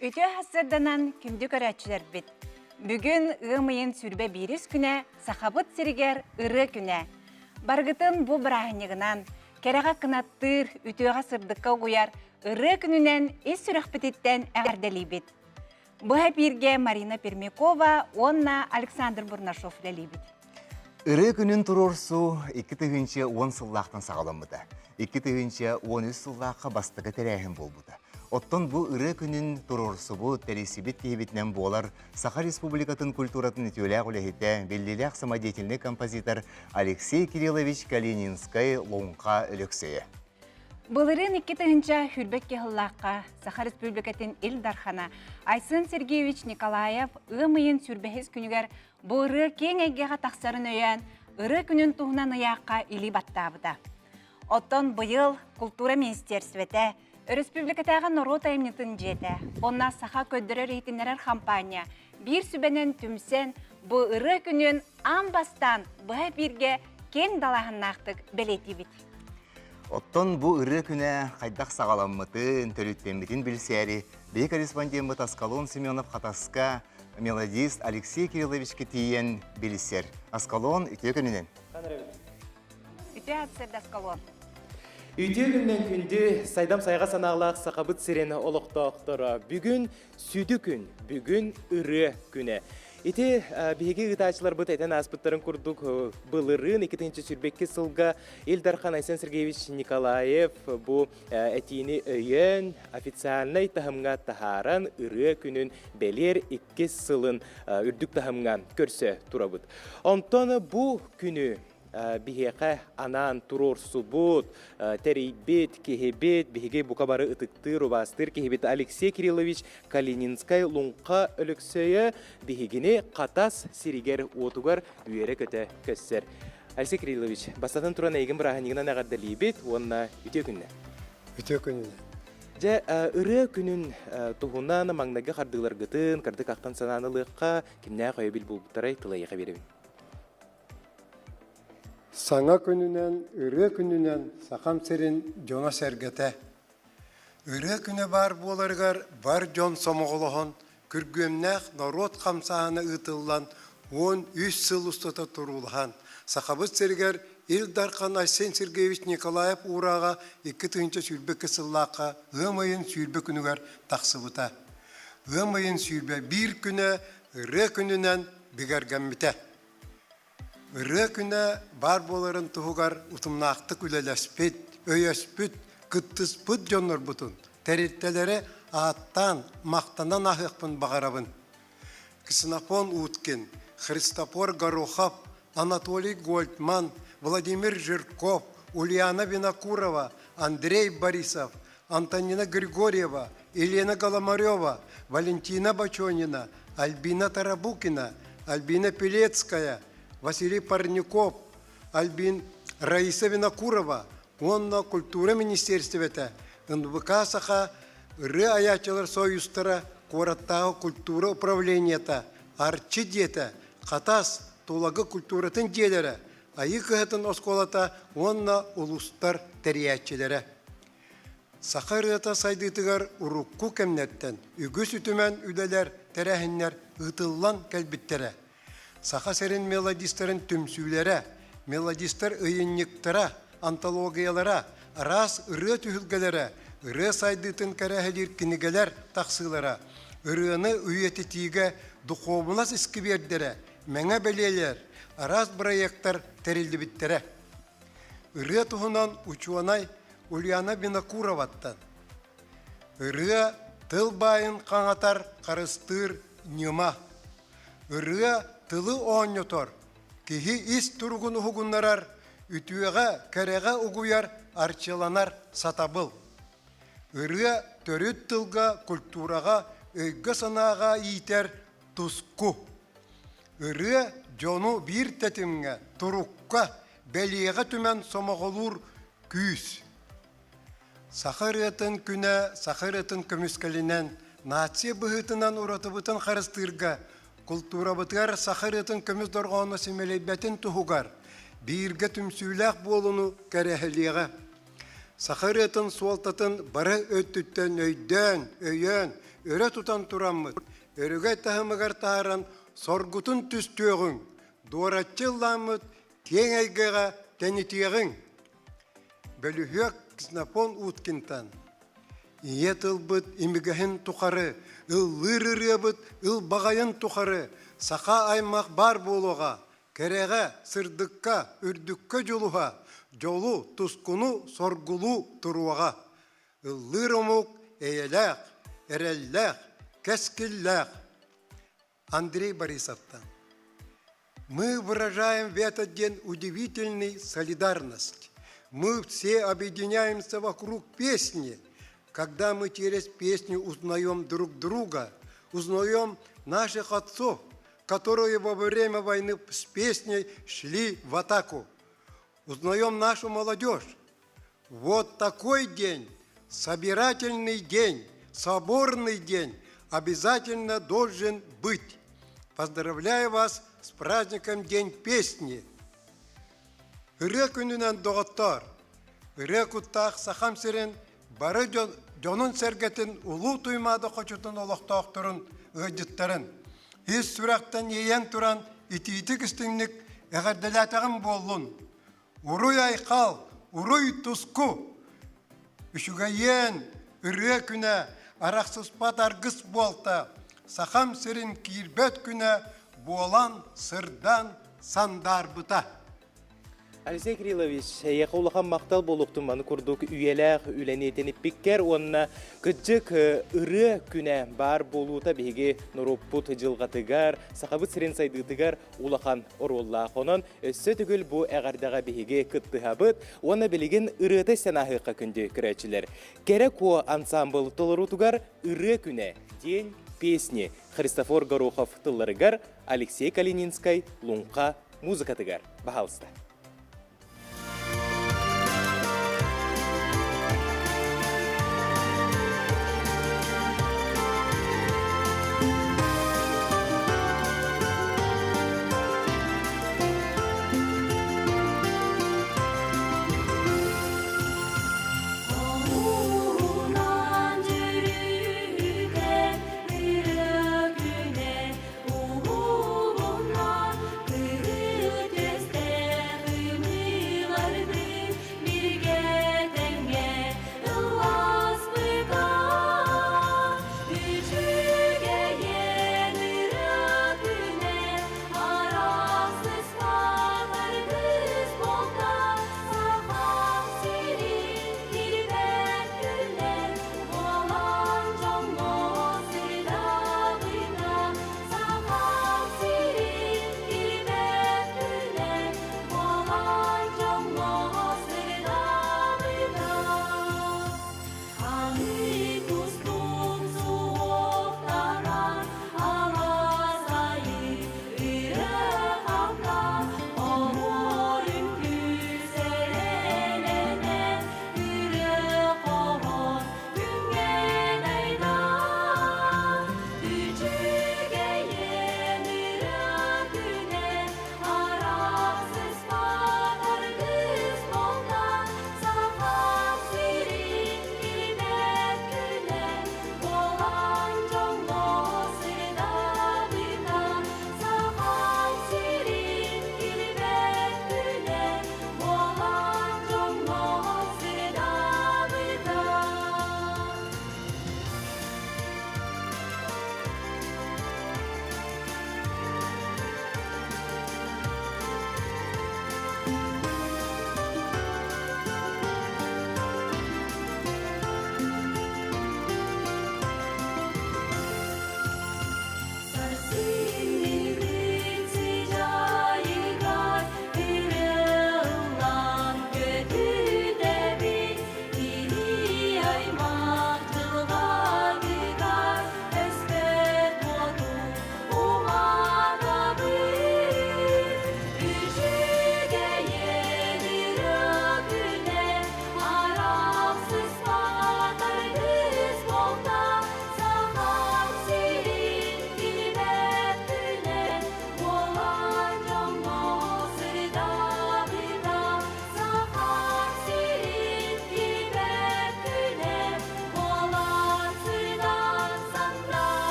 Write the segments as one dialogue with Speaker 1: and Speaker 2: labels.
Speaker 1: Үтө хасырданан күнді көрәтчілер бит. Бүгін ымайын сүрбе бирис күнә, сахабыт сиригер ыры күнә. Баргытын бұ бірағынығынан, кереға кынаттыр, үтө хасырдыққа қойар, ыры күнінен ес сүрек бітеттен әғардалі бит. Бұға бірге Марина Пермякова, онна Александр Бурнашов ләлі бит.
Speaker 2: Ыры күнін тұрорсу 2-10 сыллақтан сағаламыда. 2-13 сыллаққа бастығы тәрәхін болбыда. Оттон bu ыры күнін тұрорсу бұ тәресібет кейбетінен болар Саха Республикатын культуратын өтеулі үләхеті беллелі самодеятельный композитор Алексей Кириллович Калининскай лоңқа үліксейі.
Speaker 1: Бұлырын 2-тігінші хүрбекке ғыллаққа Саха Республикатын Илдархана Айсын Сергеевич Николаев ымайын сүрбехіз күнігер бұлыры кен әгеға тақсарын өйен ыры күнін туғынан ұяққа илі баттабыда. Оттон бұйыл культура министерсветі Республикатағы народ айымнетін жеті. Онна саха көддірі рейтинерер компания бір сүбенен түмсен бұ ыры күнін амбастан бұға бірге кен далағыннақтық білеті бит.
Speaker 2: Оттон bu ыры күнә қайдақ сағаламмытын, төліттенметін білсәрі, бей корреспондент Аскалон Семенов Хатаска мелодист Алексей Кирилловичке тиен білсер. Аскалон үте күнінен.
Speaker 1: Үте атсырды Аскалон.
Speaker 3: Үйте күннен күнді сайдам сайға санағылақ сақабыт сирені олықтақтыра. Бүгін сүді күн, бүгін ыры күні. Ити беге ғытачылар бұт әйтен аспыттарын күрдік бұлырын 2-ші сүрбекке сылға Илдархан Айсан Сергеевич Николаев бұ әтейіні өйен официальный тахымға тахаран ыры күнін бәлер 2 сылын үрдік тахымға көрсе тұра бұд. Онтаны бұ күні бігеға анан тұрорсу бұд, тәрейбет, кехебет, бігеге бұқабары ұтықтыр, обастыр, кехебет Алексей Кириллович Калининскай лұңқа үліксөйі бігегіне қатас сиригер отугар үйері көті көссер. Алексей Кириллович, бастатын тұран әйгін бірағынығынан ағарды бет, онына үте күнне?
Speaker 4: Үте күнне.
Speaker 3: Жа ыры күнін тұғынан маңнағы қардығылар ғытын, қардық ақтан сананылыққа кімне қойы біл бұлбұттарай тылайыға беремін.
Speaker 4: Саңа күнінен, ыры күнінен сақам серін жона сәргеті. Ыры күні бар боларғар бар жон сомоғылығын, күргөмнәқ народ қамсағаны ұтылан, 13 сыл ұстата тұрулған. Сақабыт сәргер Илдархан Айсан Сергеевич Николаев ұраға 2-ші сүрбе кісіллаққа ымайын сүрбе күнігер тақсыбыта. Ымайын сүрбе бір күні ыры күнінен бігергенміте. Ыры күні бар боларын тұғығар ұтымнақтық үлелеспет, өйеспет, күттіспет жоныр бұтын. Тәреттелері аттан, мақтанан ақықпын бағарабын. Ксенофон Уткин, Христофор Горохов, Анатолий Гольдман, Владимир Жирков, Ульяна Винокурова, Андрей Борисов, Антонина Григорьева, Елена Голомарева, Валентина Бачонина, Альбина Тарабукина, Альбина Пелецкая, Василий Парников, Раиса Винокурова, онна культура министерствета, НВК саха ыры аячылар союзтара кораттағы культура управлениета, арчы дета, қатас тулагы культуратын делері, айық ғытын осколата онна улустар тәриятчелері. Саха ырыта сайдытығар урукку кемнеттен, үгіс үтімен үдәлер тәрәхінлер ұтылан кәлбіттері. Саха серин мелодистерин түмсүлері, мелодистер ыйынниктара, антологиялара, рас ыры түхілгелері, ыры сайдытын кәрәхелер кінігелер тақсылара, ырыны үйететіге духовнас іскібердері, мәңі бәлелер, рас проекттар тәрілді біттері. Ыры тұхынан учуанай Ульяна Винокуроваттан. Ыры тыл байын қаңатар қарыстыр нюма. Ыры тылы оңнотор, кихи ис тургун угуннарар, үтüеға, кәреға угуяр, арчыланар сатабыл. Ыры төрүт тылға, культураға, өйгі санаға ийтер туску. Ыры жону бір тәтімге, турукка, бәлиеға түмен сомағылур күйіс. Сахарытын күні, сахарытын көміскалінен, нация бұғытынан ұратыбытын қарыстырға, культура бұтығар сахарытын көміз дорғаны семелейбәтін тұхуғар, бірге түмсүйләқ болуну кәрәхіліға. Сахарытын суалтатын бары өттіттен өйден, өйен, өрө тутан тураммыт. Өрөгөй тахымыгар тааран соргутун түстөөгүң, дуаратчылламыт кең айгыга тенитиегиң. Бөлүхөк кснапон уткинтан. Иетылбыт имигахин тухары, ыллырырыбыт ылбагайын тухары, сақа аймақ бар болуға, кереге, сырдыкка, үрдүккө жолуға, жолу, тускуну, соргулу туруаға. Ыллыр омук, эйелек, эреллек, кескиллек. Андрей Борисовтан. Мы выражаем в этот день удивительную солидарность. Мы все объединяемся вокруг песни, когда мы через песню узнаем друг друга, узнаем наших отцов, которые во время войны с песней шли в атаку. Узнаем нашу молодежь. Вот такой день, собирательный день, соборный день обязательно должен быть. Поздравляю вас с праздником День песни. Үрі күнінен доғыттар, үрі күттақ сақам сирен бары жонын сәргетін ұлу туймады қочытын олықтақтырын өйдіттірін. Ес сүрақтан ейен тұран итийтік істіңнік әғірділәтіғін болын. Уруй айқал, уруй тұску. Үшіғайен үрі күні арақсыз аргыс болта. Сақам сирен кирбет күні болан сырдан сандар бұта.
Speaker 3: Алексей Кириллович, яқа улахан мақтал болуқтың маны күрдік үйеләқ үленетені пиккер, онына күджік үрі күнә бар болуыта беге нұруппут жылғатыгар, сақабыт сирен сайдығытыгар улахан ороллақ. Онын өссі түгіл бұ әғардаға беге күттіғабыт, оны білеген үріті сенахықа күнде күрәчілер. Керек о ансамбл толырутыгар үрі күнә, день песни. Христофор Горохов тылларыгар, Алексей Калининскай лунқа музыкатыгар. Бахалысты.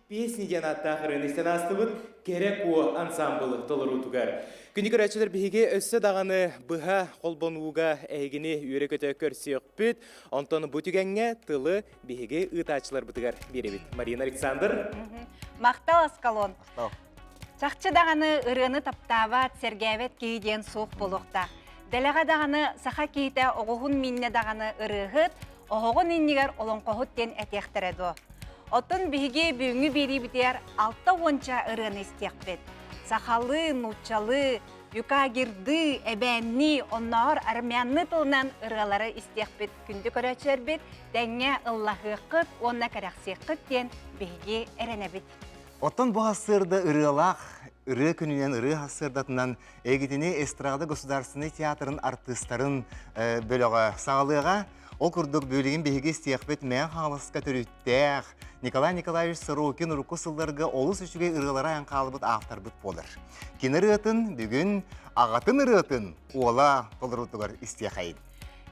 Speaker 3: песни ден аттақырын істен астыбыт керек о ансамблы толыру тугар. Күні көрәтшілер бігі өссі дағаны бұға қолбонуға әйгіні үйрі көті көрсек бүт, онтон бұтігенге тылы бігі ұтачылар бұтығар беребет. Марина Александр.
Speaker 1: Мақтал Аскалон.
Speaker 2: Мақтал.
Speaker 1: Чақчы дағаны ұрыны таптава сергәвет кейден соқ болуқта. Дәліға дағаны сақа кейті оғығын минне дағаны ұрығыт, оғығын иннігер олонқоғыттен әтектіреді. Отын бігі бүгінгі бері бітер 6-10 ұрыны істеқпет. Сақалы, нұтчалы, юкагирды, әбәнні, оннағыр армянны тылынан ұрғалары істеқпет күнді көрәтшер бет, дәңе ұллағы қыт, онна кәрәқсі қыт ден бігі әрәнәбет.
Speaker 2: Оттон bu hasırda ırılaq, ırı gününen ırı hasırdatından egitini Estrada Gosudarbственный театрын артисттарын bölüge sağlığa, o kurduk bölügün behiги istiyakbet мән халыска төрüttәq, Николай Николаевич Сорокин ұрқысылларға олыс үшіге ырылара аңқалыбыт авторбыт болыр. Кені ырытын, бүгін ағатын ырытын ола толырутығар istiyakайын.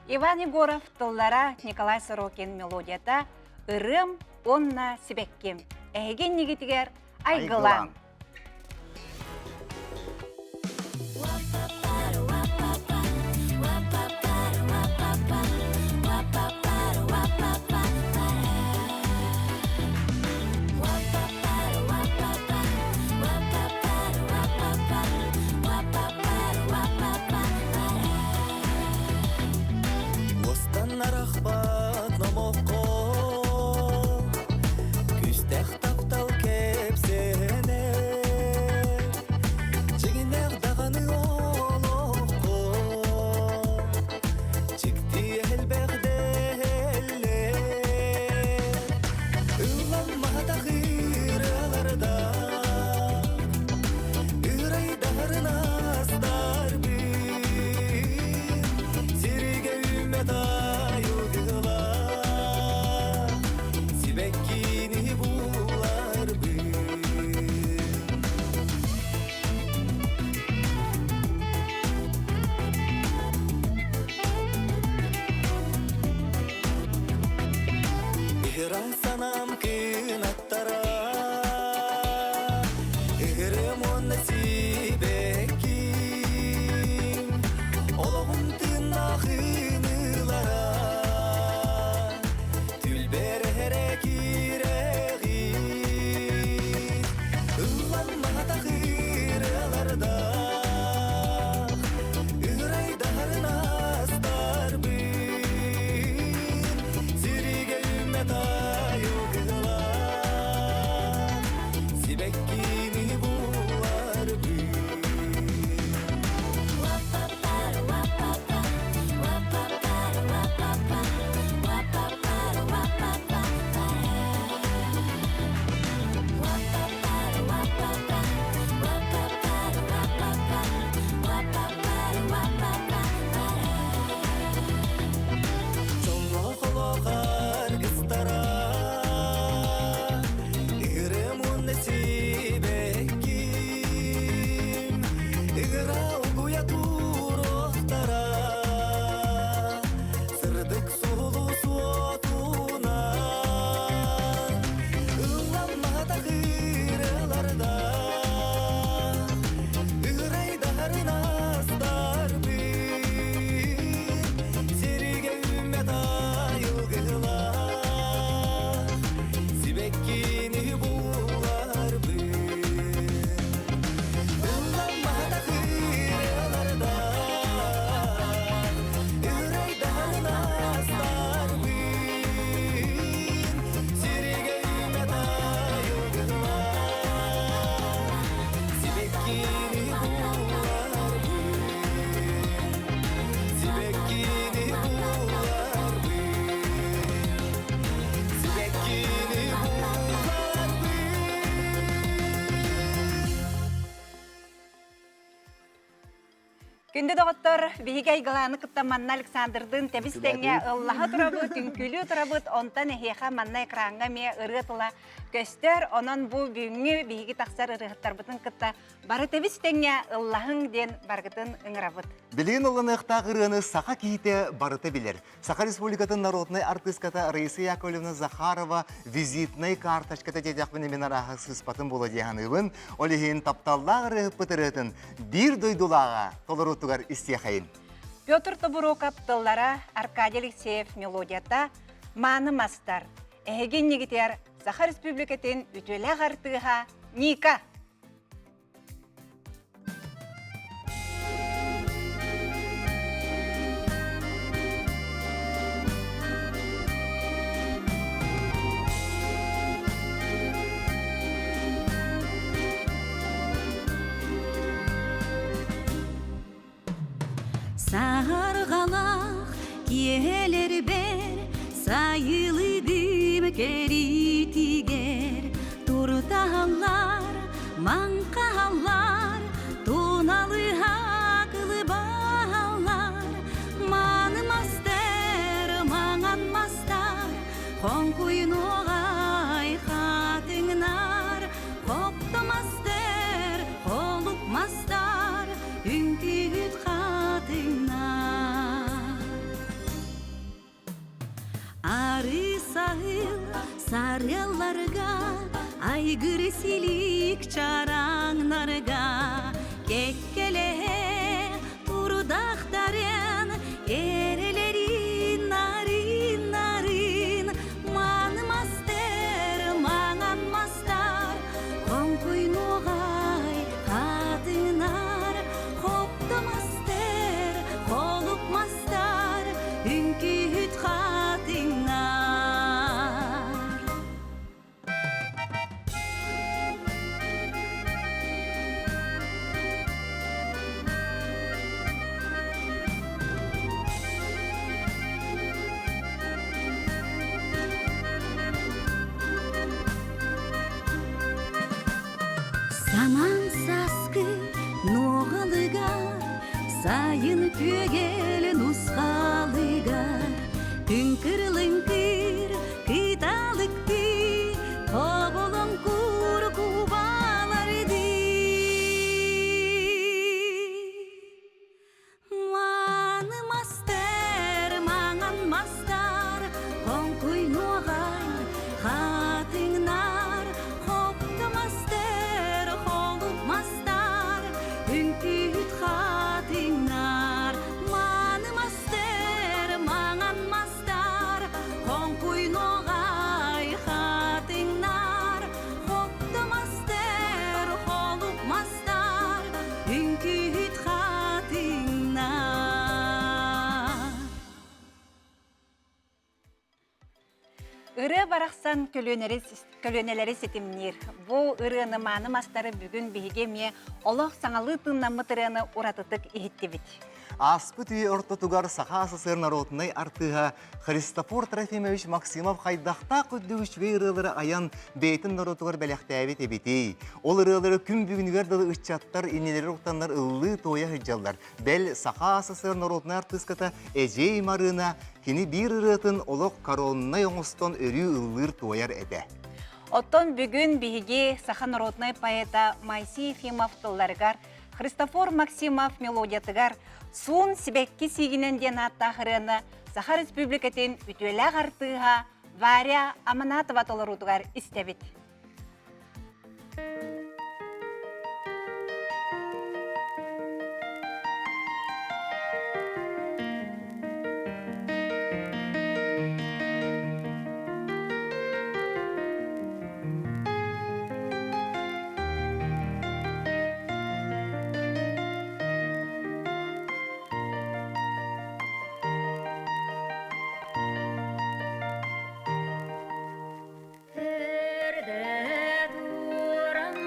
Speaker 1: Иван Егоров тыллара Николай Сорокин мелодията «Ырым, онна сибеккем». Әйген негетігер айгылан. Күнді доғыттыр, бейге айғыланы күтті Манна Александрдың тәбістеңе ұллаға тұрабыт, үңкілі тұрабыт, онтан әхеға Манна экранға ме ұрғытыла көстер, онан бұл бүйіңі бейге тақсар ұрғыттар бұтын күтті бары тәбістеңе ұллағың ден барғытын ұңырабыт.
Speaker 2: Билигин оланықта ғырыны Саха кейте барыты билер. Саха Республикатын народный артистката Раиса Яковлевна Захарова визитный карточката дедяқпын емен арағы сыспатын болу дейханығын, олеген тапталлағыры пытырытын бір дойдулаға толырутугар истияқайын.
Speaker 1: Петр Табуроков тыллара Аркадий Алексеев мелодията «Маны мастар». Әген негітер Саха Республикатын үтөлі ғартыға Ника.
Speaker 5: Сарғалақ келер бер, сайылы дым кері тигер. Турталар, маңқалар, тоналы хақылы бағалар. Маны мастер, маңан мастар, қонқойын оғай қатыңнар. Қопты мастер, қолып мастар, үнкүйіт Ары сағыл саряларға, айгыр силик чараңнарға, кеккеле турдақтарын, ерелерін нарын, маны мастер, маңан мастар, қонқойын оғай қатыңнар, қопты мастер, қолып мастар, үнкүйіт Саман саскы ноғалыға, сайын көгел нұсқалыға, күнкір-ліңкір киталыкты, тобылым күр кубаларды. Маны мастер, маңан мастар, қонқой ноғай, қатыңнар, қопты мастер, қолып мастар, үнкүйт қатыңнар. Маны мастер, маңан мастар, қонқой ноғай, қатыңнар, қопты мастер, қолып мастар, үнкүйт қатыңнар.
Speaker 1: Үрі барақсан көлөнелері сетімнер. Бұл үріні маны мастары бүгін бейге ме олық саңалы тыннамы тұрыны ұратытық ехетті бет.
Speaker 2: Аспыт үй ортотугар Саха СССР народный артыға Христофор Трофимович Максимов қайдақта күддігішвей ұрылары аян бейтін народугар бәліқтәбет әбетей. Ол ұрылары күн бүгінігер дылы үтчаттар, инелері ұқтанлар ұллы тоя хыджалдар. Бәл Саха СССР народный артыската әжей марына кені бір ұрытын олық короннай оңыстан өрі ұллыр тояр әді.
Speaker 1: Оттон бүгін бейге Саха народный поэта Майси Ефимов тылларғар Христофор Максимов мелодиятыгар суын сибекки сигинен ден аттахырыны Саха Республикатын үтөлі ғартыға Варя Аманатова толырудығар істебет.
Speaker 5: Көрді турым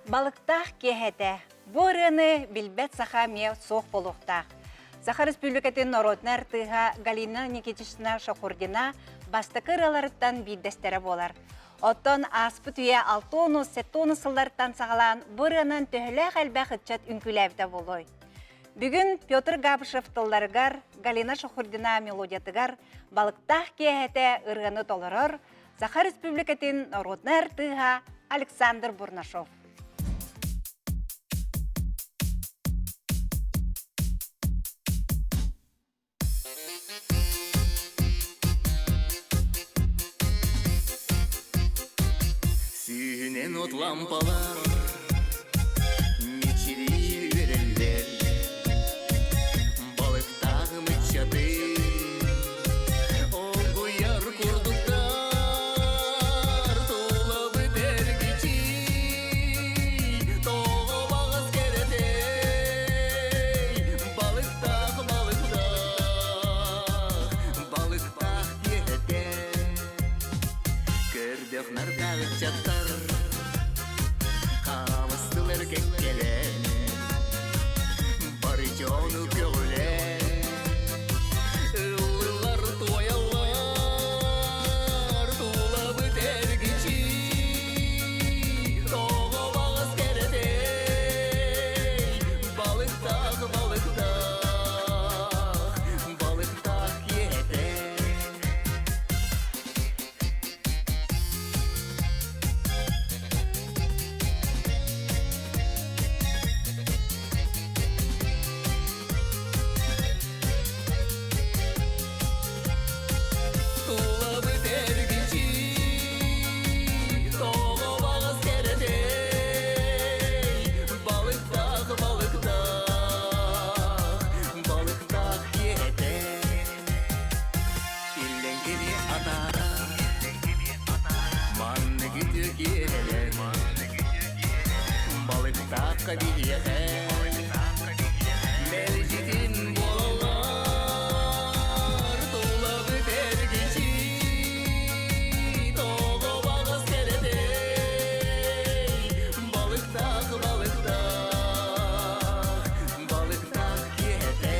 Speaker 1: балықтақ кехете, борыны билбет саха ме соқ болуқтақ. Саха Республикатын народнар тыға Галина Никитична Шахурдина бастықы раларыттан биддестері болар. Оттон аспыт үйе 6-7 сылдарыттан сағалан борынын төхілі әлбә қытчат үнкіләвді болой. Бүгін Петр Габышев тылларыгар, Галина Шахурдина мелодиятыгар балықтақ кехете ырғаны толырыр, Саха Республикатын народнар тыға Александр Бурнашов.
Speaker 6: Сүйінен от лампалар мечірей берелдер, балықтағы мүтчаты оғыяр құрдықтар толы бітер кечи тоғы бағыз керетей балықтақ керете көрдек нардағы чаттар қамыстылар кеккеле бары жону көгіле ұлылар тоялар тула бітер кечи тоғы бағыз керетей балықтақ ете тула бітер кечи тоғы бағыз керетей балықтақ ете илленгене атара манны күтү келелер балықтаққа биеге мелжитин болалар тула бітер кечи тоғы бағыз керетей балықтақ ете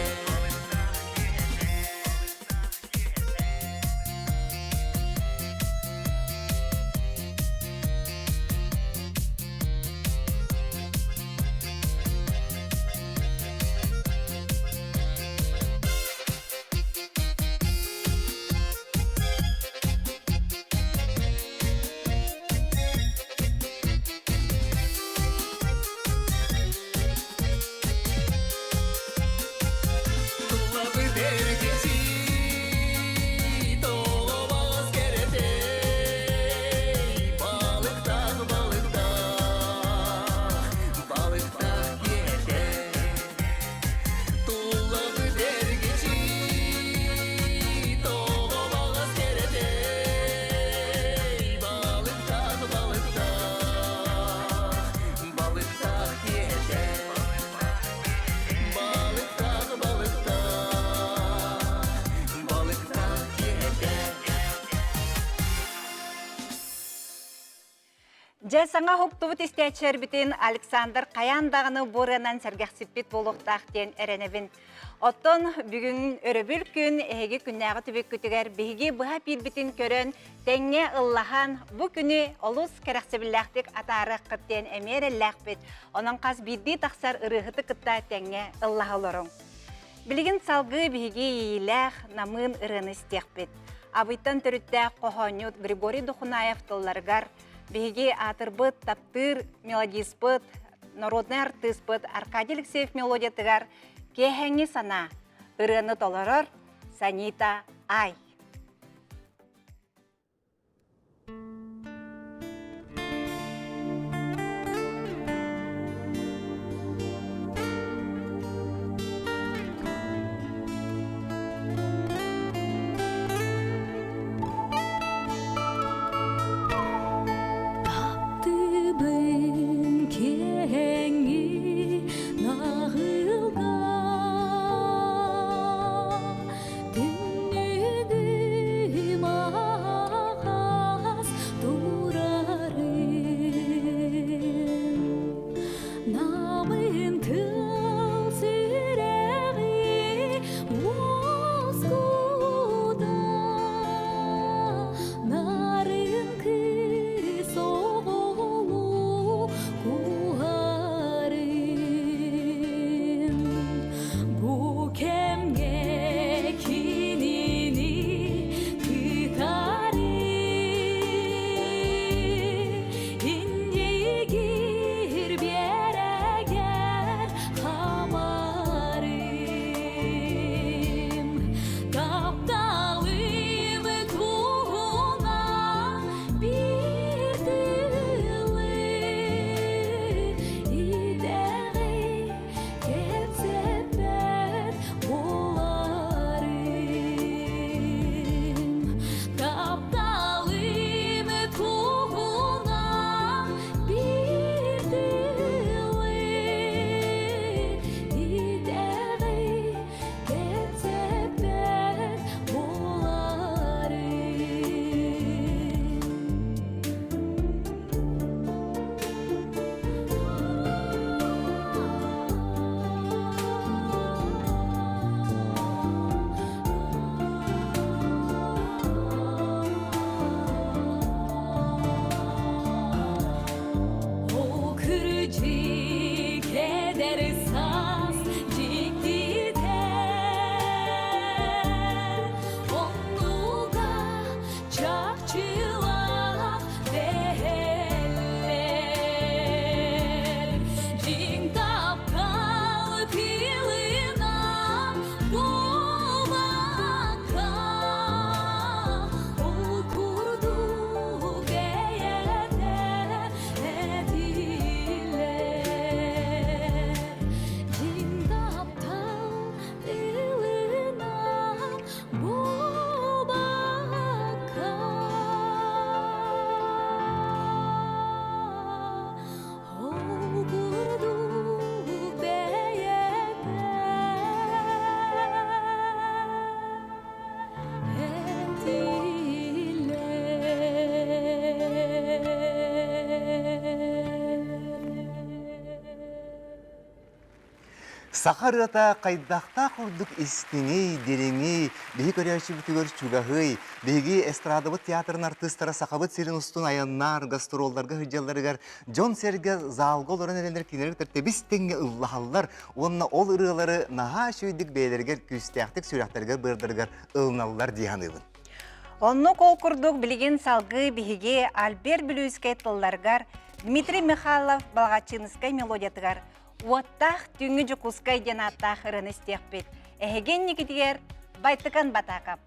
Speaker 6: тула бітер кечи тоғы бағыз керетей балықтақ ете тула бітер кечи тоғы бағыз керетей балықтақ ете
Speaker 1: Жа саңа хоктубут истечер битин Александр Каяндагыны борынан сәргәхсиппит болуқтақ ден әренебін. Оттон бүгін өрөбүл күн эһеги күннәгы түбек күтігер беги бұға битин көрөн тәңге ыллахан бұ күні олус кәрәқсебілләқтік атары қыттен әмерелләқ бит. Онын қаз бидді тақсар ырығыты қытта тәңге ыллахалырың. Білігін салғы беги ейләқ намын ырыны стеқ бит. Абыйтан түрітті Қохонют Григорий Духунаев тылларгар беги атырбыт, таптыр, мелодиспыт, народный артистпыт Аркадий Алексеев мелодиятыгар кехенги сана ырыны толорор Санита Ай.
Speaker 5: Нағылға түннегі
Speaker 2: Сахарыта кайдахта курдук истиңи, дереңи, биһи көрәчі бүтігөр чугахый, биһиги эстрадабыт театрын артыстара сақабыт сирин устун аяннар, гастролларга хыджаларыгар, Джон Серге залга олоран эленер кинерик тәртебис теңге ыллахаллар, онна ол ырылары наха шүйдік бейлергер, күстәқтік сүрәхтәргер бырдыргар ылналлар дияныбын.
Speaker 1: Онну кол курдук билигин салгы биһиге Альберт Блюйскай тылларгар, Дмитрий Михайлов балгачыныскай мелодиятыгар, Уаттах түңгі жүкускай ден аттах ырын істеқпет. Әхеген негідігер байтықан батақап.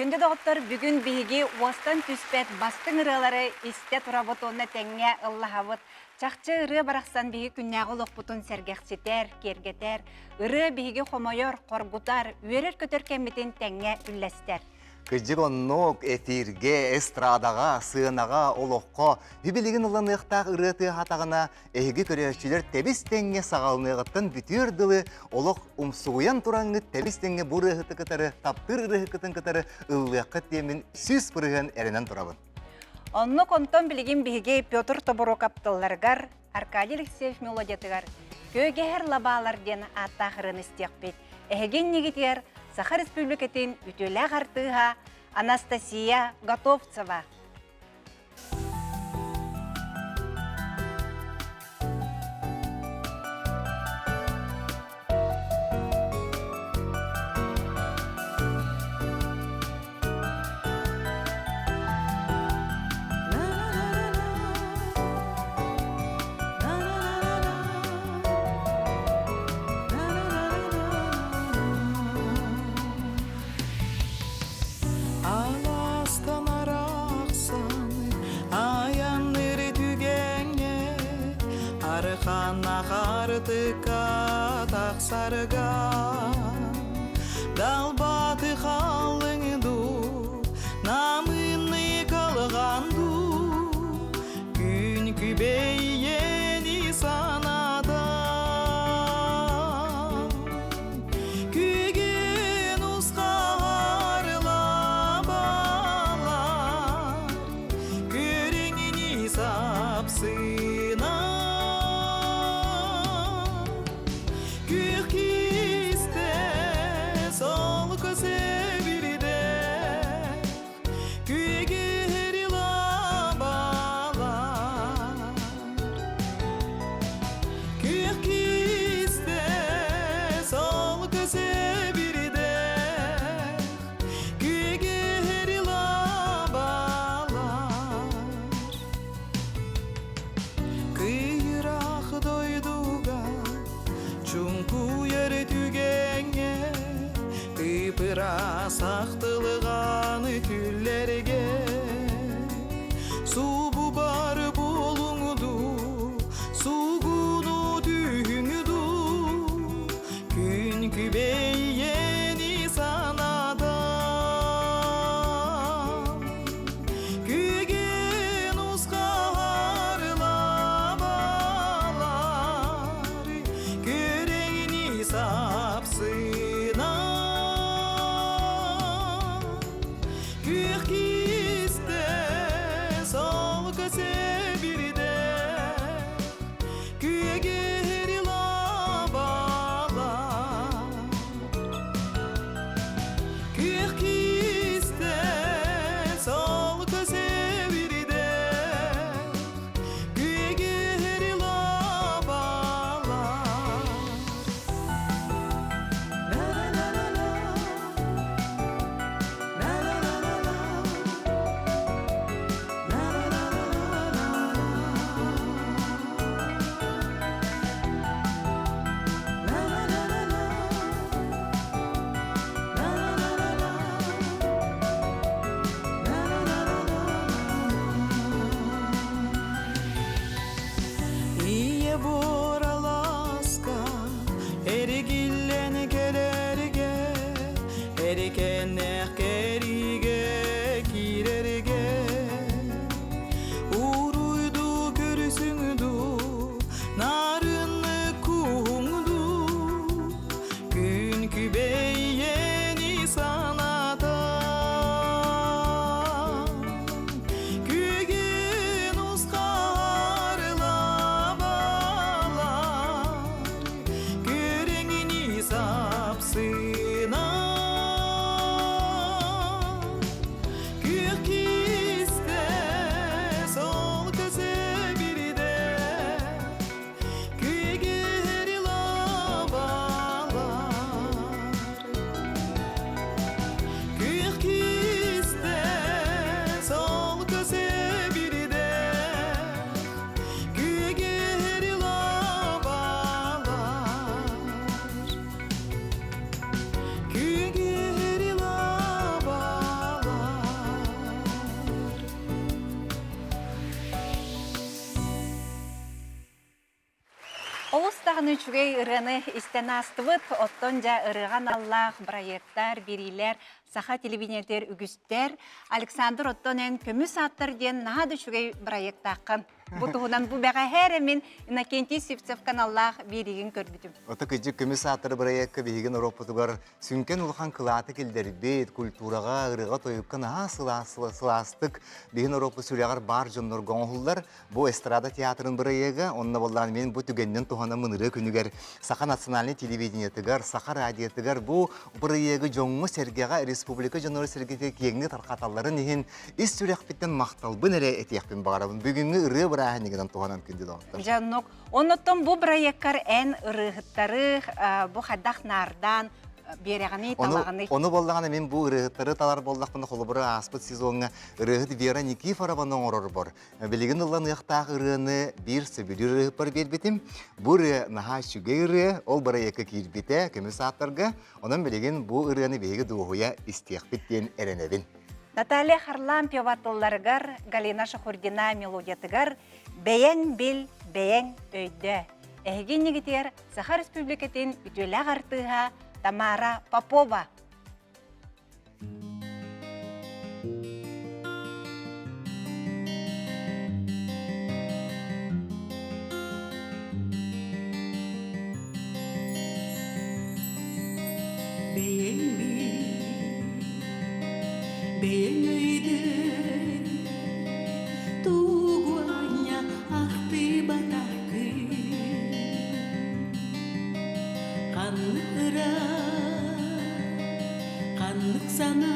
Speaker 1: Күнді доғыттар бүгін бігі остан түспәт бастың ұрылары істе тұрабыт онына тәңе ыллахабыт. Чақчы ұры барақсан бігі күннәғы лоқпутын сәргәқсетер, кергетер, ұры бігі қомойор, қорбутар, өрер көтер кәмбетін тәңе үлләстер.
Speaker 2: Кыжык оннок эфирге, эстрадаға, сыынаға, олоққа, хүбілігін ұланықтақ ұрыты хатағына әйгі көрерчілер тәбістенге сағалынығыттын бүтір дылы, олоқ умсуян тұраңы тәбістенге бұр ұғыты кітары, таптыр ұғытын кітары ұллыққы темін сүз бұрығын әрінен тұрабын.
Speaker 1: Онны контон білігін бігі Петр Тоборо каптыларғар, Аркадий Алексеев мелодиятығар, көгер лабалар ден аттағырын істеқпет. Әйген негетер Саха Республикатын үтілі ғартыға Анастасия Готовцева.
Speaker 7: артыка тақсарға далбаты қалыңду намыны қалғанду күн күбейені санада күйген ұсқарла балар көреңіне сапсына күркісте сол көсе бірде күйгеріла балар күркісте сол көсе бірде күйгеріла балар күйрақ дойдуга чуңку ер түгенге кыпыра сақтылған күллерге субу бар болуңду сугуну түйүңду күн күбейени санада күйген ұсқарла балар көреңіне сапсына күркісте сол көсе бірде күйгеріла балар күркісте сол көсе бірде күйгеріла балар Ие бораласка эригиллен келерге эрикеннех кериге кирерге уруйду көрүсүңду нарынны куңду күн күбейени санада күйген ұсқарла балар көреңіне сапсына күркісте сол көсе бірде күйгеріла балар күркісте сол көсе бірде күйгеріла балар күйгеріла балар
Speaker 1: Олустағыны чүгей ырыны истен астыбыт, оттон жа ырыған Аллах, проекттар, берилер, саха телевидениятер, үгістер, Александр Оттонен көміс аттыр ден нағады чүгей проекттақын. Бұтығынан бұл бәға әрімін Иннокентий Сивцев каналлах береген көрбітім.
Speaker 2: Ота кыжы көміс аттыр проектка бейген Европатугар сүнкен улхан кылаты келдербет, культураға, ырыға тойыққан сыластық бейген Европа сүрегар бар жоннор гоңғылдар. Бұл эстрада театрын проекті, онына болдан мен бұл түгеннен туғана мыныры күнігер Саха национальный телевидениятыгар, Саха радиятыгар бұл проекті жоңғы сергеға республика жоннор сергеті кеңні тарқаталарын еген ис сүрек біттен мақтал бұн әрі әтияқпен бағарабын. Бүгінгі ыры бұрағынегеден туғанан күнді доғыттар.
Speaker 1: Жаннок, оныттон бұл проекттар ән ырығыттары, бұл қаддақ нардан, береганы талағаны.
Speaker 2: Оны болдағаны мен бұл ырығыттары талар болдақпында қолыбыры аспыт сезонға ырығыт Вера Никифорованың орыр бар. Білеген ұлан ұяқтағы ырығыны бір сөбір ырығып бар бербетім. Бұл ырығы наға шүге ырығы, ол бара екі кейірбеті көмі сааттарға. Онын білеген бұл ырығыны бейгі дуғуя істеқ біттен әренебін.
Speaker 1: Наталья Харлампьева тылларыгар, Галина Шахурдина мелодиятыгар, бәйәң бел, бәйәң өйді. Әген негетер Саха Республикатын үтөлі артыға Тамара Попова.
Speaker 5: Бейін өйді туғуanya ақты батақы қанық ыра қанық сана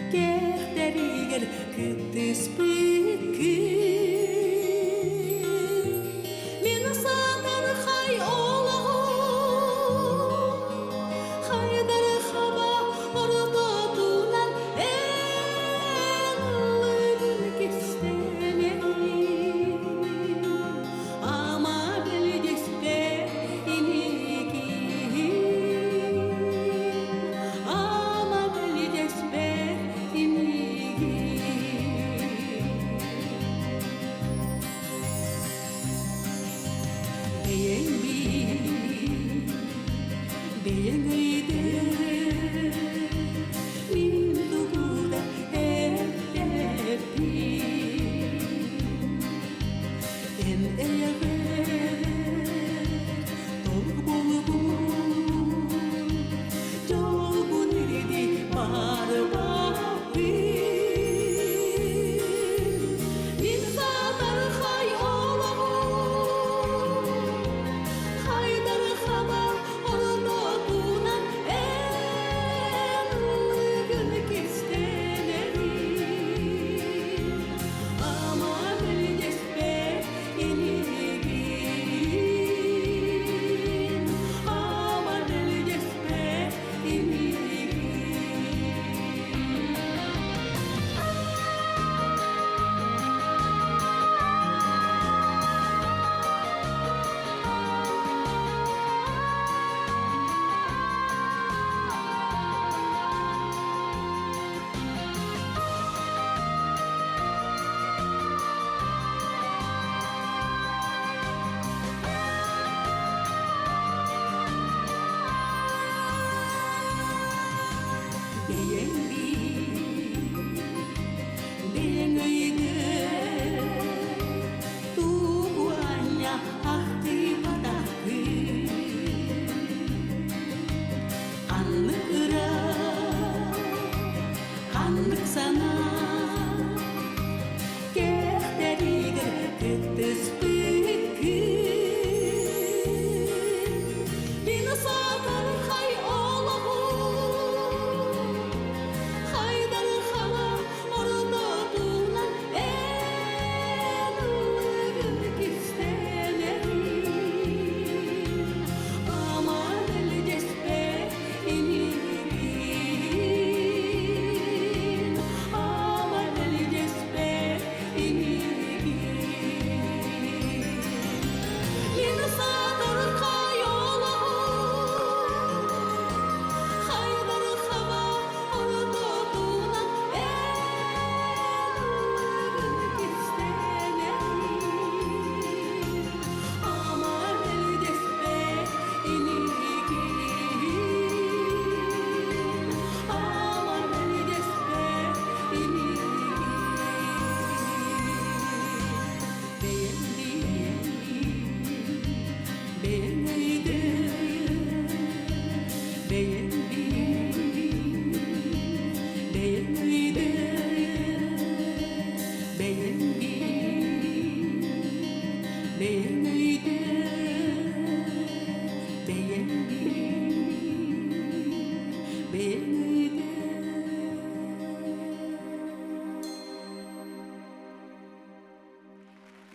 Speaker 5: кехтерігер күттіс бүкі мен сатар хай олағу хайдар хаба ордотунан энлыгын кестенен ама белдеспе инигин ама белдеспе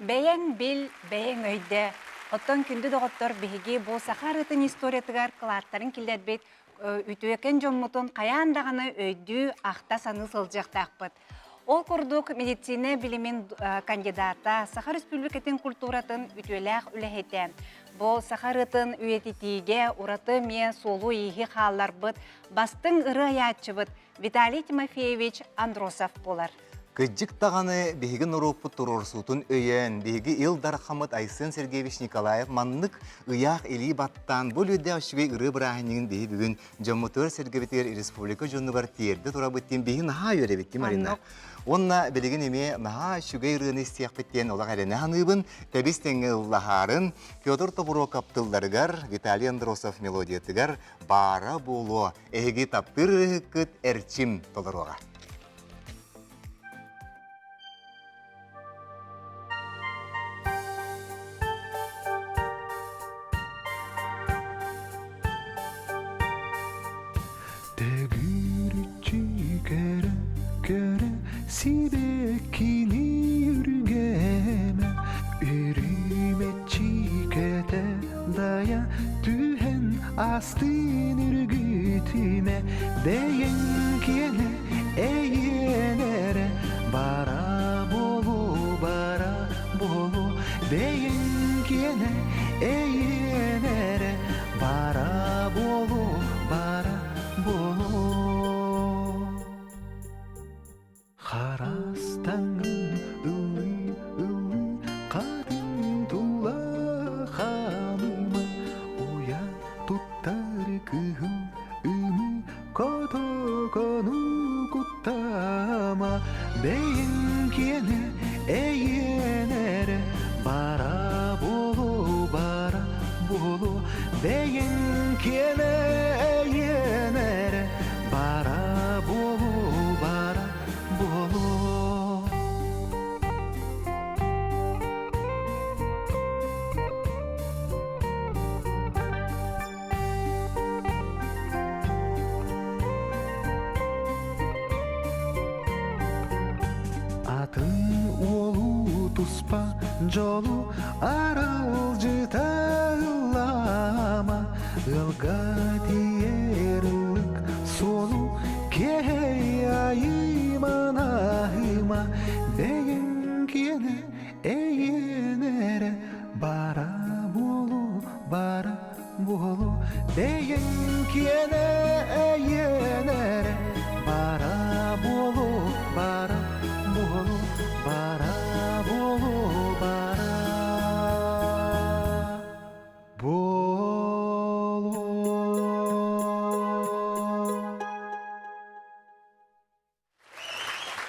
Speaker 1: Бәйәң бил, бәйәң өйді. Оттан күнді доғыттар бейге бұл сақарытын историятығар қылаттарын келдер бет үтуекен жоммутын қаяндағаны өйді ақта саны сылжақтақпыд. Ол құрдық медицина білімін кандидата Саха Республикатын культуратын үтуеләқ үләхеті. Бұл сақарытын үйететіге ұраты мен солу егі қалар бұд, бастың ұры аятчы бұд Виталий Тимофеевич Андросов болар.
Speaker 2: Кыджык тағаны бігігі нұруппы тұрорсутын өйен, бігігі Илдар Хамыт Айсын Сергеевич Николаев маннык ұяқ елі баттан бұл өйде ашығай ұры бірағынығын бігі бүгін Жоммутөр Сергеветер Республика жонығар терді тұра бұттен бігі наға өре бітті, Марина. Онна білігін еме наға шүгей ұрыны істияқ біттен олақ әліне аныбын тәбістеңі ұллахарын Федор Тобурок аптылдарығар, Виталий Андросов мелодиятығар бара болу, әйгі таптыр күт әрчим толыруға.
Speaker 7: Sibekini yürgeme Ürüme çikete daya Tühen astın ürgütüme Deyen kene eyenere Bara bolu Deyen kene eyenere Bara bolu Harastangın ılı kadın tula hanıma Uya tuttar kıhı ümü kotokonu kuttama Beyin kene eyenere bara bolu Beyin kene eyenere bara bolu Atın olu tuspa jolu aralcı tağlama Ilga diyerlik solu keheyayıma nahıma Deyin kene eyenere bara bolu Deyin kene eyenere bara bolu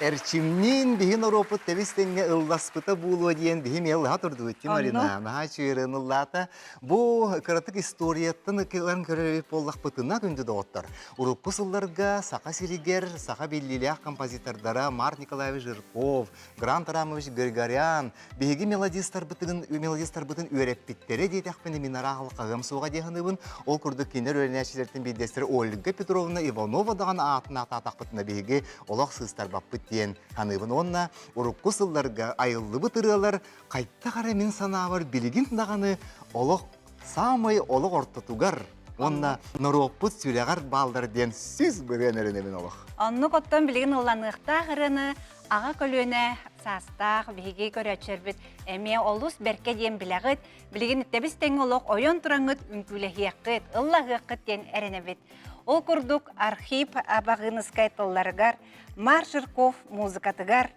Speaker 2: Эрчимнин биһин оропут тебистеңге ылласпыта буулуа диен биһим ялла турду өтти Марина. Наха чыырын ыллата. Бу кыратык историяттын кылан көрөбүп боллакпытына күндү доттор. Уруппу сылларга сака сиригер, сака биллилях композитордара Марк Николаевич Жирков, Грант Арамович Григорян, биһиги мелодистар бытын үйрөппиттере дейтакпен минара халкагым суга деханыбын. Ол курдук кинер өрнәчилердин бидестер Ольга Петровна Иванова даган атына татакпытына биһиги олак сыстар баппыт диен ханыбын онна урукку сылларга айыллы бытырылар кайтта кара мен санабар билигин даганы олок самый олок ортотугар онна нороппут сүлегар балдар диен сүз биренерин мен олок.
Speaker 1: Онну коттон билигин улланыкта гырыны ага көлүнө састак биги көрөчөрбүт эме олус берке диен билегит билигин тебис тең олок ойон тураңыт үнкүлехиякыт ыллагыкыт диен эренебит. Ол курдук архив абагыныскай тылларыгар, Марк Жирков музыкатыгар,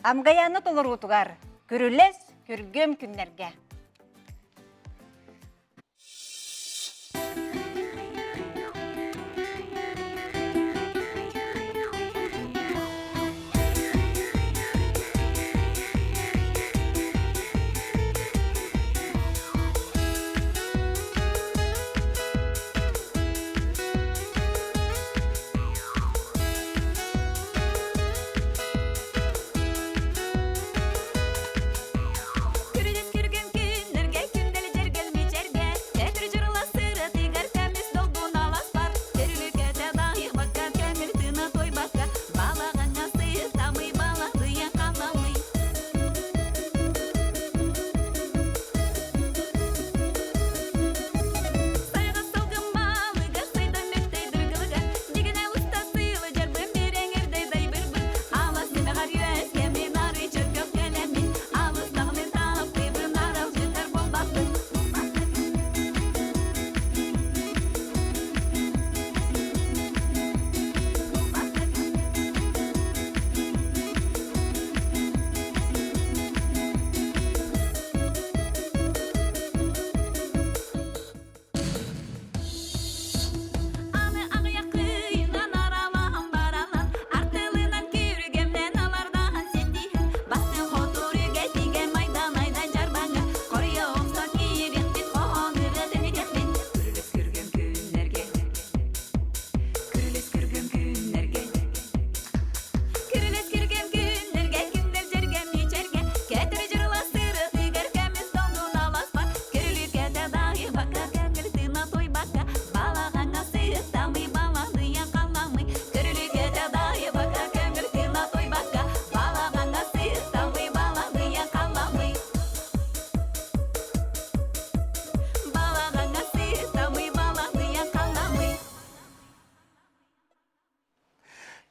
Speaker 1: амгаяны толорутугар, күрүлес күргөм күннерге.
Speaker 5: Күрүлөс күргөм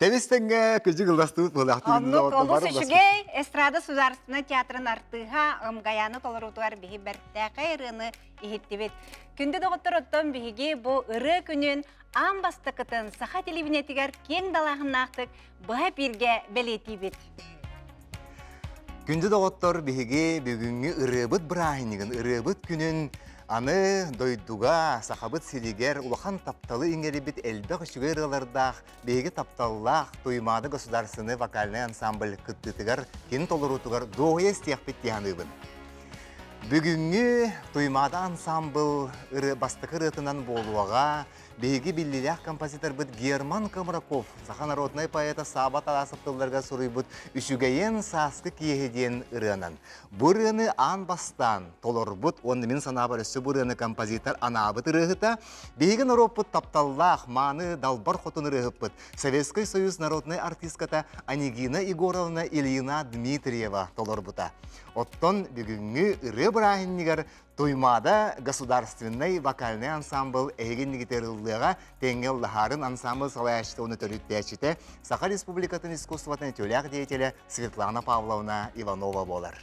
Speaker 2: Тәбестенге күзі қылдастығы бұлақты
Speaker 1: Оннук олус үшігей эстрада сударсына театрын артыға ымгаяны толырутуар биһи бәрттәқай ырыны ихиттибит. Күнді доғыттыр оттон биһиги бу ыры күнін ан бастықытын саха телевинетигер кең далағыннақтық бұға бірге бәлетибит.
Speaker 2: Күнді доғыттыр бігі бүгінгі ырыбыт бірахинігін ырыбыт күнін аны дойдуға сақабыт сиригер улахан тапталы иңеребит әлбәқ үшігер ылардақ бігі тапталлақ туймады государственный вокальный ансамбль кыттытыгар кен толырутугар доғыя стияқпет тияныгын. Бүгінгі туймады ансамбл бастықы рытынан болуаға бейгі биллилях композитор бұд Герман Комраков, саха народный поэта Сабат Аласыптыларға сұрый бұд үшігейен сасқы киегеден ырынан. Бұрыны ан бастан толыр бұд, онды мен санабар үсі бұрыны композитор анабыт ырығыта, бейгі народ бұд тапталлах, маны далбар хотын ырығып бұд. Советский Союз народный артистката Анигина Егоровна Ильина Дмитриева толыр бұта. Оттон бүгінгі ыры бірахиннігер Туймада государственный вокальный ансамбл эгеннигитерылыга тенгел лахарын ансамбл салаяшты оны төрүттәчите Саха Республикатын искусствотын төләк деятелі Светлана Павловна Иванова болар.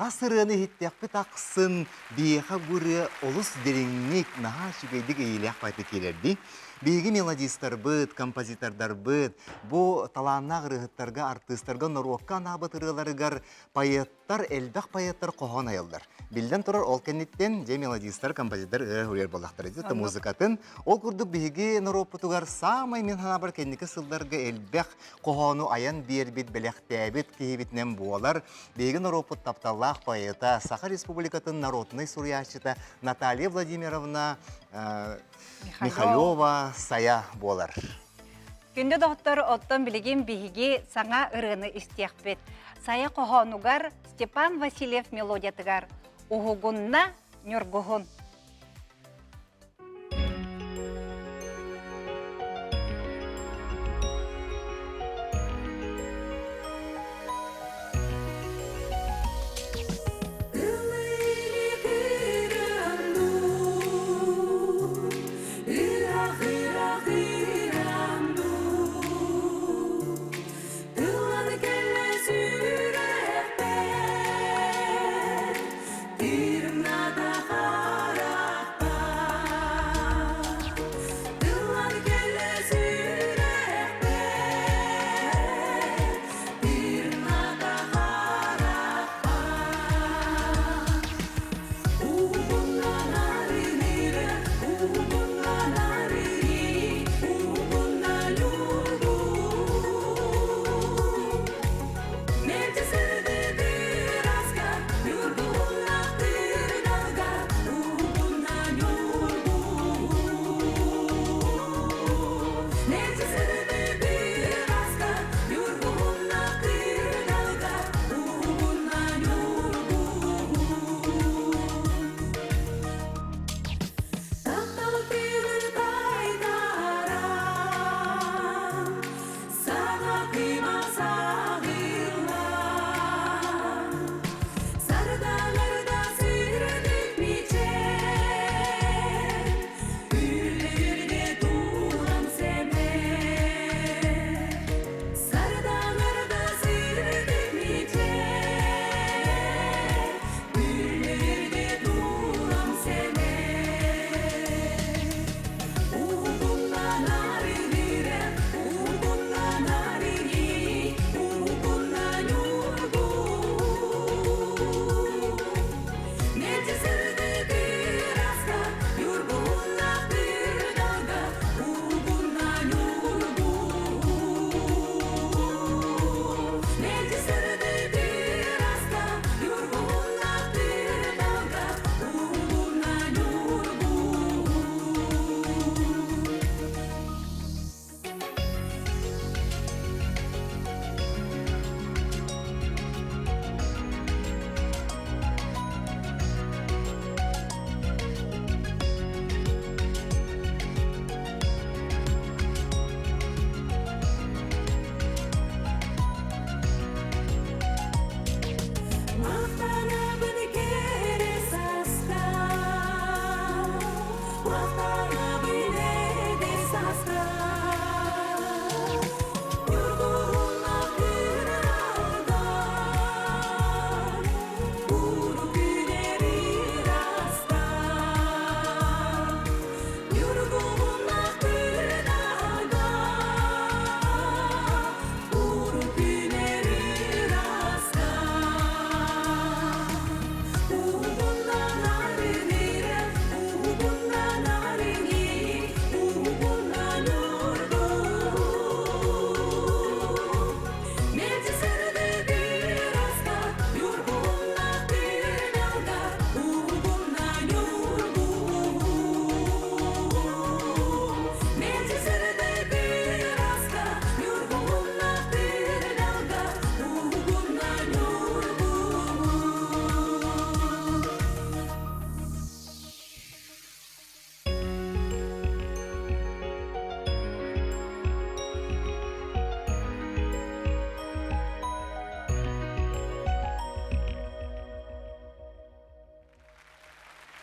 Speaker 2: Қасырыны хиттяқпы тақсын, бейха бұры олыс дереңнік наға шүгейдік ейлек байды келерді. Бейгі мелодистар бұд, композитордар бұд, бұ таланнақ рығыттарға, артыстарға, нұруаққа набыт ырыларығар, пайыттар, әлбәқ пайыттар қоған айылдар. Білден тұрар ол кәнеттен, же мелодистар, композитор ұрер болақтар еді, музыкатын. Ол күрдік бейгі нұруақпытығар самай мен хана бар кәнекі сылдарға әлбәқ қоғану аян бербет, бәләқтәбет, кейбетнен буалар. Бейгі нұруақпыт тапталақ пайыта, Саха Республикатын народный сурьяшыта Наталья Владимировна Михайлова сая болар.
Speaker 1: Күнді доқтор оттон білеген бейге саңа ұрыны істияқпет. Сая қоғануғар Степан Васильев мелодиятығар. Уғуғынна нүргуғын.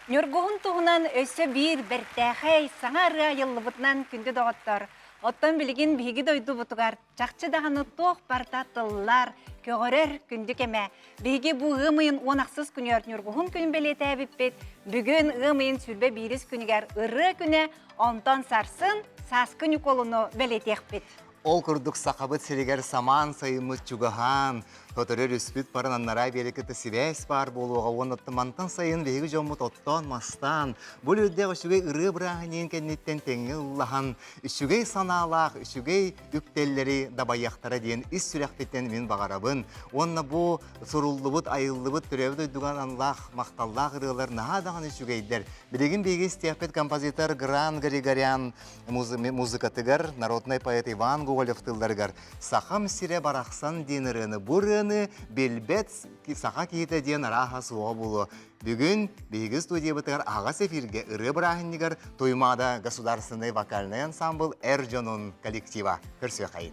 Speaker 1: Нүргуғын туғынан өсі бір бәртәхәй саңа ырға йыллыбытнан күнді доғыттар. Оттон билигин биһиги дойду бутугар чакчы даганы тоох барта тыллар көгөрөр күндүк эме. Биһиги бу ымыйын онаксыз күнөр нюргуһун күнүн белетебиппит. Бүгүн ымыйын сүрбе бирис күнүгер ыры күнө онтон сарсын сас күнү колуну белетекпит.
Speaker 2: Ол курдук сақабыт сиригер саман сайымыт чугахан, тоторер үспіт барын аннарай берекеті сибәс бар болуға, онытты мантан сайын бейгі жомут оттон мастан. Бұл үрде үшігей ыры бірағынен кәннеттен теңі ұллахан, үшігей саналақ, үшігей үптеллері дабаяқтары дейін іс сүрәқтеттен мен бағарабын. Онна бұл сұруллыбыт, айыллыбыт түрәуді дүған анлақ, мақталлақ ырылар нағадаған үшігейдер. Білеген бейгі степет композитор Гран Григорян музыкатыгар, народный поэт Иван Гоголев тылдаргар. Сахам сире барақсан деніріні бұрыны белбет саха кейті ден раға суға болу. Бүгін бейгі студия бұтығар ағас эфирге ұры бірағыннигар тоймада государственный вокальный ансамбл Эрджонун коллектива. Көрсе қайын.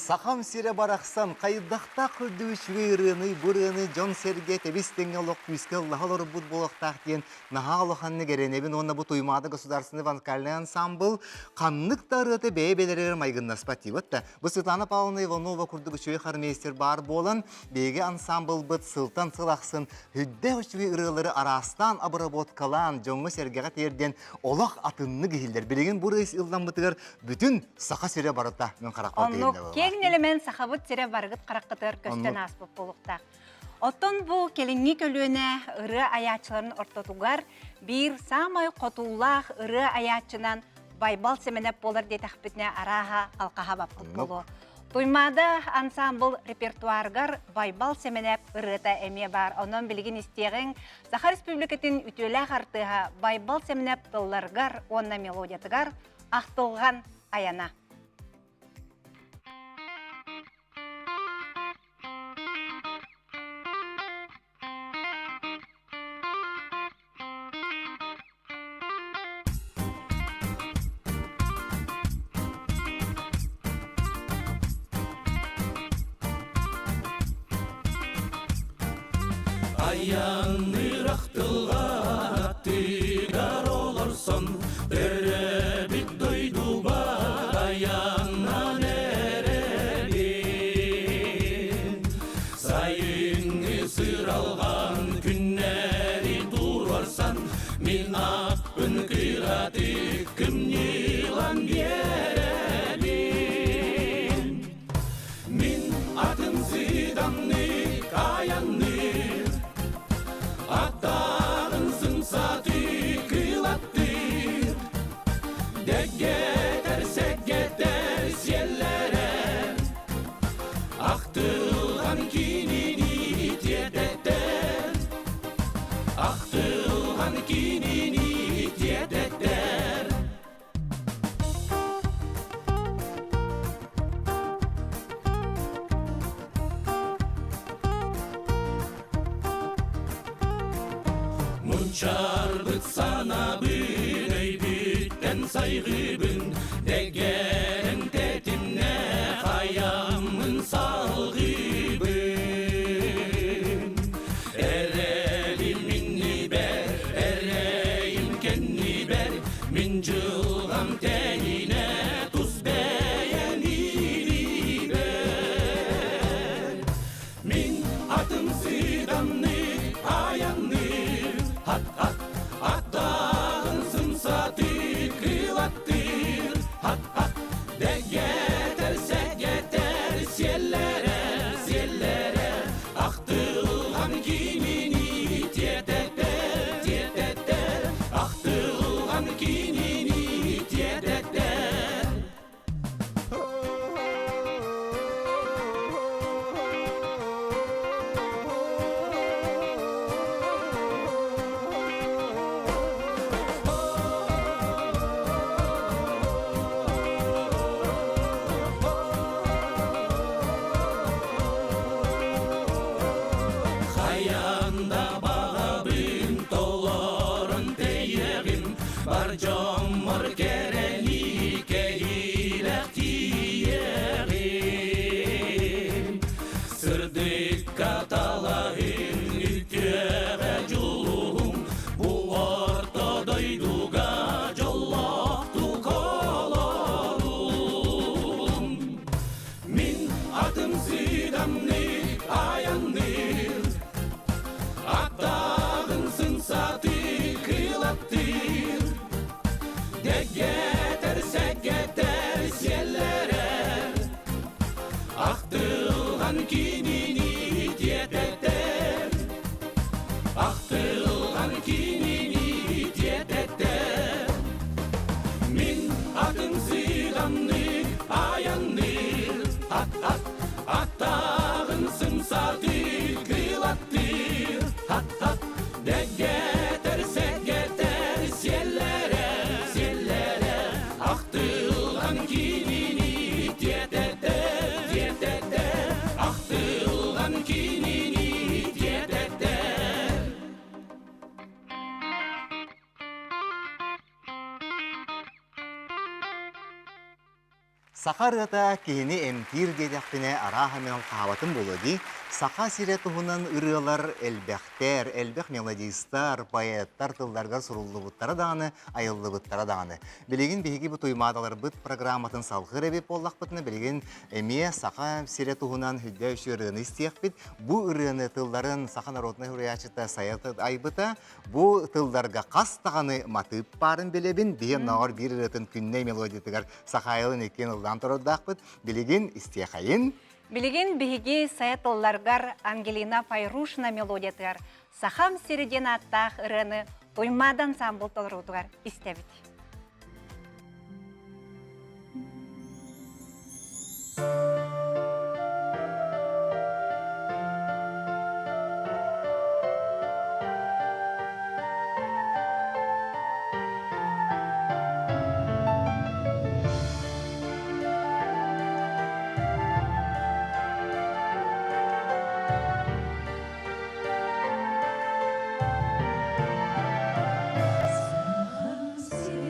Speaker 2: Сақам сире барақсан, қайдақта күрдігішігі ұрыны, бұрыны, жон серге, тебістенге лоқ күйіске Аллахалар бұд болықтақ дейін наға олықанны керенебін, онна бұд ұймады государственный вокальный ансамбл қаннықтарыты бәйбелері майгыннаспа тиватта. Бұл Светлана Павловна Иванова күрдігішігі қармейстер бар болан, бейге ансамбл бұд сылтан сылақсын, хүдде үшігі ұрылары арастан обработкалан, жоңғы сергеға терден олақ атынны кейілдер. Білеген бұл рейс илдан бұтығыр бүтін сақа сире барыта мен қарақпал дейінді
Speaker 1: Кеңнелемен сахабыт тере баргыт қараққытыр көстен аспып болуқтақ. Оттон бұл келіңгі көліне ұры аячыларын ортотуғар бір самай қотулақ ұры аячынан байбал семенеп болар детақпітіне араға алқаға бапқыт болу. Туймады ансамбл репертуаргар байбал семенеп ұрыта әме бар. Онын білген істеғін Саха Республикатын үтелі артыға байбал семенеп тылларгар, онна мелодиятыгар ақтылған аяна.
Speaker 6: Аянны рақтылған аттыгар оларсан, бәрі бит дойду бар аяннан әрәбен. Сайыңы сыралған күннәрі тұрарсан, мен ақпын қираты кімнелан берәбен. Мен атын сыдамны каянны Аттағын сымсаты қылаттыр, дәгетер сәгетер селләрі, ақтылған кинini тететтер, ақтылған кинини тететтер. Мұнчарбыт санабын, өйбіттен сайғыбын, дәгерін тәтімне қаямын салғыбын. Әрәлім мінні бәр, әрәйім кәнні бәр, мен жылғам тәйіне тұз бәйәні бәр. Мен атым сыдамны, аянны, Аттағын сымсаты қылаттыр, дәгетер сәгетер селләрі, ақтылған кинини тететтер, ақтылған кинини тететтер. Қаянда бағабын, толарын тейегін, бар жомыр керені кейләқ тиегін. Сырдық каталағын, үттеғі жұлуғын, бұл ортадайдуға жоллақты қалалым. Мен атым сыдамны, аянны, Аттағын сымсаты қылаттыр, дәгетер сәгетер селләрі, ақтылған кинини тететтер, ақтылған кинини тететтер. Мен атын сыдамны, аянны, аттағын сымсаты қылаттыр, дәгетер сәгетер селләрі, ақтылған кинини тететтер, ақтылған кинини тететтер.
Speaker 2: Сахарыта кihini emtir gedekpine araha menal kahavatın bolodi, saha sire tuhunan ırılar elbekter, elbek melodistar, poettar tıllargar surullu buttara dağını, ayıllı buttara dağını. Biligin bihigi bu tuymadalar bıt programatın salgı rebip ollak bıtını biligin emiye saha sire tuhunan hüdde üçü ırığını isteyek bit, bu ırığını tılların saha narodna hürriyatçıta sayatı aybıta, bu tıllarga kas tağını matıp barın bilebin, diye nağır bir ırıtın künne meloditigar sahayılın ekken ıldan torodakbıt, biligin isteyekayın.
Speaker 1: Билигин биһиги саятылларгар Ангелина Пайрушна мелодиятыгар сахам сириден аттах ырыны тоймадан самбыл толрутугар истебит.
Speaker 5: Сирен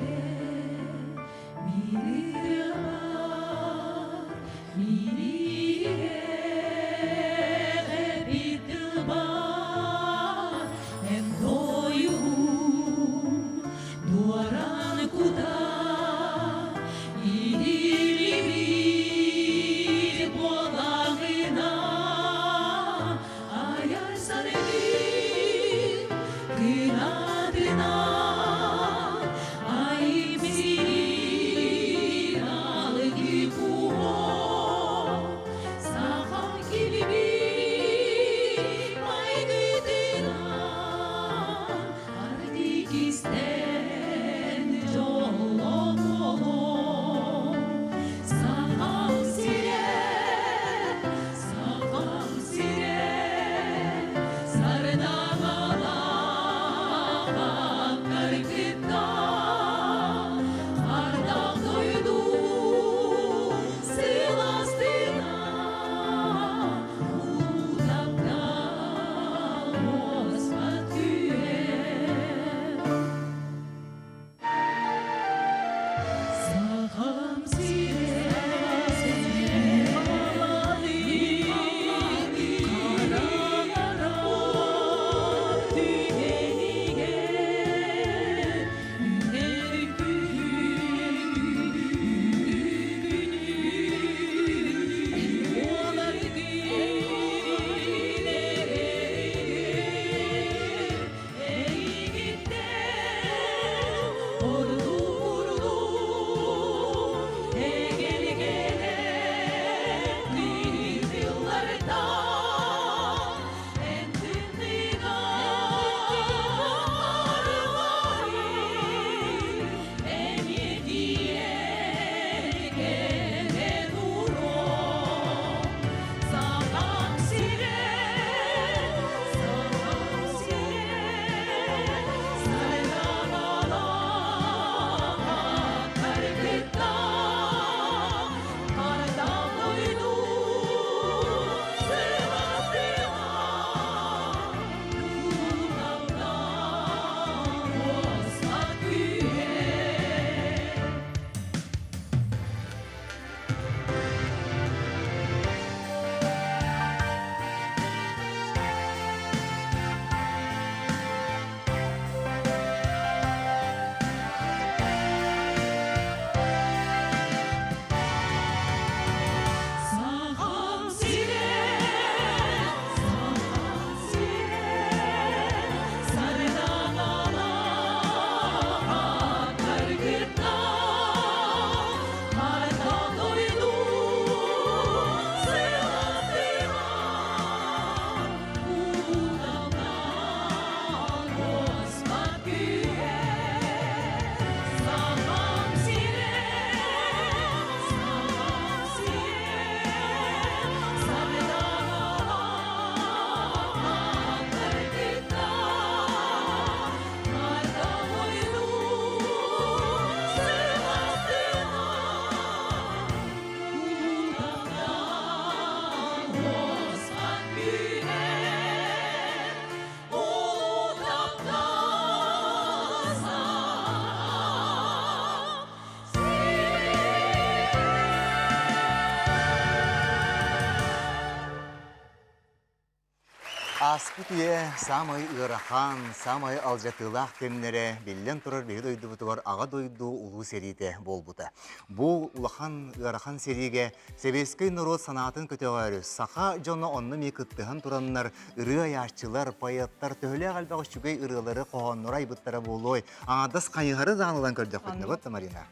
Speaker 2: Аспытые самый ырахан, самый алжатылах кемнере билен турар биги дойду бутугар ага дойду улуу серите болбута. Бу улахан ырахан сериге себескей народ санатын көтөгөрү саха жоно онны мекыттыхан тураннар ыры аяшчылар, поэттар төхөлө галбагы чүгей ырылары кохоннор айбыттара болой. Аңадас кайыгары данылан көрдөк бүтүнө бот Марина.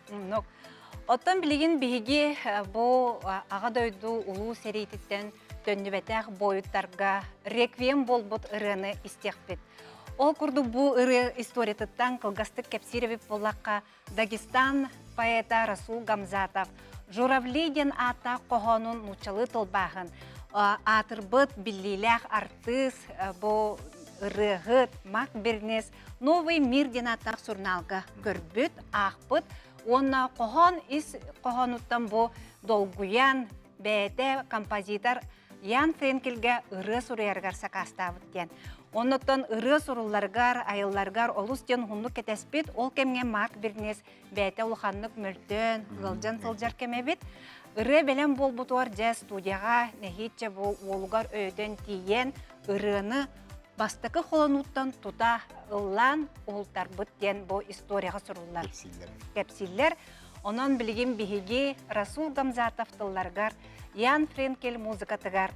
Speaker 1: Оттан билигин биги бу ага дойду улуу серититтен төннүбетэх бойуттарга реквием болбут ырыны истекпит. Ол курду бу ыры историятыттан кылгастык кепсиребип боллакка Дагестан поэта Расул Гамзатов Журавлиден ата кохонун нучалы тылбагын атырбыт биллилях артыс бу ырыгыт мак бернес новый мир денатак журналга көрбүт ахпыт онна кохон ис кохонуттан бу долгуян бәте композитор Ян Френкелге ыры суруяргар сакастабыт кен. Оннотон ыры суруларгар, айылларгар олустен хунну кетеспит, ол кемге мак бирнес бәте улханнык мөлтөн, гылжан сылжар кемебит. Ыры белен болбутуар жа студияга нехитче бу олугар өйден тиен ырыны бастыкы холонуттан тута ыллан олтарбыт кен бу историяга сурулар. Кепсиллер. Онон билигин биһиги Расул Гамзатов тылларгар Ян Френкель музыкатыгар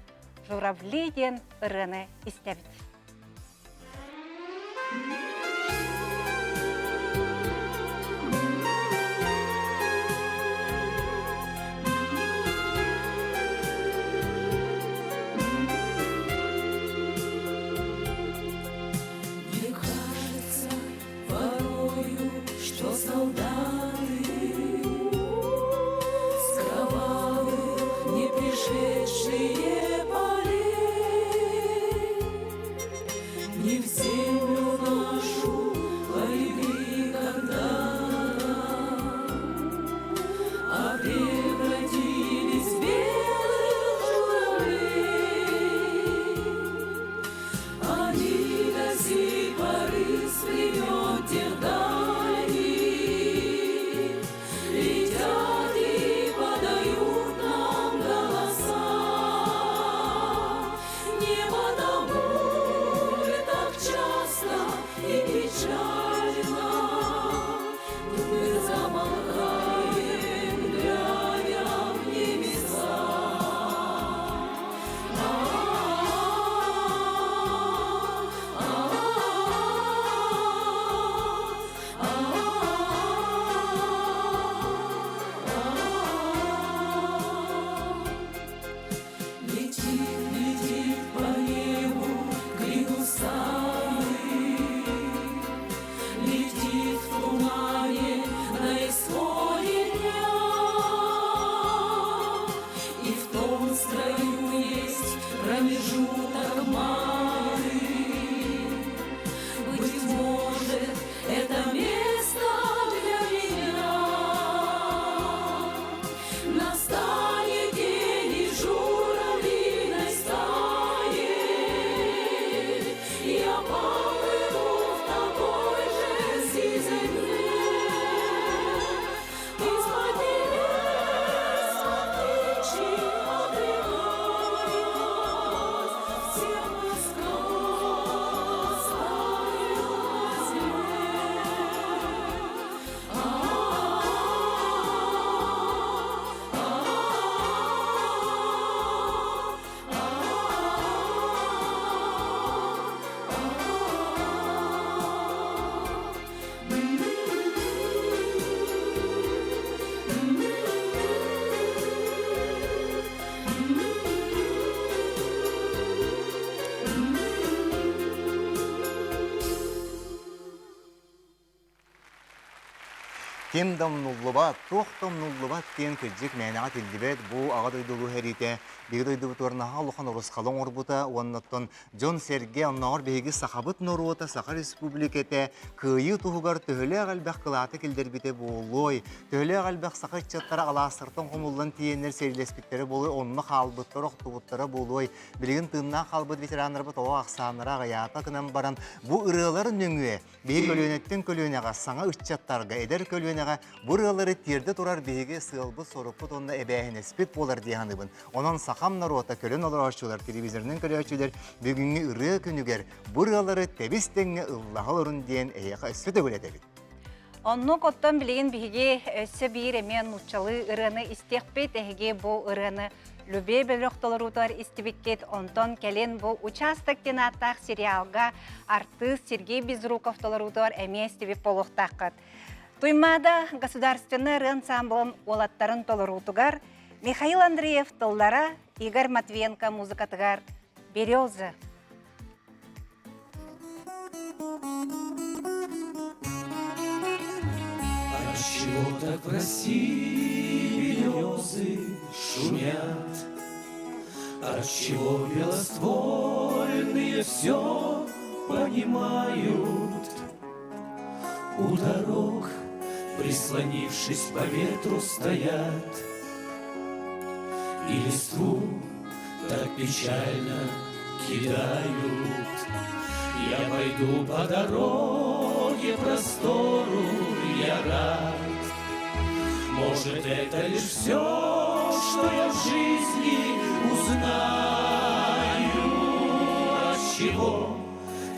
Speaker 1: Журавлиден ырыны истебит.
Speaker 5: Мне кажется порою, что солдаты с кровавых не пришедшие полей не в землю нашу полегли когда-то, а превратились в белых журавлей. Они до сей поры с времен тех дальних летят и подают нам голоса. Не потому ли так часто и печально мы замолкаем, глядя в небеса? Летит по небу крик усталый, летит в тумане на исходе дня, и в том строю есть промежуток малый. Быть может, это место для меня. Настанет день и журавлиной стае я поплыву в такой же сизой мгле. Из-под небес птичьи отрекаясь, всем искать стаю на земле.
Speaker 2: Кемдам нуллубат, тохтам нуллубат кен кырдык мәнәгә тилдибет бу ага дойдулу хәрите, биги дойду турнага лухан урыс халың орбута, оннаттан Джон Серге аннагыр биги сахабыт норуота Саха Республикате кыйы тугар төхөле галбак кылаты килдербите болой, төхөле галбак саха чаттара аласыртын хомулдан тиеннер серилеспиттери болой, онны халбыттар октубуттара болой, билген тынна халбыт ветераннар бу тоо аксаннара гаята кынан баран бу ырылар нөңүе, биги көлөнеттен көлөнага саңа үччаттарга эдер көлөнага быһаға бұрылары терді тұрар бейге сылбы сорықпы тонна әбәйін әспет болар дейханыбын. Онан сақам наруата көлін олар ашчылар, телевизорның көлі ашчылар, бүгінгі ұры күнігер бұрылары тәбістеңі ұллағалырын дейін әйеқа әспет өлетебін.
Speaker 1: Онну коттон билеген биһиги өссө биир эмен учалы ырыны истекпет эһиги бу ырыны любе белоктолорутар истибиккет онтон келен бу участок тенаттах сериалга артист Сергей Безруков толорутар эме истибик болохтаккат. Туймада государственный ансамблын олаттарын толорутугар Михаил Андреев тыллара, Игорь Матвенко музыкатыгар «Береза».
Speaker 6: Отчего так в России березы шумят? Отчего белоствольные все понимают? У дорог, прислонившись по ветру, стоят, и листву так печально кидают. Я пойду по дороге простору, я рад. Может, это лишь все, что я в жизни узнаю. Отчего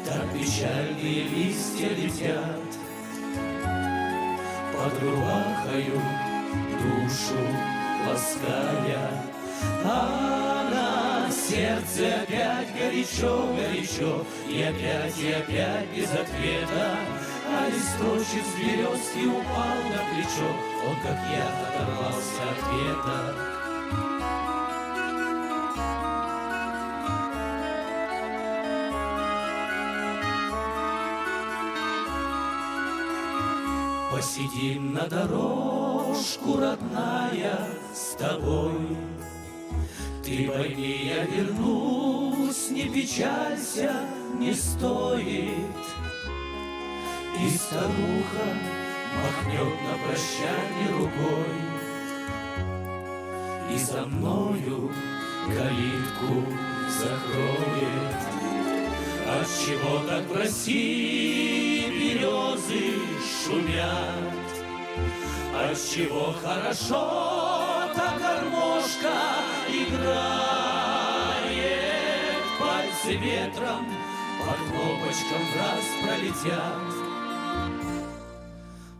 Speaker 6: так печальные листья летят под рубахою, душу лаская, а на сердце опять горячо, и опять без ответа. А листочек с березки упал на плечо, он, как я, оторвался от ветра. Посидим на дорожку, родная, с тобой. Ты пойми, я вернусь, не печалься, не стоит. И старуха махнет на прощанье рукой, и за мною калитку закроет. Отчего так в России березы шумят? Отчего хорошо так гармошка играет? Пальцы ветром по кнопочкам раз пролетят,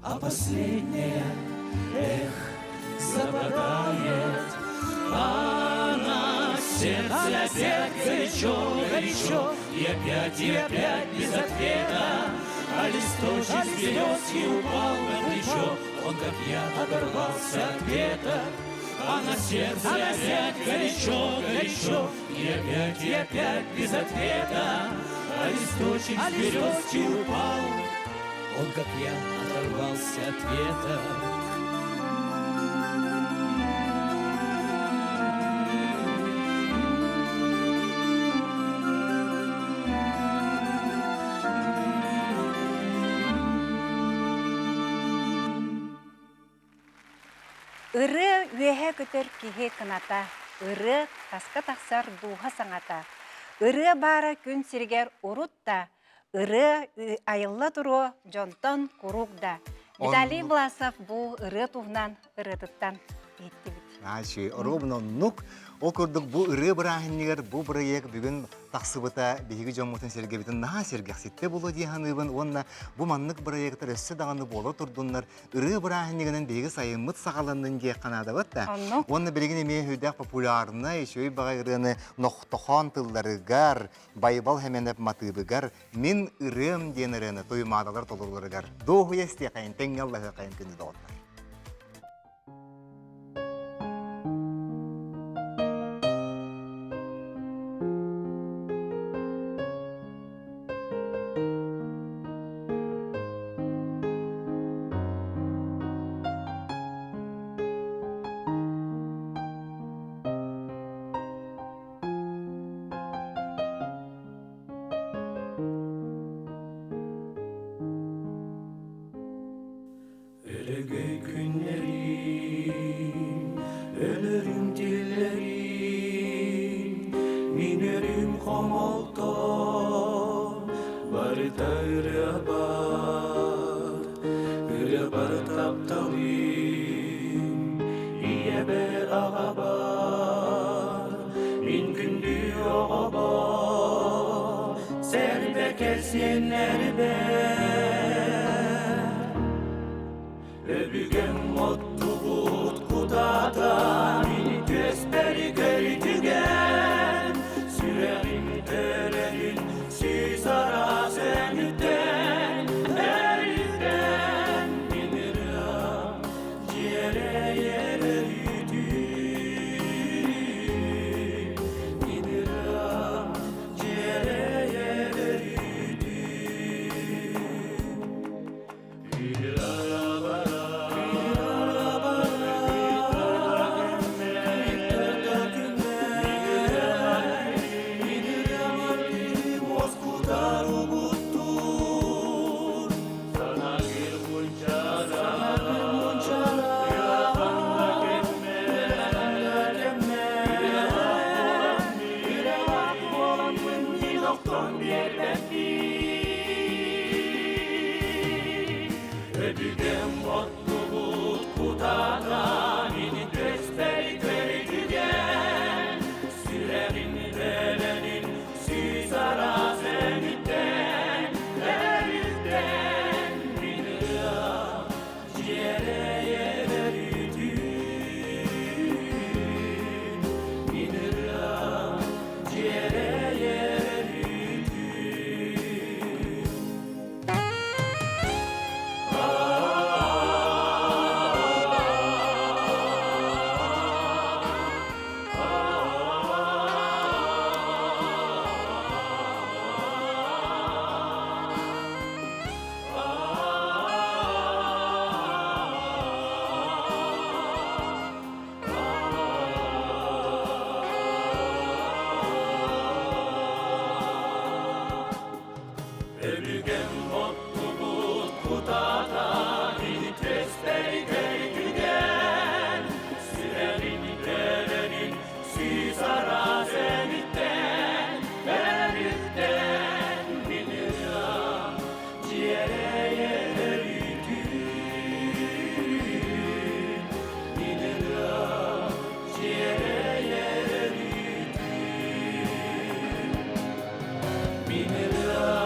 Speaker 6: а последняя, западает, а на сердце опять горячо, и опять без ответа, а листочек с березки упал на плечо, он, как я, оторвался от ветра, а на сердце опять горячо, и опять без ответа, а листочек с березки упал, он, как я, оторвался от ветра.
Speaker 1: Ыры үеһе көтөр киһи кыната, ыры таска тахсар духа саңата. Ыры бара күн сиргер урутта, ыры айылла туру жонтон курукда. Виталий Власов бу ыры туһнан ырытыттан еттибит.
Speaker 2: Ачы, оробнон нук окурдук бу ыры бирахиннигер бу проект бүгүн таксыбыта биги жоммутун сергебитин наха сергекситте болу диханыбын онна бу маннык проекттер өссө даганы боло турдуннар ыры бирахиннигенен биги сайыммыт сагаланнын ге канадабыт да. Онна билигин эме хүдак популярна ишөй бага ырыны ноктохон тылларыгар байбал хеменеп матыбыгар мен ырым ден ырыны тоймадалар толурларыгар доху есте кайын теңгаллахы кайын күнү доотар.
Speaker 6: Ölege günlerim, ölürüm dillerim, minerim komalton, barita ıra bar taptan senler ber Öbügen mutlu kut kutata Mini kösperi köytügen Sürerim tölerin Siz ara senütten Eritten Binirim Ciğere yere Binirim Ciğere yere Ödügen mutluluk kutata Mini gösteri köytügen Sürerin verenin Siz ara senitten Eritten Binirim Ciğere yereridin Binirim Ciğere yereridin Öbügen mutluluk kutata Mini kösperi köytügen Sürerin verenin Siz ara senitten Eritten Binirim Ciğere yereridin Binirim Ciğere yereridin Binirim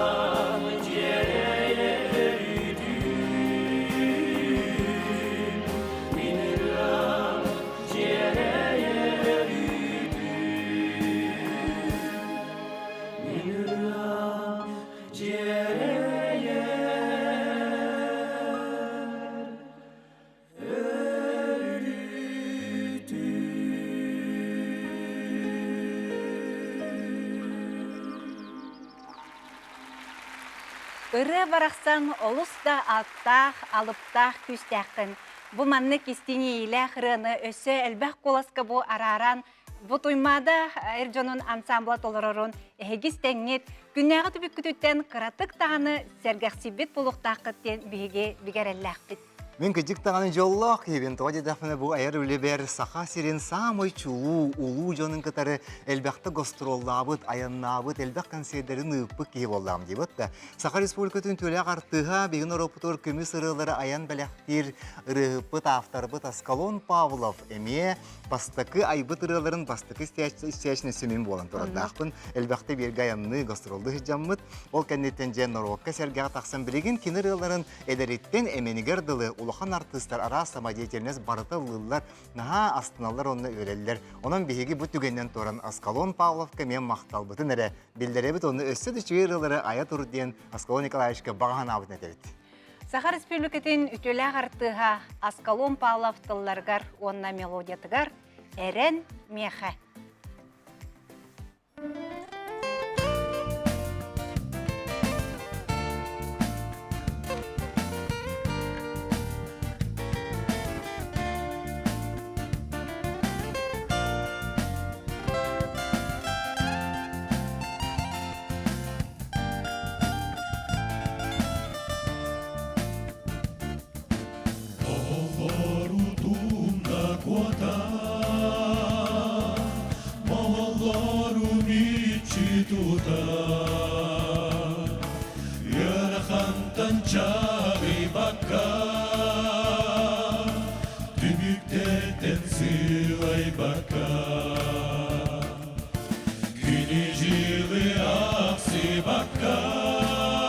Speaker 1: Ыры барақсан олус да аттақ, алыптақ күстәқін. Бұ манны кестіне илі қырыны өсі әлбәқ қоласқа бұ араран. Бұ тұймада әржонын ансамбла толырырын әгіз тәңет күннәғы түбік күтіттен қыратық тағаны сәргәқсибет болуқтақыттен біге бігәрәлләқ біт.
Speaker 2: Мен кыжык тағанын жоллақ, ебен тоғады дәфіні бұл айыр өлебер сақа сирен самой чулу, улу жонын кытары әлбәқті гостроллабыт, аяннабыт, әлбәқ консердерін ұйықпық кейіп олам дейбіт да. Сақа республикатын төлі ағартыға беген оропытор көміс ырылары аян бәләқтер ырығыпыт авторбыт Аскалон Павлов әме бастықы айбыт ырыларын бастықы істеячіне сөмен болан тұрадақпын. Әлбәқті бергі аянны гастролды жаммыт, ол кәннеттен жән норовқа сәргеға тақсан білеген кен ырыларын әдәреттен әменігер дылы улахан артыстар ара самодеятельность барыты лылар, наға астыналар онны өрелілер. Онан бейгі бұт түгеннен торан Аскалон Павловка мен мақтал бұтын әрі. Білдері бұт оны өсі дүші ырылары ая тұрден Аскалон Николаевичка баған абыт нәтелет.
Speaker 1: Саха Республикатын үтілі ағартыға Аскалон Павлов тылларғар онна мелодиятығар әрен меха.
Speaker 6: Күні жылы ақсы баққа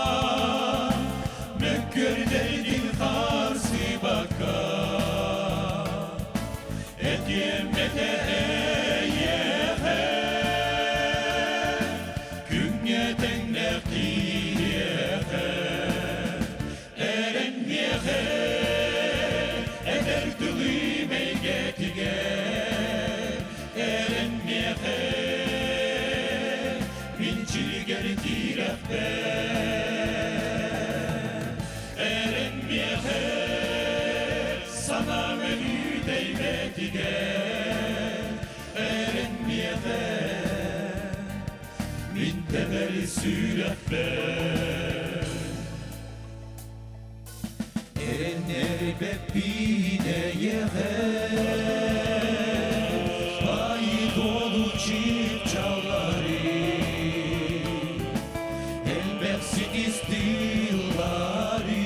Speaker 6: Sana menü değmedige erinmeye min temeli süreffe erenleri beppine yehe ayı dolu çift çağları elbette istilları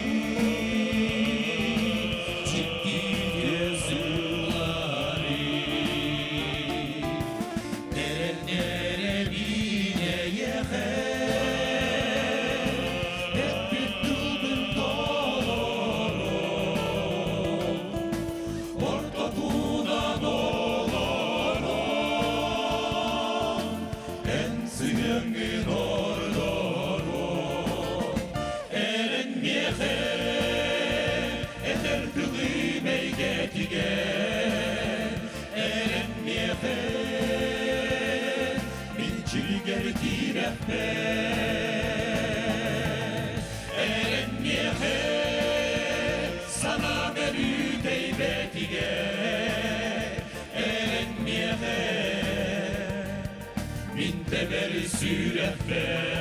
Speaker 6: sana menü değmedige erenmeye min temeli süreffe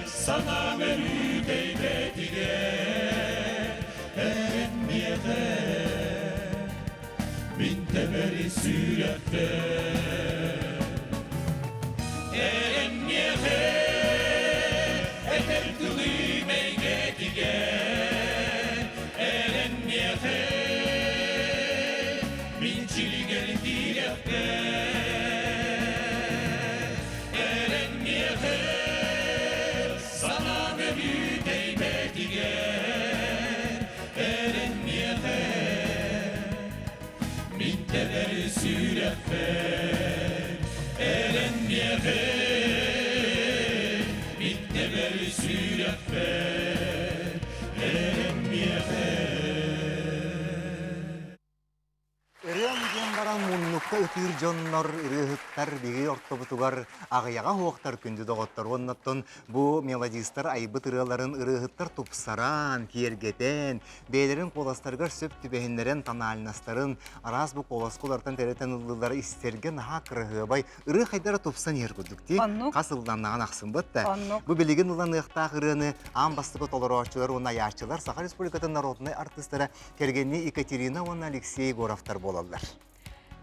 Speaker 6: sana menü değmedige erenmeye min temeli süreffe erenmeye eder kılı meygedige erenmeye min çiligeri direffe sana menü değmedige erenmeye min temeli süreffe erenmeye min temeli süreffe erenmeye
Speaker 2: Ырыам диэн баран муннукта ытыр дьоннор ырыһыттар биги ортобутугар агыяга хуоктар күндү доготтор онноттон бу мелодистар айбыт ырыаларын ырыһыттар тупсаран киергетен бээлерин коластаргар сөп түбэһиннерен танаалнастарын арас бу коласкулартан теретен ыллылары истерген аха кырыһыбай ырыh хайдара тупсан ергудукти
Speaker 1: Оннук.
Speaker 2: касылданнаган аксымбытта
Speaker 1: Оннук.
Speaker 2: бу билигин улан ыхтаах ырыаны ам бастыгы толороочулар уна яачылар Саха Республикатын народный артисттары кергенни Екатерина уна Алексей Егоровтар болалар.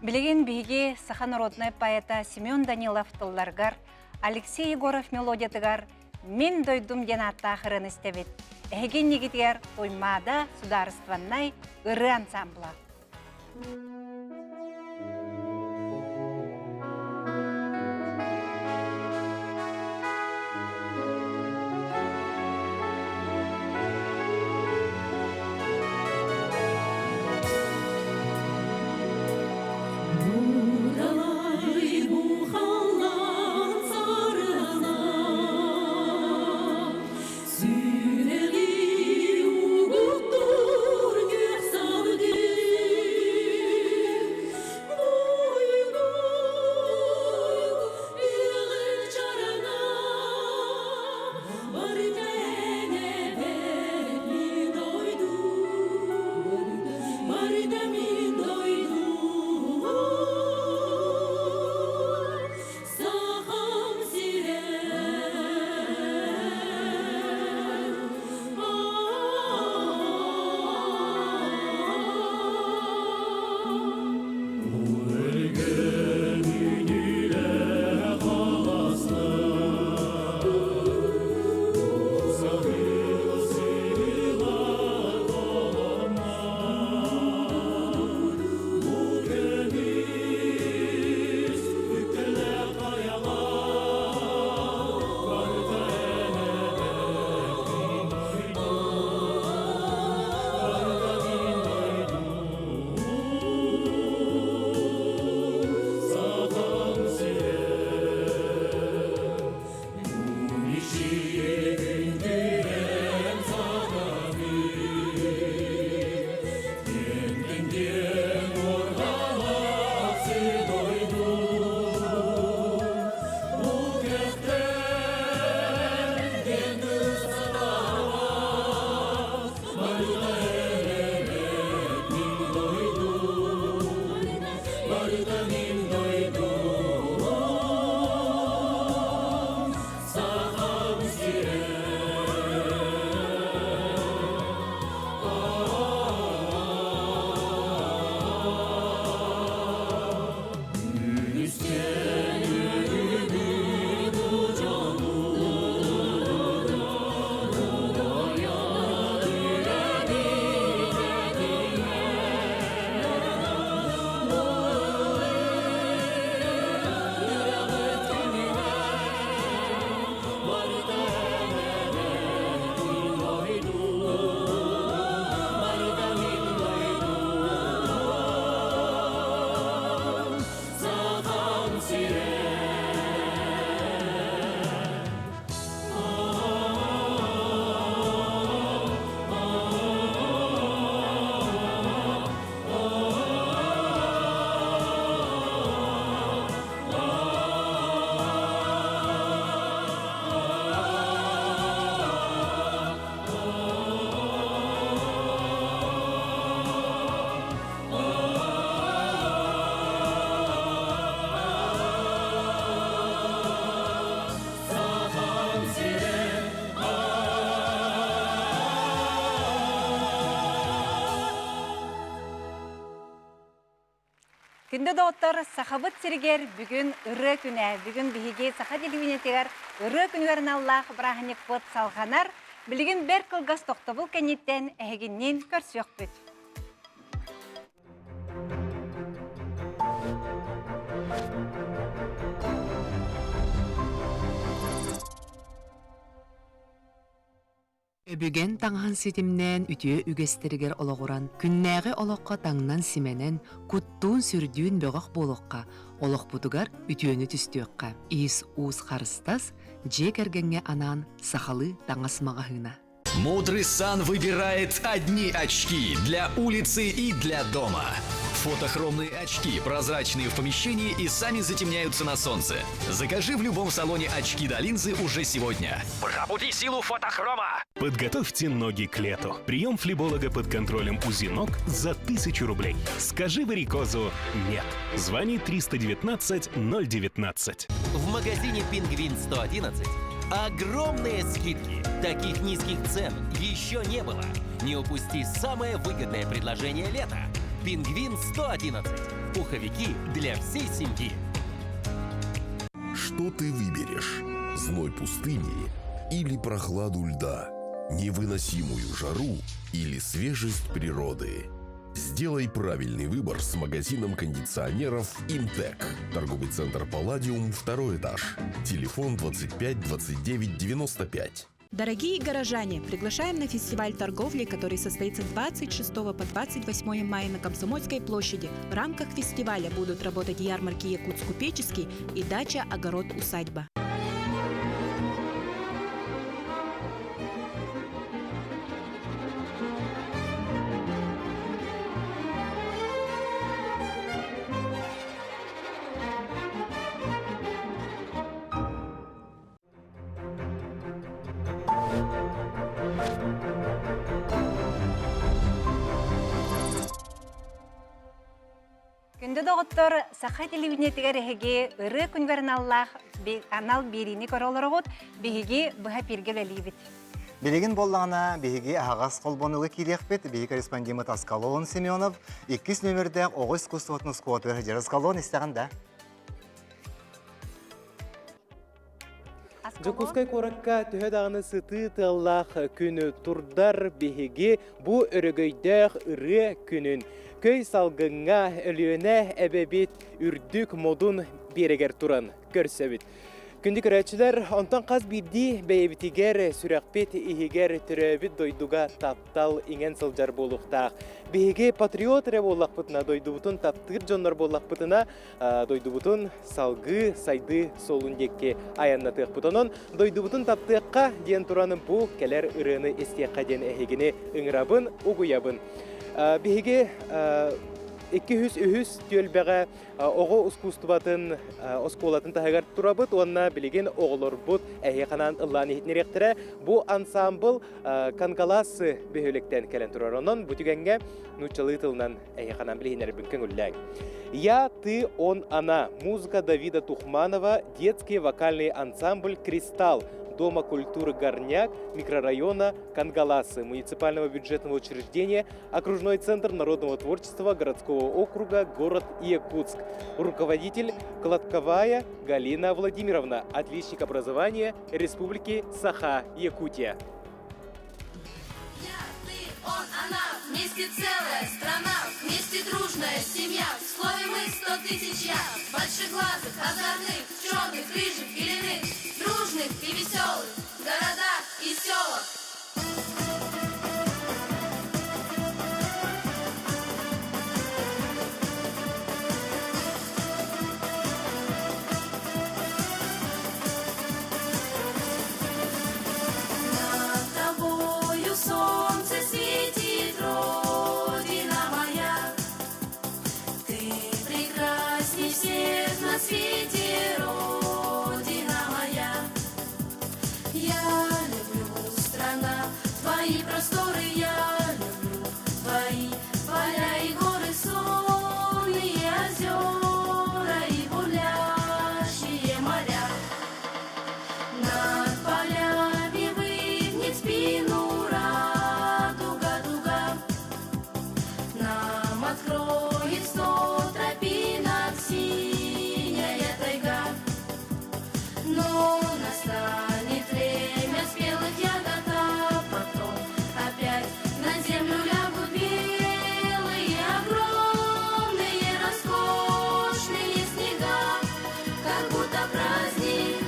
Speaker 1: Билеген биги Саха народный поэта Семен Данилов тылларгар, Алексей Егоров мелодиятыгар «Мен дойдум» ден аттахырын истебет. Эген негитер тоймада сударстваннай ыры ансамбла.
Speaker 5: Budalay bu hallan sarına Süreli uğuttur gök saldı
Speaker 1: Күнді доғыттар сақабыт сіргер бүгін үрі күні, бүгін бігі сақа делуінетегер үрі күнігерін Аллах бірағынек бұд салғанар, білігін бір қылғас тоқтабыл кәнеттен әгіннен көрсі өк бүт.
Speaker 8: Өбүген таңхан сетимнен үтіе үгестерігер олығыран, күннәғі олыққа таңнан сименен, күттуын сүрдүүн бөғақ болыққа, олық бұдығар үтіені түстіөққа. Ис уыз қарыстас, жек әргенге анан сахалы таңасмағахына.
Speaker 9: Мудрый сан выбирает одни очки для улицы и для дома. Фотохромные очки, прозрачные в помещении и сами затемняются на солнце. Закажи в любом салоне очки до линзы уже сегодня. Пробуди силу фотохрома!
Speaker 10: Подготовьте ноги к лету. Прием флеболога под контролем УЗИ ног за 1000 рублей. Скажи варикозу «нет». Звони 319 019.
Speaker 11: В магазине «Пингвин 111» огромные скидки. Таких низких цен еще не было. Не упусти самое выгодное предложение лета. «Пингвин 111». Пуховики для всей семьи.
Speaker 12: Что ты выберешь? Зной пустыни или прохладу льда? Невыносимую жару или свежесть природы? Сделай правильный выбор с магазином кондиционеров «Имтек». Торговый центр «Палладиум», 2 этаж. Телефон 25 29 95.
Speaker 13: Дорогие горожане, приглашаем на фестиваль торговли, который состоится 26 по 28 мая на Комсомольской площади. В рамках фестиваля будут работать ярмарки «Якутск-купеческий» и дача «Огород-усадьба».
Speaker 1: Күнді доғыттыр сақа телевинетігер әхеге үрі күнгерін Аллах анал беріні көрі ғыт, бігеге бұға пергел әлейбіт.
Speaker 2: Белеген боллағына бігеге ағас қолбонылы келек бет, бегі корреспондимат Аскалон Семенов, 2 нөмірді оғыз күстуатны скуаты жер Аскалон істеғанда.
Speaker 3: Жокускай коракка төһөдағыны сыты тыллах күні турдар бігеге бұ өрігейдәқ үрі күнін. Көй салгыңа өліөне әбәбет үрдік модун берегер туран көрсөбіт. Күнді көрәтшілер, онтан қаз бірді бәйбітігер сүрәқпет ихигер түрәбіт дойдуға таптал ingen сылжар болуқтақ. Бейге патриот рә болақ бұтына дойдубутын таптыр жонлар болақ бұтына дойдубутын салғы сайды солундекке аяннатық бұтынын дойдубутын таптыққа ден тұраның бұл кәлер ұрыны estiyаққа ден әхегіне ұңырабын, ұғыябын. Бейге 200 төлбәға оғы ұскустыбатын осколатын тағығар тұрабыт, онына білеген оғылыр бұт әйе қанан ұлланы етнеректірі. Бұл ансамбл Кангаласы бөхеліктен кәлін тұрар. Онын бұтігенге нұчалы тылынан әйе қанан білігенер бүнкен үлләң. Я, ты, он, она. Музыка Давида Тухманова, детский вокальный ансамбль «Кристалл» Дома культуры «Горняк» микрорайона Кангаласы, муниципального бюджетного учреждения, окружной центр народного творчества городского округа, город Якутск. Руководитель Кладковая Галина Владимировна, отличник образования Республики Саха, Якутия.
Speaker 5: Я, ты, он, она, вместе целая страна, вместе дружная семья, в слове мы 100 тысяч я, большеглазых, озорных, черных, рыжих или иных, дружных и веселых, в городах и селах. Над тобою солнце светит, Родина моя. Ты прекрасней всех на свете, Родина моя. Я люблю, страна, твои просторы, я люблю твои поля и горы, сонные озера и бурлящие моря. Над полями выгнет спину радуга дуга, нам откроет 100 тропинок синяя тайга. Но настанет время спелых ягод, а потом опять на землю лягут белые, огромные, роскошные снега, как будто праздник.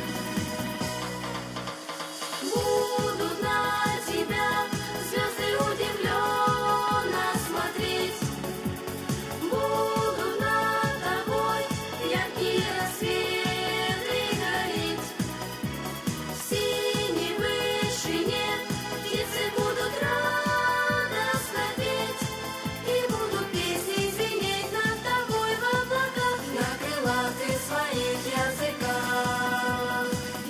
Speaker 5: Будут на тебя звезды удивленно смотреть, будут над тобой яркие рассветы гореть. В синей вышине птицы будут радостно петь, и будут песни звенеть над тобой в облаках, на крылатых своих языках.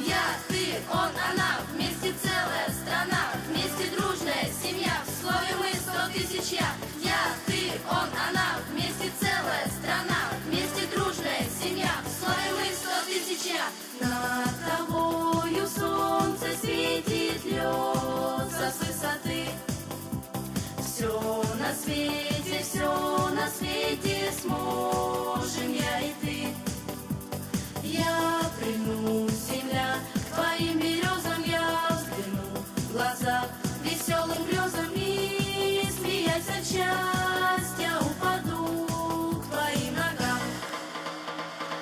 Speaker 5: Я, ты, он, она, вместе целая страна, вместе дружная семья, в слове мы 100 тысяч я. Я, ты, он, она, вместе целая страна, вместе дружная семья, в слове мы 100 тысяч я. Над тобою солнце светит, льется с высоты. Все на свете сможем я и ты. Я прильну, земля, к твоим березам я взгляну в глаза веселым грезам и, смеясь от счастья, упаду к твоим ногам.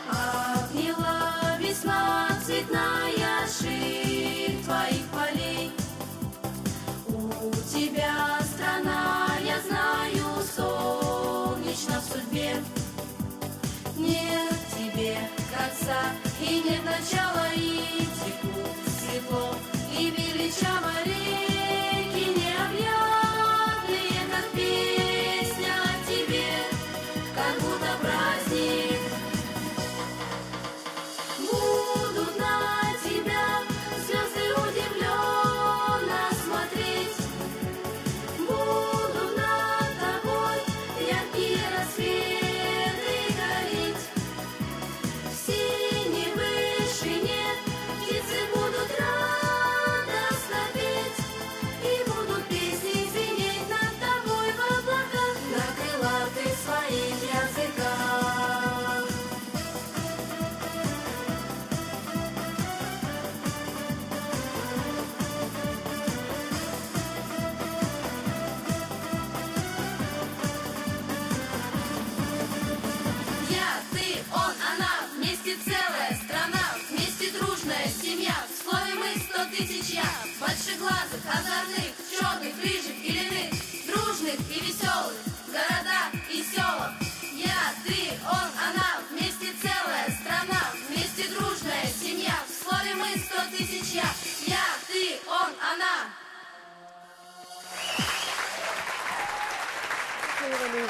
Speaker 5: Обняла весна цветная ширь твоих полей. У тебя страна, я знаю, солнечна в судьбе. Нет тебе конца и нет начала, и текут светло и величаво реки необъятные, как песня о тебе, как будто праздник. Будут на тебя звезды удивленно смотреть, будут над тобой яркие рассветы гореть. В синей вышине птицы будут радостно петь,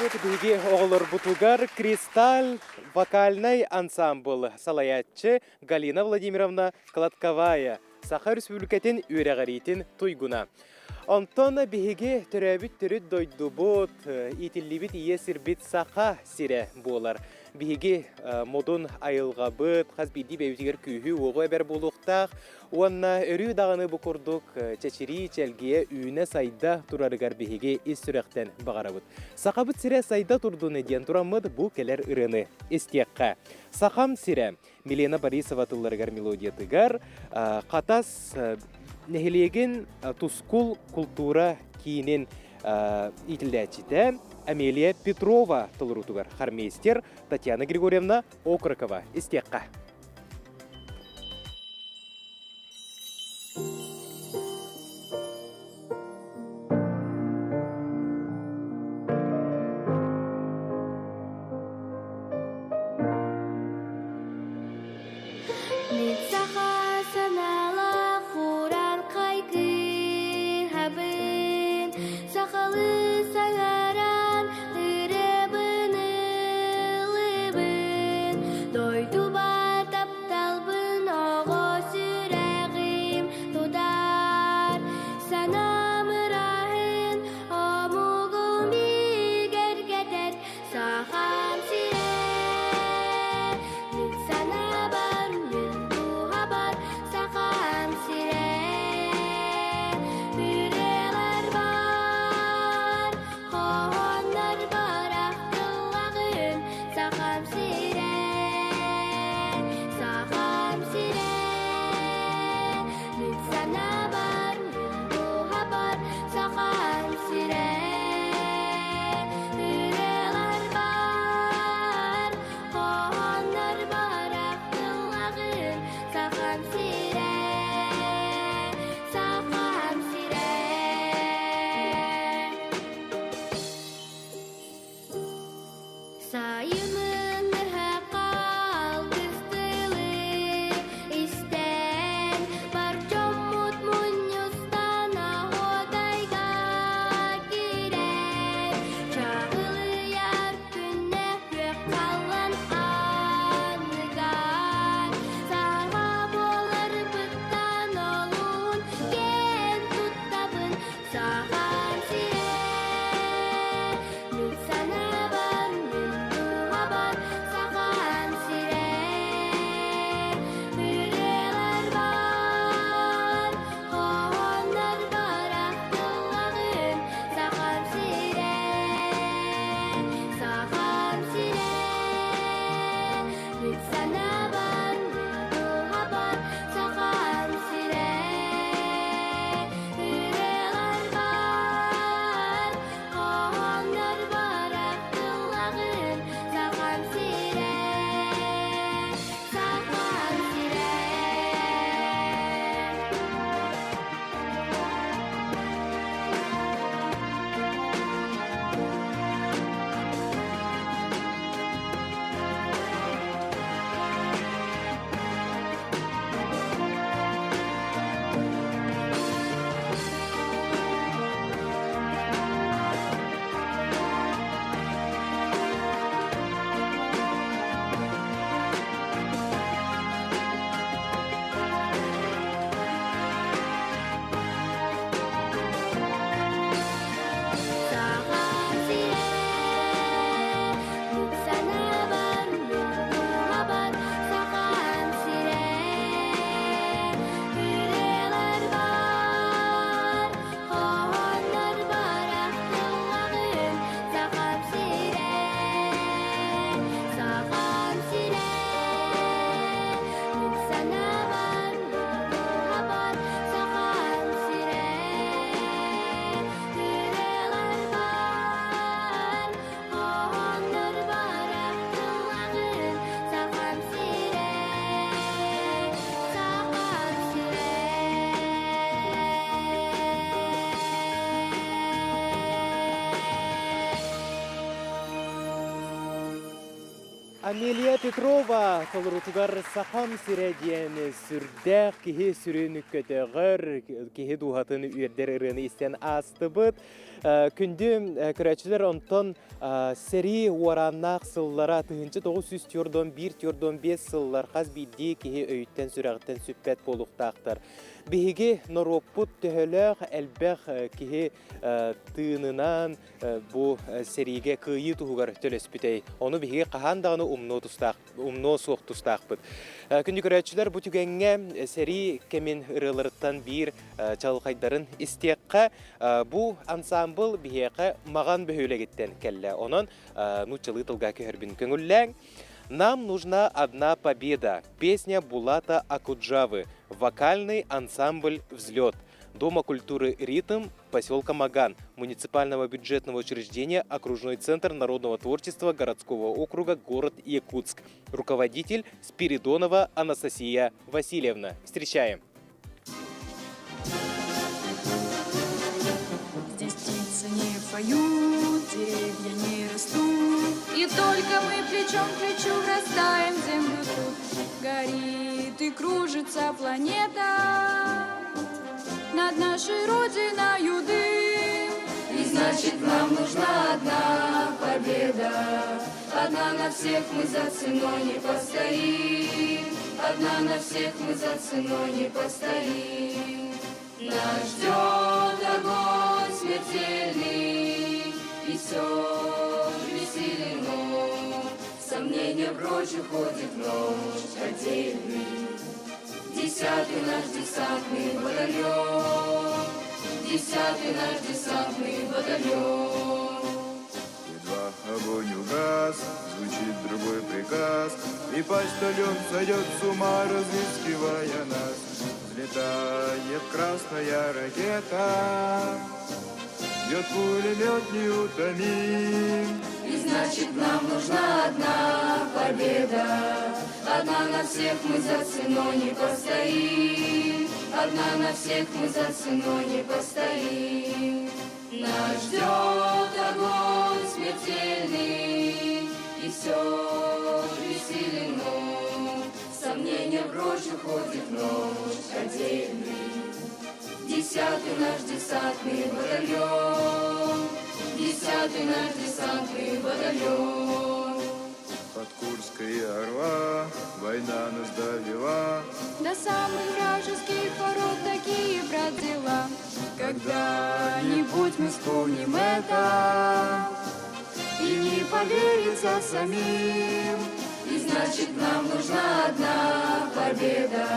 Speaker 3: вот биги оғылыр бұтугар Кристаль вокальный ансамбл салаятчы Галина Владимировна Кладковая Саха Республикатын үйрәғаритін туйгуна. Онтон биги түрәбіт түріт дойдубут, итиллибит ие сирбит саха сире болар. Биги модун айылғабыт, қазбиди бәйутигер күйі оғы әбер болуқтақ, онна өрі дағаны бұқырдық чәчири чәлгие үйіне сайда турарыгар биги ис сүрәқтен бағарабыт. Сақабыт сире сайда турдуны ден турамыд бұл келер ырыны істеққа. Сақам сире Милена Борисова тылларыгар мелодиятыгар, қатас нехилеген тускул культура киінен итілдәчіде Амелия Петрова тылырутугар хармейстер Татьяна Григорьевна Окрокова истеққа.
Speaker 5: Дойду бар
Speaker 3: Амелия Петрова толырутугар сахам сиредиен сүрдәк кихи сүрінік көтігір, кихи дұғатын үйердер ұрыны істен астыбыт. Күнді көрәтшілер онтон сәрі ораннақ сыллара тұхынчы 901-5 сыллар қаз бейді кихи өйттен сүрәғіттен сүппәт болуқтақтыр. Беге нороппут төһөлөк әлбәх кихи тыынынан бу сериге кыйы тугар төлөспүтей. Оны беге кахандагыны умно суох тустакпыт. Күндү көрөчүлөр бу түгөнгө сери кемин ырылырыттан бир чалкайдарын истекка бу ансамбл беге маган бөһөлөгеттен келле. Онон нучылы тылга көһөрбүн көңүлләң. Нам нужна одна победа. Песня Булата Акуджавы. Вокальный ансамбль «Взлет». Дома культуры «Ритм», поселка Маган, муниципального бюджетного учреждения, окружной центр народного творчества городского округа, город Якутск. Руководитель Спиридонова Анастасия Васильевна. Встречаем.
Speaker 14: Здесь птицы не поют, деревья не растут, и только мы плечом к плечу растаем землю тут. Горит и кружится планета над нашей родиною дым. И значит, нам нужна одна победа. Одна на всех мы за ценой не постоим. Одна на всех мы за ценой не постоим. Нас ждет огонь смертельный, и все веселено. Сомнения прочь уходит ночь отдельный. 10-й наш десантный батальон. 10-й наш десантный батальон.
Speaker 15: Едва огонь угас, звучит другой приказ, и почтальон сойдет с ума, разыскивая нас. Взлетает красная ракета, бьет пулемет неутомим.
Speaker 14: И значит, нам нужна одна победа. Одна на всех мы за ценой не постоим. Одна на всех мы за ценой не постоим. Нас ждет огонь смертельный, и все веселено. Сомнения прочь уходит ночь отдельный. 10-й наш десантный батальон. 10-й наш десантный батальон.
Speaker 15: Под Курской орва война нас довела
Speaker 14: До самых вражеских ворот такие, брат, дела. Когда-нибудь мы вспомним это и не поверится самим. И значит, нам нужна одна победа.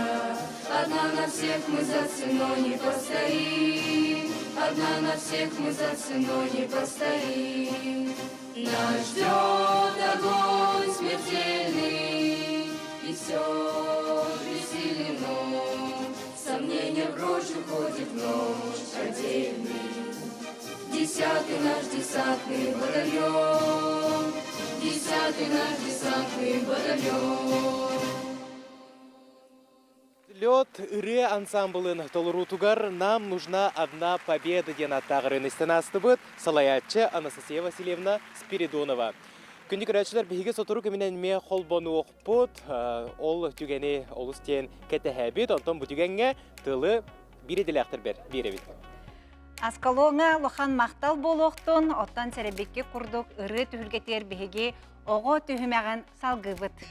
Speaker 14: Одна на всех мы за ценой не постоим. Одна на всех мы за ценой не постоим. Нас ждет огонь смертельный, и все веселено. Сомнения прочь уходит ночь отдельный. 10-й наш десантный батальон. 10-й наш десантный батальон.
Speaker 3: Лед ыры ансамблын толырутугар нам нужна одна победа ден аттағырын істенастыбыт салаятчы Анастасия Васильевна Спиридонова. Күнді көрәтшілер бейге сотыру көмінен ме қолбону оқпыт, ол түгені олыстен кәтәхәбет, онтан бұ түгенге тылы бире диләқтір беребет.
Speaker 1: Аскалоңа лохан мақтал болуқтын, оттан сәребекке құрдық ыры түхілгетер бейге оғы түхімәғін салғыбыт.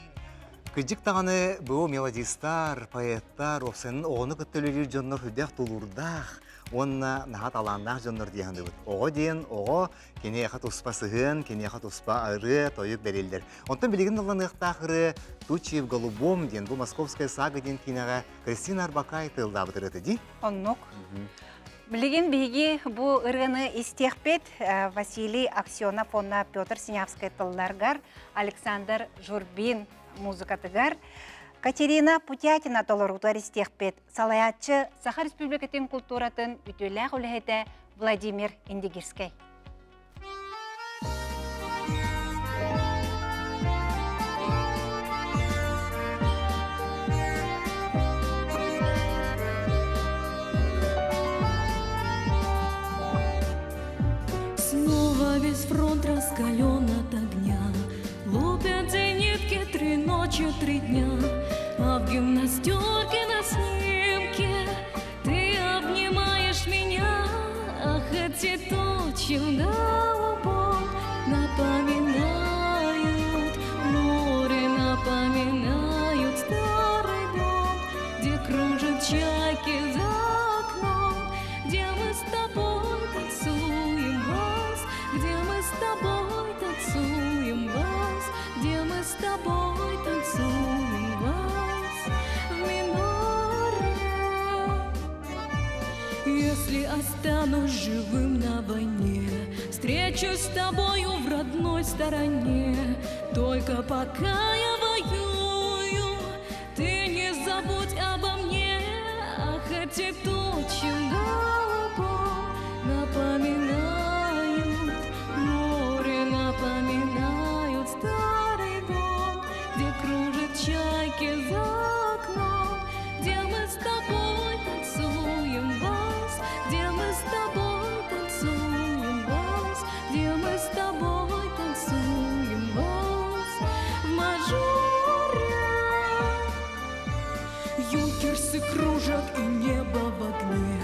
Speaker 2: Күджік тағаны бұл мелодистар, поэттар, оқсының оғыны күттілері жонлар хүдәқ тұлырдақ, онына нағат аландақ жонлар дейінді бұд. Оғы дейін, оғы кене яқат ұспа сығын, кене яқат ұспа ары, тойық дәрелдер. Онтан білігін алан ұқтақыры Тучиев голубом дейін, бұл Московская сага дейін кейнаға Кристина Арбакай тылда бұдырыды дей?
Speaker 1: Оннық. Білігін бейге бұл ұрғыны истекпет Василий Аксенов, онна Петр Синявскай тылдарғар, Александр Журбин музыкатыгар, Катерина Путятина толорутар истекпет, салаятчы Саха Республикатын культуратын үтіләқ үліхеті Владимир Индигирский.
Speaker 14: Снова весь фронт раскален от огня, лупят зенитки
Speaker 16: ночи 3 дня, а в гимнастерке на снимке ты обнимаешь меня, ах, эти тучи в голубом напоминают море, напоминают старый дом, где кружат чайки за окном, где мы с тобой танцуем вальс, где мы с тобой танцуем вальс, где мы с тобой танцуем вальс в миноре. Если останусь живым на войне, встречусь с тобою в родной стороне. Только пока я воюю, ты не забудь обо мне. Ах, эти тучи в голубом напоминают море, напоминают старый дом, где кружат чайки за окном, где мы с тобой танцуем вальс, где мы с тобой танцуем вальс, где мы с тобой танцуем вальс в мажоре. Юнкерсы кружат и небо в огне.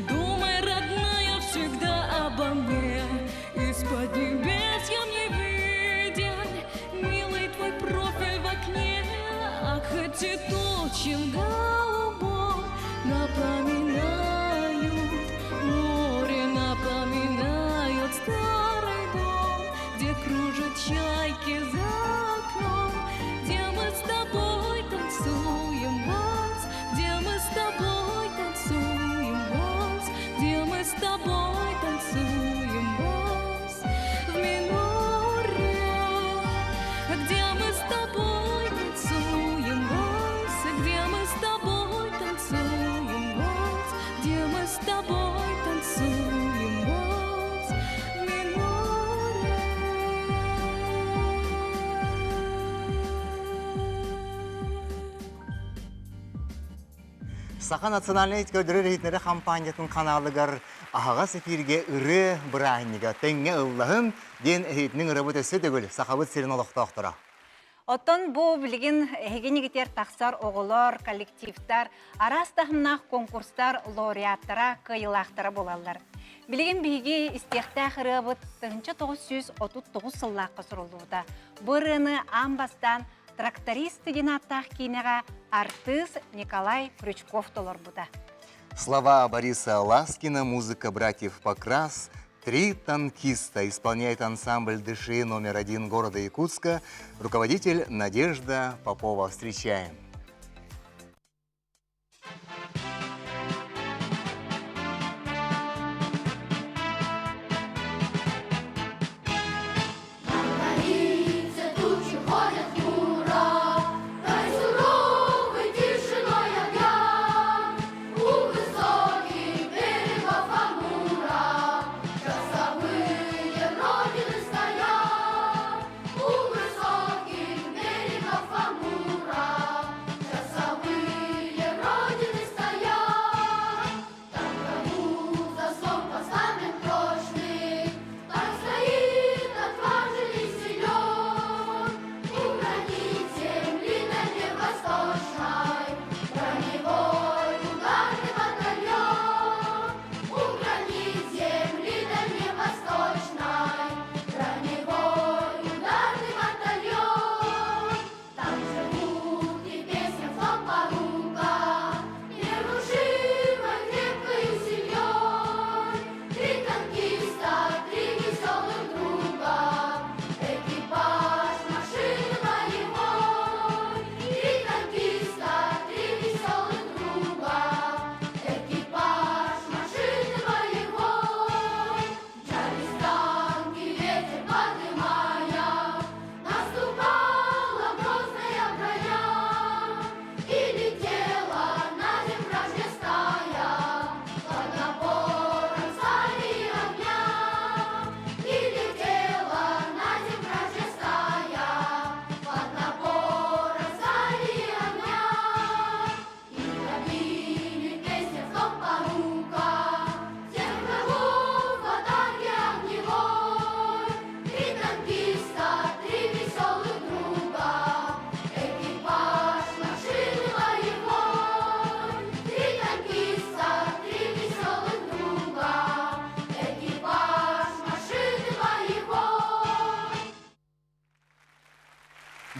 Speaker 16: Думай, родная, всегда обо мне. Из-под небес я мне виден милый твой профиль в окне. Ах, эти тучи в голубом напоминают море, напоминают старый дом, где кружат чайки за окном, где мы с тобой танцуем вальс, где мы с тобой танцуем вальс, где мы с тобой танцуем вальс в миноре, где мы с тобой танцуем вальс, где мы с тобой танцуем вальс, где мы с тобой танцуем вальс в миноре.
Speaker 2: Саха национальный көдірі рейтінері компаниятын қаналығар ағағас эфирге үрі бұрайныға тәңге ұллағын ден әйтінің үрі бұтесі дөгіл сақабыт серін олықта оқтыра.
Speaker 1: Оттон бу билигин эгенигитер тахсар оголор, коллективтар, арастахымнах конкурстар лауреаттара кыйылақтара болалар. Билигин биги истехта хырыбыт 1939 сыллаққа сурулууда. Бұрыны амбастан тракторист деген аттах кейнеға артист Николай Крючков толар буда.
Speaker 2: Слова Бориса Ласкина, музыка братьев Покрас, 3 танкиста исполняет ансамбль «Дыши» номер 1 города Якутска, руководитель Надежда Попова. Встречаем.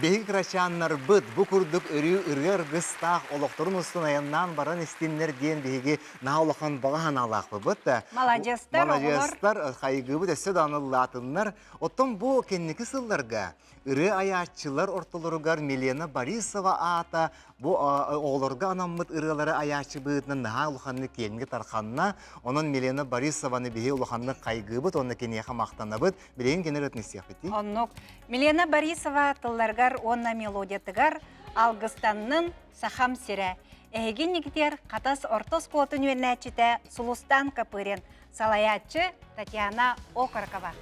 Speaker 2: Беги крачаннар быт, бу курдук өрү ырыр гыстах, олокторун устун аяннан баран истиннер ден беги наулахан багахан алакпы быт да.
Speaker 1: Молодецтар,
Speaker 2: Молодецтар, хайгыбы да сөданыллатыннар. Оттон бу кенники сылларга ыры аяччылар ортолоругар Милена Борисова ата, бу оғлорга анаммыт ырылары аячы быытнын наха улаханны кенги тарханна, онон Милена Борисованы беги улаханны кайгыбыт, онны кенеха мақтанабыт, билеген кенерет несияқ бітті?
Speaker 1: Оннук. Милена Борисова тылларгар онна мелодиятыгар Алгыстаннын сахам сире. Эгин нигитер катас ортос плотын юэннәчите Сулустан Капырин, салаятчы Татьяна Окорокова.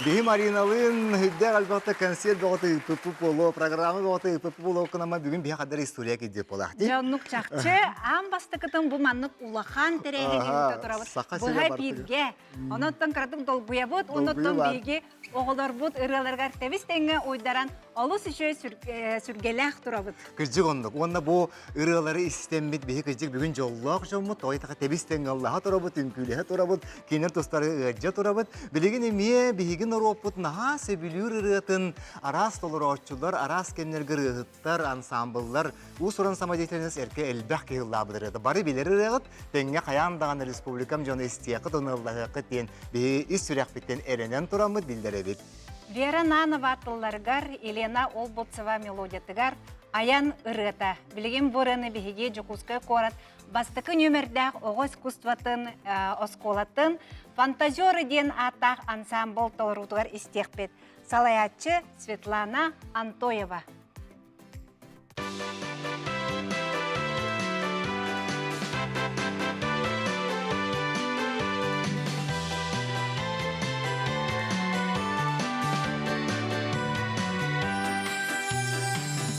Speaker 2: Бейім Ариналын хүдді қалбақты концерт бағыты үпіпі болу, программы бағыты үпіпі болу қынама бүгін бей қадар история кедеп болақ дейм.
Speaker 1: Жаннық чақчы, ам басты кытын бұл маннық улахан тәрәге кедіп тұрабыд. Бұға бейге, оныттан қыратық дол бұя бұд, оныттан бейге оғылар бұд, ұраларғар тәвістенге ойдаран олыс үші сүргеләқ тұрабыд.
Speaker 2: Күрджік ондық, онна бұл ұралары істембет бейі күрджік бүгін жоллақ жомыд, ойтаға тәвістенге Аллаға тұрабыд, үмкіліға тұрабыд, кейнер тұстары ғырджа тұрабыд. Білеген еме бейген оропыт наға сөбілер ұрытын арас толыр оччулар, арас кемнер ғырғыттар, ансамблдар, ұсырын самадеттеріңіз әрке әлбәқ кейіллабыдыр еді. Бары білер ұрығыт, тәңге қаяндаған республикам жоны істияқы тоныллағы қыттен бейі іс сүрәқ біттен әренен тұрамыд білдері бит.
Speaker 1: Вера Нанова аттылларгар, Елена Олботцева мелодиятыгар, Аян ырыта. Билеген борыны бігеге жокускай корат, бастықы нөмірдәқ оғы искусстватын, осколатын, фантазиоры ден атақ ансамбл толырутығар истекпет. Салаятчы Светлана Антоева.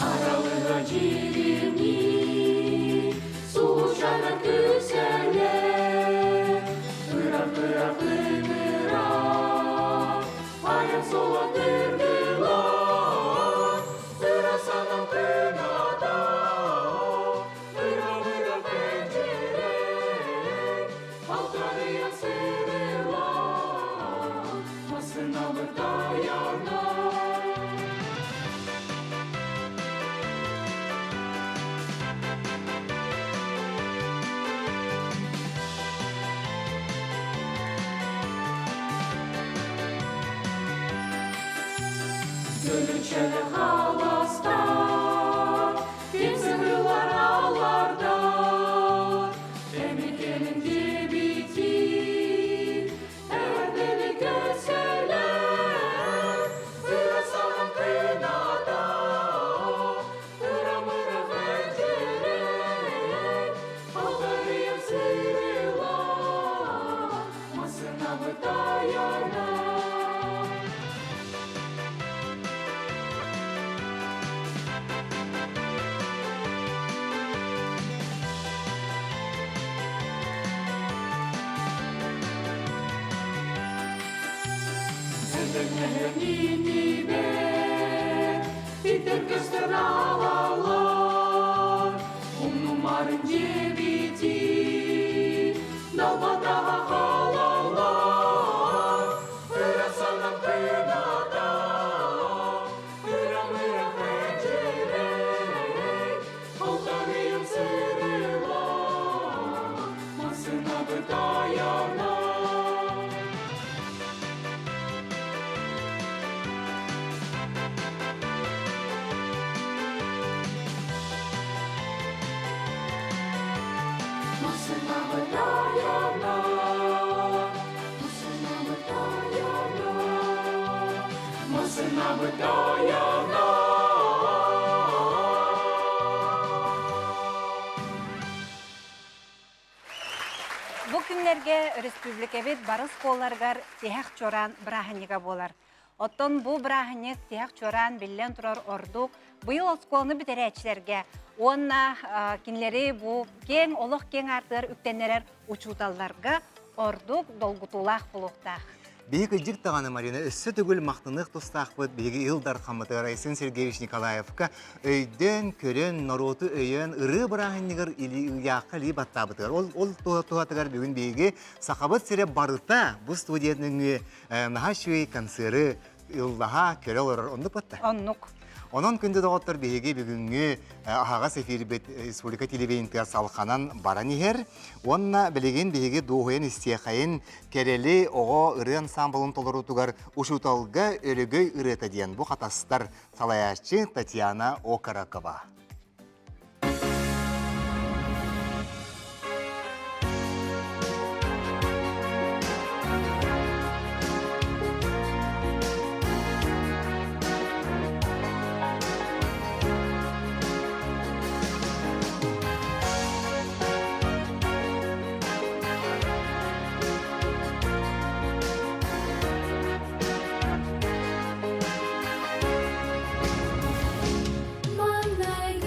Speaker 16: Аралыға деревни, случайно күсәле, Пырак-пырак ымыра, аян сола тырдыла, Пырасанам кынада, Пыра-пыра пенжерек, Алтарыян сырыла, Масына бытаяна. Gönülçeli halasta, kimsiniler ağlarda, Emikenin dibiti, erdeli gözeler, Pırasanın kınada, Pıramıra pencerek, Aldarıyım sırıla, Masına mı dayanar? Ninive, Peter Köster ağalar, numarın cebiti, Dalbadağa halalar, Pırasanam kınada, Pıra-mıra pencerek, Altarıyım sırıla, Masına bıdayana. Masına bıdayana, Masına bıdayana, Masına bıdayana.
Speaker 1: Бұл күнлерге республикабет барыс қоларғар тияқ чоран браханига болар. Оттон бұл браханик тияқ чоран білен тұрар ордук бұйыл осколыны бітерәчілерге. Онна кинлері бұл кен, олық кен артығар үктенерер учуталларға ордук долгутулақ бұлықтақ.
Speaker 2: Бейгі жік тағаны Марина, өссі түгіл мақтынық тұстақ бұд бейгі Илдар қамыты Райсын Сергеевич Николаевка өйден, көрен, народы өйен, ұры бірағынығыр ұяқы лей баттабытығыр. Ол туғатығар бүгін бейгі сақабыт сірі барыта бұл студияның наға шөй концеры Илдаға көрі олар ондық батта?
Speaker 1: Оннық.
Speaker 2: Онын күнді доғыттыр бейге бүгінгі ағаға сефирбет республика телевизион салқанан баран егер. Онна білеген бейге доғайын істеқайын керелі оғы ұры ансамблын толыру тұғар ұшуталға өрігөй ұрыта дейін. Бұл қатастар салаячы Татьяна Окаракова.
Speaker 16: Манайга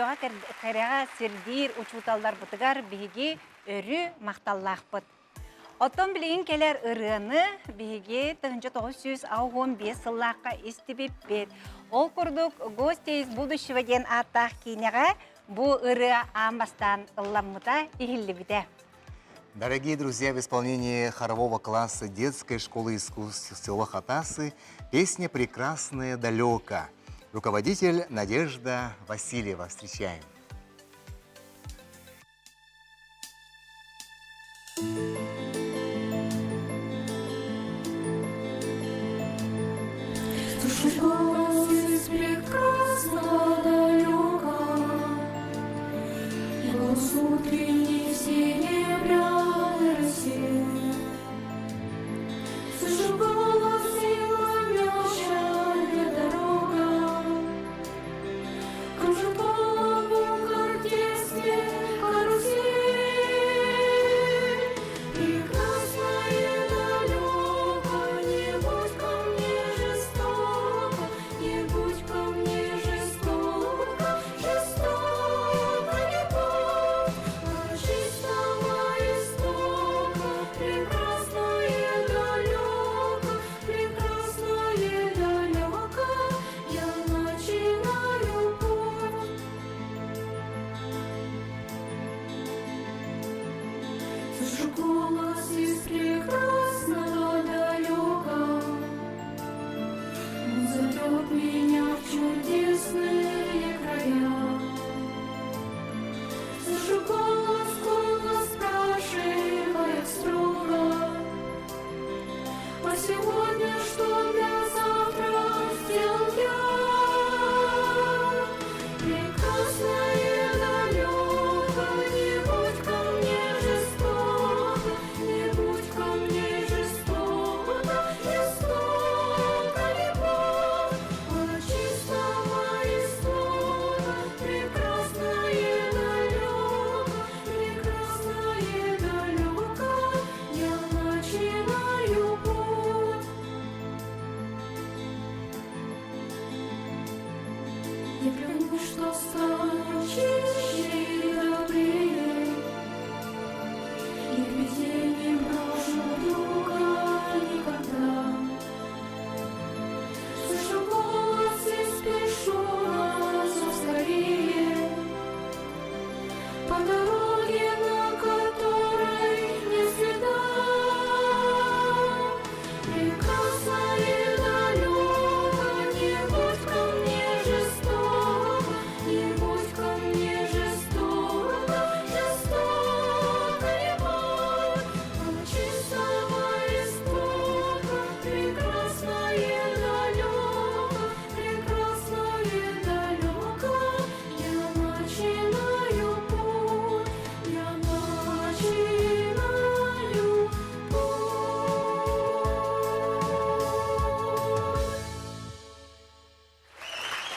Speaker 1: тоға кәріға сірдир учуталдар бұтығар бігі өрі мақталлақпыт. Оттон білеген келер ұрыны бігі 1915 сыллаққа істібеппет. Ол күрдік гостейіз будущего ден аттақ кейнеға бұл ұры амбастан ылламыта игілі біде.
Speaker 2: Дорогие друзья, в исполнении хорового класса детской школы искусств села Хатасы песня «Прекрасная далека». Руководитель Надежда Васильева. Встречаем.
Speaker 16: Слушай голос из прекрасного далека, голос утренний в серебряной росе. Слышу голос силомящая дорога, кружит голову в оркестре карусель. Прекрасное далеко, не будь ко мне жестоко, не будь ко мне жестоко, жестоко не будь. Ложись на мои стока, прекрасное далеко, прекрасное далеко, я начинаю путь. Слышу голос из прекрасного далека, он зовет меня в чудесные края. Слышу голос спрашивает строго: а сегодня что для завтра сделал я? Прекрасное далеко, не будь ко мне жестоко, не будь ко мне жестоко, жестоко не будь. Она чистого истока, прекрасное далеко, прекрасное далеко, я начинаю путь. Я клянусь, что стану чище и добрее, и в беде не брошу друга никогда. Слышу голос и спешу на зов скорее, по дороге, на которой нет следа. Прекрасное далеко, не будь ко мне жестоко, не будь ко мне жестоко, жестоко не будь. От чистого истока, прекрасное далеко, прекрасное далеко, я начинаю путь, я начинаю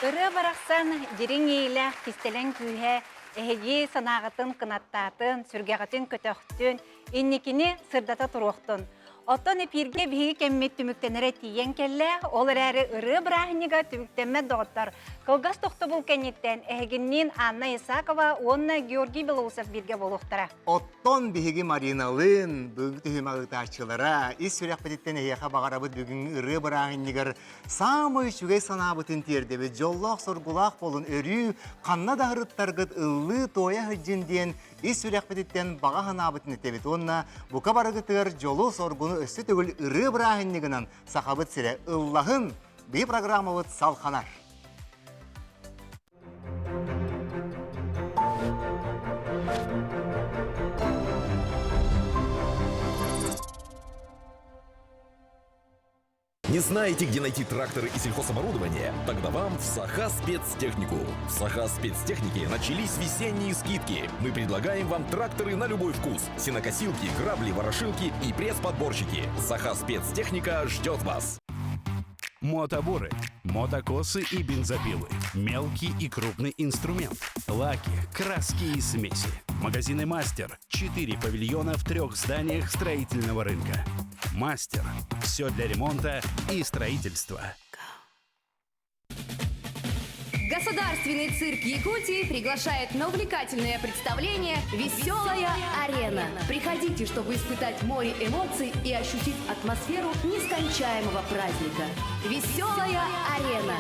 Speaker 1: Ыры барақсан дерің ейлі кистелен күйе, әйге санағытын кынаттатын, сүргеғатын көтөқтін, инникini сырдата тұруқтын. Оттон эпирге биги кеммет түмүктенере тиен келле, олар әрі ыры брахнига түмүктенме доғыттар. Кылгас тоқты бұл кенеттен әйгіннен Анна Исакова, онна Георгий Белоусов бірге болуқтара.
Speaker 2: Оттон биһиги Марина-лын бүгүн түһүмагытаачылара ис сүрәкпетиттен эйяха багарабыт бүгүн ыры барагыннигер самый чугай санабытын тиердебит жоллох соргулах болун өрүү канна дагырыттаргыт ыллы тоя хыджинден ис сүрәкпетиттен бага ханабытын этебит онна бука барыгытыгар жолу соргуну өссү төгүл ыры барагыннигынан сахабыт сире ыллахын бии программабыт салханар.
Speaker 12: Не знаете, где найти тракторы и сельхозоборудование? Тогда вам в Саха спецтехнику. В Саха спецтехнике начались весенние скидки. Мы предлагаем вам тракторы на любой вкус. Сенокосилки, грабли, ворошилки и пресс-подборщики. Саха спецтехника ждет вас.
Speaker 10: Мотоборы, мотокосы и бензопилы, мелкий и крупный инструмент, лаки, краски и смеси. Магазины «Мастер». 4 павильона в 3 зданиях строительного рынка. «Мастер». Все для ремонта и строительства.
Speaker 5: Государственный цирк Якутии приглашает на увлекательное представление «Веселая арена». Приходите, чтобы испытать море эмоций и ощутить атмосферу нескончаемого праздника. «Веселая арена».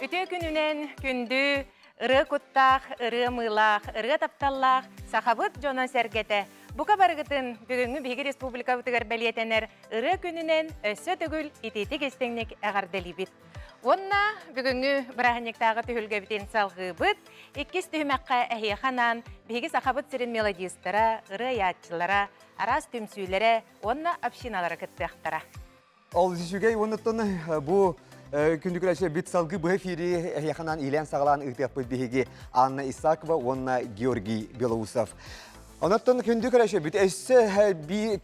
Speaker 1: Үтө күнүнен күндү ыры куттах, ыры мылах, ыры тапталлах, сахабыт жона сәргеті. Бука барыгытын бүгүнгү Биги Республика бұтығар бәлиетенер ыры күнүнен өссө түгіл итеті кестеңнек әғарделибит. Онна бүгүнгү бірахынектағы түхілге бітен салғы бұт, иккес түхімәққа әхияханан Биги сахабыт сирин мелодистара, ыры ятчылара, арас түмсүйлері, онна общиналары кыттықтара.
Speaker 17: Ол жүйгей оныттын бұл күндүкүләші бит салгы бұл эфири яқынан илен сағалан ұқтияқпы бігеге Анна Исакова, онна Георгий Белоусов. Оныттын күндүкүләші бит өссі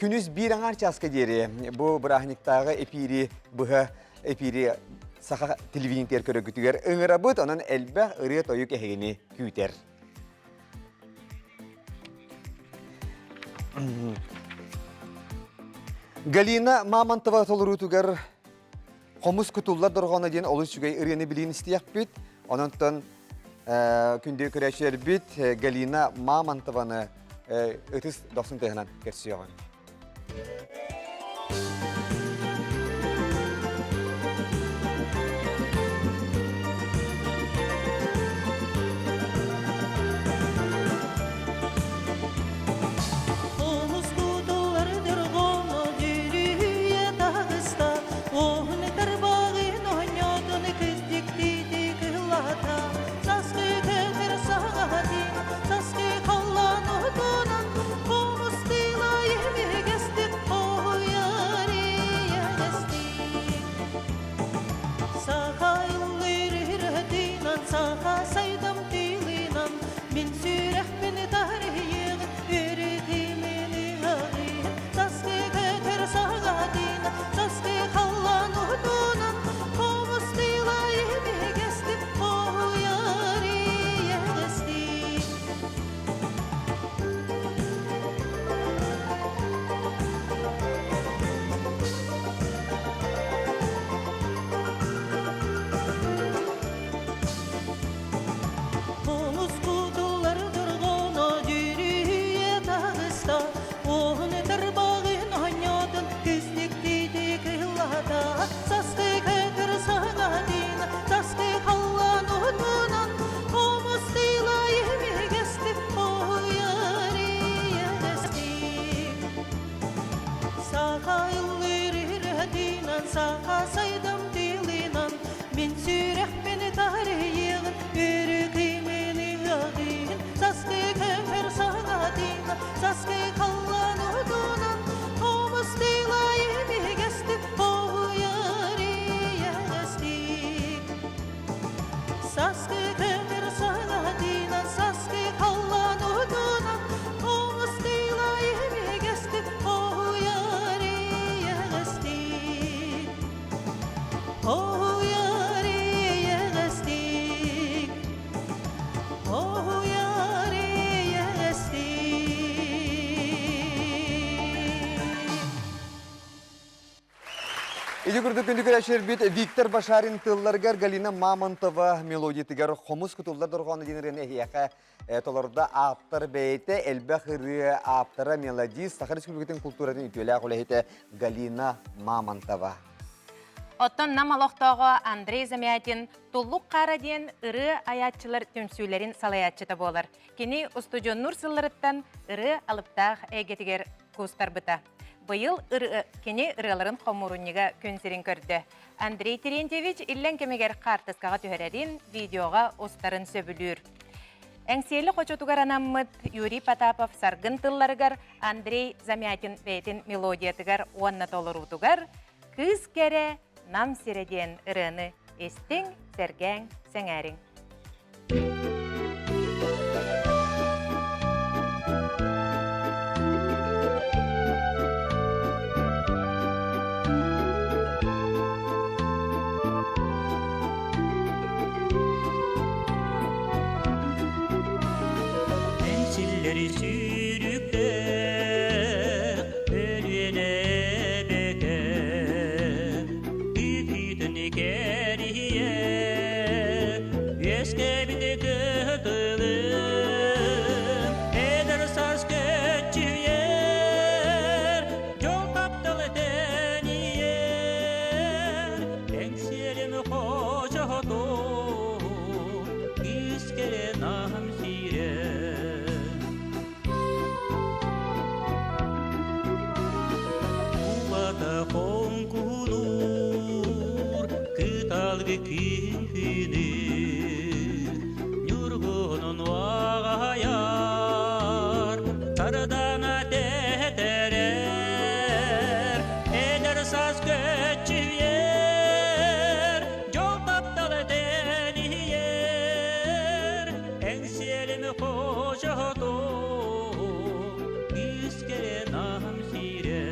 Speaker 17: күніз бір аңар часқа дері. Бұл бірахниктағы эфири бұғы эфири сақа телевизион көрі күтігер ұңыра бұд, онын әлбәқ ұры тойық әхегені күйтер. Галина Мамонтова толырутугар Қомыс күтуллар дұрғаны ден олы сүгей үрені білейін істияқ бүт. Онынтын күнде күрәшер бүт Галина Мамонтованы өтіс доқсын тәғінен көрсіяған. Иди күрді күндігір әшер бет Виктор Башарин тылларгар Галина Мамонтова мелодиятыгар қомыз күтулдар дұрғаны денерін әхияқа толарда аптар бәйті әлбәқ ұры аптара мелодист Сахар Республикатын культуратын үтелі ақылы Галина Мамонтова.
Speaker 1: Оттон намалықтағы Андрей Замятин тұллық қара ден ұры аятчылар түмсүйлерін салаятчыта болар. Кені устудион Нур сылларыттан ұры алыптақ әйгетігер көстар бұта. Бұйыл кені ұрыларын қомырынныға көнсерін көрді. Андрей Терентьевич иллен кемегер қартысқаға түхәрерін видеоға остарын сөбілір. Әңсейлі қочотуғар анаммыд Юрий Потапов саргын тылларығар Андрей Замятин бәйтін мелодиятығар онна толырутуғар кыз кәрі нам середен ұрыны Эстің, сәргәң, сәңәрің.
Speaker 6: Ensilleri sürükle ölüne beker Büyüdün geriye Eskebide kıtılım Eder saz göçüyer Yol taptalı deniyer Ensiyelim hoca hodo İskele nam sirer Uvada konkulur Kıtalgı künür Nurgunun vağayar Tardana deterer Eder saz göçüyer Yol taptalı deniyer Ensiyelim hoca hodo İskele nam sirer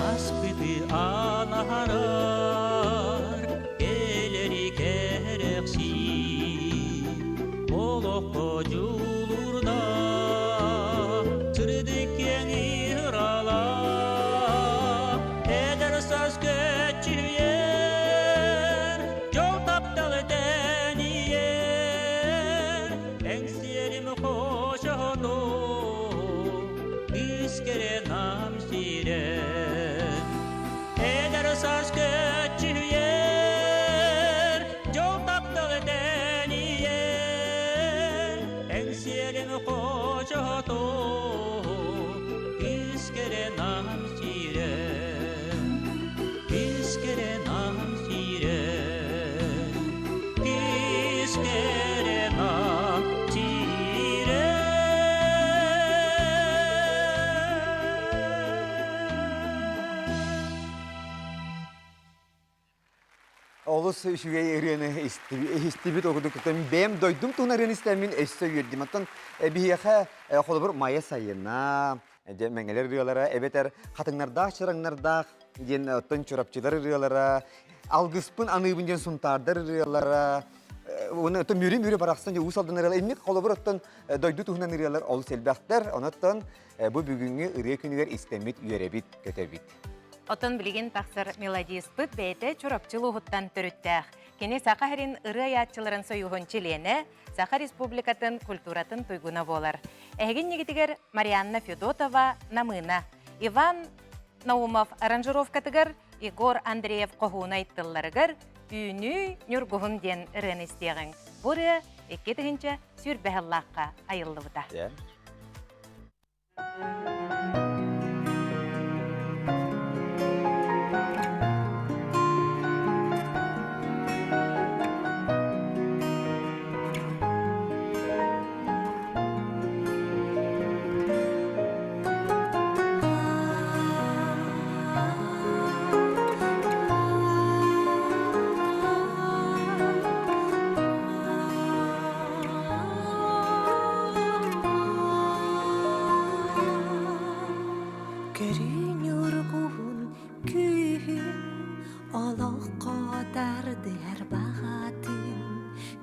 Speaker 6: Aspıdı anarar Eleri gereksi Olup koculurda Tırdık yeni hırala Eder saz göçüyer Yol taptalı deniyer Ensiyelim hoşa hodo İskele nam sirer Eder saz göçüyer Yol taptalı deniyer Ensiyelim hoca hodo İskele nam sirer İskele nam sirer İskele nam
Speaker 17: Олус үшüge ерені истибит окудук туттан бем дойдум тунарын истемин өссө юрдим. Аттан бияха холобур мая сайына меңелер рыялара, эбетер хатыңнарда, чыраңнарда, ден оттан чурапчылар рыялара, алгыспын аныбын ден сунтардар рыялара, оны оттан мүри барақсан же усалдан рыялар, эмнек холобур оттан дойду туһунан рыялар ол селбәхтер, онаттан бу бүгүнгү ырыя күнүгер истемит үйеребит, көтөбит.
Speaker 1: Отон билген тақсыр мелодиспыт бәйті чурапчыл ұғыттан түріттәқ. Кене Сақахарин ыры аятчыларын сойуғын чилені Саха Республикатын культуратын туйгуна болар. Әген негетігер Марианна Федотова намына. Иван Наумов аранжировкатыгар, Егор Андреев қоғуына айттыларыгар, үйіні нүргуғын ден ырын істеғін. Бұры екетігінші сүрбәхіллаққа айылды бұта.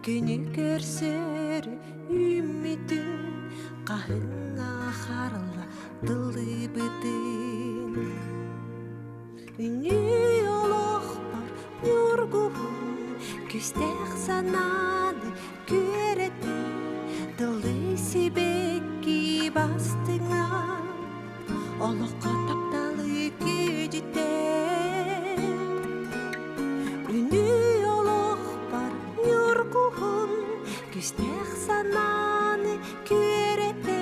Speaker 18: Күні көрсөр үмітін қағыңа қарыла дылы бітін. Үні олық бар нүргуғын күстәқ сананы көретін дылы себекки бастыңа олыққа тапталы көжітен. Үні Күстәқ сананы көрете,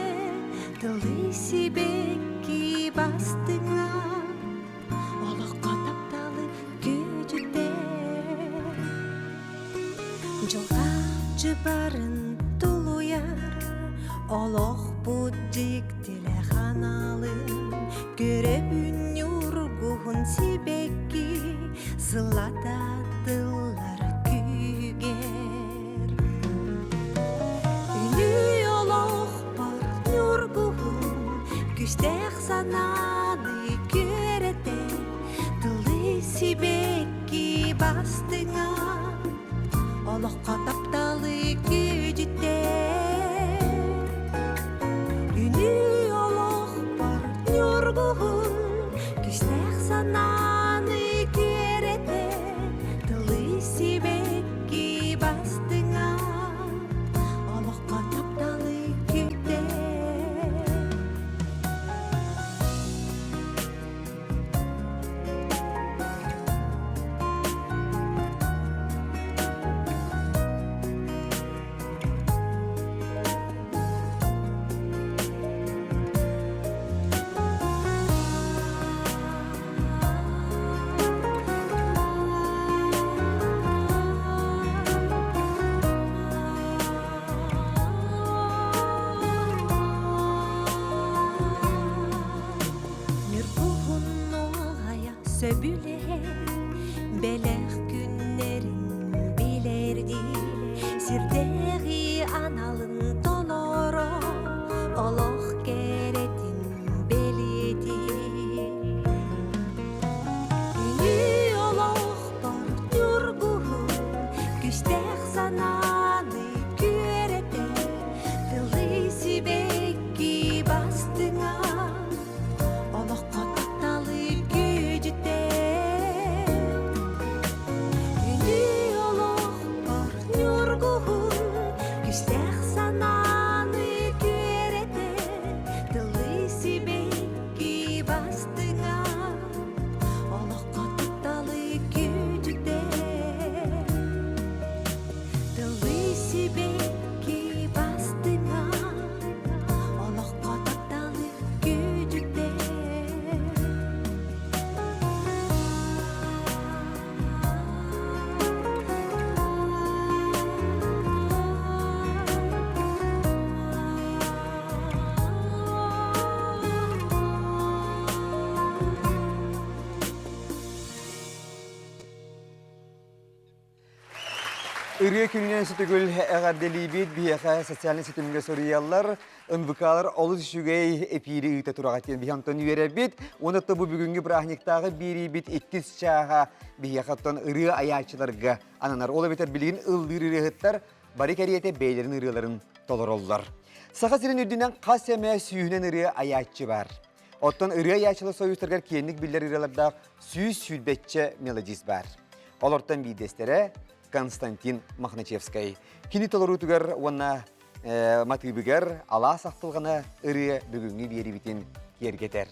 Speaker 18: дылы себекки бастыңа, олыққа тап Олох буддик тіле ханалын, көребін юргуғын сибекки, сылататылар күйгер. Үні олох бар юргуғын, күстек сананы көрете, тылы сибекки бастыңа, олохқа тапталы күдіте. Үні олох бар юргуғын, күстек сананы көрете, тылы сибекки бастыңа, олохқа тапталы күдіте. Söbüle belek günlerin bilerdi, sirdegi analın toloro, oloh keretin beledi. Günü oloh bar yurguğun, güçtek sananı körete, tılı sibekki bastına, oloh kataktalı gücüte.
Speaker 17: Irıya gününe sütügül eğerdelibit biyaka sosyalini sütümüge soruyalar, ınvıkalar olu düşügey epiri ıta turağatyen bihantan üyerebit, onatta bu bugünkü brahniktağı biribit ikiz çağa biyakattan ırıya ayaçılarga ananar. Ola biter bilgin ıldır ırıhıtlar, bari keriyete beylerin ırıların tolor oldular. Sağa sirin ürdünden kaseme süyünen ırıya ayaçı var. Ottan ırıya ayaçılı soyuslargar kiyenlik biller ırıyalarda süy sülbetçe melodis var. Olortan bir destere Konstantin Makhachevskay. Kini tolorу тугар уанна матыбыгар ала сақтылғана ыры бүгінгі бері бітін кергетер.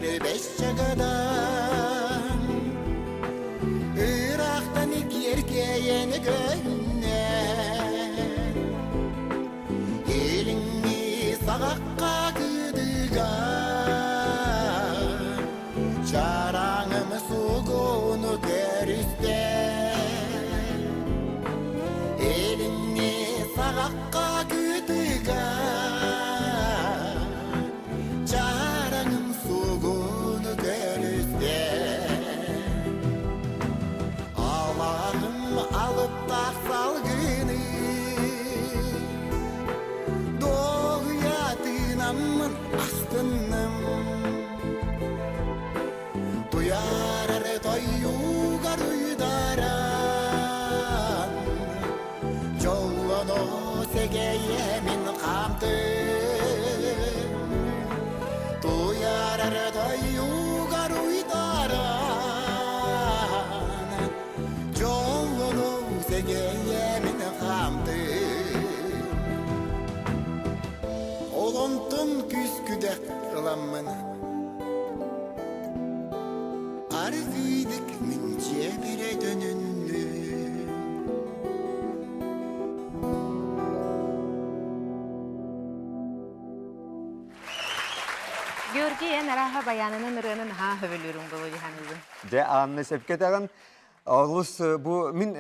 Speaker 7: beş çagadan Irak'tan ilk yerkeğeni gönler Elini sağakka gıdıgan Çarağımı sugunu görüster Elini sağakka gıdıgan Çarağım sugunu görüster Allah'ım alıp taksalgını Doğuyatınamın astınım Duyar toyugar uydaran Jolunu segeye min kamtım Duyar toyugar uydaran Jolunu segeye min kamtım Olontun küsküde ılamın Arzıydık mince bire dönünlü
Speaker 1: Georgiyen araha bayanının ırığının ha hövülürün bu jihanızın.
Speaker 17: De anne sepket ağan Oğuz bu min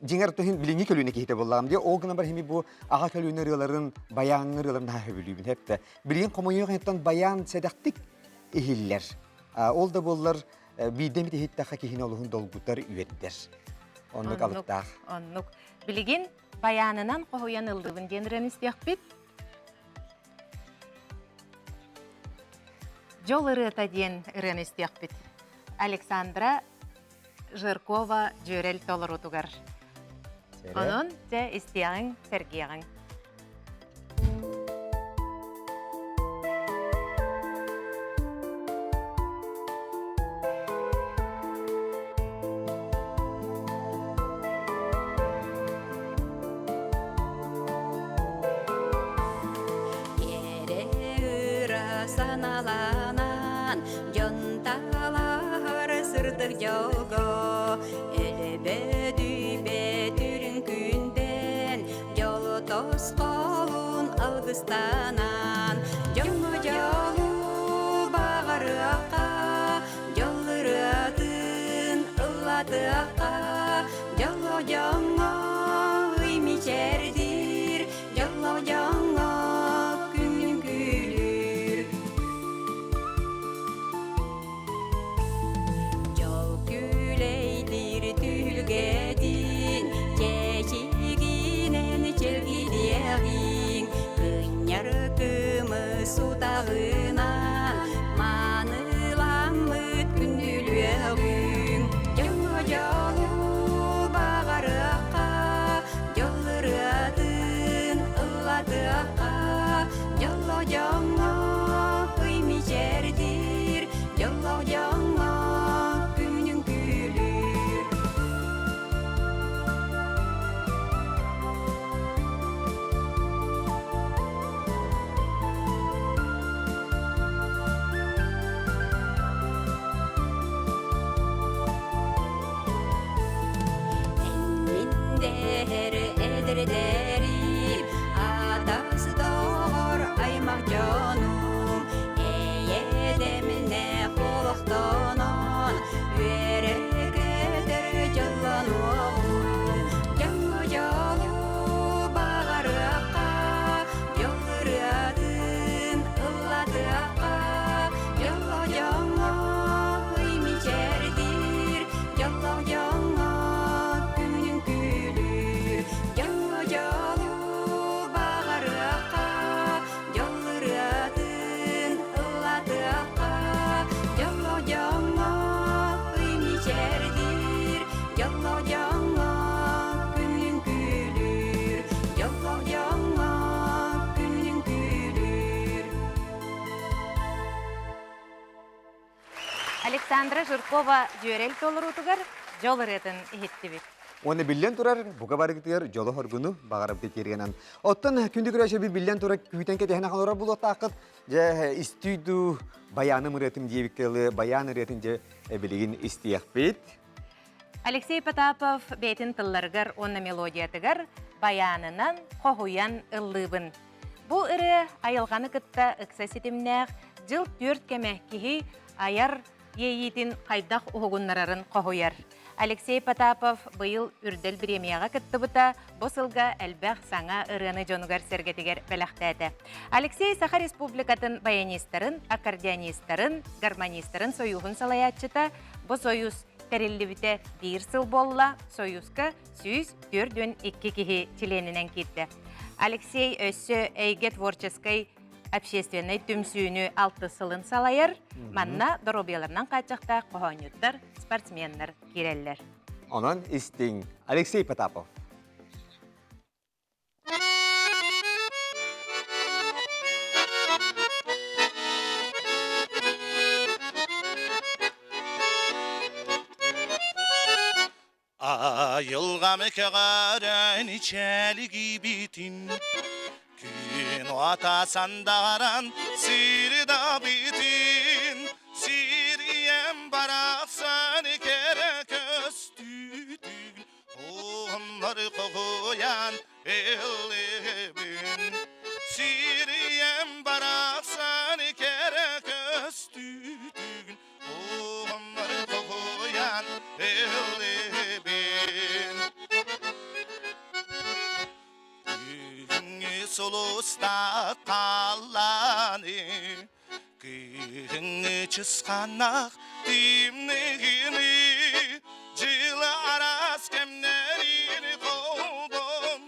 Speaker 17: jinger tohin bilingi kölüne kihte bollam diye o gün bar hemi bu ağa kölüne rıların bayan rıların ha hövülübün hep de bilin komoyu hetten bayan sedaktik ihiller. Ol da bollar bidemi de hitta hakihin oluhun dolgutar üyetler. Onluk alıptaq.
Speaker 1: Onluk. Biligin bayanынан qohuyan ıldığın genren istiyaq bit. Жол ырыта диен ырын истияқ бит. Александра Жиркова жөрел толырутугар. Onun de istiyağın sergiyağın.
Speaker 18: Саналанан жонталар сырдыр жолго элебе дүйбе түрін күнден жолу тосколун алгыстанан жолу жолу багарыакка жолыратын ылатыакка жолу жоңо ыймичердир жолу жоңо күнүн күлүр жол күлейдир түлгедин чечигинен челгидиягин кыняр кымыз сутагынан маныламыт күндүлүөгүн жолу жолу багарыакка жолыратын ылатыакка жолу жоңо ыймичердир жолу жоңо күнүн күлүр Ендер эдердерим атасы doğor аймак жонум эйедемине холоктонон үерекедер жоллонуогум жолу жолу багарыакка жолыратын ылатыакка жолу жоңо ыймичердир жолу жоңо күнүн күлүр жолу жолу багарыакка жолыратын ылатыакка жолу жоңо ыймичердир жолу жоңо күнүн күлүр жолу жоңо күнүн күлүр Александра Жиркова жөрел толырутугар жол ырытын ихиттибит.
Speaker 17: Оны билен турар, буга барыгытыр, жолу хоргуну багарып текергенен. Оттан күндү күрәшә би билен турар күйтен кетәһенә халора булып тақыт, же истүйдү баяны мөретим диебиккеле, баян ретинде билигин истиякбит.
Speaker 1: Алексей Потапов бейтин тылларгар онна мелодиятыгар баянынан хохуян ыллыбын. Бу ыры айылганы кытта ыкса сетимнәк жыл 4 кеме кихи аяр ейитин кайдах угуннарын хохуяр. Алексей Потапов быйыл үрдел премияга кытты бута, бу сылга әлбәх саңа ырыны жонугар сергетигер беләхтәте. Алексей Саха Республикатын баянистларын, аккордеонистларын, гармонистларын союгын салаятчыта, бу союз тәреллибите бир сыл болла, союзка 104-2 кихи членинен китте. Алексей өссө әйге творческой общественный түмсүйіні 6 сылын салайыр, манна доробияларынан қачақта қоғанюттар, спортсменнер кереллер.
Speaker 17: Онан истин Алексей Потапов.
Speaker 6: Ayılgamı kağaren içeli bitin Gün atasan dağaran siri da bitin Siriyem baraksan kere köstüdün Onları koyan elibin Siriyem baraksan kere köstüdün Onları koyan elibin Solusta talani Kıyını çıskanaq dimnigini Cılı aras kemlerini kovdum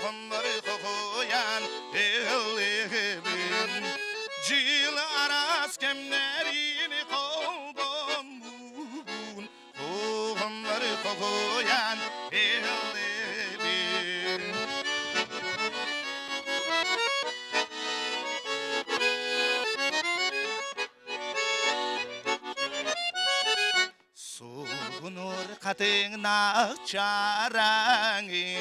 Speaker 6: Onları koyan elibin Cılı aras kemlerini kovdum Onları koyan elibin Katına çarangi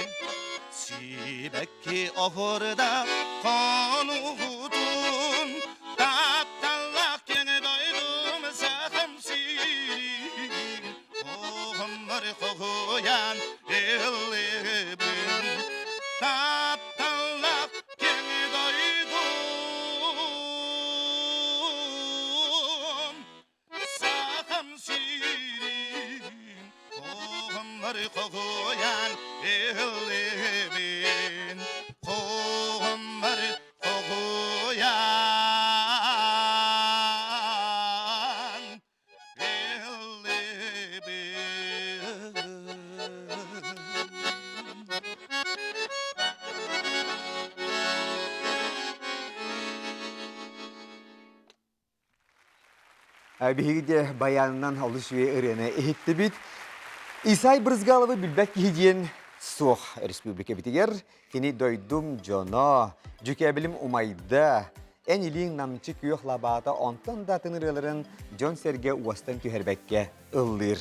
Speaker 6: Sibekki ohurda konudun Taptallak yeni doydum sakım sirin Onları koyan elibin Taptallak yeni doydum sakım sirin Onları koyan elibin Onları koyan elibin
Speaker 17: Бигиде баянынан алышуе ырыны эхитти бит. Исай Брызгаловы билбек кихидиен соқ республика битигер. Кини дойдум жоно, жүкәбілім умайда. Ән илин намчы күйөх лабата онтан да тынырыларын Джон Серге уастан түйербекке ыллыр.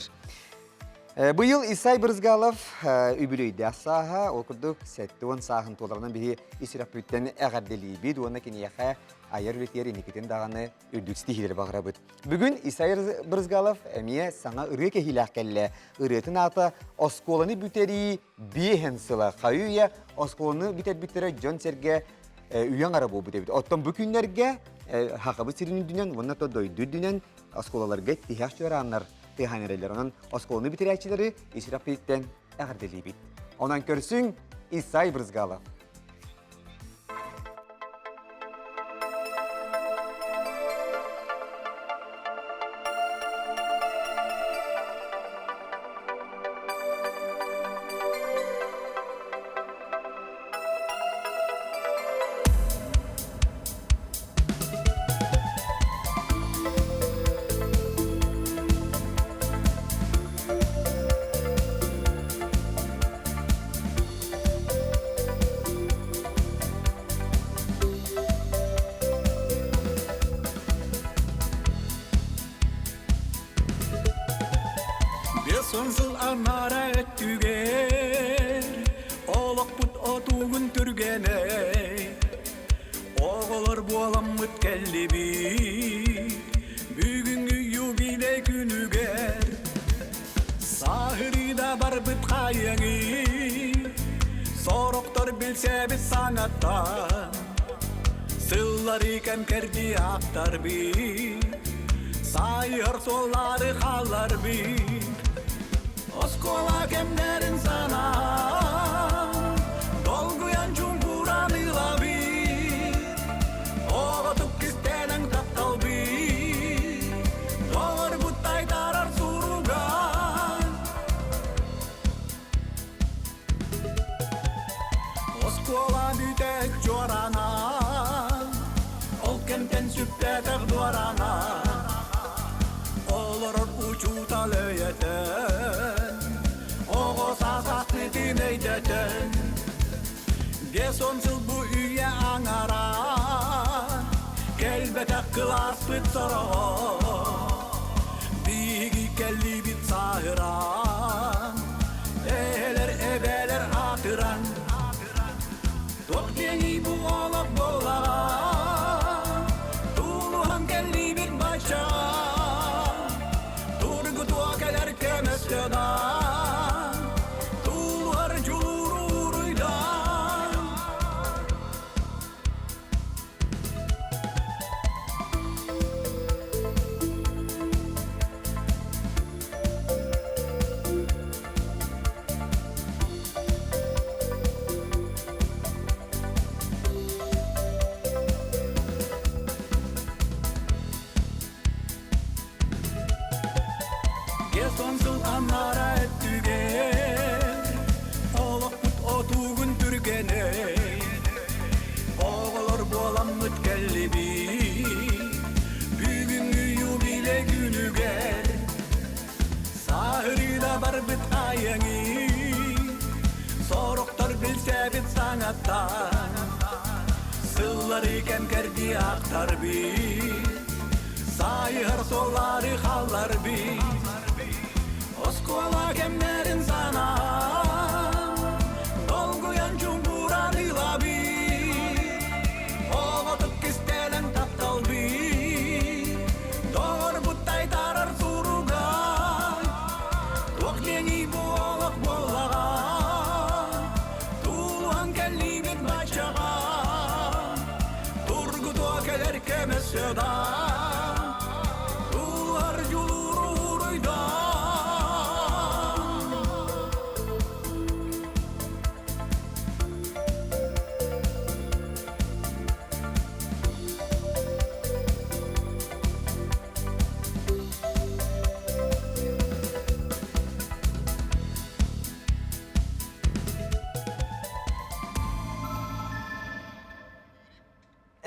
Speaker 17: Бұйыл Исай Брызгалов үбілейді асаға, оқырдық сәттуын сағын толарынан бігі исірап бүттен әғарделі бейді, оны кенеяқа айыр үлетері некетін дағаны үрдік стихилер бағыра бұд. Бүгін Исай Брызгалов әмие саңа ұры кехилақ кәлі. Үретін аты осколаны бүтері бейхен сылы қайуя, осколаны бүтер-бүттері Джон Серге үйен ара бұл бүте бүт. Оттан бүкіндерге хақабы сирінің дүнен, онна то дойды дүнен осколаларға тихақ жөранлар. Тиханерелер онан осколыны битерәчиләре исрап биттен әгәрдели бит. Онан көрсүң Исай Брызгалов.
Speaker 6: bolamıt kelli bir Bugünkü юбилей günüger Sahirida barbıt kayanı Soroktor bilse bir sanattan Sıllar iken kerdi aktar bir Sayır solları kallar bir Oskola kemlerin sana Dolguyan cumburan ila bir Oğatıp kistenen tattal bir Doğar butay tarar surugan Oskola bütek corana Ol kemten süptetek duarana Olur uçuta löyeten Oğo sasaklı dinleydeten Gesonsuz bu üye angara Kelbete kılas bit soro Digi kelli bit sahiran Eheler ebeler atıran Tokdeni bu olak bola Tuluhan kelli bit başa Turgu tuakeler kemeskedan Tuluhar culuruydan Gesonsuz anlara ettüger Olak put otuğun türgene Oğulur bolamıt kelli bir Bugünkü юбилей günüger Sahirida barbıt ayanı Soroktor bilse bit sanattan Sıllar iken kerdi aktar bir Sayır solları kallar bir Oskola kemlerin sana Dolguyan cumburan ila bir Oğatıp kistelen tattal bir Doğar butay tarar surugan Tokleni bu olak bolağa Tuluhan kelli bit başağa Turgu tokeler kemeskedan Tuluhar culuruydan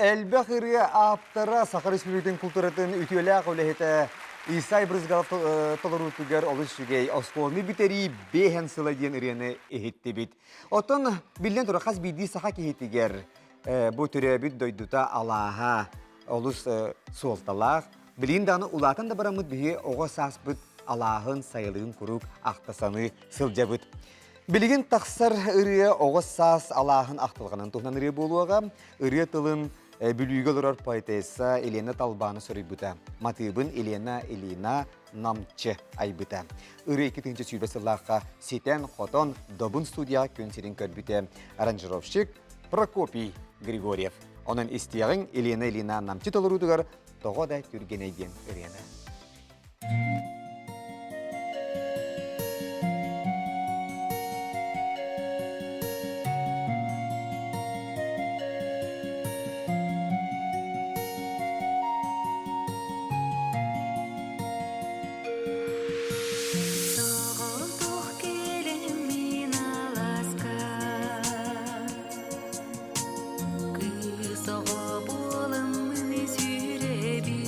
Speaker 17: Elbахыры аптара Сахар Республикатын культуратын ütüеләк үләһетә Исай Брызгалов толырутугар олыс жүгей осколны битери бехен сыла диен ирене эхетти бит. Отон билен турахас биди саха кехетигер бу төрә бит дойдута Аллаха олыс солталах. Билин даны улатын да барамыт бихе ого саспыт Аллахын сайылын курук ахтасаны сылжабыт. Билигин тақсар ырыя оғыз сас Аллахын ақтылғанын тұхнан ырыя болуаға, ырыя тылын бүлүйгел ұрар поэтесса Елена Талбаны сөрейбіта. Матыбын Елена Намчы айбыта. Ырыя 2-ші сүйбесіллаққа сетен хотон добын студия көнсерін көрбіте. Аранжировщик Прокопий Григорьев. Оның істияғын Елена Намчы толырудығар тоғыда түргенейден ырияны.
Speaker 5: Soğuk bolum sürebi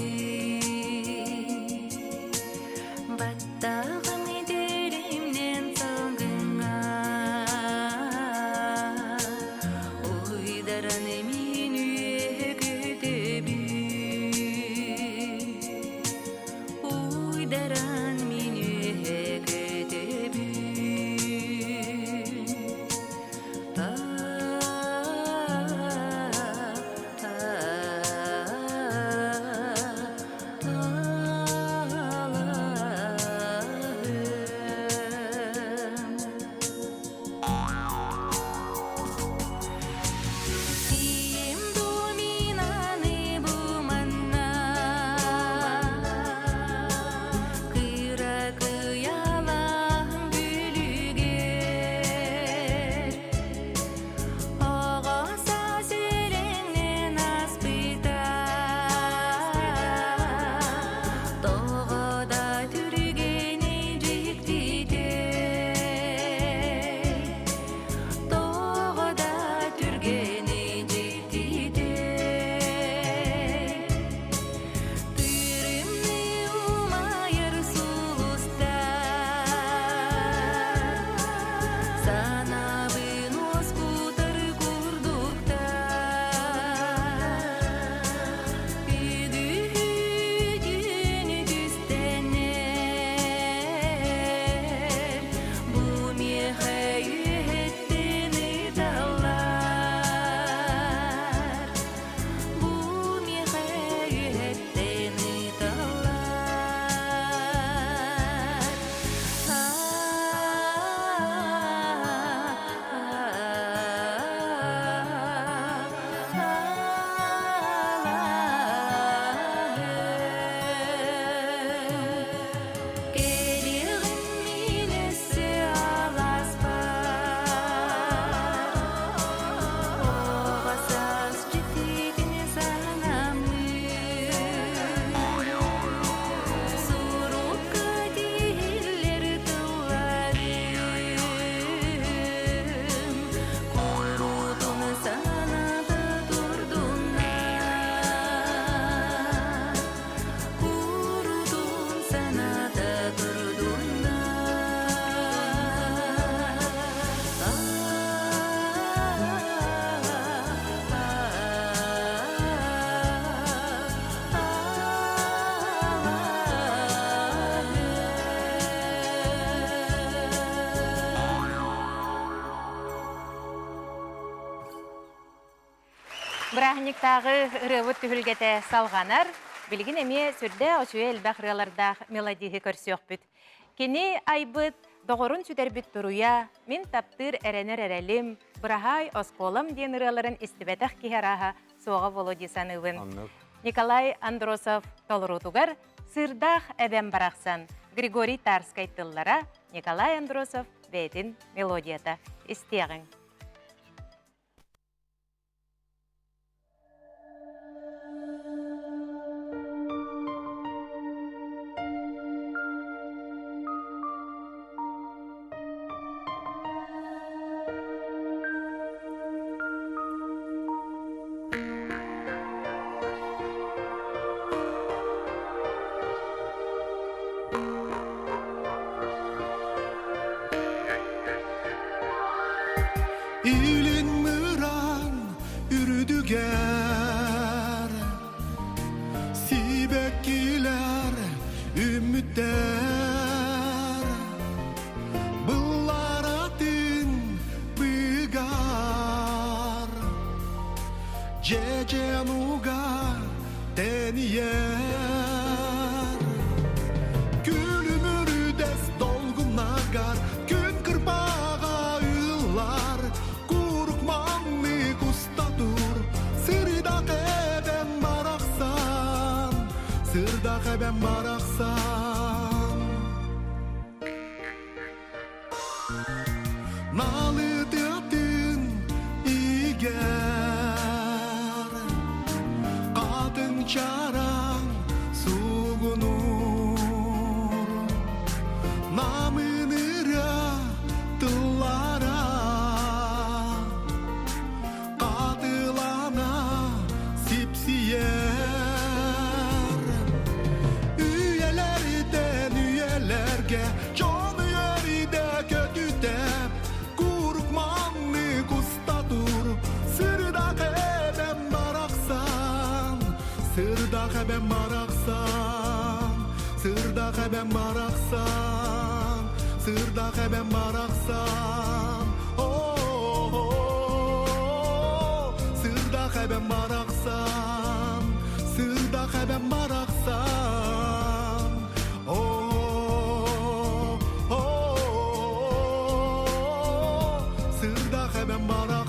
Speaker 19: Брахниктағы ырывыт түхілгеті салғанар, білгін әме сүрді өшуе әлбәқ рыялардақ мелодигі көрсіөк бүт. Кені айбыт, доғырын сүдербіт тұруя, мен таптыр әрәнер әрәлім, бұрағай осколам ден рыяларын істібәтәқ кейараға соға Володисан ұвын. Николай Андросов толырутугар сырдақ әбән барақсан. Григорий Тарскай тыллара Николай Андросов бәйтін мелодията істеғін.
Speaker 20: İlin mıran ürüdüger Sibekkiler ümmütler Bıllaratın bıgar Cecenuga deniyer Gülümürü des dolgunlagar Gün kırpağa yıllar Kurukmanlı kustadur Sırdak eben baraksan Sırdak eben baraksan Nalı tiyatın iger Kadın çaran sugunur Namınıra tıllara Katılana sipsiyer Üyelerden üyelerge Can yeride kötüde Kurukmanlı kustadur Sırdak eben baraksan Sırdak eben baraksan Sırdak eben baraksan Sırdak eben baraksan Oh, Sırdak eben baraksan Sırdak eben baraksan Oh, Sırdak eben baraksan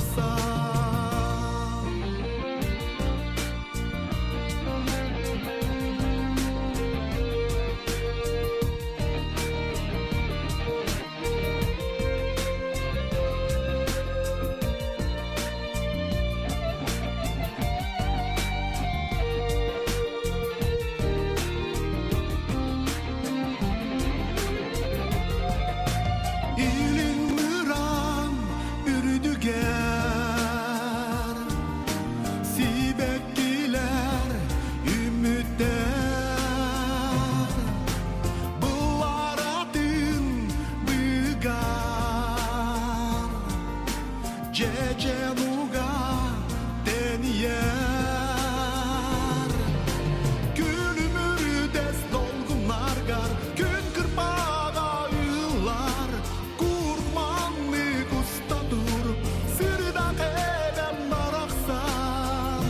Speaker 20: İlin mıran ürüdüger Sibekkiler ümmütler Bıllaratın bıgar Cecenuga deniyer Gülümürü des dolgunlar gar Gün kırpağa yıllar Kurmanlı kustadur Sırdak eben baraksan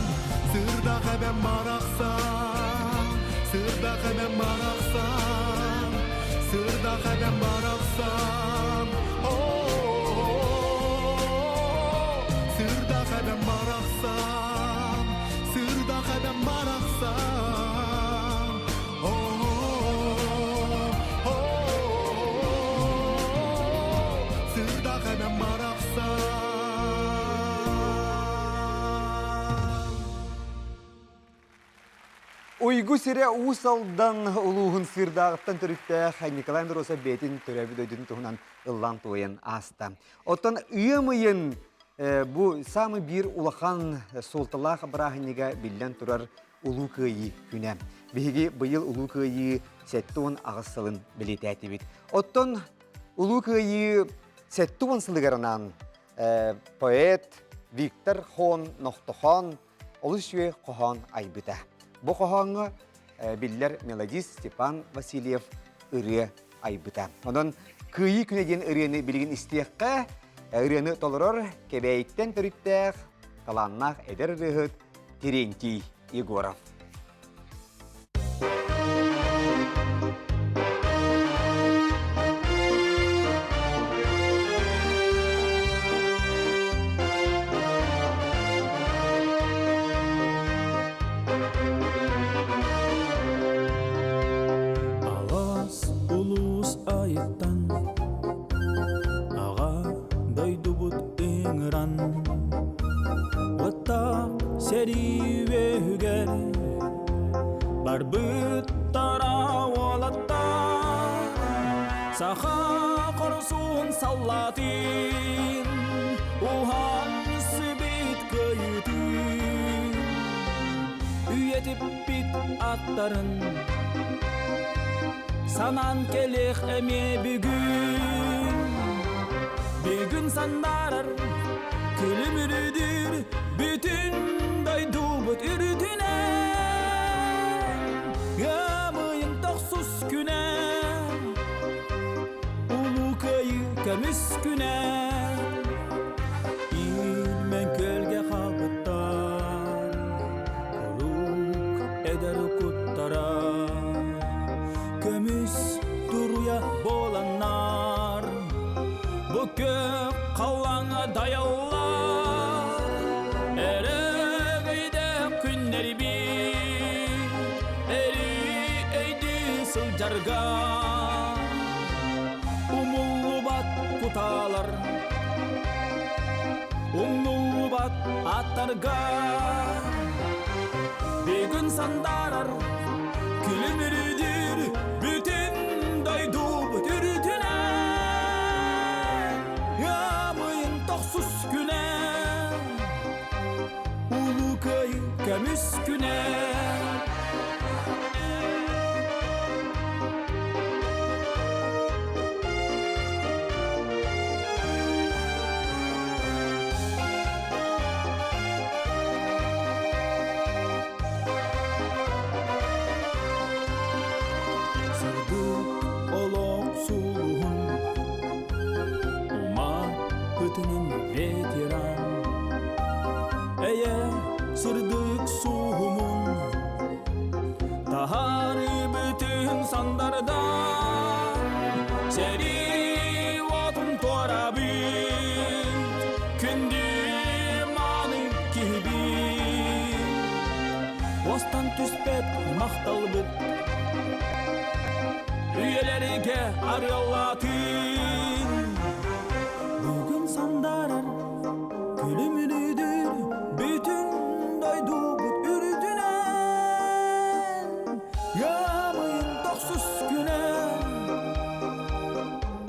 Speaker 20: Sırdak eben baraksan Sırdak eben baraksan Sırdak eben baraksan Oh, Sırdak eben baraksan Sırdak eben baraksan Oh, Sırdak eben baraksan
Speaker 17: Uygu sire usaldan uluğun sırdağıttan törükte Николай Андросов бетін төрәбі дөйдің тұғынан ыллан тойын аста. Оттан үйемейін bu самы bir улахан солталақ брахынега білден тұрар улу күйі күні. Беге бұйыл улу күйі сәттуын ағысылын білетәті бит. Оттан улу күйі сәттуын сылығарынан поэт Виктор Хон Ноқтохан олышуе қохан айбыта. Бұ қоғанғы білдер мелодист Степан Васильев үрі айбыта. Онын күйі күнеден үрені білген істеққа үрені толырыр кебәйттен түріттәқ таланнақ әдер рүхіт Терентий Егоров.
Speaker 6: Алас улус айттан аға дойдубут ыңыран оттақ серибегер барбыт тара олаттар саха корсун саллатын ухан сыбит көйүтүн үйетип бит аттарын санан келех эме бүгүн сандарар күлүмүрүдүр бүтүн дойдубут үрүтүнө ямыйын токсуз күнө улуу көйү көмүс күнө илмен көлгө кабыттар корук эдер куттара көмүс туруя боланнар бүкө калаңа даяллар эрегейде күннери бит эри эйди сылжарга умулубат куталар умулубат аттарга бүгүн сандарар күлүмүрүдүр бүтүн дойдубут үрүтүнө ямыйын токсуз күнө улуу көйү көмүс күнө ветеран эе сырдык суумун тахары бүтүн сандардан сери отун торабын күндү маны кийбин остан түспет макталбыт үйелерге арыялатын бүгүн сандарар күлүмүрүдүр бүтүн дойдубут үрүтүнөн ямыйын токсуз күнө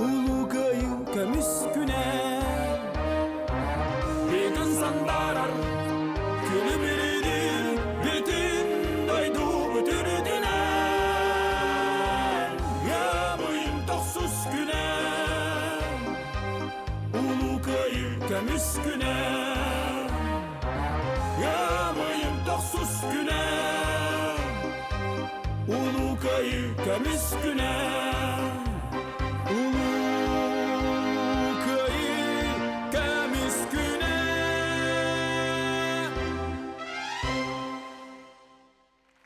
Speaker 6: улуу көйү көмүс күнө бүгүн сандарар күлүмүрүдүр бүтүн дойдубут үрүтүнөн ямыйын токсуз күнө көмүс күнө ямыйын токсуз күнө улуу көйү көмүс күнө улуу көйү көмүс күнө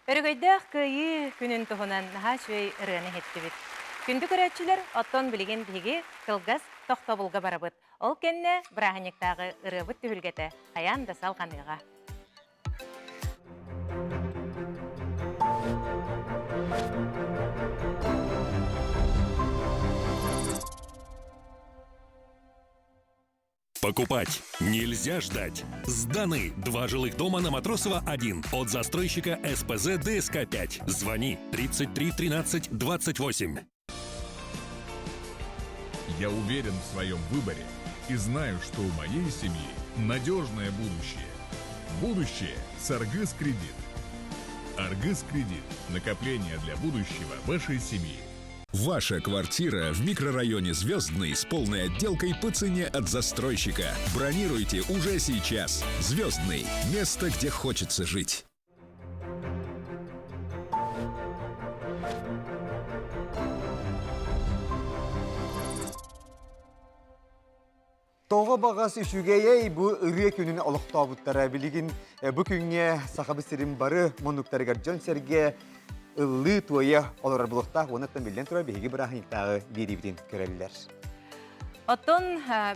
Speaker 19: Өргөйдөх көйү күнүн туһунан наха шөй ырыаны хеттибит. Күндү көрөчүлөр оттон билеген биги кылгас тохтобулга барабыт. Ол кенне браханиктагы ырыбыт түһүлгете аян да салганыга. Покупать нельзя ждать. Сданы 2 жилых дома на Матросова 1 от застройщика СПЗ ДСК-5. Звони 33 13 28.
Speaker 21: Я уверен в своем выборе и знаю, что у моей семьи надежное будущее. Будущее с Аргыс Кредит. Аргыс Кредит. Накопление для будущего вашей семьи.
Speaker 22: Ваша квартира в микрорайоне Звездный с полной отделкой по цене от застройщика. Бронируйте уже сейчас. Звездный. Место, где хочется жить.
Speaker 17: Тоғы бағас үшігейей бұ ұрия күнін олықта бұттара білігін бұ күнге сақабы сірім бары мұнуктарығар жон серге ұлы туайы олар бұлықта онаттан білден тұра бейгі бірахынықтағы беребітін көрелілер.
Speaker 19: Оттон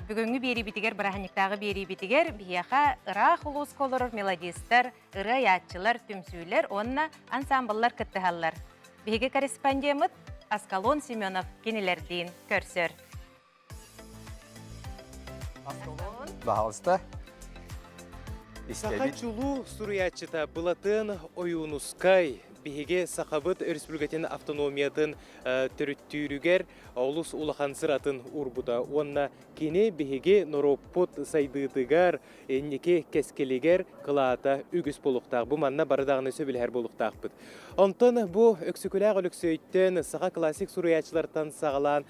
Speaker 19: бүгінгі бері бітігер, бірахынықтағы бері бітігер, бияқа ұрақ ұлыс колорор мелодистер, ұры ятчылар, түмсүйлер, онына ансамбллар кіттіғалар. Бейгі корреспондемыт Аскалон Семенов кенелердейін көрсөр.
Speaker 17: Бағалыста.
Speaker 3: Сақа чулу суруячыта бұлатын ойунускай беге сақабыт республикатын автономиятын түріттүйрігер олыс улахан сыратын урбуда. Онна кене беге нороппот сайдыдыгар неке кескелегер қылаата үгіс болуқтақ. Бұ манна барыдағыны сөбілер болуқтақ бұд. Онтон бұ өксікіләғ өліксөйттен сақа классик суруячылардан сағалан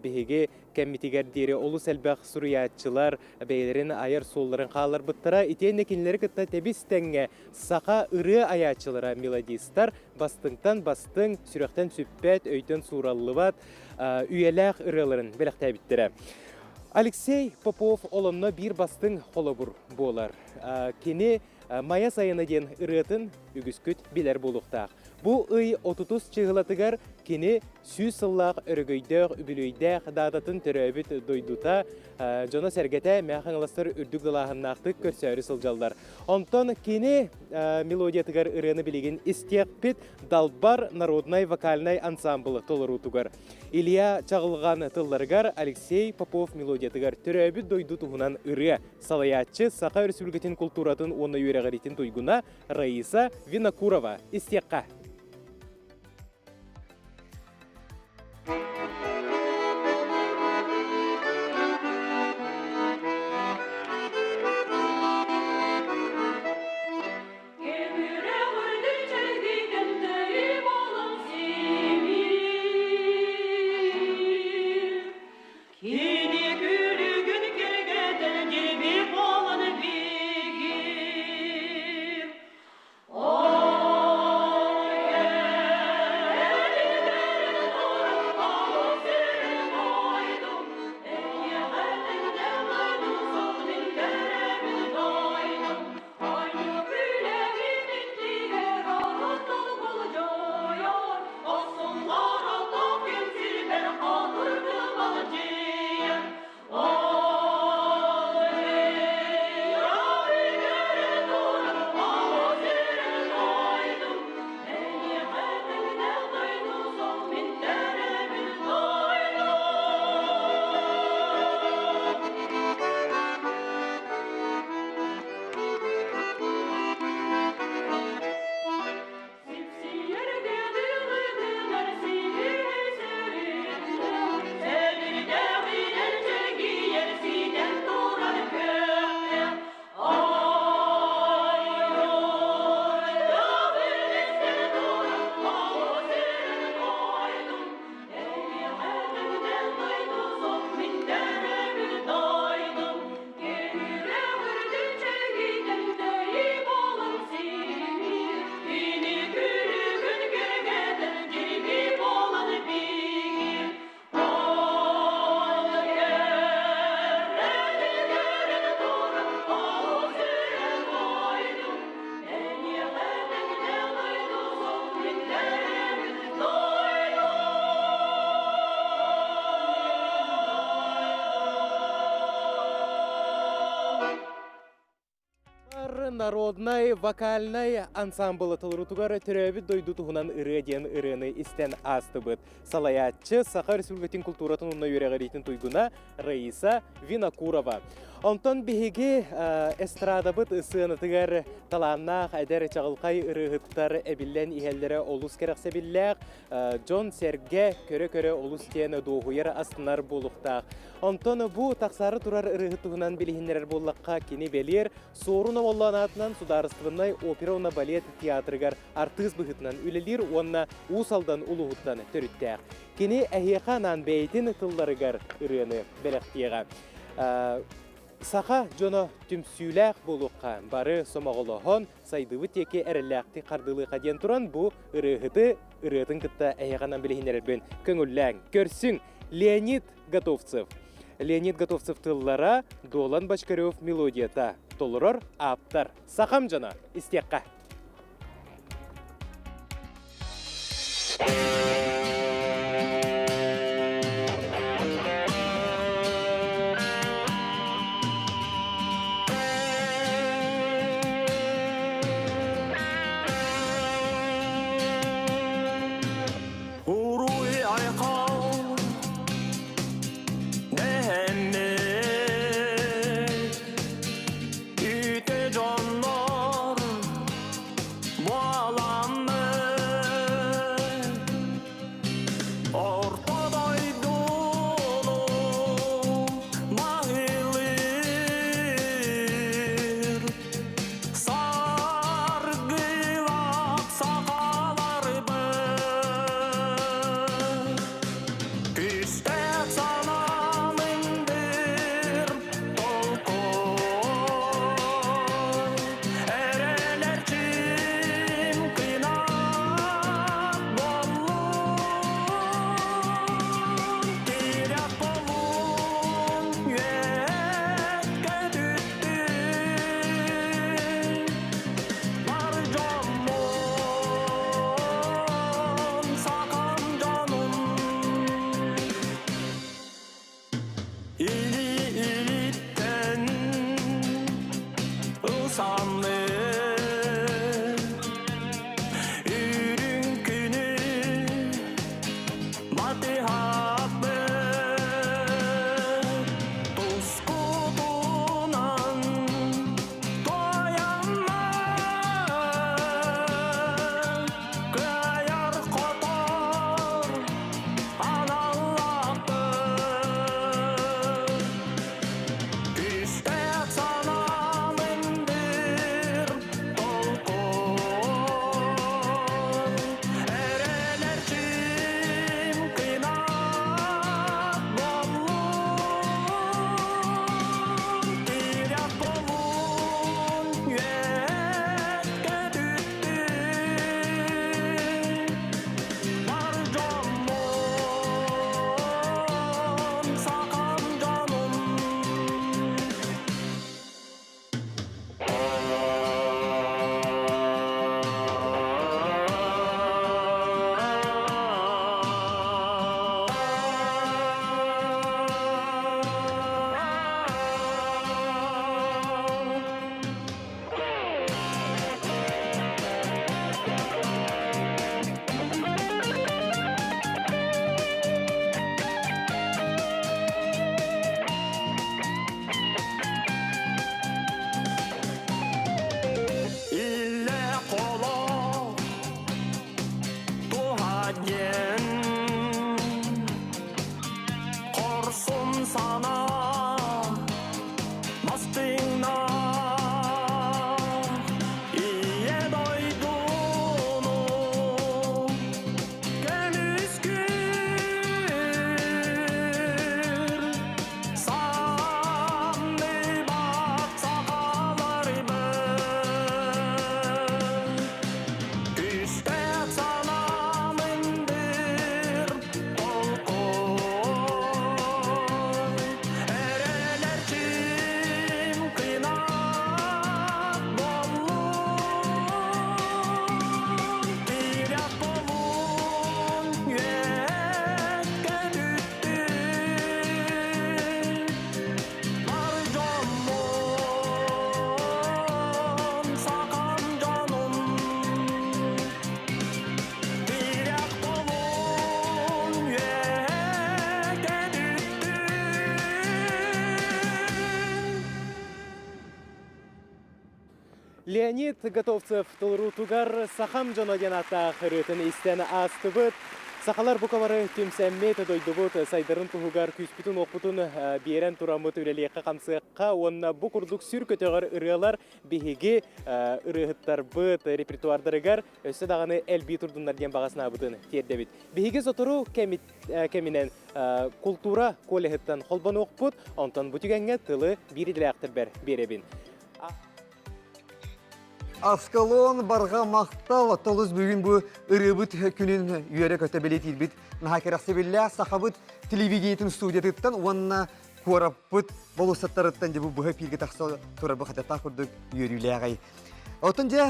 Speaker 3: беге кәммитигердері олыс әлбәқ суруячылар бейлерін айыр солларын қалар бұттыра. Итен некенлері кітті тәбістенге сақа ұры аячылара мелодистар бастыңтан бастың сүректен сүппет өйтін сураллыбат үйеләқ ұрыларын біліқті әбіттірі. Алексей Попов олымны бір бастың қолыбыр болар. Кені мая сайыны ден ұрытын үгіскүт білер болуқтақ. Бұ үй 30 чығылатығар кені сүйіз сыллақ өргөйдіғ, үбілөйдіғ, дадатын түрөбіт дойдута, жона сәргеті мәқаңыластыр үрдік дылағыннақтық көрсәурі сылжалдар. Онтон кені мелодиятығар ұрыны білеген істеқпет Далбар народнай вокальнай ансамблы толырутығар. Илья чағылған тылларығар Алексей Попов мелодиятығар түрөбіт дойду тұғынан ұры салаятчы Сақа республикатын культуратын оны үйрәғаретін тойгуна Раиса Винокурова істеққа. Народнай вокальнай ансамблы тылырутугар түрөбі дойду туғынан ұры ден ұрыны істен асты бұд. Салаятчы Сақа республикатын культуратын ұнна үйрәғаретін туйгуна Раиса Винокурова. Онтон беге эстрада бұд ысынытығар таланнақ әдер чағылқай ұрығыттар әбіллән ихәлдері олус керексе білләқ, Джон Серге көрі-көрі олус тені доғуер астынар болуқтақ. Онтон бұ тақсары тұрар ұрығыттығынан білігінлер боллаққа кені белер, соруна олланатынан сударыстывынай опера балет театрыгар артыз бұғытынан үлелер, онна усалдан улуғыттан түріттәқ. Кені әйеқанан бәйтін тылларыгар ұрыны бәліқтеға. Сақа жоно түмсүйләқ болуққа бары сомағылығын сайдывы теке әріләқті қардылыға ден тұран бұ ұрығыты ұрығытын күтті әйеғанан білігінер бен көңілләң. Көрсің Леонид Готовцев. Леонид Готовцев тыллара, Долан Бочкарев мелодията. Толырор аптар. Сахам жана, истекка. Леонид Готовцев тылру тугар сахам жонодената хырытын истен астыбыт. Сахалар букавары түмсәммет дойдубут сайдарын тугар күспүтүн окпутун биерен турамыт үлелиекка камсыкка онна бу курдук сүр көтөгөр ырыалар биһиги ырыхыттар быт репертуардарыгар өссө даганы элби турдундар ден багасына бутын тердебит. Биһиги сотору кеминен культура колехыттан холбон окпут, онтон бутүгенге тылы биридилектер беребин.
Speaker 17: Аскалон барға мақтал, толыз бүгін бұл ұрыбыт күнін үйері көтебелет елбіт. Нахакерақсы білі сақабыт телевидениетін студиятыттан, онына кораппыт болусаттарыттан де бұға пирге тақса тұрар бұқата тақырдық үйеріліғай. Отын де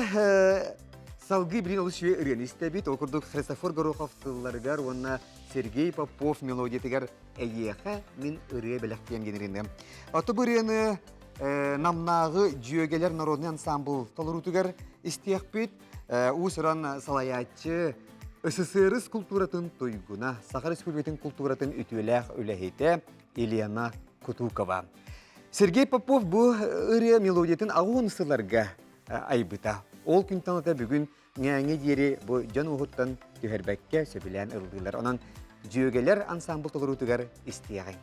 Speaker 17: салғы бірін олы шуе үреністі бит, оқырдық Христофор Гороховтыларғар, онына Сергей Попов мелодиятығар әйеға мен үре бәліқтен генерінді. Оты бірені намнағы жүйегелер народный ансамбл толырутығар істеяқ бит, ұсыран салаятчы СССР культуратын тойгуна, Сахар Республикатын культуратын үтіләқ өләхеті Елена Кутукова. Сергей Попов бұл үре мелодиятын ағуын сыларға айбыта. Ол күн таныта бүгін ngenge diri bu jan uhuttan tüherbekke söbilen ıldılar. Onun jügeler ansambl tolurutugar istiyagın.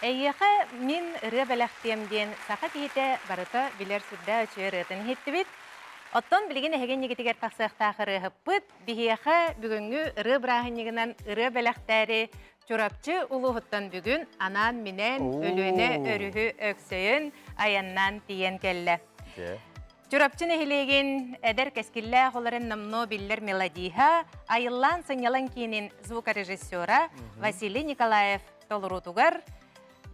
Speaker 19: Эйеха мин ыры бәләхтемден саха кихите барыта билер сүрдә өче рытын хиттибит. Оттон билген эһеген егетигер тахсыктагы хыппыт бихеха бүгүнгү ыры брахыннигинен ыры бәләхтәре чурапчы улуһуттан бүгүн анан менен өлүнө өрүһү өксөйүн аяннан тиен келле. Чурапчын эхилеген эдер кескилле холарын намно биллер мелодиха айыллан сынялан кийинин звукорежиссера Василий Николаев толурутугар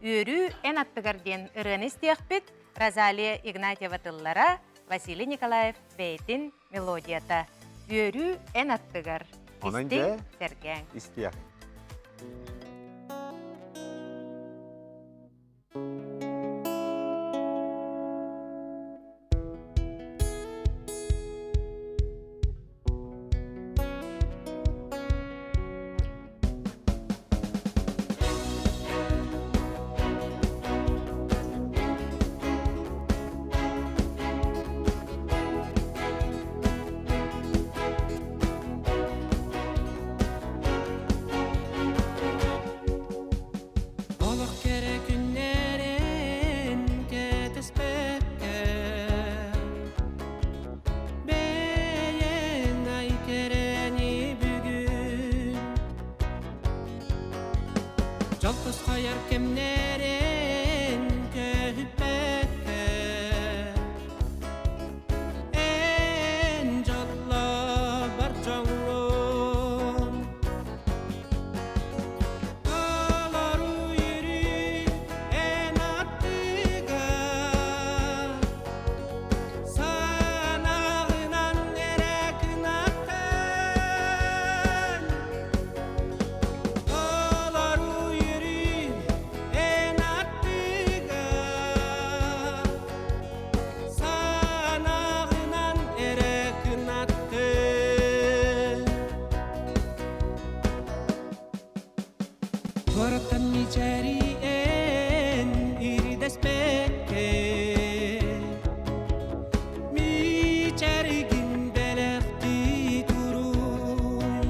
Speaker 19: Үрі ән аттығарден ұрын істеқпіт Розалия Игнатьева тыллара Василий Николаев бәйтін мелодията. Үйөрү эн аттыгар.
Speaker 17: Онан
Speaker 19: Истең
Speaker 17: же?
Speaker 19: сәргәң.
Speaker 17: Истияқ.
Speaker 6: Олық керек күннерін кетіспекке Бейен ай керені бүгін Жалпыз қайар кемнерін көйіппекке Эн жалла бар жаңлым Алару йери эн аттыга Санағынан эрекін аттан Алару йери эн аттыга Санағынан эрекін аттан Городтан мичари эн иридеспекке Мичаригин белекти турун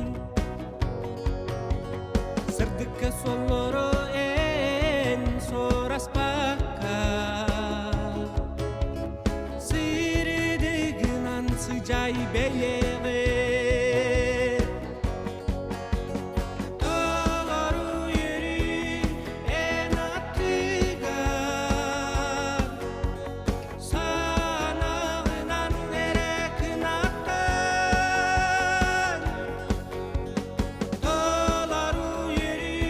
Speaker 6: Сырдыкка соллоро эн сораспакка Сырдыгынан сыжай белеге Алару йери эн аттыга Санағынан эрекін аттан Алару йери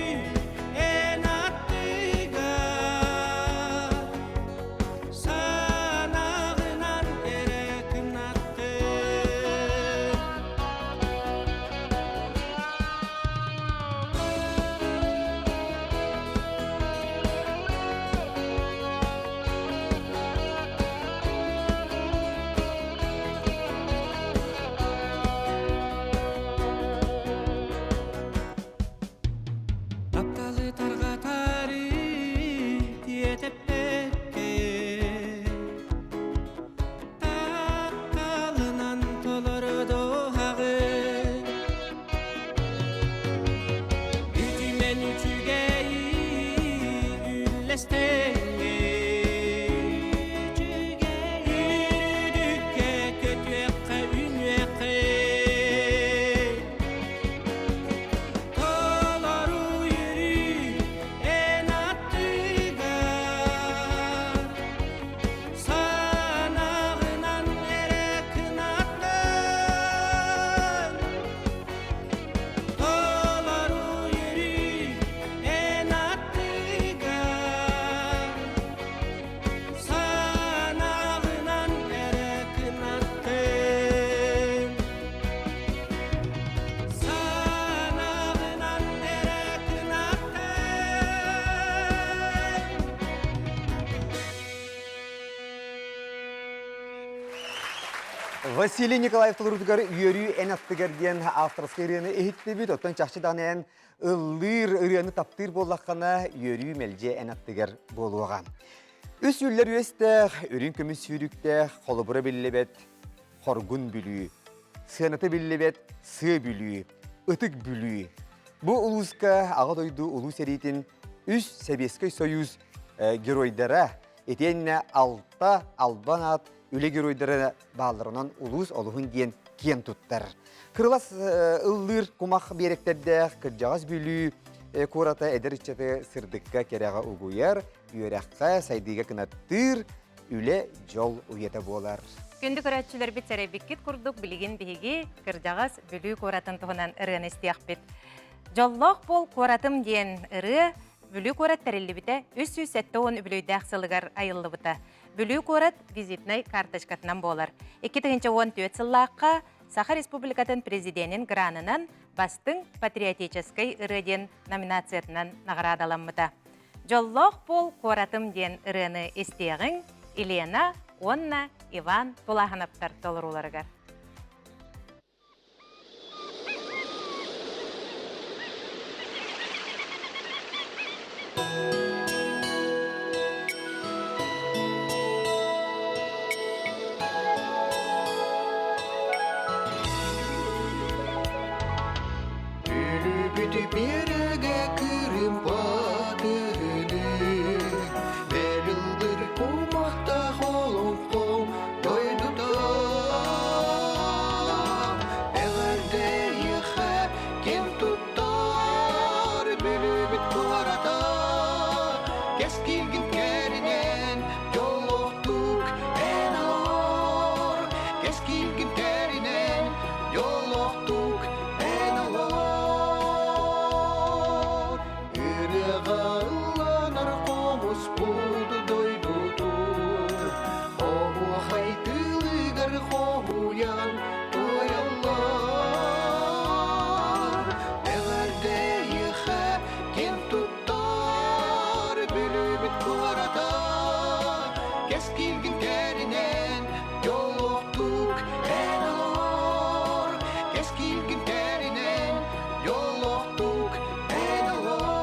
Speaker 6: эн аттыга Санағынан эрекін аттан Апталы тарғатары тиетеппекке Таққалынан толырды ағы Үтімен үтігей үлестеңге Үрдікке көтуекке үнуекке Алару йери эн аттыга Санағынан эрекін аттан Алару йери эн аттыга Санағынан эрекін аттан Санағынан эрекін
Speaker 17: Василий Николаев Толурдугар үйөрү эн аттыгар диен авторский ырыаны эхиттебит, оттон чахчыдан ыллыр ырыаны таптыр боллаққана үйөрү мелже эн аттыгар болуға. Үс үллер үесті, үрін көміс сүйрікті, қолыбыра біллебет, хоргун бүлі, сыянаты біллебет, сы бүлі, ытык бүлі. Бұ улуска аға дойду улус әрейтін үс Советский Союз геройдара, етенне алта албанат үле геройдары бағаларынан улус олығын дейін кен тұттар. Кырлас ыллыр кумақ беректерді кыржағыз бүлі курата әдірішчеті сырдыққа кереға ұғуяр, үйераққа сайдыға кынаттыр, үле жол уйета болар.
Speaker 19: Күнді көрәтшілер бит сәрәбеккет күрдік білген бейге кыржағыз бүлі көратын тұғынан ұрын істияқ бит. Жоллақ бол көратым дейін ұры бүлі көрат тәрелі біті 370 бүлі дәқсілігар айылы бұта. Бүлі көрат визитнай карточкатынан болар. 2014 сыллаққа Саха Республикатын президентин гранынан бастың патриотической ырыден номинациятынан наградаланмыта. Жоллох пол коратым ден ырыны истегин Елена, Онна, Иван Тулахановтар толыруларыгар.
Speaker 20: Береге кырым батыны Белілдір кумақта қолым қол дойдыда Әғірде еға кен тұттар Білібіт қората Кес келген кәрінен жолықтық ән алар Кес келген кәрінен жолықтық ән алар Ырығаланар қомыс бұлды дойдуду Оғу қайтылығыр қоғуян тоялар Әғірде еға кен тұттар Бүлібіт қората Кес келген кәрінен жолықтық ән алар Кес келген кәрінен жолықтық ән алар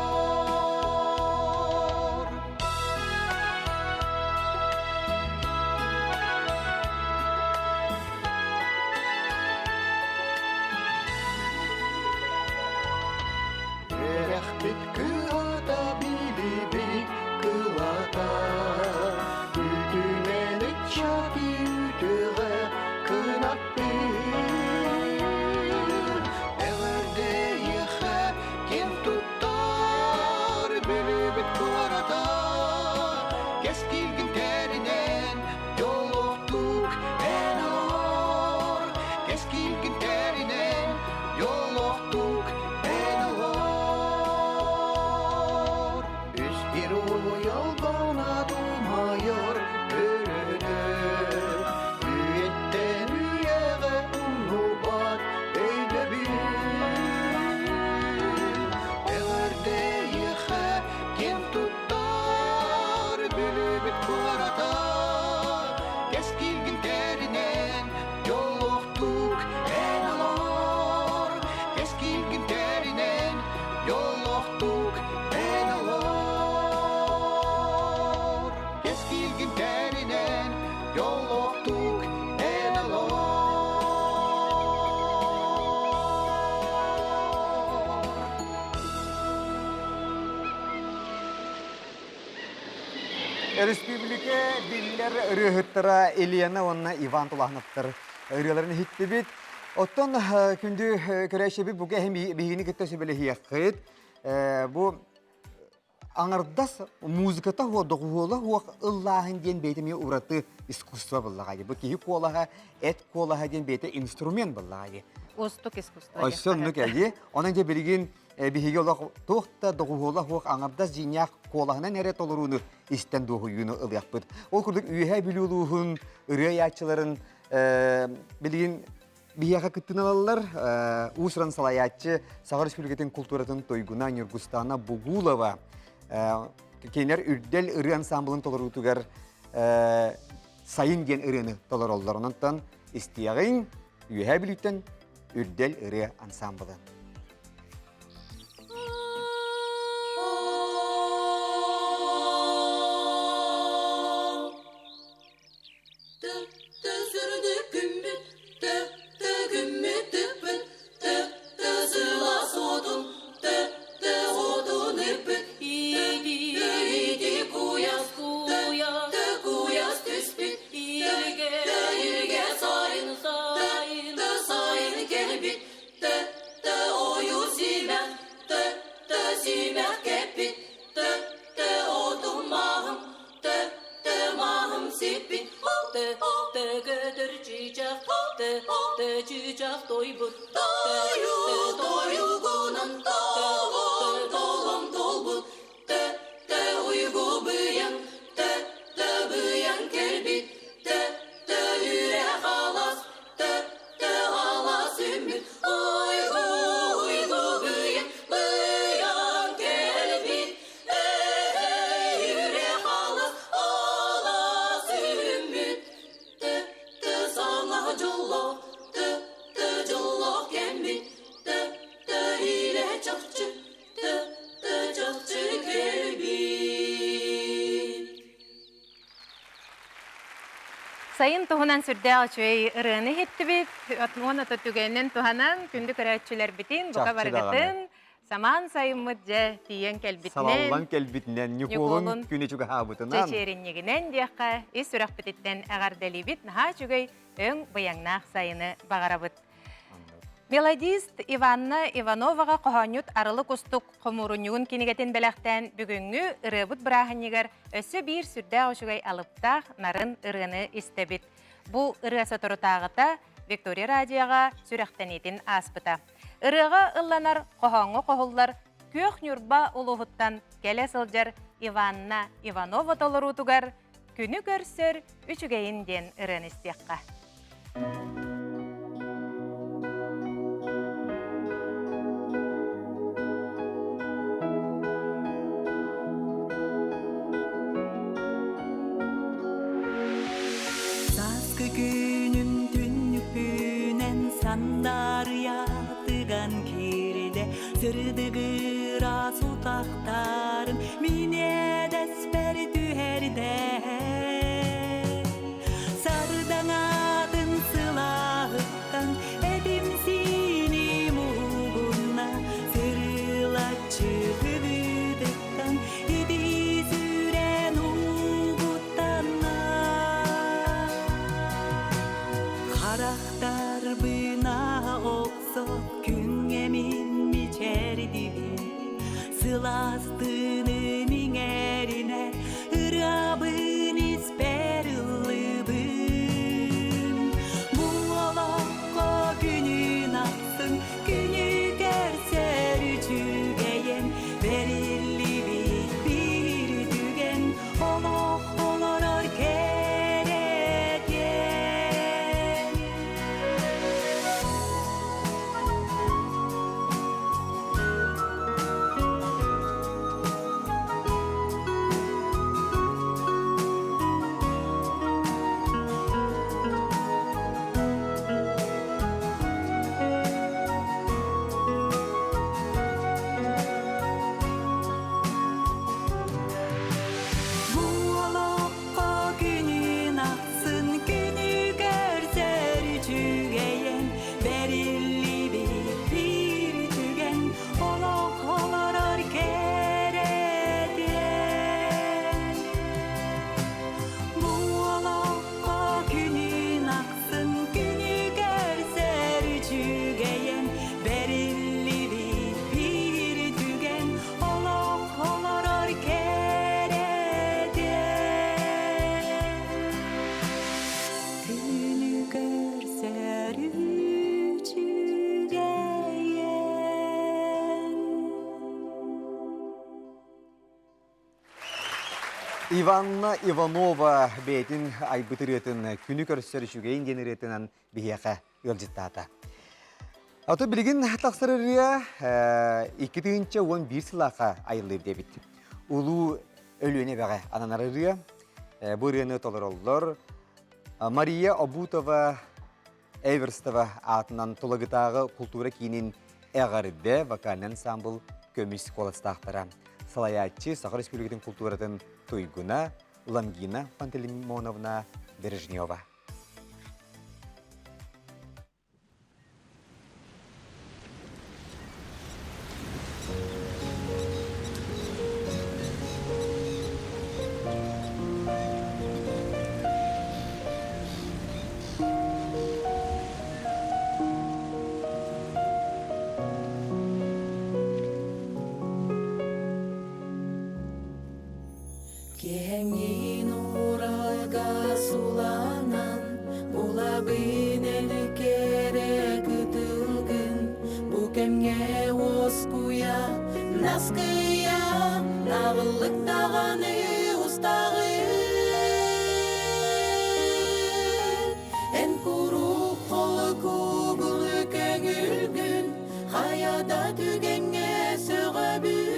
Speaker 20: Рәхмет кылата билибик кылата Үтүмелік чаки үтіға кынат бир Әғірде еға кен тұттар Бүлібіт қората Кес келген кәрінен жолықтық ән алар Кес келген кәрінен жолықтық ән алар Үстер ойалбауна думайыр өріні Үйеттен үйеғі ұнубат өйді бір Әғірде еға кен тұттар Бүлібіт қората Кес келген кәрінен жолықтық ән алар Кес келген кәрінен жолықтық ән алар Кес келген кәрінен жолықтық ән алар
Speaker 17: Республика диллер ырыһыттара Елена, Онна, Иван Тулахновтар ырыларын хиттебит. Оттон күндү көрәшеби буга hem бигини кеттесе беле хиякыт. Бу аңардас музыката ходогула хуак Аллахын ден бейтеме ураты искусство буллагай. Бу ки колага эт колага ден бейте инструмент буллагай.
Speaker 19: Остук искусство.
Speaker 17: Ошонну кәге, онан же билген биһиге олақ тоқта доғуғола хуақ аңардас жинях қолағына нәрет олыруыны истен доғуыны ылияқпыд. Ол күрдік үйе білуылуғын, үрей ятчыларын білген бияға күттін алалар, ұсыран салаятчы Сағар Республикатын культуратын тойгуна Нюргустана Бугулова кейнер үрдел үрі ансамблын толырутугар сайын ген үріні толыр оларынантан истияғын үйе білуттен үрдел үрі ансамблын.
Speaker 5: Sayın sayın sayın gelbit
Speaker 19: Сайын туһунан сүрдэ очуй ырыны хиттибит, отмона төтүгенен туһанан күндү көрөчүлөр битин, бука баргатын, саман сайыммыт же тиен келбитнен.
Speaker 17: Салаллан келбитнен, Николун күне чуга хабытынан.
Speaker 19: Чечериннегинен диякка, ис сүрак бититтен агарделибит, наха чугай өң баяңнах сайыны багарабыт. Мелодист Иванна Ивановага кохонют арылы кустук хомурунюгун кинигетин белектен бүгүнгү ырыбыт бырахыннигер өссө бир сүрдэ ошугай алыптах нарын ырыны истебит. Бу ыры соторутагыта Виктория радиоға сүрәхтенетин аспыта. Ырыга ылланар кохоңго кохуллар көх нюрба улуһуттан келе сылжар Иванна Иванова толорутугар күнү көрсөр үчүгейин ден ырын истекка.
Speaker 4: Günüm tünüpünen sandarıya tıgan kiride sırdıgıra sutaktarım mine desper düherde sardan adın sılahıttan edim seni muğunna sırla çıkıdıktan idi süren uğuttanna Karakter bina oksok gün emin mi çerdivin Sılastığını mingerine ırabın isperlыбın Bu olakko günün aksın günü gerser üçügeyen Verilli bir dügen olak olor kereken Bu olakko günün aksın günü görser üçügeyen Verilli bir tügen olak olor kereden Bu olakko günün aksın günü görser üçügeyen Verilli bir tügen olak olor kereden Günü görser üçügeyen
Speaker 17: Иванна Иванова бейтин айбытыретін күні көрсер үшігейін денеретінен бейеқі өлжіттата. Аты білген тақсырырыя 2-11 сылақа айылыр дебіт. Улу өліне бәғі ананарырыя. Бұл рені толыр олылар. Мария Обутова Эверстова атынан толығытағы культура кейінен әғарыды вокальный ансамбл көміс қолыстақтыра. Салаятчы Сахар Республикатын культуратын Туйгуна Ламгина Пантелеймоновна Бережнева.
Speaker 4: Kengin uralga sulanan Bula bineli kere kütülgün Bu kemge oskuya Naskıya Nağıllık dağını ustağı En kuru kolu kugulu köngülgün Hayada tügenge söğübün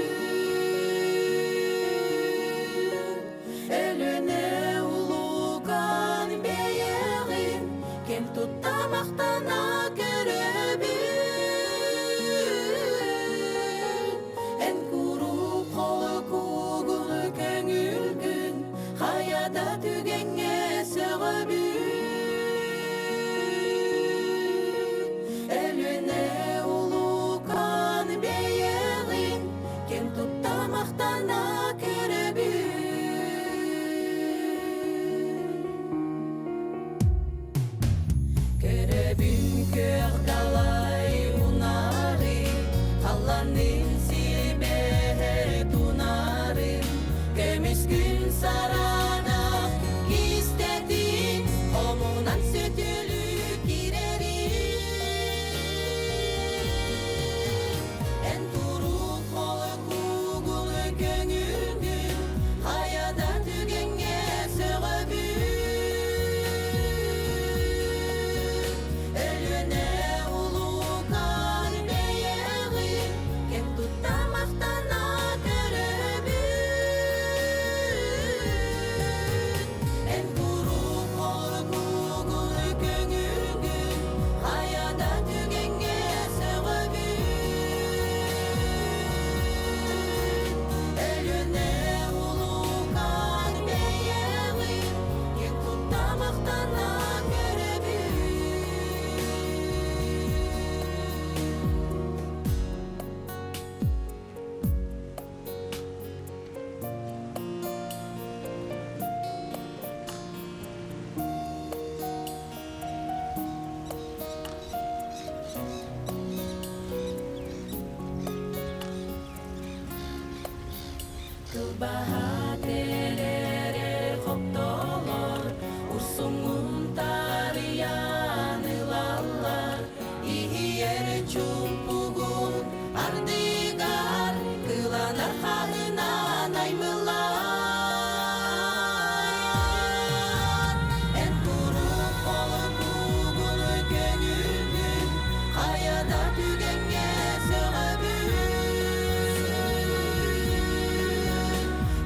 Speaker 4: Ölüne ulugan beyeğin Kim tutamaqtana görübün En kuru kolu kugulu köngülgün Hayada tügenge söğübün бахателере хоптолор, урсуңун тарыянылалар, иере чумпугун ардыгар, кыланар ханынан аймылар. Эн туруп олы бугун көңүлгүн, каяда түгенге сөгөбүн.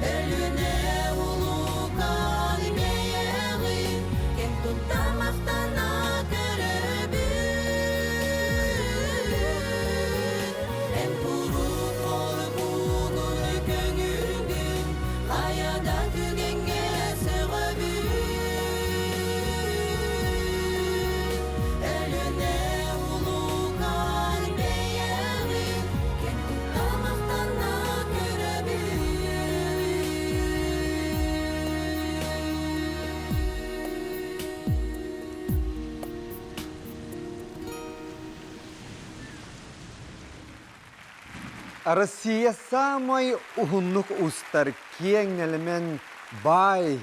Speaker 4: Ölüne ulukan beyeğin, kim tutamaqtana görübün. En kurup ol bugun köngülgün, kayada tügenge sögöbün. Ölüne ulukan beyeğin, kim tutamaqtana görübün.
Speaker 17: Россия самый угунлук устар кеңнелмен бай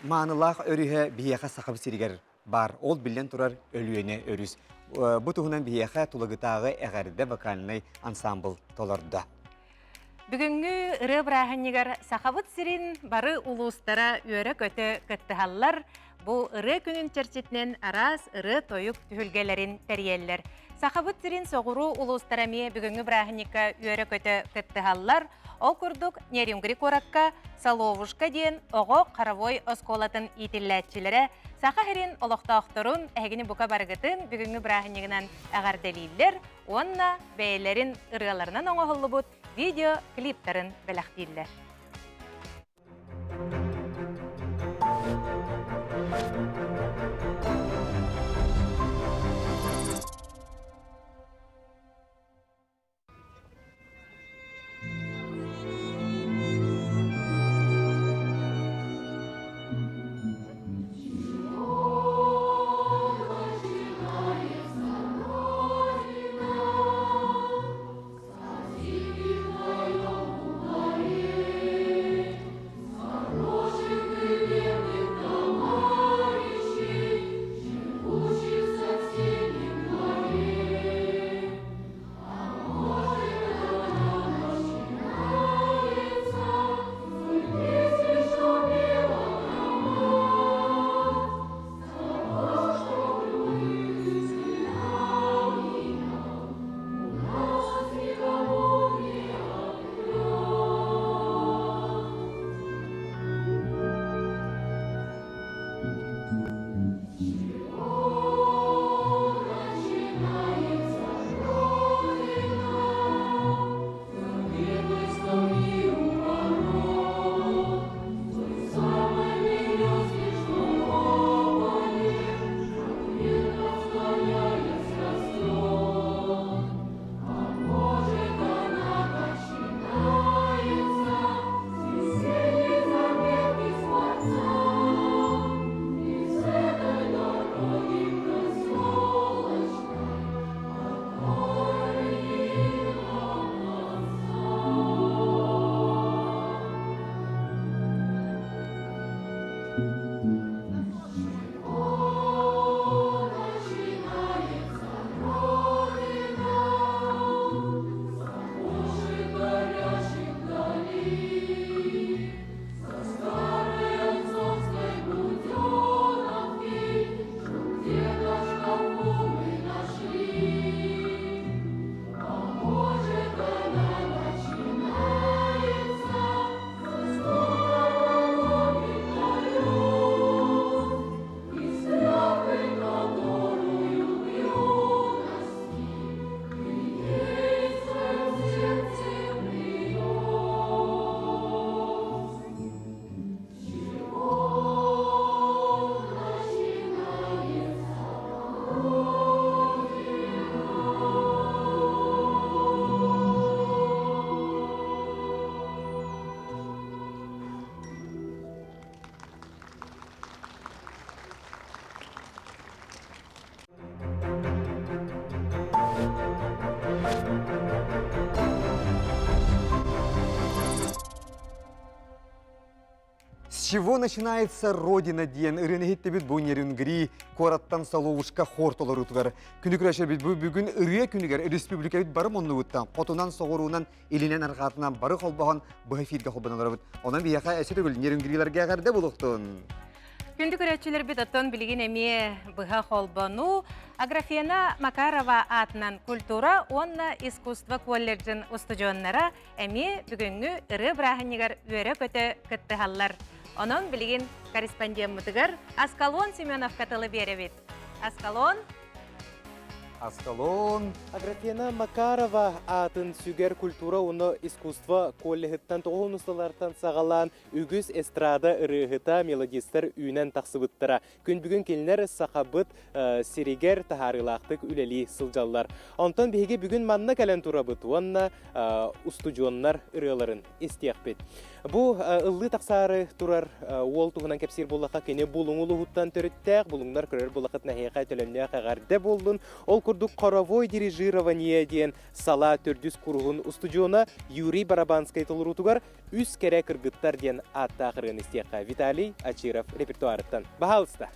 Speaker 17: манылах өрүһө бияха сахабы сиригер бар. Ол билен турар өлүене өрүс. Бу туһунан бияха тулагытагы эгерде вокальный ансамбл толорда.
Speaker 19: Бүгүнгү ыры браханнигар сахабыт сирин бары улустара үөрө көтө кыттыхаллар. Бу ыры күнүн черчитинен арас ыры тоюк түһүлгелерин терьеллер. Сахабыт сирин соғуру улустарами бүгүнгү браханника үөрө көтө кыттыхаллар. Ол курдук Нерюнгри коракка Саловушка диен ого каравой осколатын итилләтчилере саха херин олохтоохторун эгини бука баргытын бүгүнгү браханнигинан агарделиллер. Онна бәйлерин ырыаларынан оңоһоллубут видео клиптарын беләхтиллер.
Speaker 14: Thank you.
Speaker 17: чего начинается Родина ден? Иренехетте бит бунерюнгри, кораттан салуушка хортолор утугар. Күнүкрәшер бит бүгүн ырыя күнүгер республика бит бары монну уттан. Котунан согорунан илинен аркатынан бары холбахан быхфирге холбаналар бит. Онан бияка эсете гөл нерюнгрилерге гәрдә булуктун.
Speaker 19: Күндүк көрәтчелер бит оттон билигин эми быха холбону Аграфена Макарова атынан культура онна искусство колледжин устудионнара эми бүгүнгү ыры браханигар өрө көтө кыттыхаллар. Онон билигин корреспондентмытыгар Аскалон Семенов катылы беребит. Аскалон.
Speaker 3: Аграфена Макарова атын сүгер культура уны искусство коллехыттан тоғыныстылартан сағалан үгіз эстрада ырыгыта мелодистер үйнен тақсыбыттыра. Күн бүгін келінер сақабыт серегер тахарылақтық үлели сылжаллар. Онтан беге бүгін манна кәлен турабыт, онна устудионнар ырыларын естияқпет. Бу ыллы тақсары турар ол туғынан кәпсер болаққа кене бұлыңылы ғуттан төріттәқ, бұлыңдар көрер болақыт нәхеқа төлемне қағарды болдың. Ол күрдік хоровой дирижирование ден сала төрдүс курғын устудиона Юрий Барабанскай тұлырутугар үс кәрі кыргыттар ден аттақырын істеққа. Виталий Ачиров репертуарыттан. Бағалыста.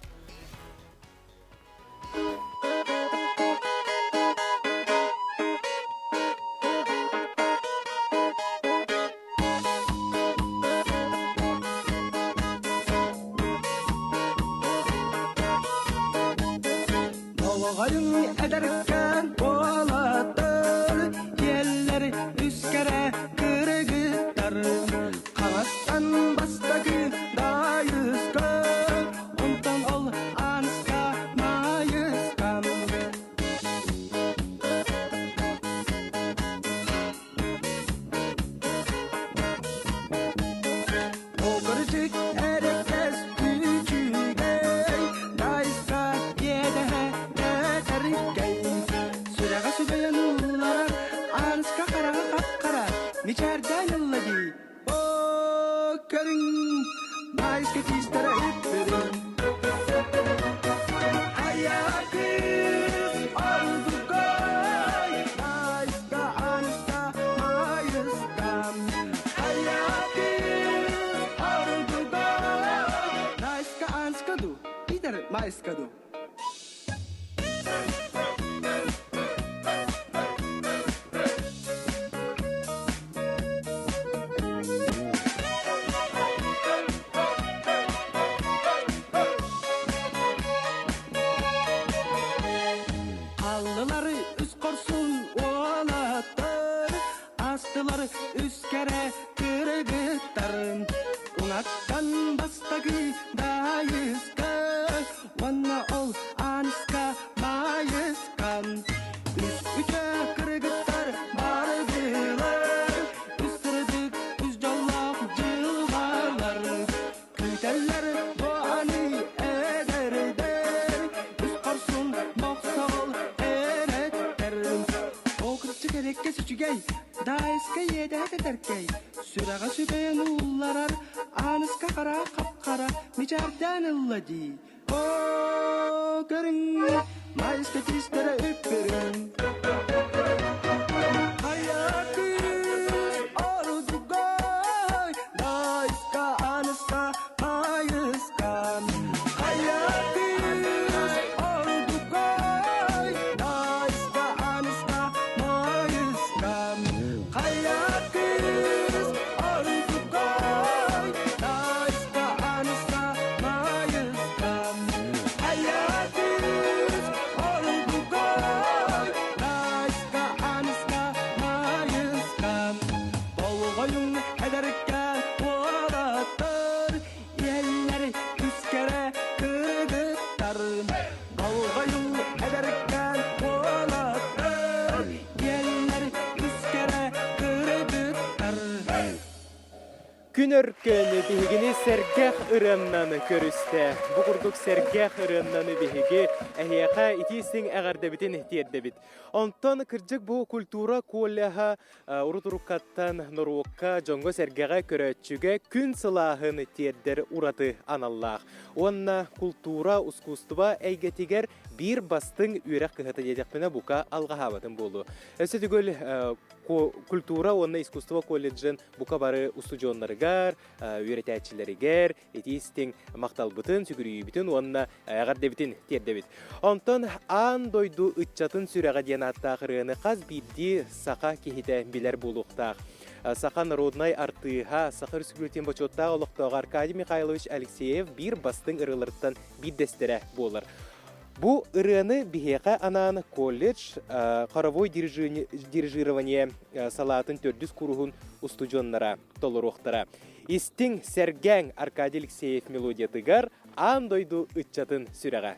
Speaker 6: Oğayın ederken olatır, yerler üskere kırgıtlar. Kanattan bastaki dayıska, ondan ol anıska mayıskam. O kırıcık erekes küçüge, dayıska yedehe. Süraga sübeyen ulara, anıska karaga kapkara, miçerden yılladı. O körün, mayıska tistere üpürün. Ayakız oldu koy, mayıska anıska mayıskam. Ayakız oldu koy, mayıska anıska du, gider mayıska du. Allıları üst korsun oğlatır, astıları üst kere kırgıttarım. Unaktan bastaki dayıska, vanna ol anıska mayıskam. Üst üçe kırgıttar bardılar, üst kırdık üst jollak cılgalar. Kıyteller bu ani ederder, üst korsun moksa ol eretterim. O kırçık erekke süçügey, dayıska yede ederkey. Süraga sübeyen ullarar, anıska kara kapkara, miçerden ılladı. O görün, mayıska tistere üpürün. Ayakız ordu goy, dayıska anıska mayıskam. Ayakız ordu goy, dayıska anıska mayıskam. Ayakız ordu goy, dayıska anıska mayıskam. Ayakız ordu goy, dayıska anıska mayıskam. Bolgoyun ederke olatır, yerler üskere kırgıttar. Bolgoyun ederke olatır, yerler üskere kırgıttar.
Speaker 3: Күн өркені бігіні сәргәқ ұрыннаны көрісті. Бұқырдық сәргәқ ұрыннаны бігі әйеға итесің әғарды бітін әттерді біт. Онтан кірджік бұл культура колляға ұрытұрыққаттан нұруыққа жоңғы сәргәға көрәтчіге күн сылағын әттердер ұраты аналлақ. Онна культура, искусства әйгетігер bir бастың үйрек кыһыты дедекпіне бука алғахабатын болу. Өсі түгіл культура, онна искусство колледжин бука бары устудионларыгар, үйретәтчілерігер, етейістің мақталбытын, сүгірейбітін, онна ағардебітін тердебіт. Онтон ан дойду үтчатын сүрәға ден аттақырыны қаз бидді сақа кехіті білер болуқтақ. Сақа народнай артыға, Сақа Республикатын бачотта олықтағы Аркадий Михайлович Алексеев бір бастың ырылырттан биддестері болыр. Бу ырыны бихеқа анан колледж қаравой дирижирование салатын төрдіс курухун устудионнара толыруқтара. Истин сәргәң Аркадий Алексеев мелодиятыгар андойду үтчатын сүрәға.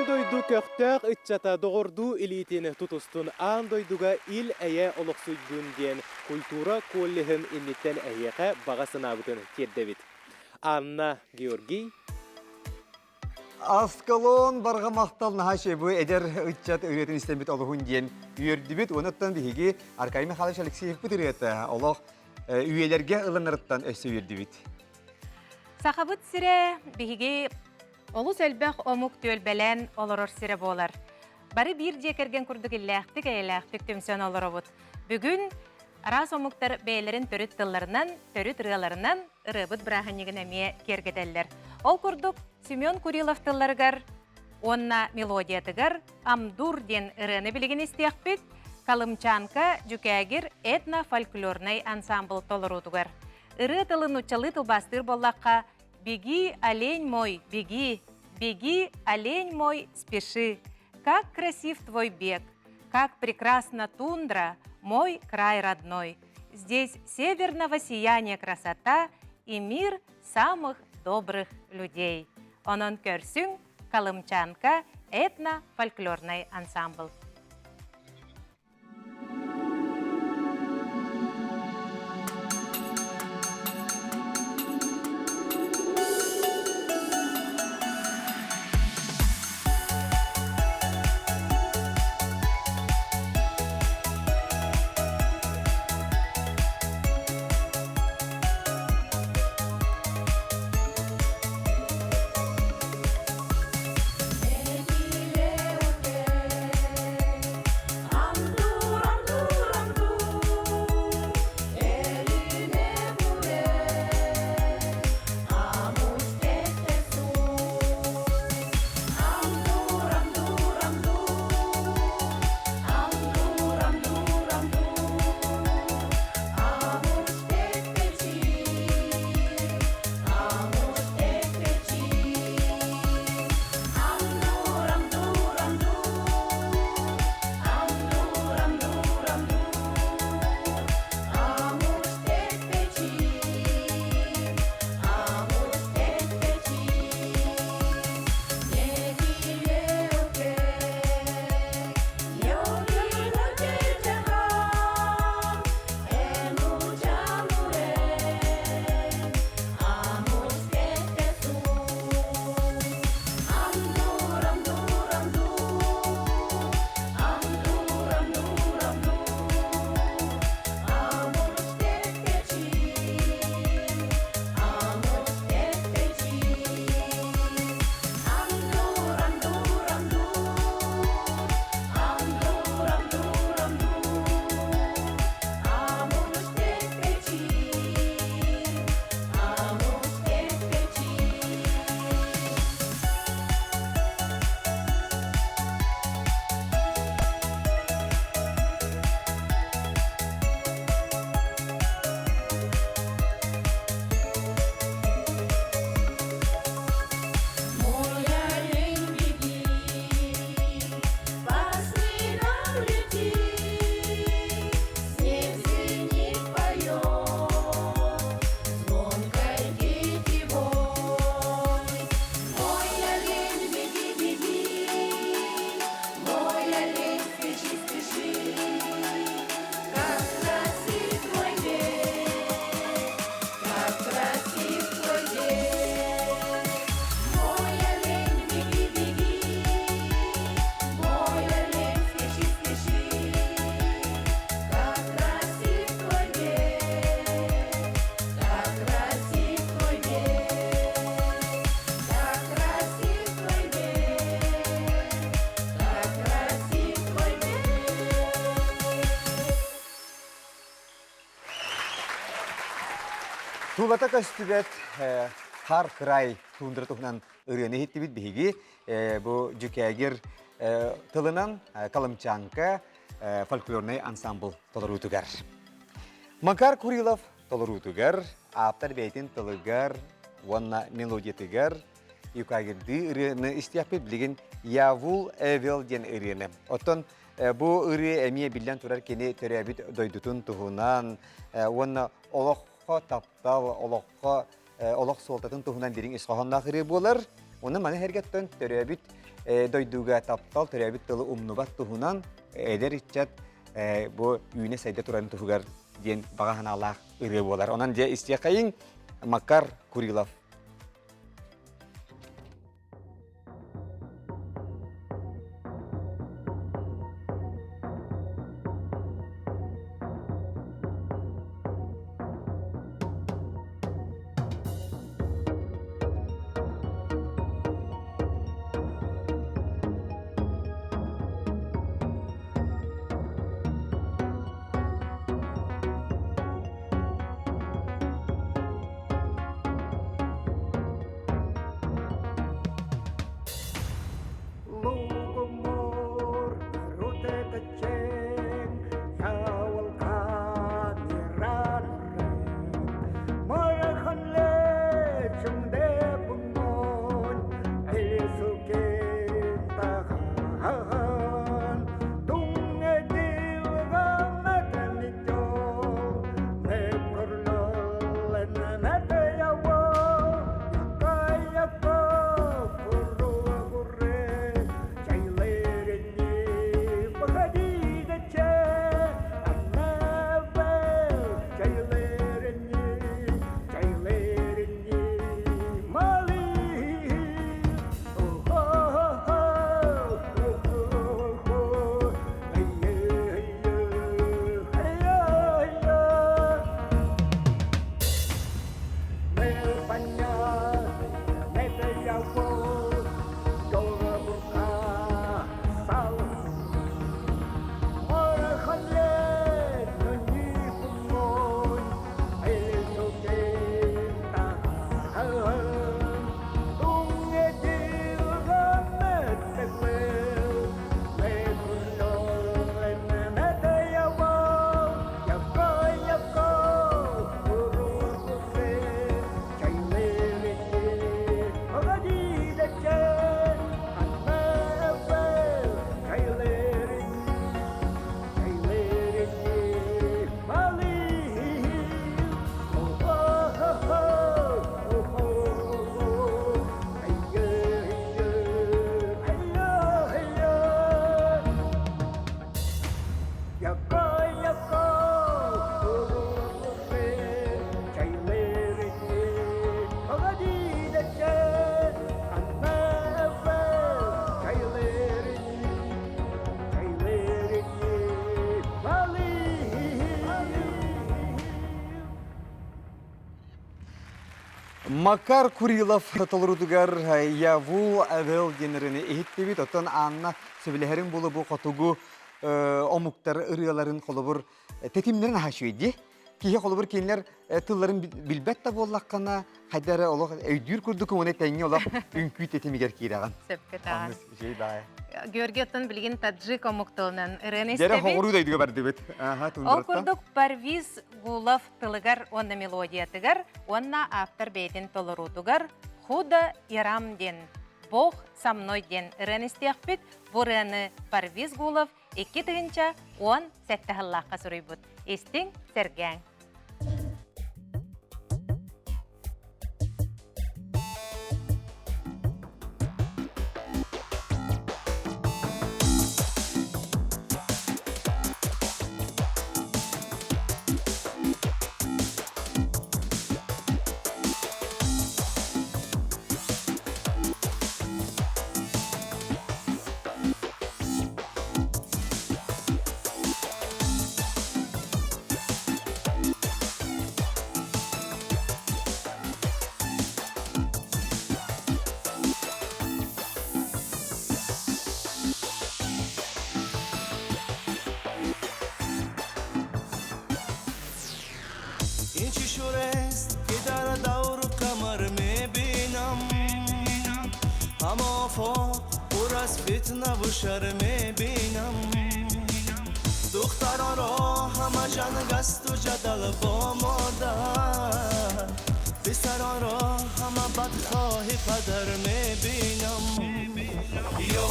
Speaker 3: Дойду көқтөк үтчата доғырду илитini тутустун ан дойдуга ил әйе олықсуйдун ден культура коллехин инниттен әйеқе бағасынабытын тердебит. Анна Георгий.
Speaker 17: Аскалон барға мақтал нахаше бұ әдер үтчат үйретін істемет олығын ден үйердібет, оныттан бігі Аркадий Михайлович Алексеев бұдыреті олық үйелерге ылынырыттан өсі үйердібет.
Speaker 19: Сақабыт сире бігі олус әлбәқ омук төлбәлән олорор сире болар. Бары бір жекерген күрдік иләқтік әйләқтік төмсен олоробыт. Бүгін арас омуктар бәйлерін төріт тылларынан, төріт рыаларынан ырыбыт бірағынегін әме кергетелер. Ол күрдік Семен Курилов тылларгар, онна мелодиятыгар, амдур ден ырыны білген істеқпет, Калымчанка жүкәгір этно-фольклорнай ансамбл толырутугар. Ыры тылын учалы тылбастыр боллаққа «Беги, олень мой, беги, беги, олень мой, спеши. Как красив твой бег, как прекрасна тундра, мой край родной. здесь северного сияния красота и мир самых добрых людей. Онон көрсүң Калымчанка этно-фольклорный ансамбль.
Speaker 17: Тулата көстүбет хар край тундыр тухнан ырыны хиттибит биги бу жүкәгер тылынан Калымчанка фольклорный ансамбль толорутугар. Макар Курилов толорутугар, аптар бейтин тылыгар, ванна мелодиятыгар, юкагерди ырыны истияпет билген Явул Эвел ден ырыны. Оттон бу ыры эмие билен турар кени төрәбит дойдутун тухунан, ванна олох таптал олох солтатын тухунан дирин исхаханна хыры болар. Оны маны хергеттен төрәбит дойдуга таптал төрәбит тылы умнубат тухунан эдер итчат бу үйне сайда туран тухугар ден баганалах ыры болар. Онан же истияқайын Макар Курилов. Макар Курилов толорудугар явул авел денерини эхиттебит, отон анна сөбілерін болы бұл қотугу омуктар ырыяларын қолыбыр тетимлерін хашуйди. Кие қолыбыр кейінлер тылларын билбетта боллаққана қайдары олық өйдүр күрдікі оны тәңе олақ үнкүй тетимигер кейраған.
Speaker 19: Сөпкетаған.
Speaker 17: Жей бай.
Speaker 19: Георгиоттан білген таджик омуктылынан ырын
Speaker 17: Дәрі
Speaker 19: істебит.
Speaker 17: хоғыру дайдыға барды бет.
Speaker 19: Ол күрдік Парвиз Гулов тылыгар онна мелодиятыгар, онна автор бейтін толырутугар «Худа Ярам ден, Бог со мной ден» ырын істеқпет, бұрыны Парвиз Гулов 2 тыгынча 10 сәттіғыллаққа сұрыйбыт. Естің сәргәң.
Speaker 6: این چی شورست که در دور کمر میبینم اما فوق پر از فتنه و شر میبینم دختران را همه جنگ است و جدل با مادر پسران را همه بدخواه پدر میبینم یا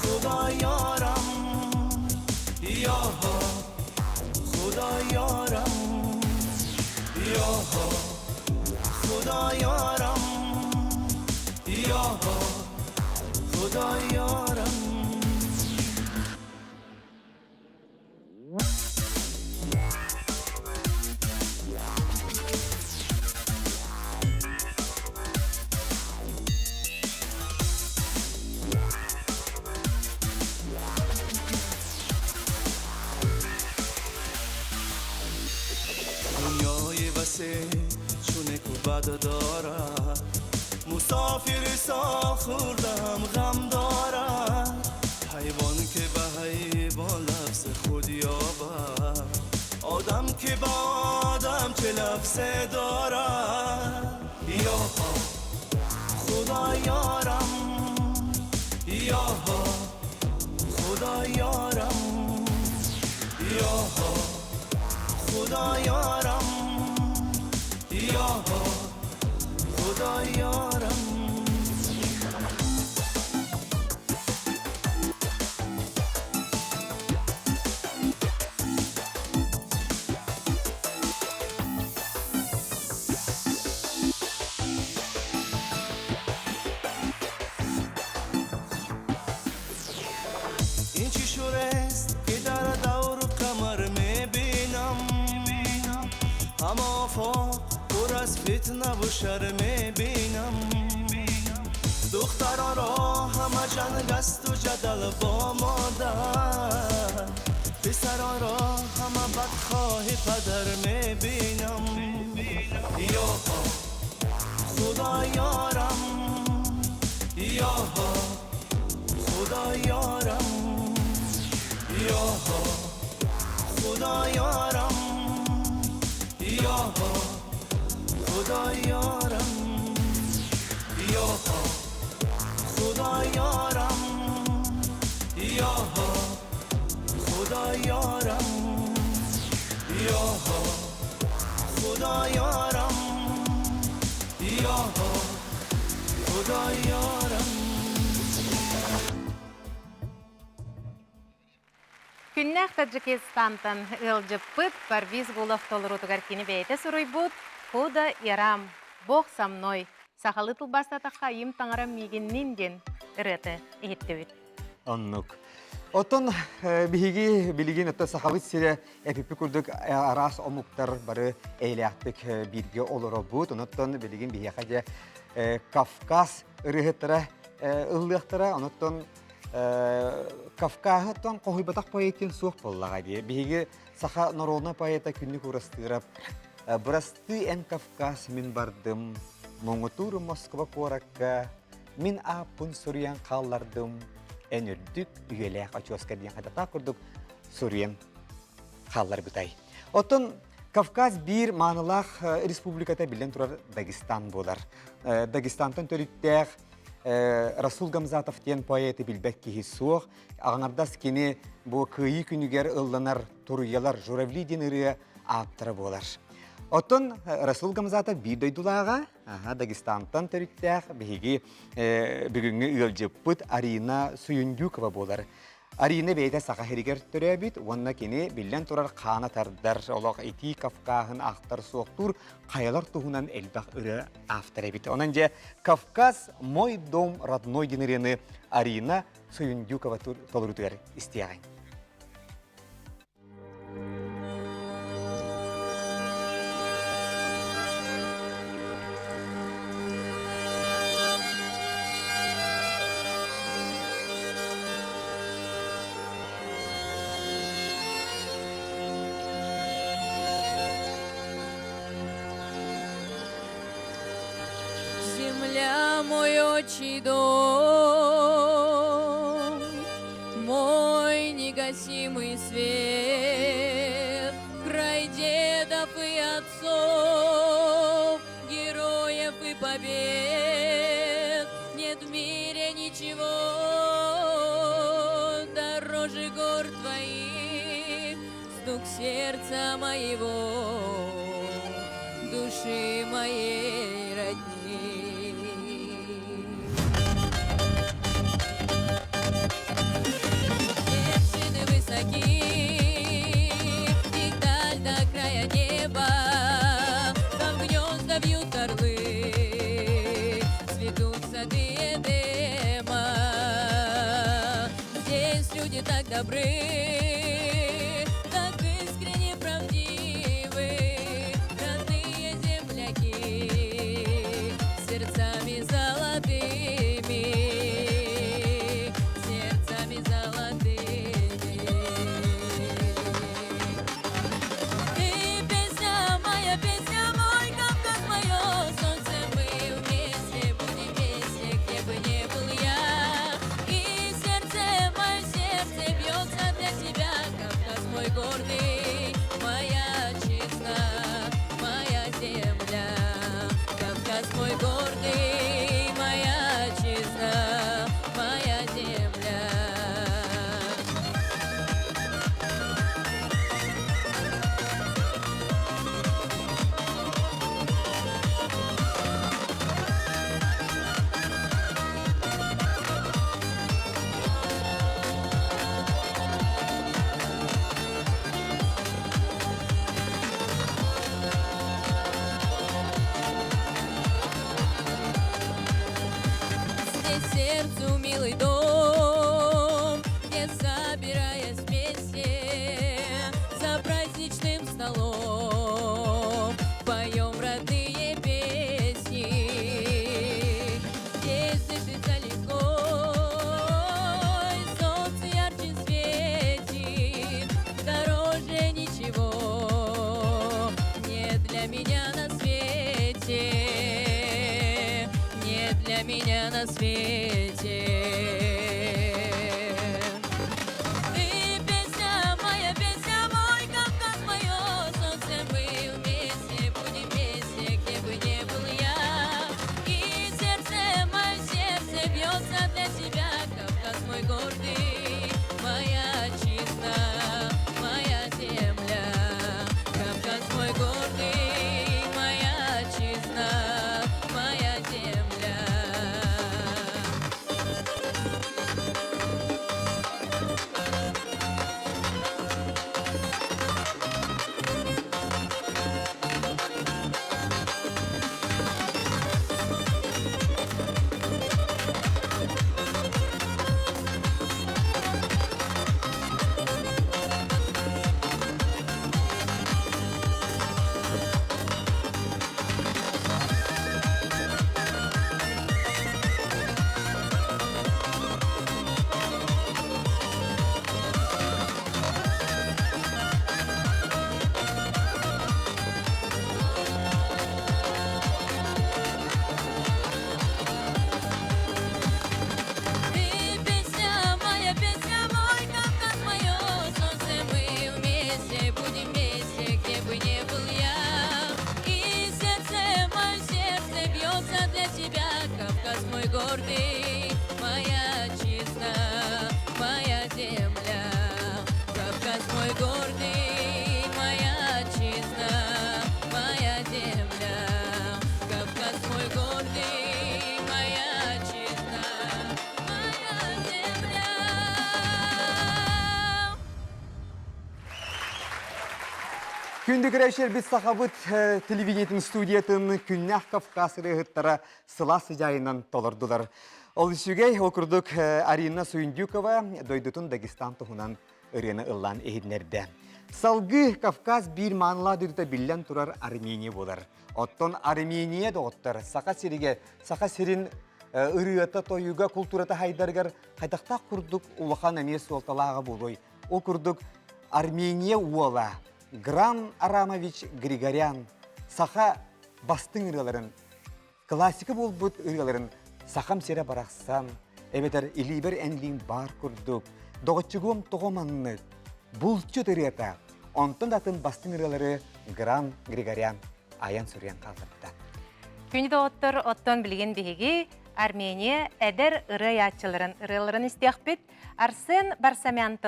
Speaker 6: خدا یارم یا خدا یارم یا خدا یارم یا خدا یارم دنیای وسیع چونه که بد دارد مسافر سال خوردم غم دارد حیوان که به حیوان لفظ خود یابد آدم که با آدم چه لفظ دارد یا خدا یارم یا خدا یارم یا خدا یارم یا خدا یارم این چی شورست که در دور کمر میبینم اما فوق پر از فتنه و شر میبینم دختران را همه جنگ است و جدل با مادر پسران را همه بدخواه پدر میبینم یا خدا یارم یا خدا یارم یا خدا یارم یا خدا یارم یا خدا یارم یا خدا یارم یا خدا یارم یا خدا یارم
Speaker 19: Күннәк Таджикистантан ылжыппыт Парвиз Гулов толырутугар кини бейте суруйбут «Худа Ярам, Бог со мной». Сахалы тылбастатаққа им таңарам мигеннин ден ырыты ехеттебит.
Speaker 17: Аннук. Отон биһиги билигин отта сахабыт сире эпипи курдук арас омуктар бары эйләктик бирге олоробут. Оноттон билигин биһиахаja Кавказ ырыһыттара ыллыахтара. Оноттон Кавказтан қойбатақ поэтин суық боллаға дие. Биһиги саха народна поэта күнні көрастырап Бұрасты ән Кавказ мен бардым, мұңытур Москва коракка, мен апын Сурьян қаллардым, ән үрдік үйелек Очоска дейін қадата күрдік Сурьян қаллар бұтай. Отын Кавказ бір маңылақ республиката білден тұрар Дагестан болар. Дагестантан төріттәқ Расул Гамзатов тен поэты білбәк кейі соқ, ағаңардас кені бұл күйі күнігер ұлланар тұруялар журавли денірі аптыры болар. Отын Расул Гамзатов бір дойдулаға Дагестантан төріттәқ бігі бүгінгі ұлжыппыт Арина Суюндюкова болар. Арина бейді сақа херігер түрі біт, онына кені білден тұрар қаны тардар, олақ еті Кавказын ақтар соқтур, қаялар тұғынан әлбақ үрі автары біт. Онан же Кавказ мой дом родной денерені Арина Суюндюкова толыры түрі істеғайн.
Speaker 16: Земля мой отчий дом, мой негасимый свет, край дедов и отцов, героев и побед. Нет в мире ничего дороже гор твоих, стук сердца моего, души моей родни. Вершины высоки, их даль до края неба, там гнезда вьют орлы, цветут сады Эдема. Здесь люди так добры, так искренне правдивы, родные земляки, сердцами золотыми, сердцами золотыми. Ты песня, моя песня, мой Кавказ, мое солнце, мы вместе будем вместе, где бы не был я. И сердце, мое сердце бьется для тебя, Кавказ мой гордый, моя честна, моя земля. Кавказ мой гордый, моя честна, моя земля. Здесь сердцу милый дом, где, собираясь вместе за праздничным столом, поем родные песни. Здесь дышится легко, и солнце ярче светит, дороже ничего нет для меня на свете, нет для меня на свете. Ты песня, моя песня, мой Кавказ, мое солнце, мы вместе будем вместе, где бы не был я. И сердце, мое сердце бьется для тебя, Кавказ мой гордый, моя чистая, моя земля. Кавказ мой гордый, моя чистая, моя земля. гордый, моя отчизна, моя земля. Кавказ мой гордый, моя отчизна, моя земля. Кавказ мой гордый, моя отчизна, моя земля.
Speaker 17: Күнді кірәшер біз сақабыт телевидениетін студиятын күннәқ Кавказыры ғыттара сыласы жайынан толырдылар. Ол үшігей окурдук Арина Суиндюкова дойдутун Дагестан тұхынан ұрені ұллан ехиднерді. Салгы Кавказ бір маныла дұрыта білен тұрар Армения болар. Оттон Армения доғыттар. Сақа серін ұрыята тойуға культурата хайдаргар қайдақта құрдық улахан әмес олталаға болой. Ол құрдық Армения уола. Гран Арамович Григорян саха бастың ыргаларын, классика болбут ыргаларын сахам сере барақсан, эбетер илибер әнлин бар күрдік, доғытчығым тоғыманны, бұлчы тырыята, онтын датын бастың ыргалары Гран Григорян аян сүрен қалдырды.
Speaker 19: Күнді оттыр оттон білген бігеге Армения әдер ыры ырыларын істеяқ бет, Арсен Барсамян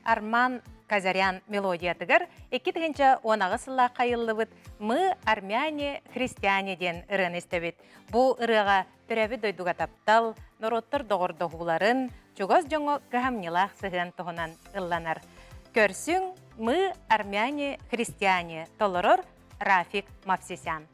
Speaker 19: Арман Казарян мелодиятыгар, 2010 сылла қайылы бұд, мы армяне христиане ден ырын істебет. Бұ ырыға түрәбі дойдуға таптал, нороттыр доғырдығуларын, чугоз жоңы ғамнилақ сығын тұғынан ылланар. Көрсің, мы армяне христиане толырыр Рафик Мавсисян.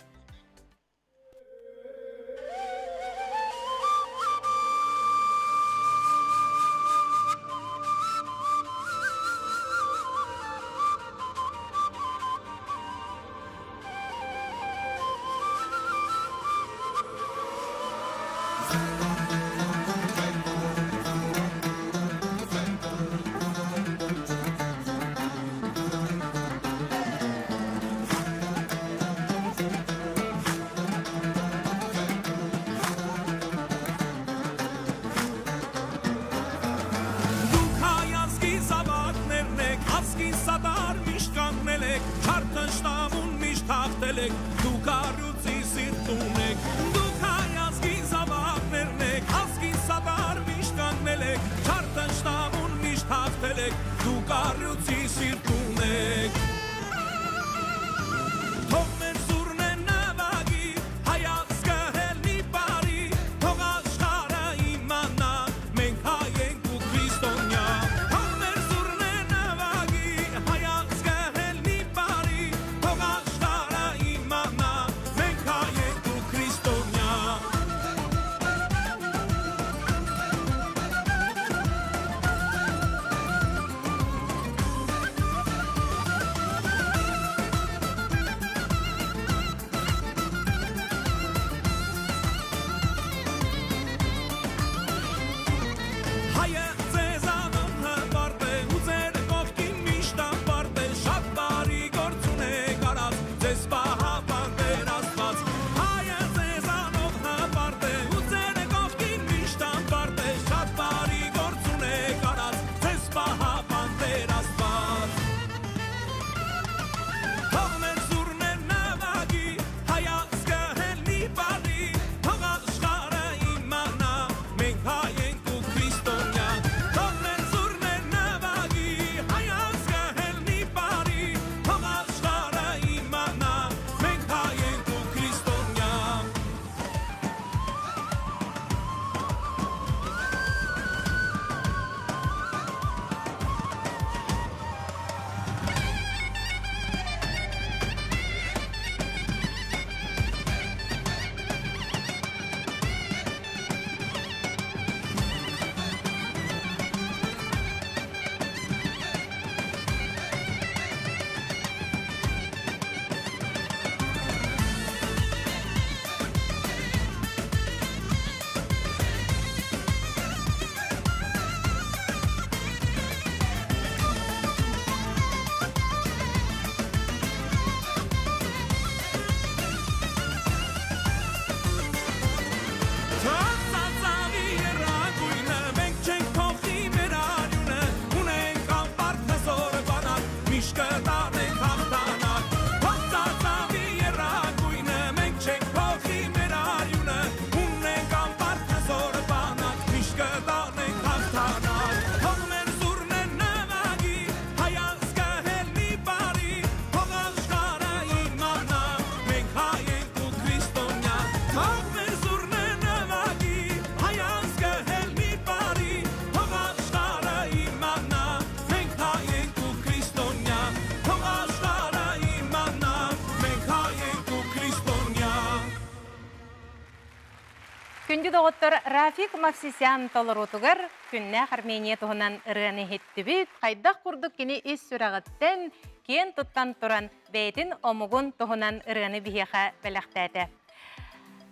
Speaker 19: Күнді доғыттыр Рафик Мавсисян толырутугар күнне Армения туғынан ырыны хеттібіт, қайдақ құрдық кені ес сүрағыттен кен тұттан тұран бәйтін омуғын туғынан ырыны бігеға бәліқтәді.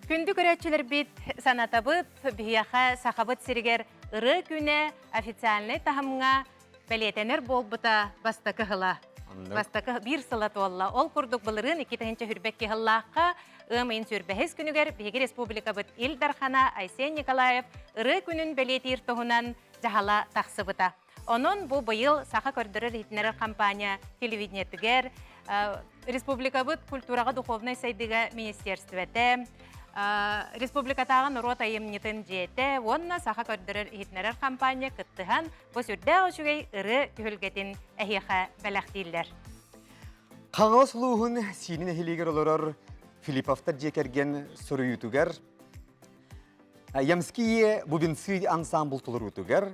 Speaker 19: Күнді көрәтчілер бит санатабыт бігеға сақабыт сірігер ыры күне официальный тахымға бәлетенер болбыта бастықы ғыла. Бастықы бір сылат олла. Ол құрдық бұлырын 2-тігінші хүрбәкке ғыллаққа ымайын сүрбәхіз күнігер Беги Республика бұд Илдархана Айсен Николаев ыры күнін бәлетер тұғынан жағала тақсыбыта. Onun bu быйыл саха көрдірі рейтінері компания телевидениетігер Республика бұд культураға духовной сайдыға министерстветі Республикатағы рот айымнетін жеті, онна саха көрдірі рейтінері компания кыттыған бұл сүрді ұшығай ыры күхілгетін әхеға бәләқтейлер.
Speaker 17: Қаңыз луғын сенің әхелегер оларар Филипповтар жекерген сұрыютугар, Ямские бубенцы ансамбл толырутугар,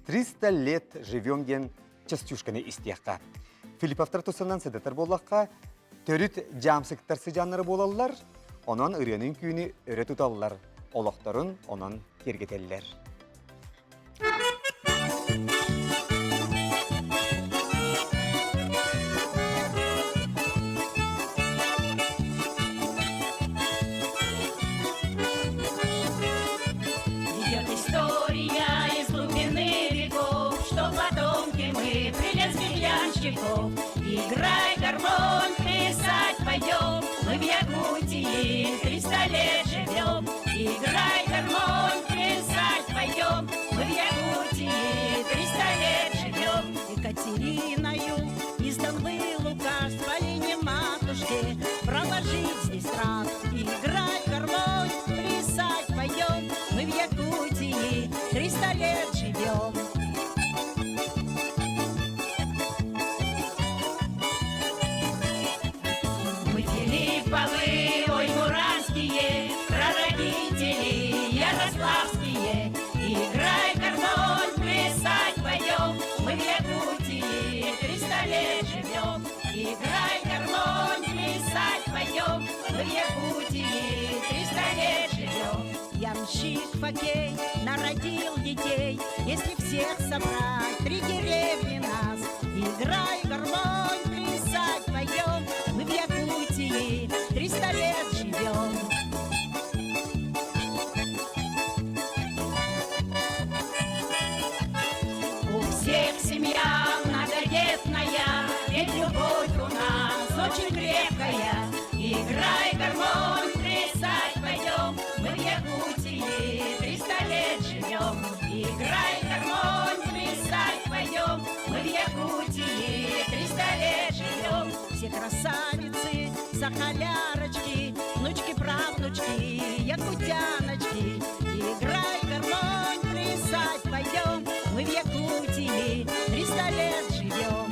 Speaker 17: 300 лет живем ген частюшканы истияққа. Филипповтар тұсынан сәдетер болаққа, төріт жамсықтар сыжанлары болалар, онан үренің күйіні өрі тұталылар, олақтарын онан кергетелілер.
Speaker 8: Играй гармонь, плясать пойдем, мы в Якутии 300 лет живем. Играй гармонь, плясать пойдем, мы в Якутии 300 лет живем.
Speaker 9: Екатериною изданный Лукаш своей матушке проложить здесь тракт. Играй гармонь, плясать пойдем, мы в Якутии 300 лет живем.
Speaker 8: Ой, муранские, прародители ярославские. Играй гармонь, плясать пойдем, мы в Якутии 300 лет живем. Играй гармонь, плясать пойдем, мы в Якутии 300 лет живем.
Speaker 9: Ямщик Фокей народил детей, если всех собрать 3 деревни нас. Играй гармонь, плясать пойдем, мы в Якутии 300 лет живем.
Speaker 8: У всех семья многодетная, ведь любовь у нас очень крепкая. Играй гармонь, плясать пойдем, мы в Якутии 300 лет живем. Играй гармонь, плясать пойдем, мы в Якутии 300 лет живем.
Speaker 9: Все красавицы, сахалярочки, внучки, правнучки, якутяночки. Играй гармонь, плясать пойдем, мы в Якутии 300 лет живем.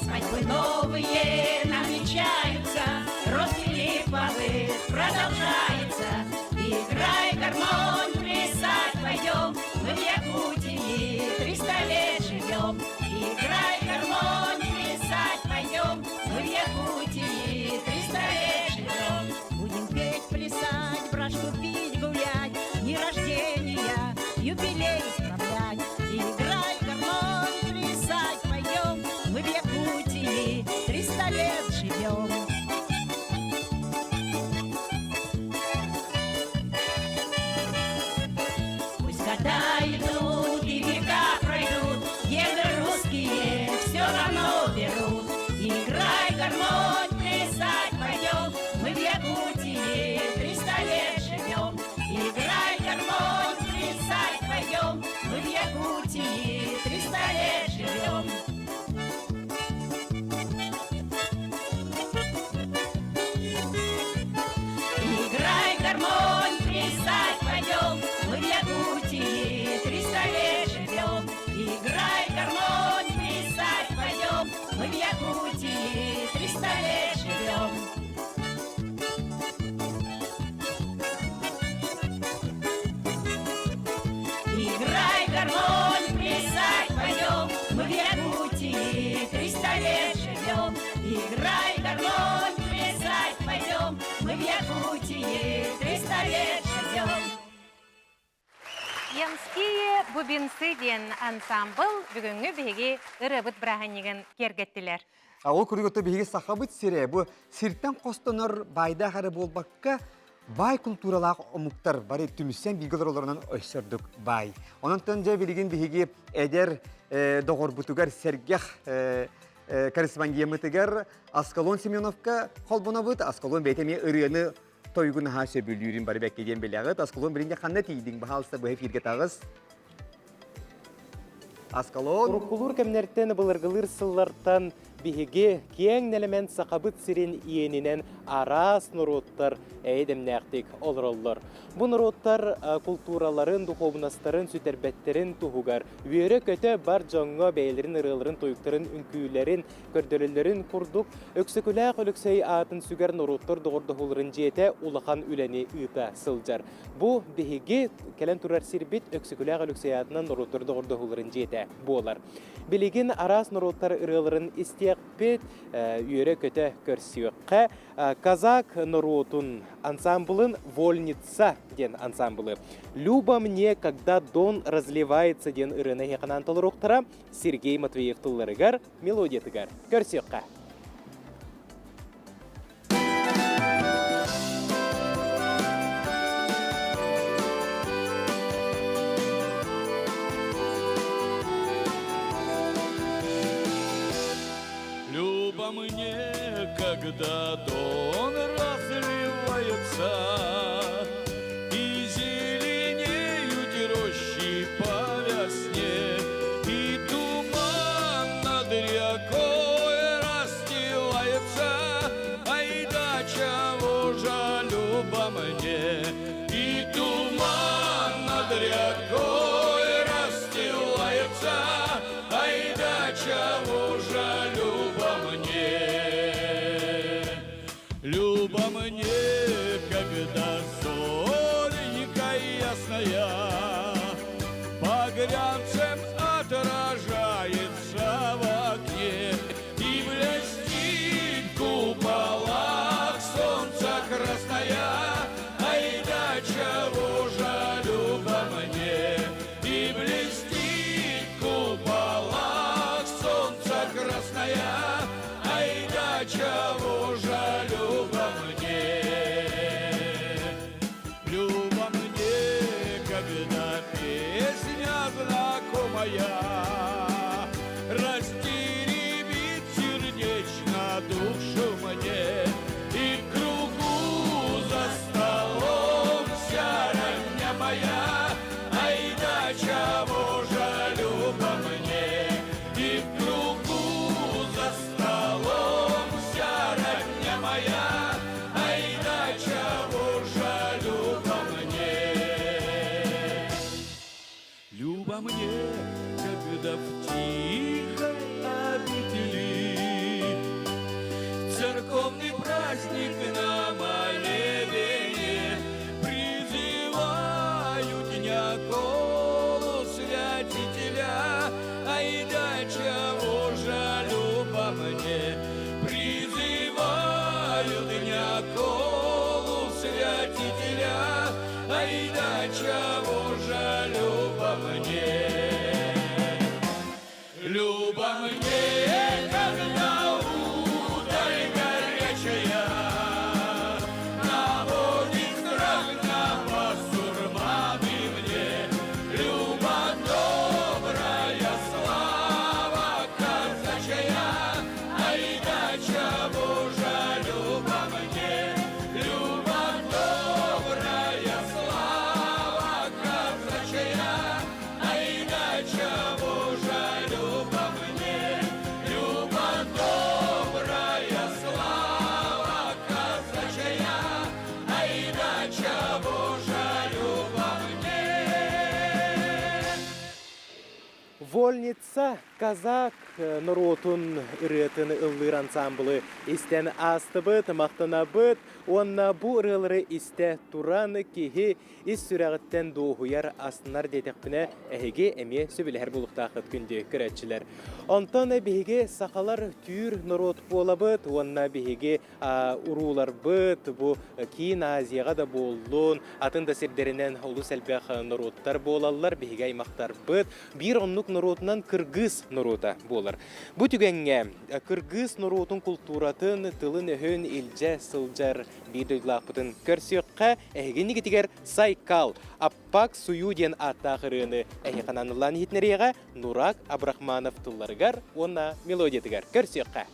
Speaker 8: Свадьбы новые намечаются, род Филипповых продолжается. Играй гармонь, плясать пойдем, мы в Якутии 300 лет живем. Играй гармонь, плясать пойдем, мы в Якутии 300 лет живем.
Speaker 9: Будем петь, плясать, брашку пить, гулять, дни рождения, юбилей справлять. Играй гармонь, плясать пойдем, мы в Якутии 300 лет живем.
Speaker 8: Года идут и века пройдут, гены русские все равно берут. Играй гармонь, плясать пойдем, мы в Якутии 300 лет живем. Играй гармонь, плясать пойдем, мы в Якутии 300 лет живем. Играй, гармонь, плясать пойдем, мы в Якутии 300 лет живем.
Speaker 19: Ямские бубинсы ден ансамбл бүгүнгү биһиги ырыбыт браханнигин кергеттилер.
Speaker 17: Ол көргөтө биһиги сахабыт сире бу сирттен костонор байда хары болбакка бай культуралаак омуктар бары түмүссен билгелеролорунан өссөрдүк бай. Онтон же билигин биһиги эдер догорбутугар сергех корреспондентыгар Аскалон Семеновка холбонобут Аскалон бетеми ырыны тойгун ха сөбүлүрүн бары бекке ден белягыт Аскалон биринде ханна тийдиң баалса бу эфирге тагыз Аскалон
Speaker 3: Урукулур кемнерттен былыргылыр сыллартан биһиги кең нелемен сақабыт сирен иенинен арас нуруттар әйдемнәқтик олроллар. Бу нуруттар культураларын, духовнастарын, сүтербеттерин туһугар. Үйері көтө бар жоңго бәйлерин, ырыларын, тойуктарын, үнкүйлерин, көрдөлөлөрүн курдук. Өксөкүләк өлөксөй атын сүгер нуруттар дугурдухуларын жете улахан үлени ыта сылжар. Бу биһиги келен турар сирбит өксөкүләк өлөксөй атынан нуруттар дугурдухуларын жете болар. Билигин арас нуруттар ырыларын истиякпет үйері көтө көрсүөккө казак нурутун ансамблын «Вольница» ден ансамблы. «Люба мне, когда дон разливается» ден ырыны хеканан толуруктара Сергей Матвеев тылларыгар, мелодиятыгар. Көрсөккө.
Speaker 6: Люба мне, когда дон разливается, и зеленеют рощи по весне, и туман над рекой расстилается. Ай да чего же, Люба мне, и туман над рекой расстилается. Ай да чего же, Люба мне, когда соленька ясная багрянцем отражается в окне и блестит в куполах солнца красная. Ай да чего же, Люба мне, и блестит в куполах солнца красная. Ай да чего же, Люба мне, Люба мне, когда песня знакомая растеребит сердечно душу мне, и в кругу за столом вся родня моя. Ай да чего же, Люба мне, и в кругу за столом вся родня моя. Ай да чего же, Люба мне, Люба мне, когда в тихой обители церковный праздник на молебне призывают дьякону святителя. Ай да чего же, Люба мне, призывают дьякону святителя. Ай да чего же, Люба мне, Люба мне, когда удаль горячая наводит страх на басурманы мне. Люба добрая, слава казачья. Ай да чего же, Люба мне, Люба добрая, слава
Speaker 3: Школьница казак народун ырытын ыллыр ансамблы истен астыбыт, мақтанабыт, онна бу ырылары исте тураны кихи ис сүрәғіттен доғуяр астынар детекпіне әйге әме сөбілер болуқтақыт күнде күрәтчілер. Онтан бейге сақалар түйір народ болабыт, онна бейге урулар быт, бу кейін Азияға да болуын, атын да сердерінен олу сәлбәқ народтар болалар, бейге аймақтар быт, бір онлық народынан кыргыз народа болар. Бу түгенге кыргыз народын культуратын тылын өһөн илже сылжар бидойлақпытын көрсөкқа әйгені кетігер сайкал, аппак сую ден аттақырыны әйқананылан етнереға Нурак Абрахманов тылларыгар, онна мелодиятыгар көрсөкқа.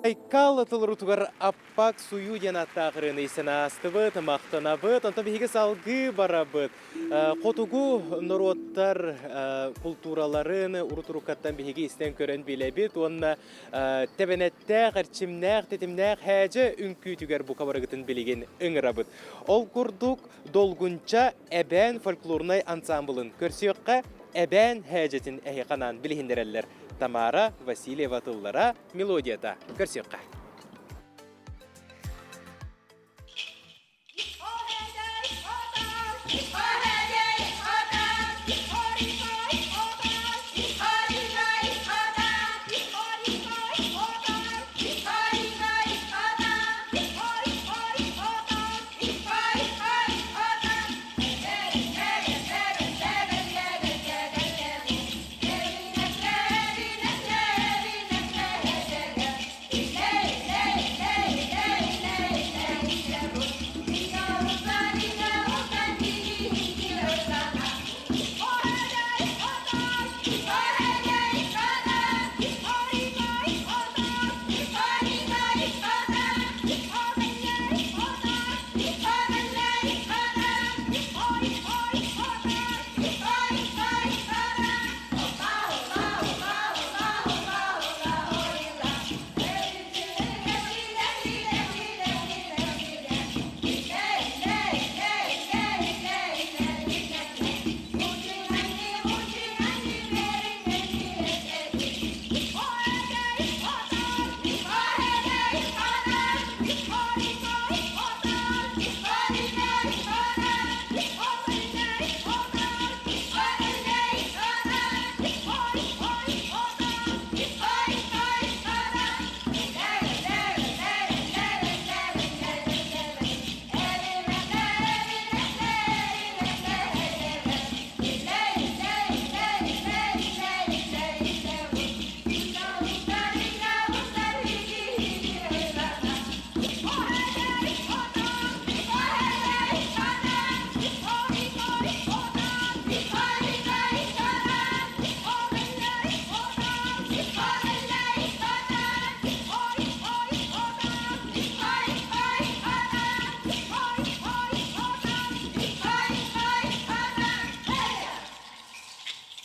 Speaker 3: Айкал тылрутугар аппак сую янаттағырын исена астыбыт, мақтанабыт, онтан бейге салғы барабыт. Қотугу нороттар культураларын урутурукаттан бейге істен көрін билебит, онна тебенеттәқ, әрчімнәқ, тетімнәқ, хәжі үнкүйтігер бұқабарығытын білеген үңірабыт. Ол күрдік долгунча әбән фольклорнай ансамблын көрсіққа әбән хәжетін әйқанан білгендерелер. Тамара Васильева тыллара мелодията көрсеққа.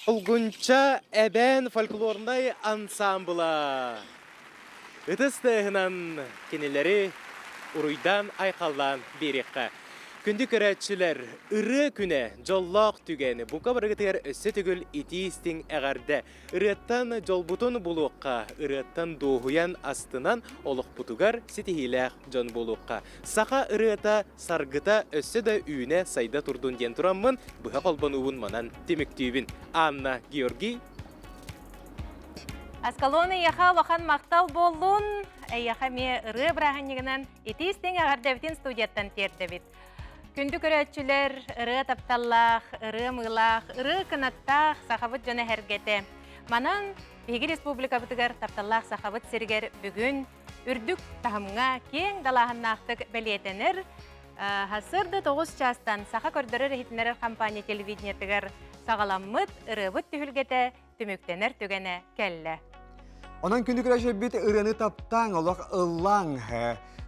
Speaker 3: Олгунча әбән фольклорнай ансамбла. Үтістігінен кенелері ұруйдан айқалдан берекқа. Күнді көрәтшілер үрі күні жоллақ түгені бұқа біргітігер өсі түгіл итистің әғарды. Үреттан жолбутын бұлуққа, үреттан доғуян астынан олық бұтығар сетихиләқ жон бұлуққа. Сақа үрета сарғыта өсі да үйіне сайда тұрдың ден тұрамын, бұға қолбан уын манан деміктүйбін. Анна Георгий.
Speaker 19: Аскалоны яха вахан мақтал болуын, яха ме үрі бірағанегінен итистің әғардәвтен студияттан тердебет. Күнді көрәтшілер ыры тапталлақ, ыры мылақ, ыры кынаттақ сақабыт жаны әргеті. Манан Беги Республика бұтығар тапталлақ сақабыт сергер бүгін үрдік тағымға кең далағыннақтық бәлетенір. Хасырды 9 частан сақа көрдірі рехитінер компания телевидениетігер сағаламмыт ырыбыт түхілгеті түміктенер түгені кәлі.
Speaker 17: Онан күнді көрәші біт ырыны таптан олақ ыллаң.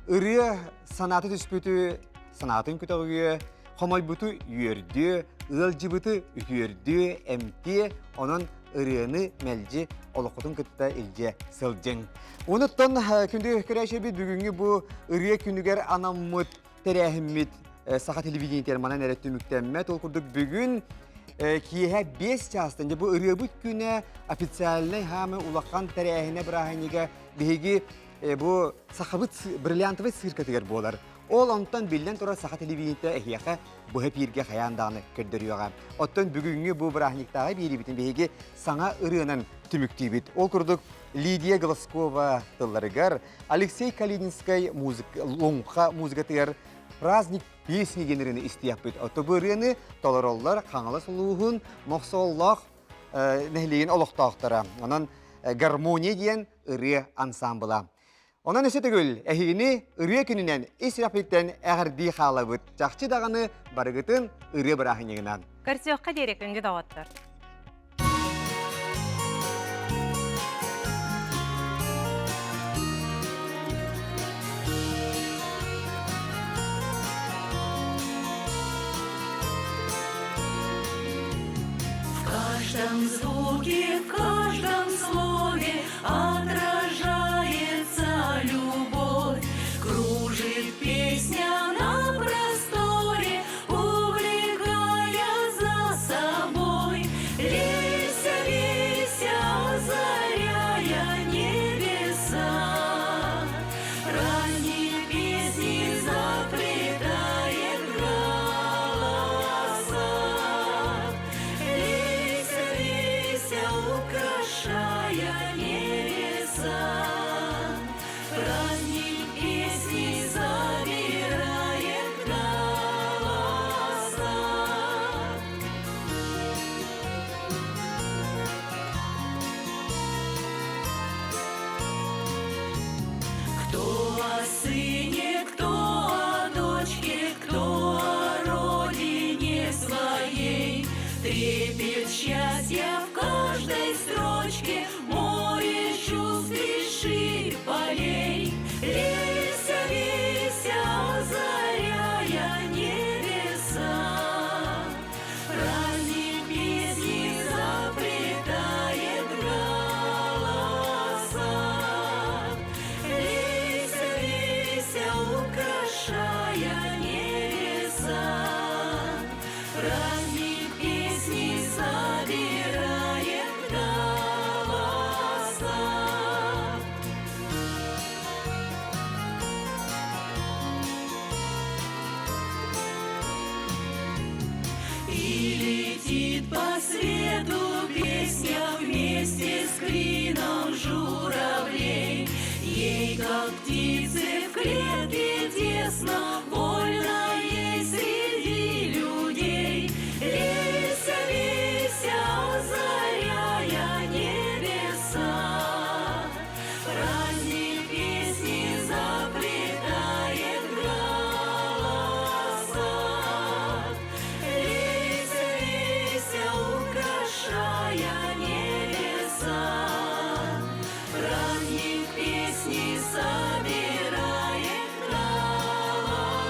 Speaker 17: Ыры санаты түспіті санатын күтіғі, қомай бұты үйерді, ұлжы бұты үйерді, әмте, оның ұрыны мәлжі олықытын күтті үлге сылжың. Оныттан күнді көрәші біт бүгінгі бұл ұры күнігер анаммыт, тәрәхіммет, сақа телевидениетер манан әрі түміктәммет. Ол күрдік бүгін киеге 5 частын. Бұл ұры бұт күні официалінай хамы ұлаққан тәрәхіне бірағынеге бейгі бұл сақабыт бриллиантовый сыркатығыр болар. Ол онтан білден тұра сақа телевидениетті әхияқа бұғы пирге қаяндағыны көрдіріуға. Оттан бүгінгі бұл бірахниктағы бейрі бітін бейге саңа ұрығынан түміктей біт. Ол күрдік Лидия Глазкова тылларығар, Алексей Калининскай лоңқа музыкатығар праздник песни генеріні істияп біт. Отты бұл ұрығыны толароллар қаңылы сұлуғын моқсоллақ нәхілеген олықтақтара. Онан гармония дейін ұрығы ансамбыла. Онан өсі түгіл, әхейіні үрі күнінен исрапиттен әғірді қалабыт. Жақчы дағаны барығытын үрі бірахынегінен.
Speaker 19: Көрсеуққа дерек үнгі дауаттыр.
Speaker 16: звуке, в каждом слове отражается любовь. Кружит песня на просторе, увлекая за собой. Лейся, лейся, озаряя небеса. Праздник песни заплетает голоса. Лейся, лейся, украшая небеса. Праздник песни забирает голоса. Кто о сыне, кто о дочке, кто о родине своей. Трепет счастья в каждой строчке, море чувств и ширь полей. Лейся, лейся, озаряя небеса. Праздник песни заплетает голоса. Лейся, лейся, украшая небеса. Праздник песни собирает голоса. И летит по свету песня вместе с клином журавлей. Ей, как птицы в клетке тесно, вольно ей среди людей. Лейся, лейся, озаряя небеса. Праздник песни заплетает голоса. Лейся, лейся, украшая небеса. Праздник песни собирает голоса.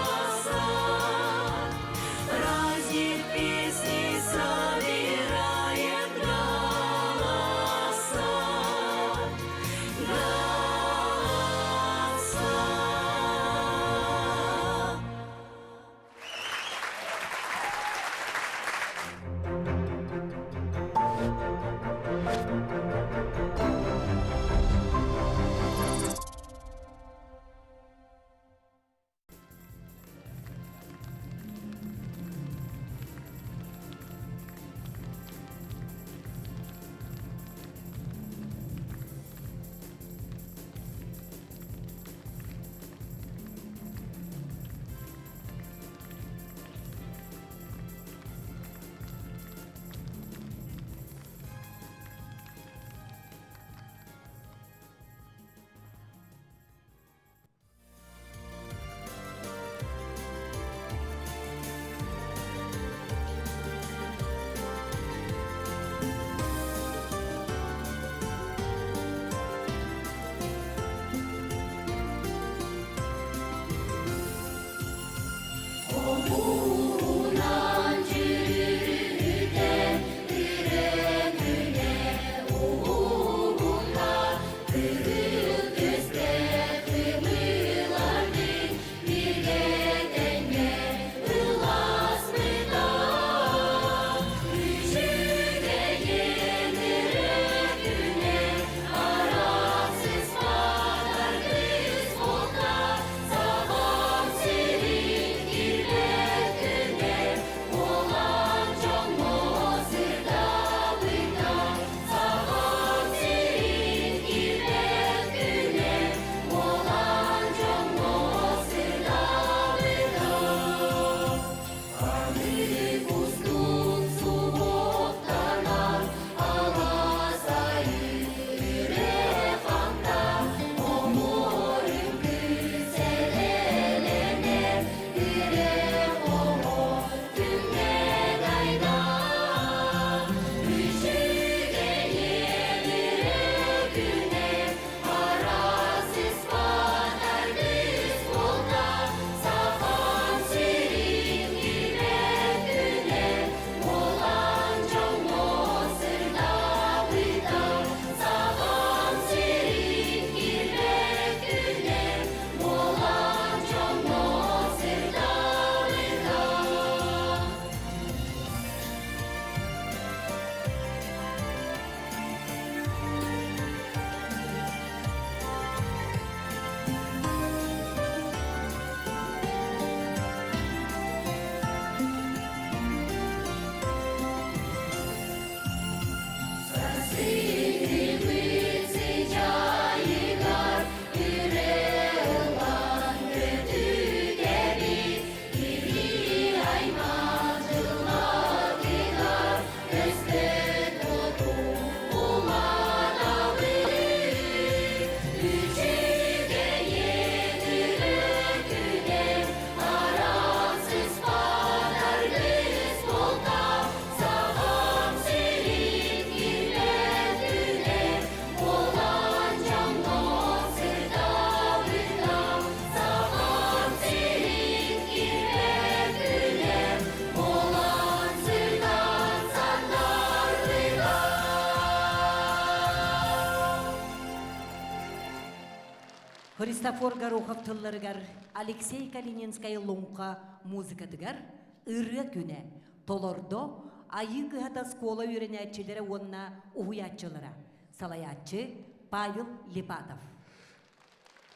Speaker 11: Христофор Горохов тылларыгар, Алексей Калининская ломка музыкатыгар, ыры күне, толордо, айы кыхата скола үйренәтчелері онна уhuятчылыра. Салаятчы Павел Липатов.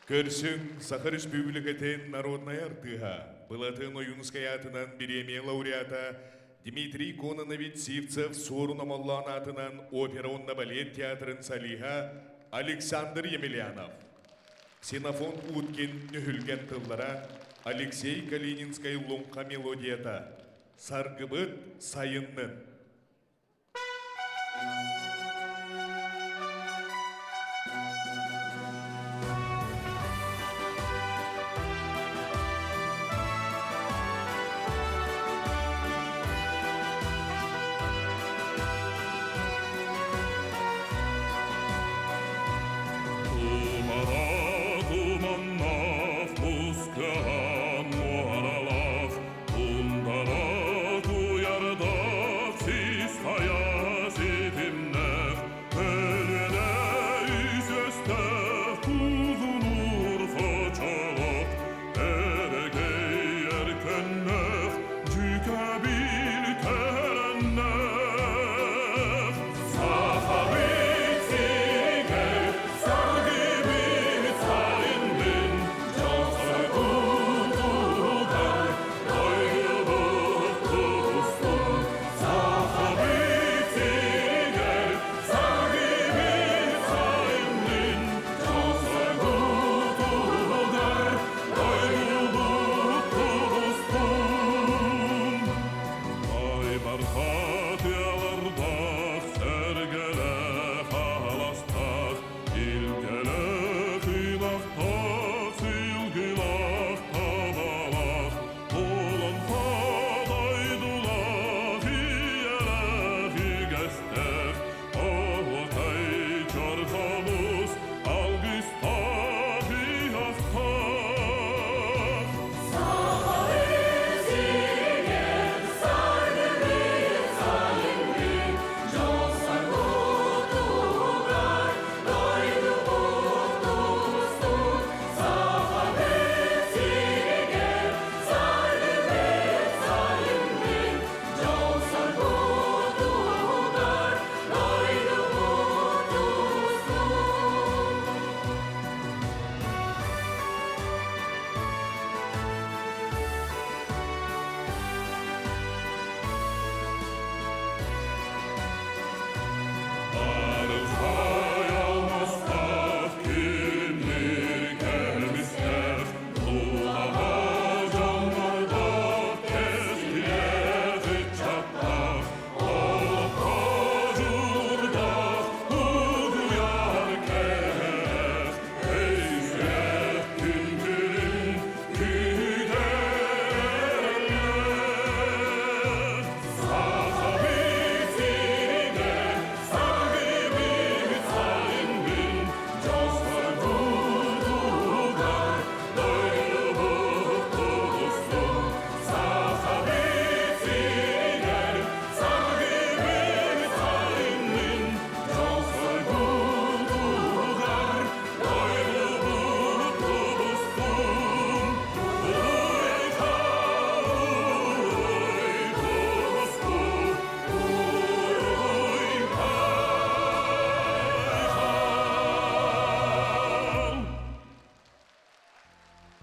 Speaker 13: Көрсің Саха Республикатын народная артыға, Былатын Оюнская атынан береме лауреата Дмитрий Кононович Сивцев Сорунамаллан атынан опера-онна балет театрын салиха Александр Емельянов. Ксенофон Уткин нөхілген тыллара Алексей Калининскай ломқа мелодията. Саргыбыт сайыннын.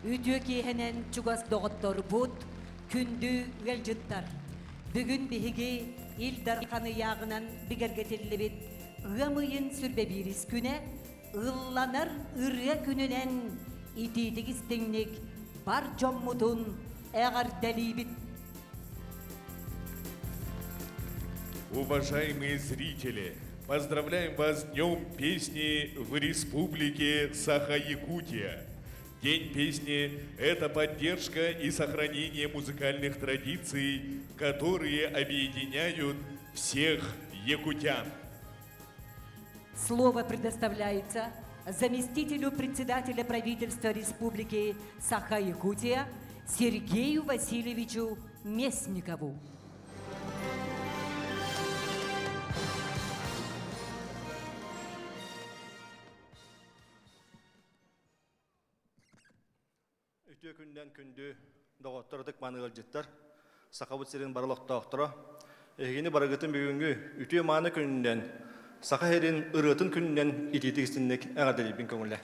Speaker 11: Ütüö kihenen çugas doğuttor bud, kündü velcıttar. Bugün bihigi il darkanı yağınan bigergetilli bit, ığamıyın sürbe biris güne, ıllanır ırıya gününen, itidik istinlik, bar jommutun, eğer deli bit.
Speaker 13: Уважаемые зрители, поздравляем вас с Днем песни в Республике Саха-Якутия. День песни – это поддержка и сохранение музыкальных традиций, которые объединяют всех якутян.
Speaker 11: Слово предоставляется заместителю председателя правительства Республики Саха-Якутия Сергею Васильевичу Местникову.
Speaker 2: Ütü günden kündü doğutturduk manıgıl jitter. Sakabıt sirin barılık doğuttura. Egini barıgıtın büyüngü ütü manı günden saka herin ırıtın günden ititiksinlik ağadeli köngülle.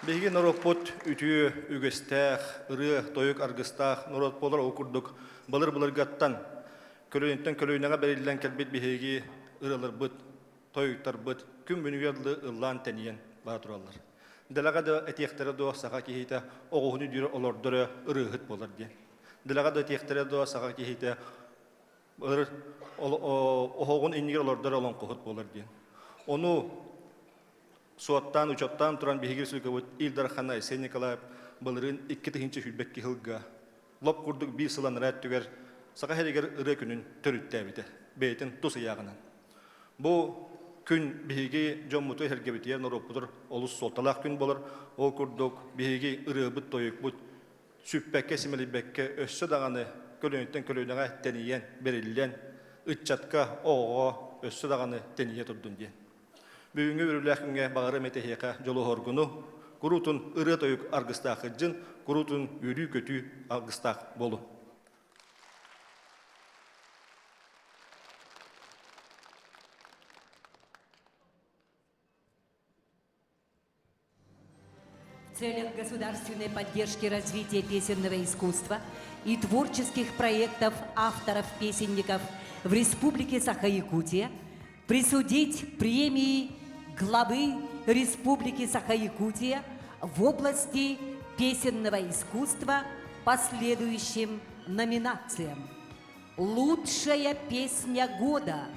Speaker 2: Begi norokput ütü ügestek, ırı, toyuk argıstak, norokpolar okurduk. Balır gattan. Kölüyünten kölüyüne berilen kelbet bihegi ırılır bıt, toyuktar bıt. Küm bünüyadlı ıllan teniyen baturallar. Delaga da etiyektere do saka kihite oğuhunu dürü olordura ırıhıt bolar diye. Delaga da etiyektere do saka kihite oğuğun inigir olordura olan kohut bolar diye. Onu suattan, uçattan turan bihigir sülkabut İldarxana Esen Nikolayev balırın 2 tıhınca hülbekki hılga. Lop kurduk bir sılan rayet tüger saka heriger ırı günün törütte bite. Beytin tusu yağınan. Bu gün bihigi jommutu hergebitiyer noroppudur olus soltalak gün bolur. O kurduk bihigi ırı bıt toyuk bıt süppekke simelibekke össü dağını kölüyünten kölüyüne teniyen berillen ıtçatka oğo össü dağını teniye turdun diye. Büyüngü ürülәkünge bağırı metehiyaka jolu horgunu kurutun ırı toyuk argıstak hıcın kurutun yürü kötü argıstak bolu.
Speaker 11: В целях государственной поддержки развития песенного искусства и творческих проектов авторов-песенников в Республике Саха-Якутия присудить премии главы Республики Саха-Якутия в области песенного искусства по следующим номинациям. Лучшая песня года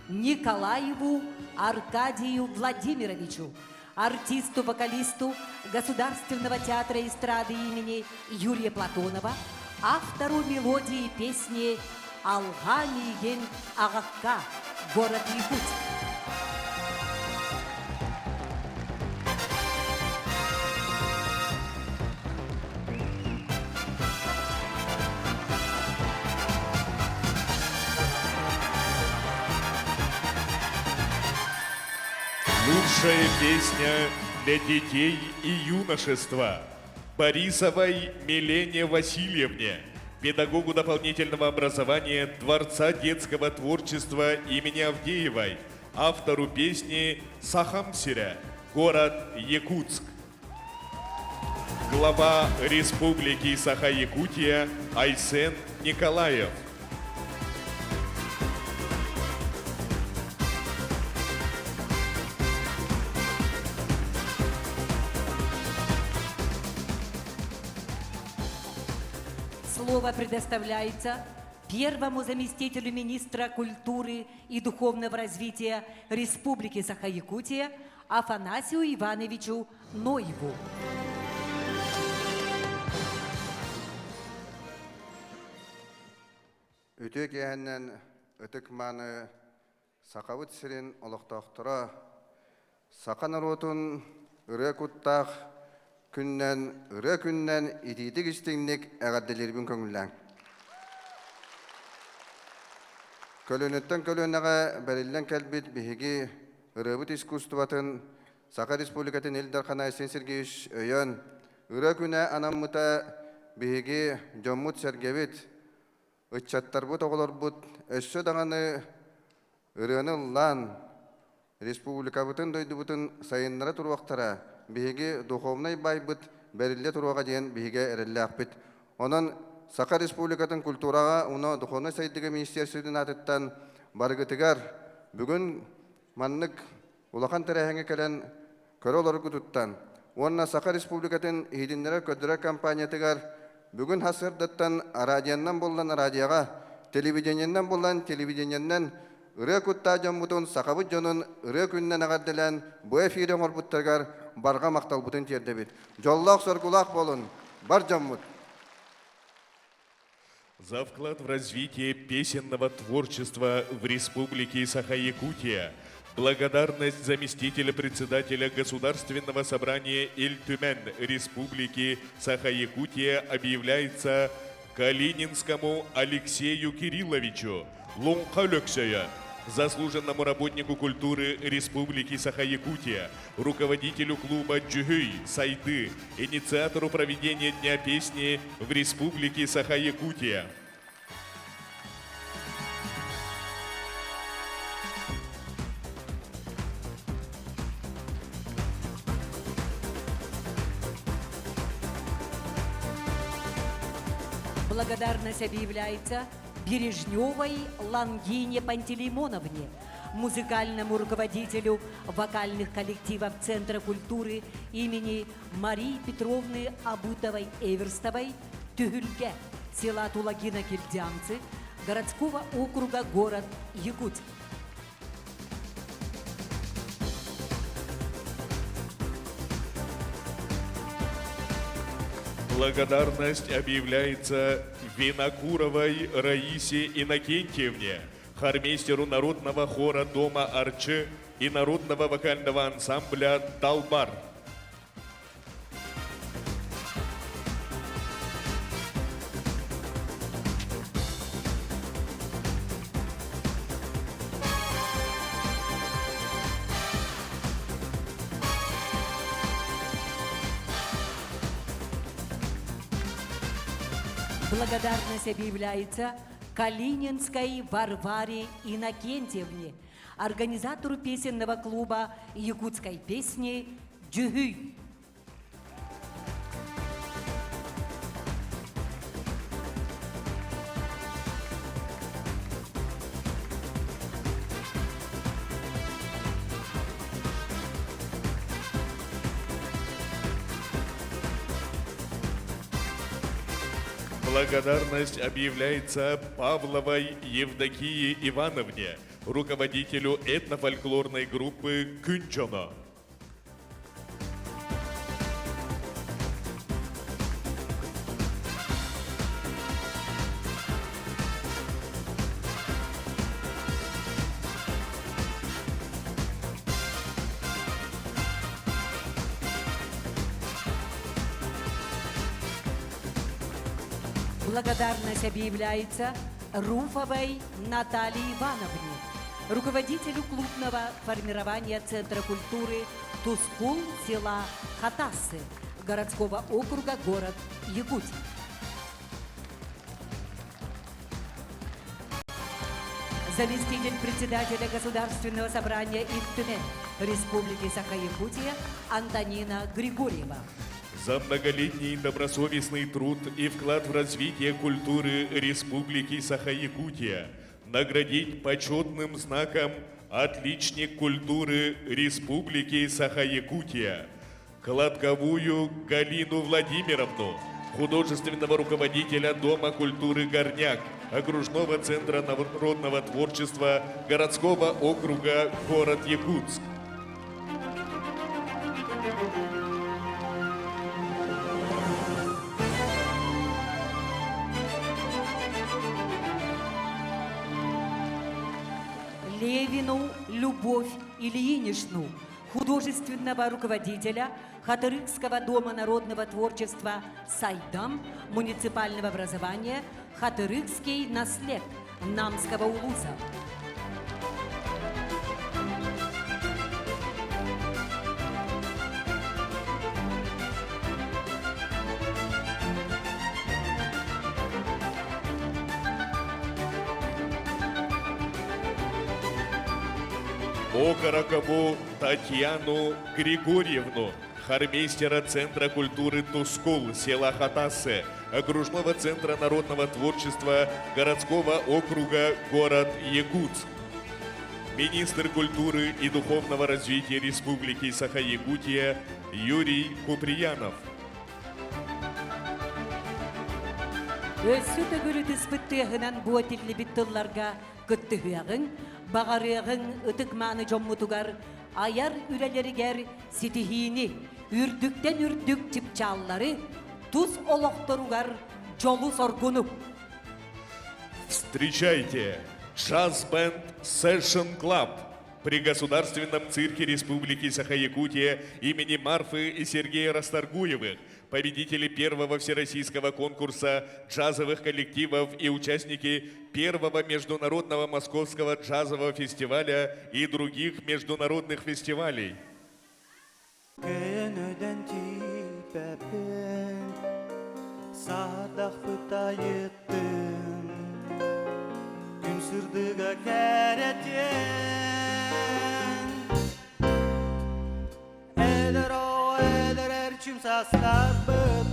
Speaker 11: Николаеву Аркадию Владимировичу, артисту-вокалисту Государственного театра эстрады имени Юрия Платонова, автору мелодии песни «Алгамиген Агакка», город Якутск.
Speaker 13: Лучшая песня для детей и юношества Борисовой Милене Васильевне, педагогу дополнительного образования Дворца детского творчества имени Авдеевой, автору песни «Сахамсиря», город Якутск. Глава Республики Саха-Якутия Айсен Николаев.
Speaker 11: Слово предоставляется первому заместителю министра культуры и духовного развития Республики Саха-Якутия Афанасию Ивановичу Ноеву.
Speaker 15: Өте кәһеннән өтік маны сақавыт сирин олықтақтыра, сақан ротун үрі күттақ үрі күннен ититік істіңнік әғадделербін көңілләң. Көлөнеттен көлөнеға бәрілден кәлбет бігігі үрібіт искусстватын Сақа Республикатын Илдархана Esen Сергеевич өйін үрі күнә анаммыта бігігі жоммут сәргебет ұтчаттар бұт оғылар бұт өссі дағаны үріні лан республика бұтын дойды бұтын сайынлары тұруақтара бігігі духовнай бай бұт бәрілі тұруаға дейін бігігі әрілі ақпет. Онын Сақа Республикатын культураға оны духовнай сайдығы министерсүйдің атыттан барғытығар бүгін маннық улақан тәрәхіңі кәлін көрі олары күтіттан. Онына Сақа Республикатын хидіндері көдірі компаниятығар бүгін хасырдыттан радияннан болған радияға, телевиденияннан болған телевиденияннан ұры күтта жамбутын сақабыт жонын ұры күннен ағардылан бұл эфирен орбуттарғар барға мақтал бұтын тердебет. Жоллақ соргулақ болын, бар жамбут.
Speaker 13: За вклад в развитие песенного творчества в Республике Саха-Якутия благодарность заместителя председателя Государственного собрания Иль-Тюмен Республики Саха-Якутия объявляется Калининскому Алексею Кирилловичу Лунқалөксөйі заслуженному работнику культуры Республики Саха-Якутия, руководителю клуба «Джугюй» Сайды, инициатору проведения Дня песни в Республике Саха-Якутия.
Speaker 11: Благодарность объявляется Бережневой Лангине Пантелеймоновне, музыкальному руководителю вокальных коллективов Центра культуры имени Марии Петровны Абутовой-Эверстовой, Тюгюльге, села Тулагина-Кильдямцы, городского округа город Якутск.
Speaker 13: Благодарность объявляется Винокуровой Раисе Иннокентьевне, хормейстеру народного хора Дома Арчи и народного вокального ансамбля «Талбар».
Speaker 11: Благодарность объявляется Калининской Варваре Иннокентьевне, организатору песенного клуба якутской песни «Джугюй».
Speaker 13: Благодарность объявляется Павловой Евдокии Ивановне, руководителю этнофольклорной группы «Кюнчоно».
Speaker 11: Благодарность объявляется Руфовой Наталье Ивановне, руководителю клубного формирования Центра культуры Тускул села Хатасы, городского округа город Якутск. Заместитель председателя Государственного собрания Ильтюмен Республики Саха-Якутия Антонина Григорьева.
Speaker 13: За многолетний добросовестный труд и вклад в развитие культуры Республики Саха-Якутия наградить почетным знаком «Отличник культуры Республики Саха-Якутия» Кладковую Галину Владимировну, художественного руководителя Дома культуры «Горняк», окружного центра народного творчества городского округа город Якутск.
Speaker 11: Левину Любовь Ильиничну, художественного руководителя Хатырыкского дома народного творчества «Сайдам», муниципального образования «Хатырыкский наслед» Намского улуса.
Speaker 13: Окорокову Татьяну Григорьевну, хормейстера Центра культуры Тускул села Хатасы, окружного центра народного творчества городского округа город Якутск. Министр культуры и духовного развития Республики Саха-Якутия Юрий Куприянов.
Speaker 11: Өссі төгірі түспіттіғінен бұатілі біттілларға күттіғіғін, бағарығын ұтықманы жоммутугар, аяр үрелерігер ситихини, үрдіктен үрдік чипчаллары, туз олоқтыругар жолу соргуну.
Speaker 13: Встречайте! Джаз-бенд Session Club. При Государственном цирке Республики Саха-Якутия имени Марфы и Сергея Расторгуевых, победители первого всероссийского конкурса джазовых коллективов и участники первого международного московского джазового фестиваля и других международных фестивалей.
Speaker 6: Sastarbıt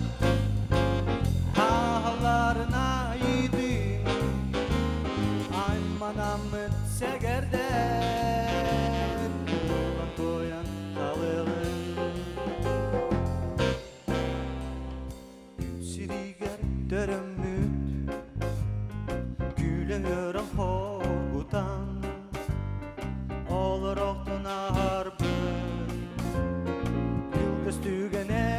Speaker 6: Ağlarına idin Aymanamıt segerden Ulan koyan kalığın Siriger dörümüt Gülüyorum korkutan Olur oktuna harpı Yılgıstügene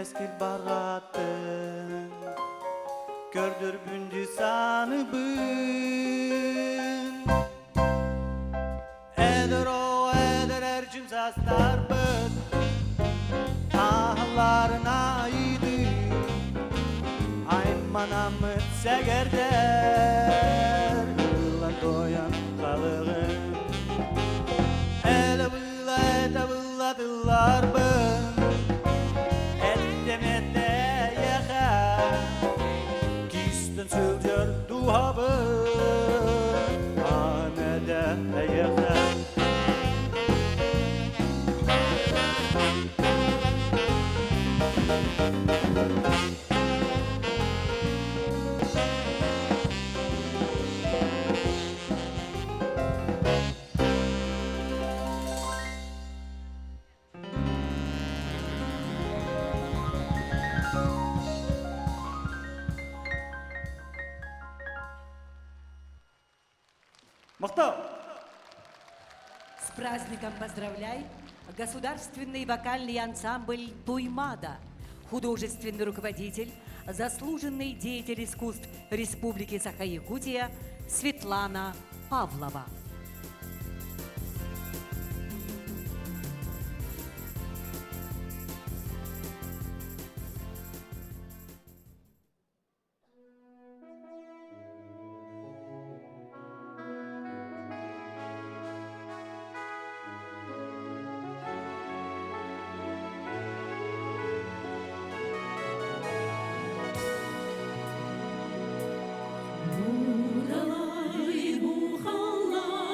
Speaker 6: Eskil baratın Gördür bündü sanıbın Eder o eder ercim sastarbın Ahlarına idi Aymanamıt segerder Ulan koyan kalığın Ele bıla ete bıladılar bın Sözler duhabı Ahmet'e yeğen
Speaker 11: С праздником поздравляет государственный вокальный ансамбль «Туймада», художественный руководитель, заслуженный деятель искусств Республики Саха-Якутия Светлана Павлова.
Speaker 16: Буралай, бухалай,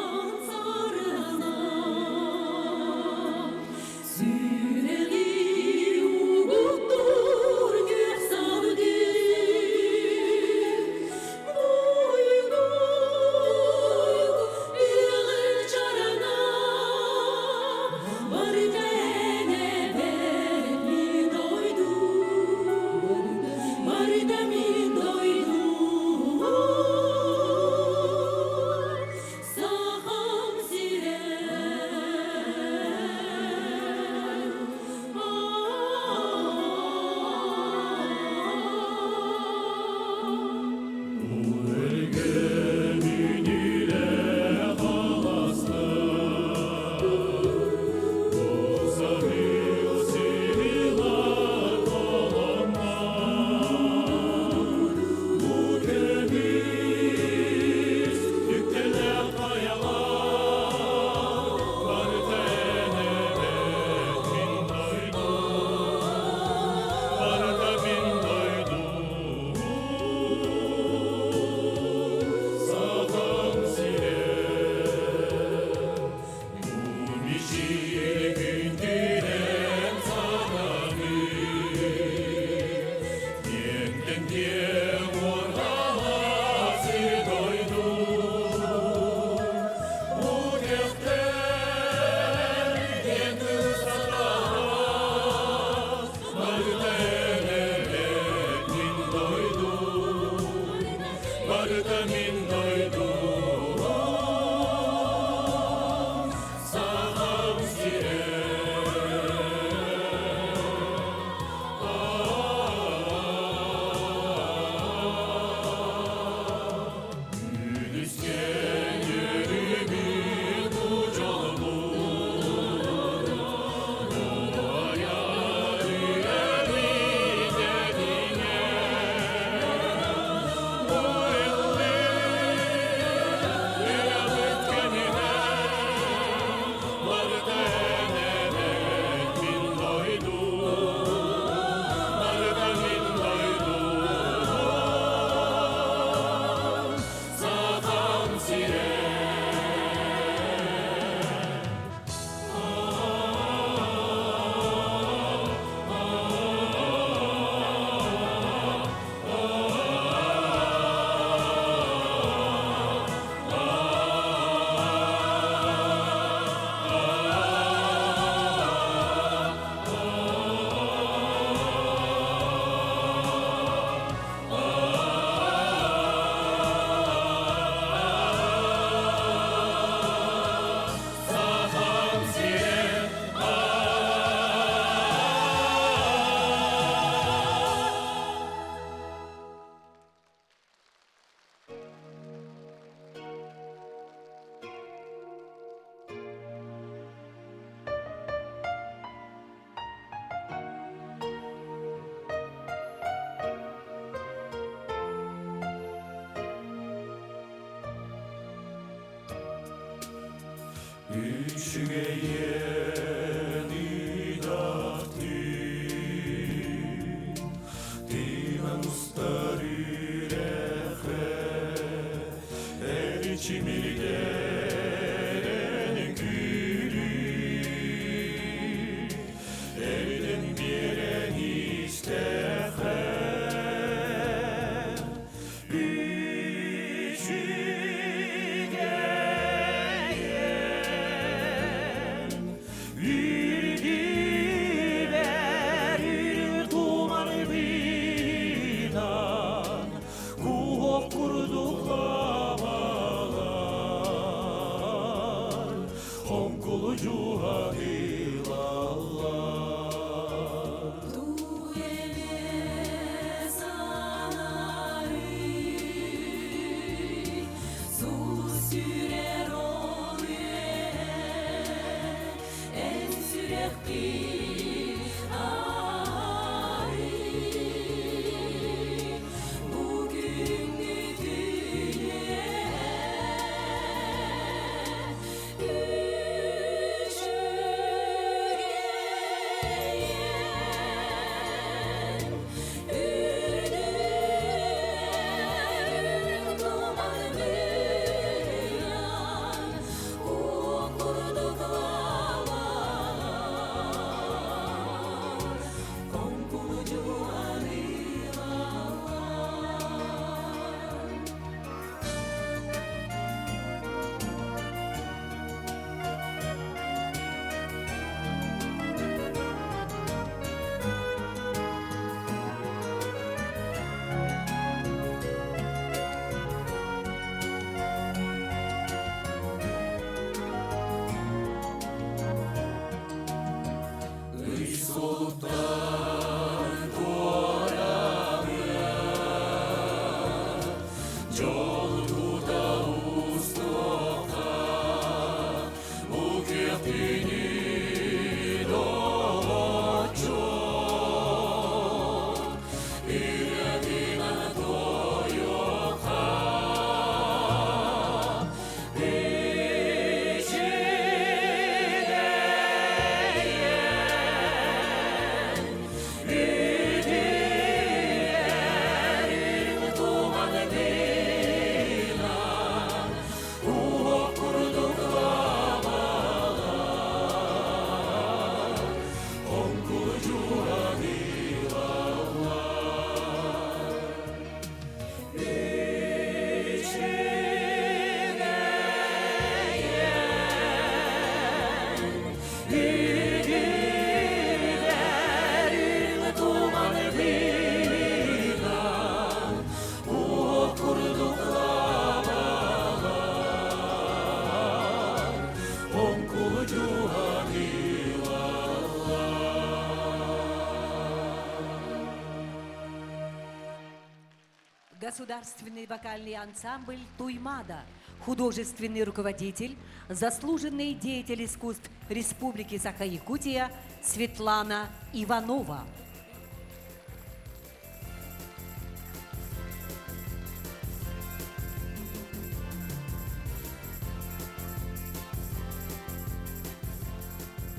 Speaker 11: Государственный вокальный ансамбль «Туймада», художественный руководитель, заслуженный деятель искусств Республики Саха-Якутия Светлана Иванова.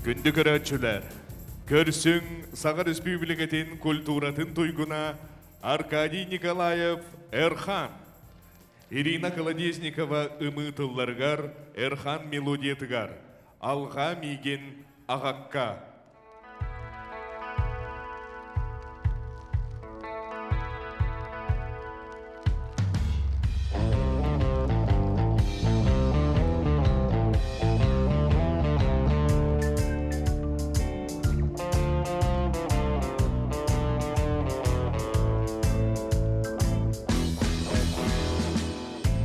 Speaker 13: Күнді көрәтшілер, көрсің Саға Республикатын культуратын туйгуна Аркадий Николаев Эрхан. Ирина Колодезникова ымытылларгар Эрхан мелодиятыгар. Алға миген ағаққа.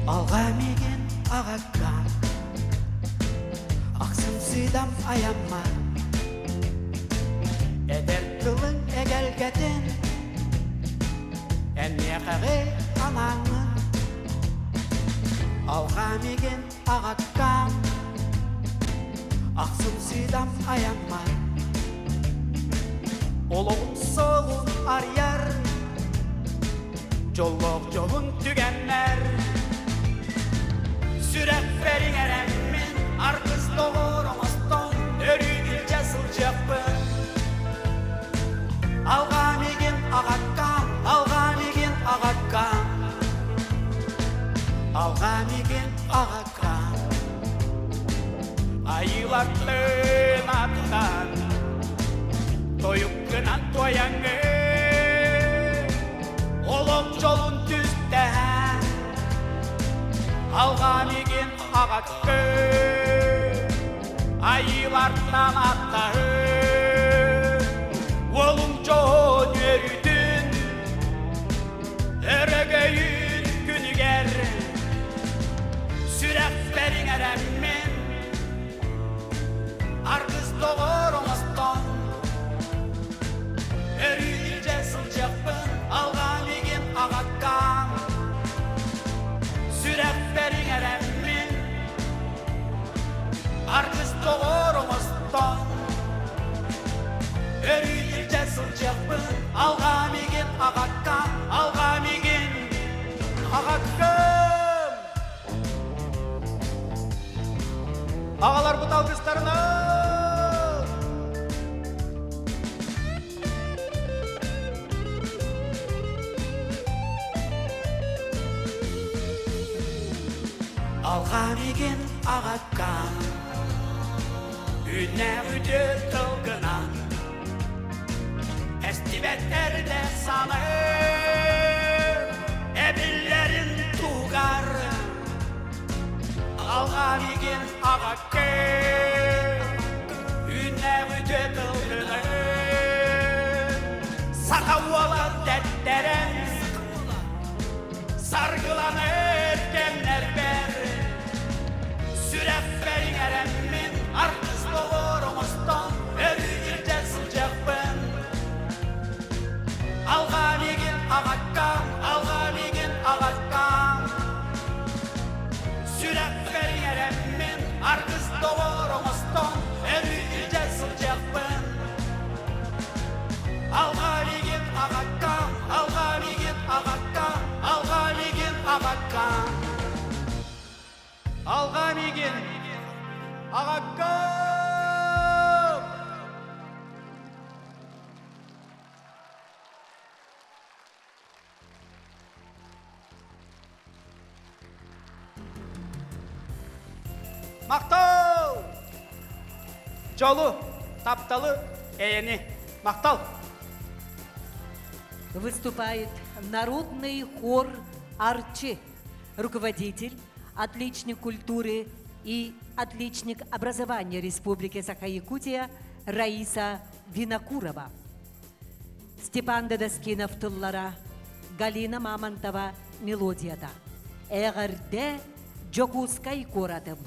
Speaker 10: Алға меген ағаққа Ақсын сыдам аямма Әдер қылың әгәлгәтен Әнне қағы анаңын Алға меген ағаққа Ақсын сыдам аямма Олығын солын арияр Жоллық жолын түгенмер Sürek verin eremmin, arkız doğuramaz айылартын аттан тойыққынан тояңы олық жолын түзді алған еген ағатты айылартынан аттағы олың жон өрүтін өрөгөйін күнігер сүрәк бәрің әрәммен арғыз тоғыр оңыстан өрі жасыл жақпын алған еген ағатқан сүрәк бәрің әрәммен арғыз тоғыр оңыстан өрі жасыл жақпын алған еген ағатқан алған еген ағатқан ағалар бұт алғыстарына алған еген ағатқан үнә үде тылғынан әстібәттерді саны әбіллерін туғар алған еген ағаkke үнә үде тылғынан сақауалан дәттерін сарғылан өткенлер бәр сүрәп бәрің әрәммен арқыз болыр оңыстан өрігіл жасыл жақпын алған еген ағатқан алған еген ағатқан сүрәп бәрің әрәммен арқыз болыр оңыстан өрігіл жасыл жақпын алған еген ағатқан алған еген ағатқан алған еген ағатқан алған еген ағатқан мақтау жолу тапталы әйені мақтал
Speaker 11: Выступает народный хор «Арчи», руководитель, отличник культуры и отличник образования Республики Саха-Якутия Раиса Винокурова. Степан Дадаскинов тыллара, Галина Мамонтова мелодияда. Эгерде Джокускай корадым.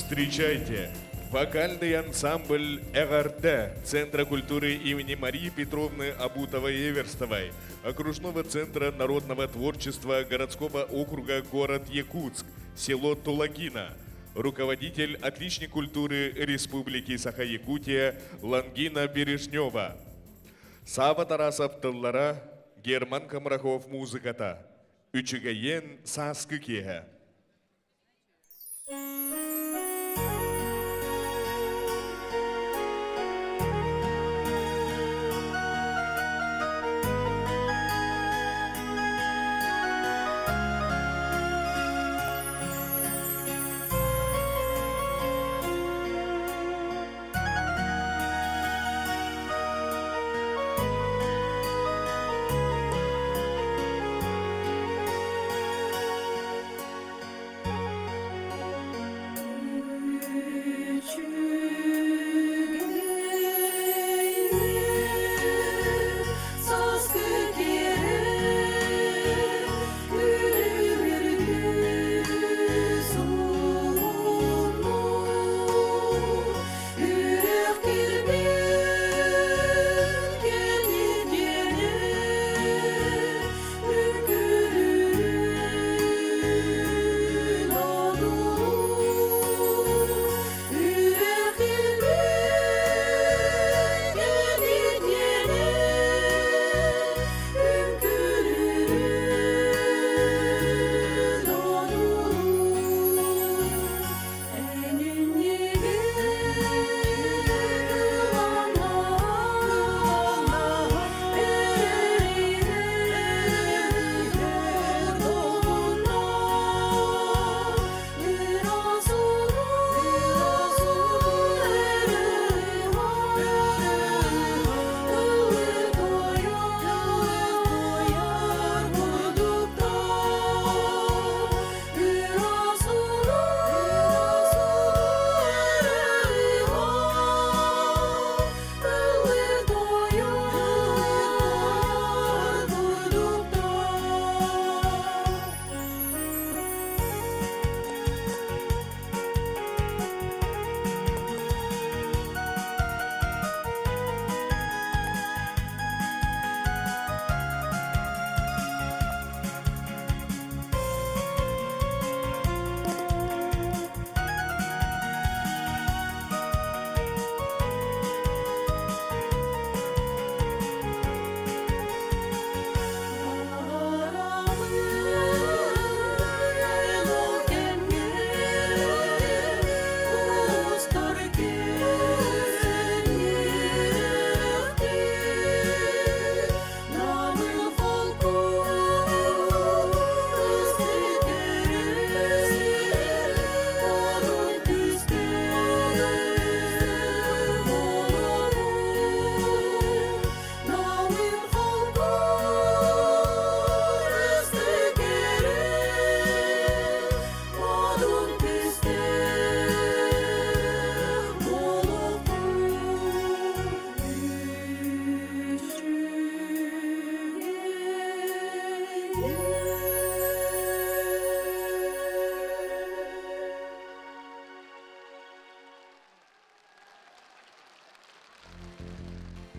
Speaker 13: Встречайте, вокальный ансамбль «ЭГАРТЕ» Центра культуры имени Марии Петровны Абутовой-Эверстовой, окружного центра народного творчества городского округа город Якутск, село Тулагина, руководитель отличник культуры Республики Саха-Якутия Лангина Бережнева, Сава Тарасов тыллара, Герман Камрахов музыката, Үчігейен саскы кеге.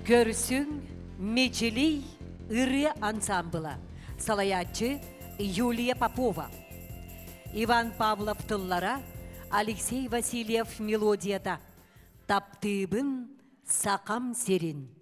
Speaker 11: Көрсүң мечелей ыры ансамбыла. Салаятчы Юлия Попова. Иван Павлов тыллара, Алексей Васильев мелодията. Таптыбын сақам серин.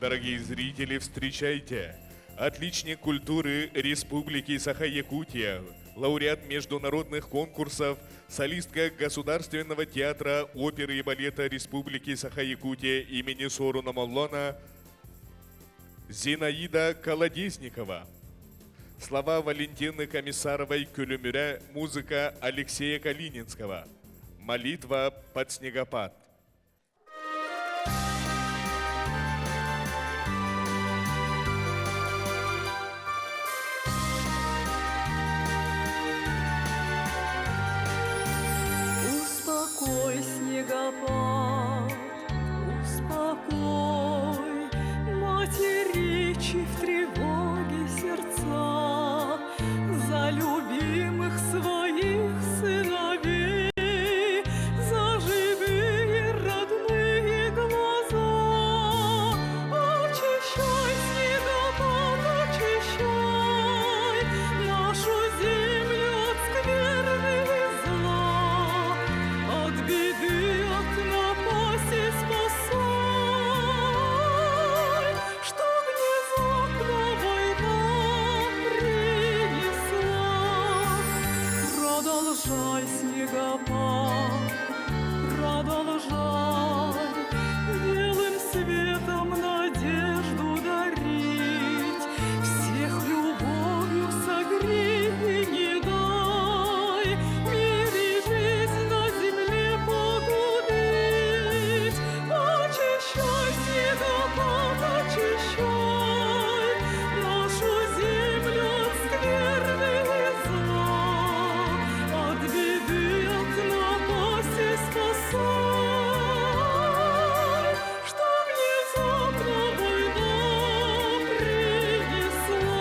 Speaker 13: Дорогие зрители, встречайте! Отличник культуры Республики Саха-Якутия, лауреат международных конкурсов, солистка Государственного театра оперы и балета Республики Саха-Якутия имени Соруна Моллона Зинаида Колодезникова. Слова Валентины Комиссаровой «Кюлюмюря», музыка Алексея Калининского. Молитва под снегопад.
Speaker 16: Успокой, снегопад, успокой, материчи в тревоге сердца за любимых своих сыновей, за живые родные глаза. Очищай, снегопад, очищай нашу землю от скверны и зла, от беды, от напасти спасай, что внезапно война принесла. Продолжай, снегопад, продолжай белым светом надежду дарить, всех любовью согрей и не дай мир и жизнь на земле погубить. Очищай, снегопад, очищай нашу землю от скверны и зла, от беды, от напасти спасай, что внезапно война принесла.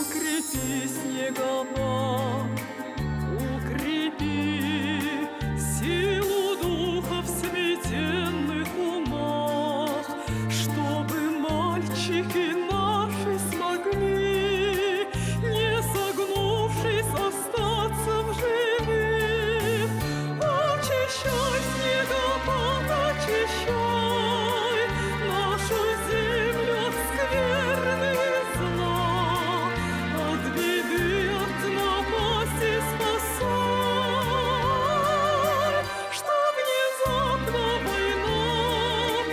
Speaker 16: Укрепи, снегопад, укрепи силу духа в сметенных умах, чтобы мальчики наши смогли, не согнувшись, остаться в живых. Очищай, снегопад, очищай нашу землю от скверны и зла, от беды, от напасти спасай, что внезапно война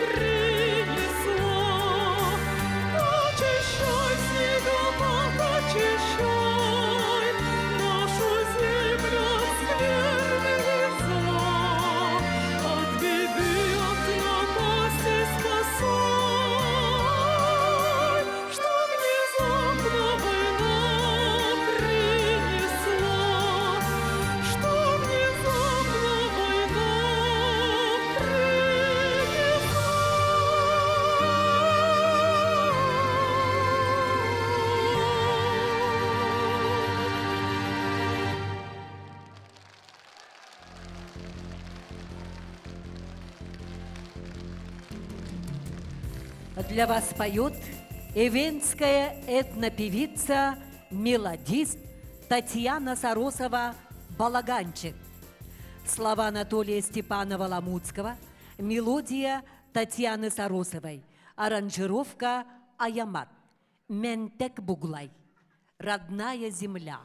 Speaker 16: принесла. Очищай, снегопад, очищай нашу землю от скверны и зла, от беды, от напасти спасай, что внезапно война принесла, что внезапно война
Speaker 11: Для вас поет эвенская этнопевица, мелодист Татьяна Саросова «Балаганчик». Слова Анатолия Степанова-Ламутского, мелодия Татьяны Саросовой, аранжировка Аямат, Ментек Буглай, родная земля.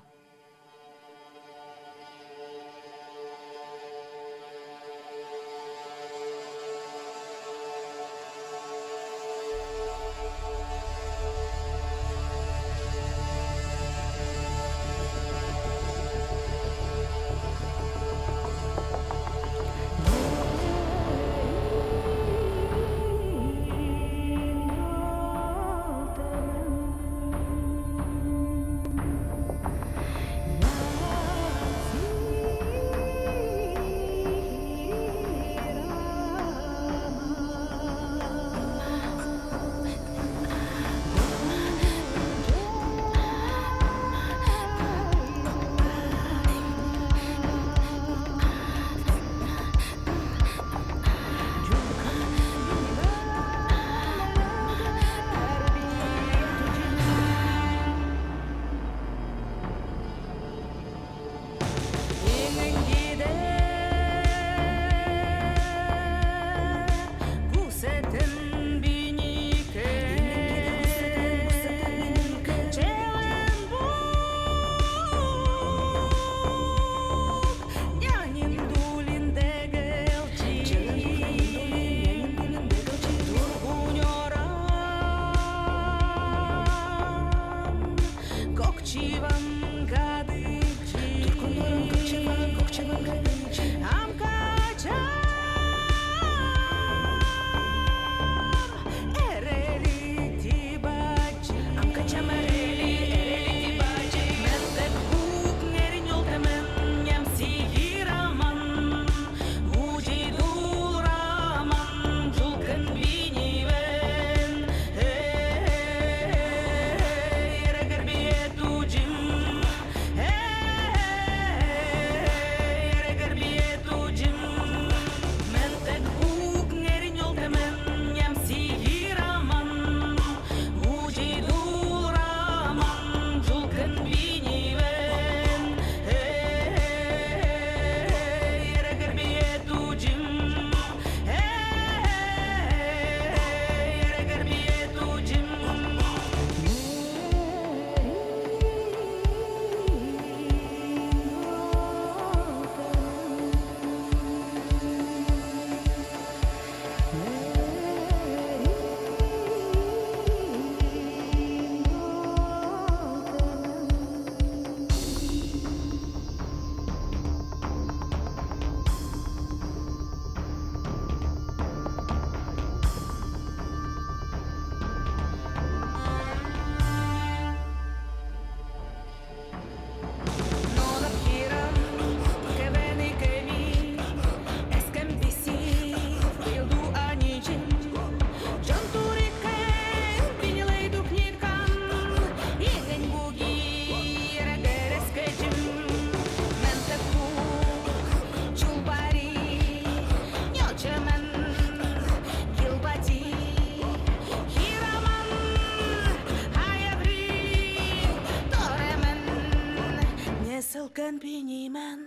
Speaker 7: Билген бейнеймен.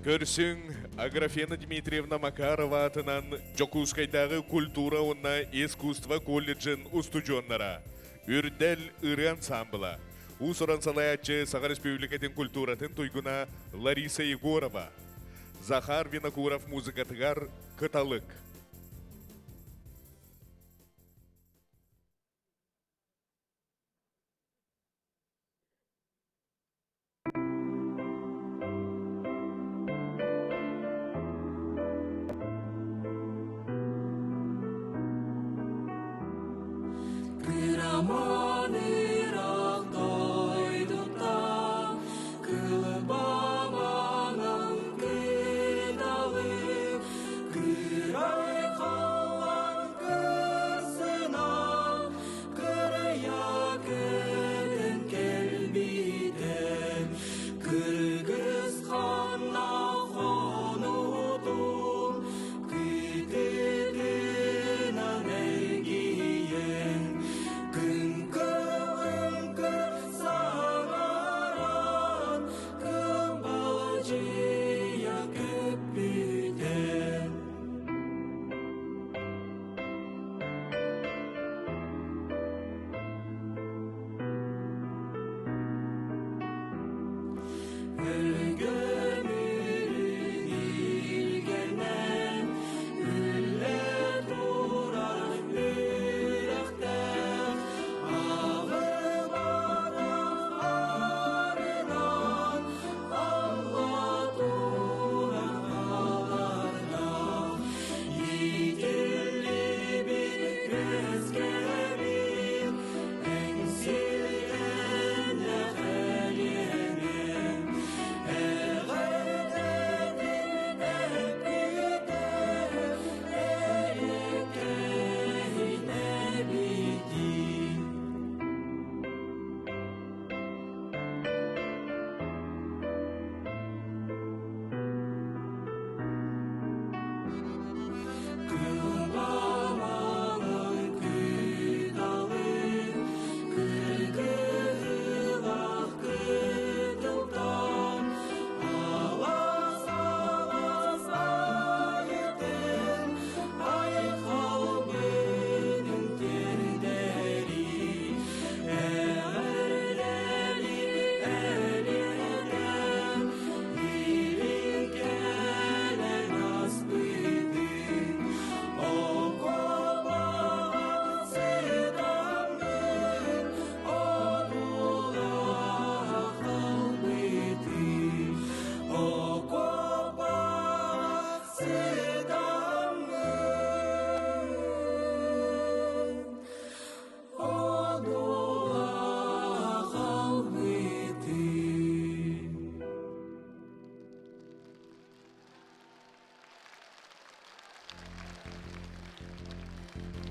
Speaker 13: Көрсүң, Аграфена Дмитриевна Макарова атынан Жокускайдағы культура онна искусство колледжин устудионнара. Үрдел ыры ансамбла. Усуран салаятчы Саха Республикатын культуратын туйгуна Лариса Егорова. Захар Винокуров музыкатыгар Кыталык.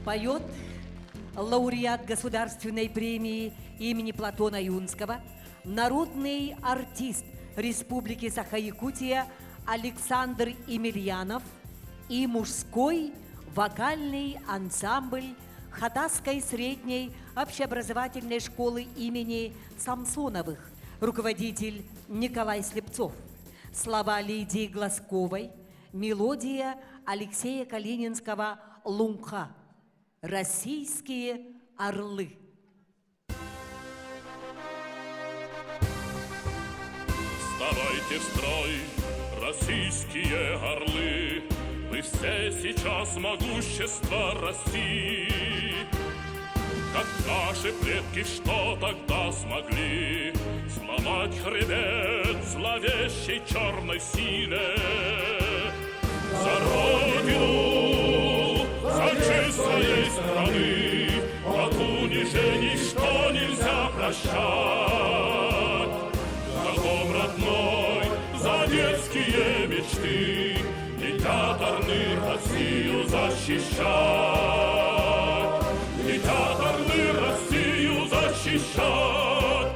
Speaker 11: Поет лауреат Государственной премии имени Платона Юнского, народный артист Республики Саха-Якутия Александр Емельянов и мужской вокальный ансамбль Хатасской средней общеобразовательной школы имени Самсоновых, руководитель Николай Слепцов. Слова Лидии Глазковой, мелодия Алексея Калининского «Лунка». Российские орлы.
Speaker 7: Встаньте в строй, российские орлы, вы все сейчас могущество России. Как наши предки, что тогда смогли сломать хребет зловещей черной силе. За Родину, за честь своей страны, от унижений, что нельзя прощать. За дом родной, за детские мечты, летят орлы Россию защищать. Летят орлы Россию защищать.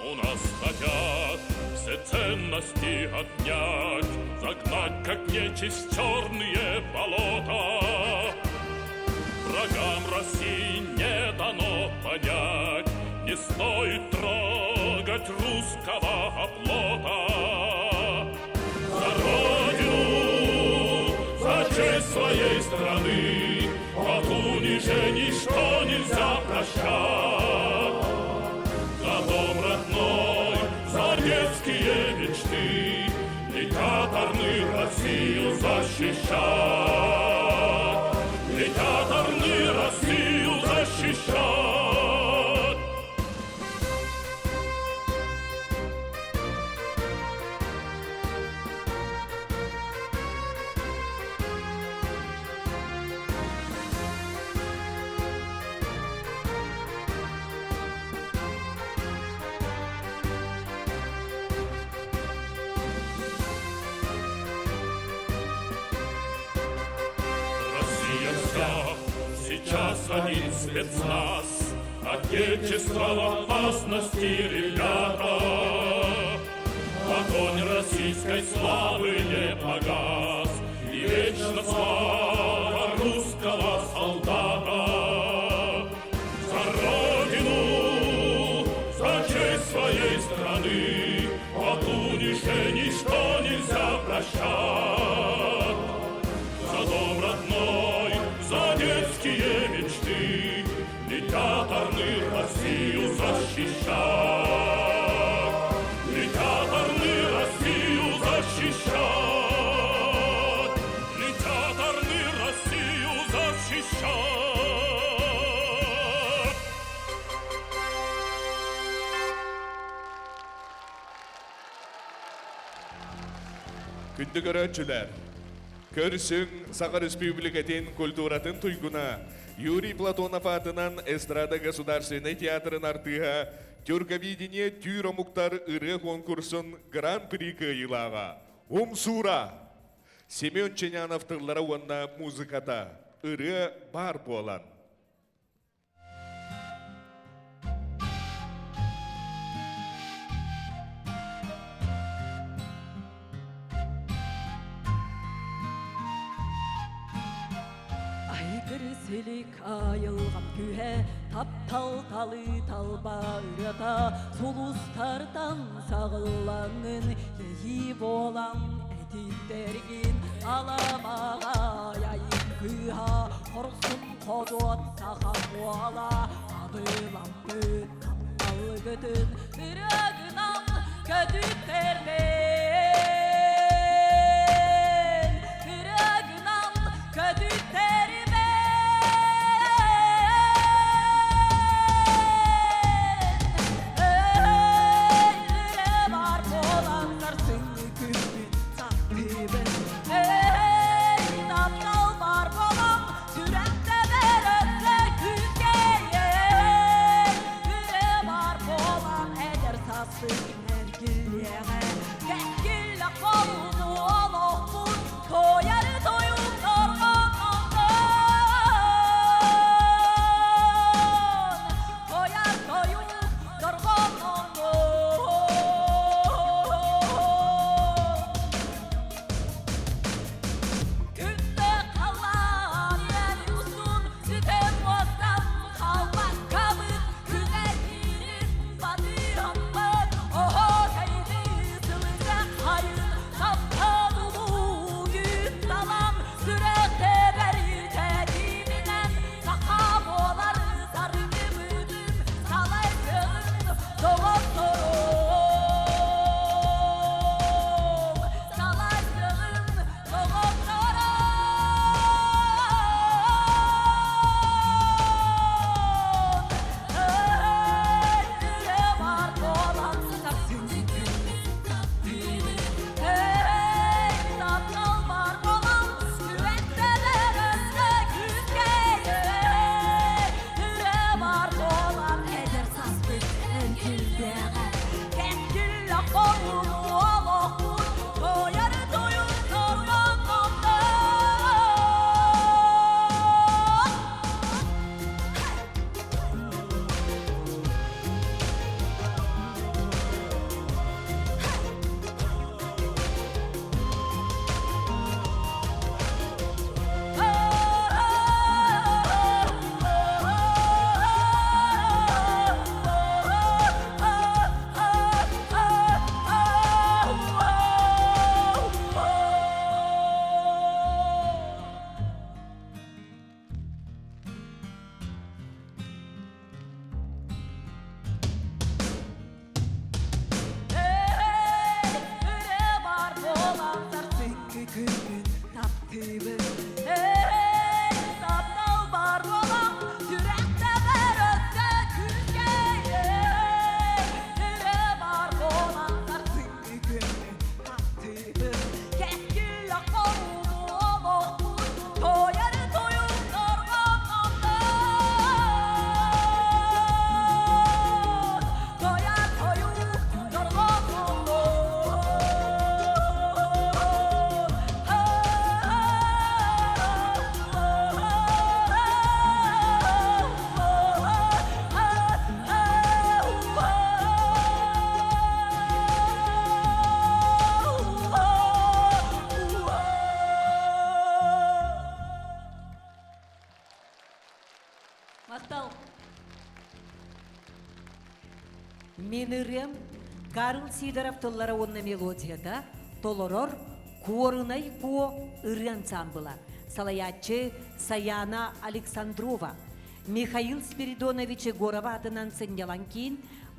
Speaker 7: У нас хотят все ценности отнять, загнать, как нечисть, в черные болота. Врагам России не дано понять, не стоит трогать русского оплота. За Родину, за честь своей страны, от унижений, что нельзя прощать. За дом родной, за детские мечты, летят орлы Россию защищать. Летят орлы Россию защищать. Сейчас один спецназ, отечество в опасности, ребята. Огонь российской славы не погас, и вечно слава русского солдата. За Родину, за честь своей страны, от унижений, что нельзя прощать. За дом родной, за детские мечты, летят орлы Россию защищать. Летят орлы Россию защищать. Летят орлы Россию защищать.
Speaker 13: Күнді көрәтшілер, көрсің Сақа Республикатын культуратын туйгуна Юрий Платонов атынан эстрада государственный театрын артыға тюрковидение тюромуктар ыры конкурсын гран-при кыйлаға. Умсура! Семен Ченянов тырлара уанна музыката ыры бар болан.
Speaker 9: Кірселік айылған күйе, тап-тал-талы талба ұрата, сұлыстардан сағылаңын, ейі болан әтеттерген, аламаға яйын күйа, құрсын қодуат сақа қуала, адылам күн, қамал күтін, үрігінан көтіттермен, үрігінан көтіттермен.
Speaker 16: күн таптыбыз. Эй, таптау бар бола, жүректе бір өтті күнге. Эй, бар бола, таптыбы күн таптыбыз. Кескіл аққау болуқпыз, тояр тойуқтарға қамдыз. Тояр тойуқтарға
Speaker 11: Мақтал. Менірем Карл Сидоров толлара онна мелодияда толорор Куорынай Ко ыры ансамбыла. Салаятчы Саяна Александрова. Михаил Спиридонович Горова атынан сынялан кейін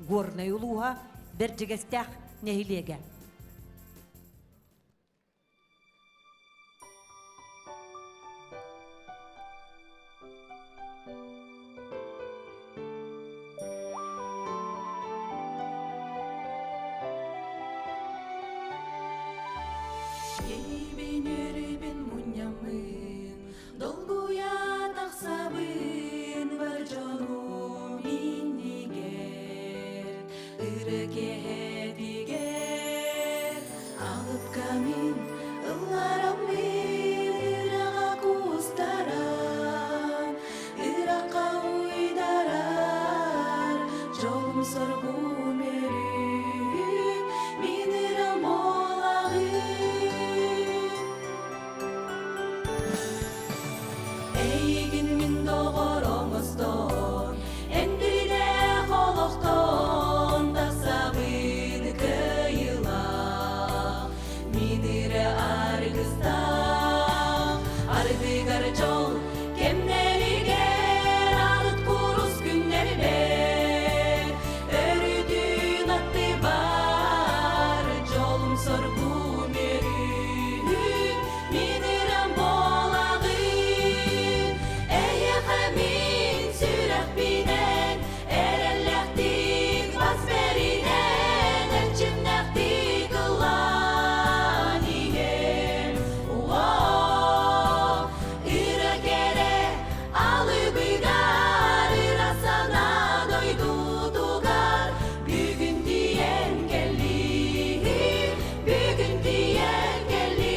Speaker 11: Горнай улуға берджігестях нехилеге.
Speaker 4: Еребен, еребен мұнямын, долгуя тақсабын, бар жону миннигер, ырыке дигер, алып камин, ылларамын, ыраға кустарам, ырақа уйдарар, жолым соргу меріп, мен ырам Эйгин мин доғоромыздон, әндірде қолықтон, тақсабын күйіла, минірі арғызда, арғығар жол, кемнерігер, алыт құрыс күннер бер, өрүдін атты бар, жолым соргу меріп, минірім болағын. Min sürek binen, erellektik bas berinen, erçimnektik ılan ihem. Irakere alıbıgar, ırasana doydu dugar, bugün diyen geldi, bugün diyen geldi.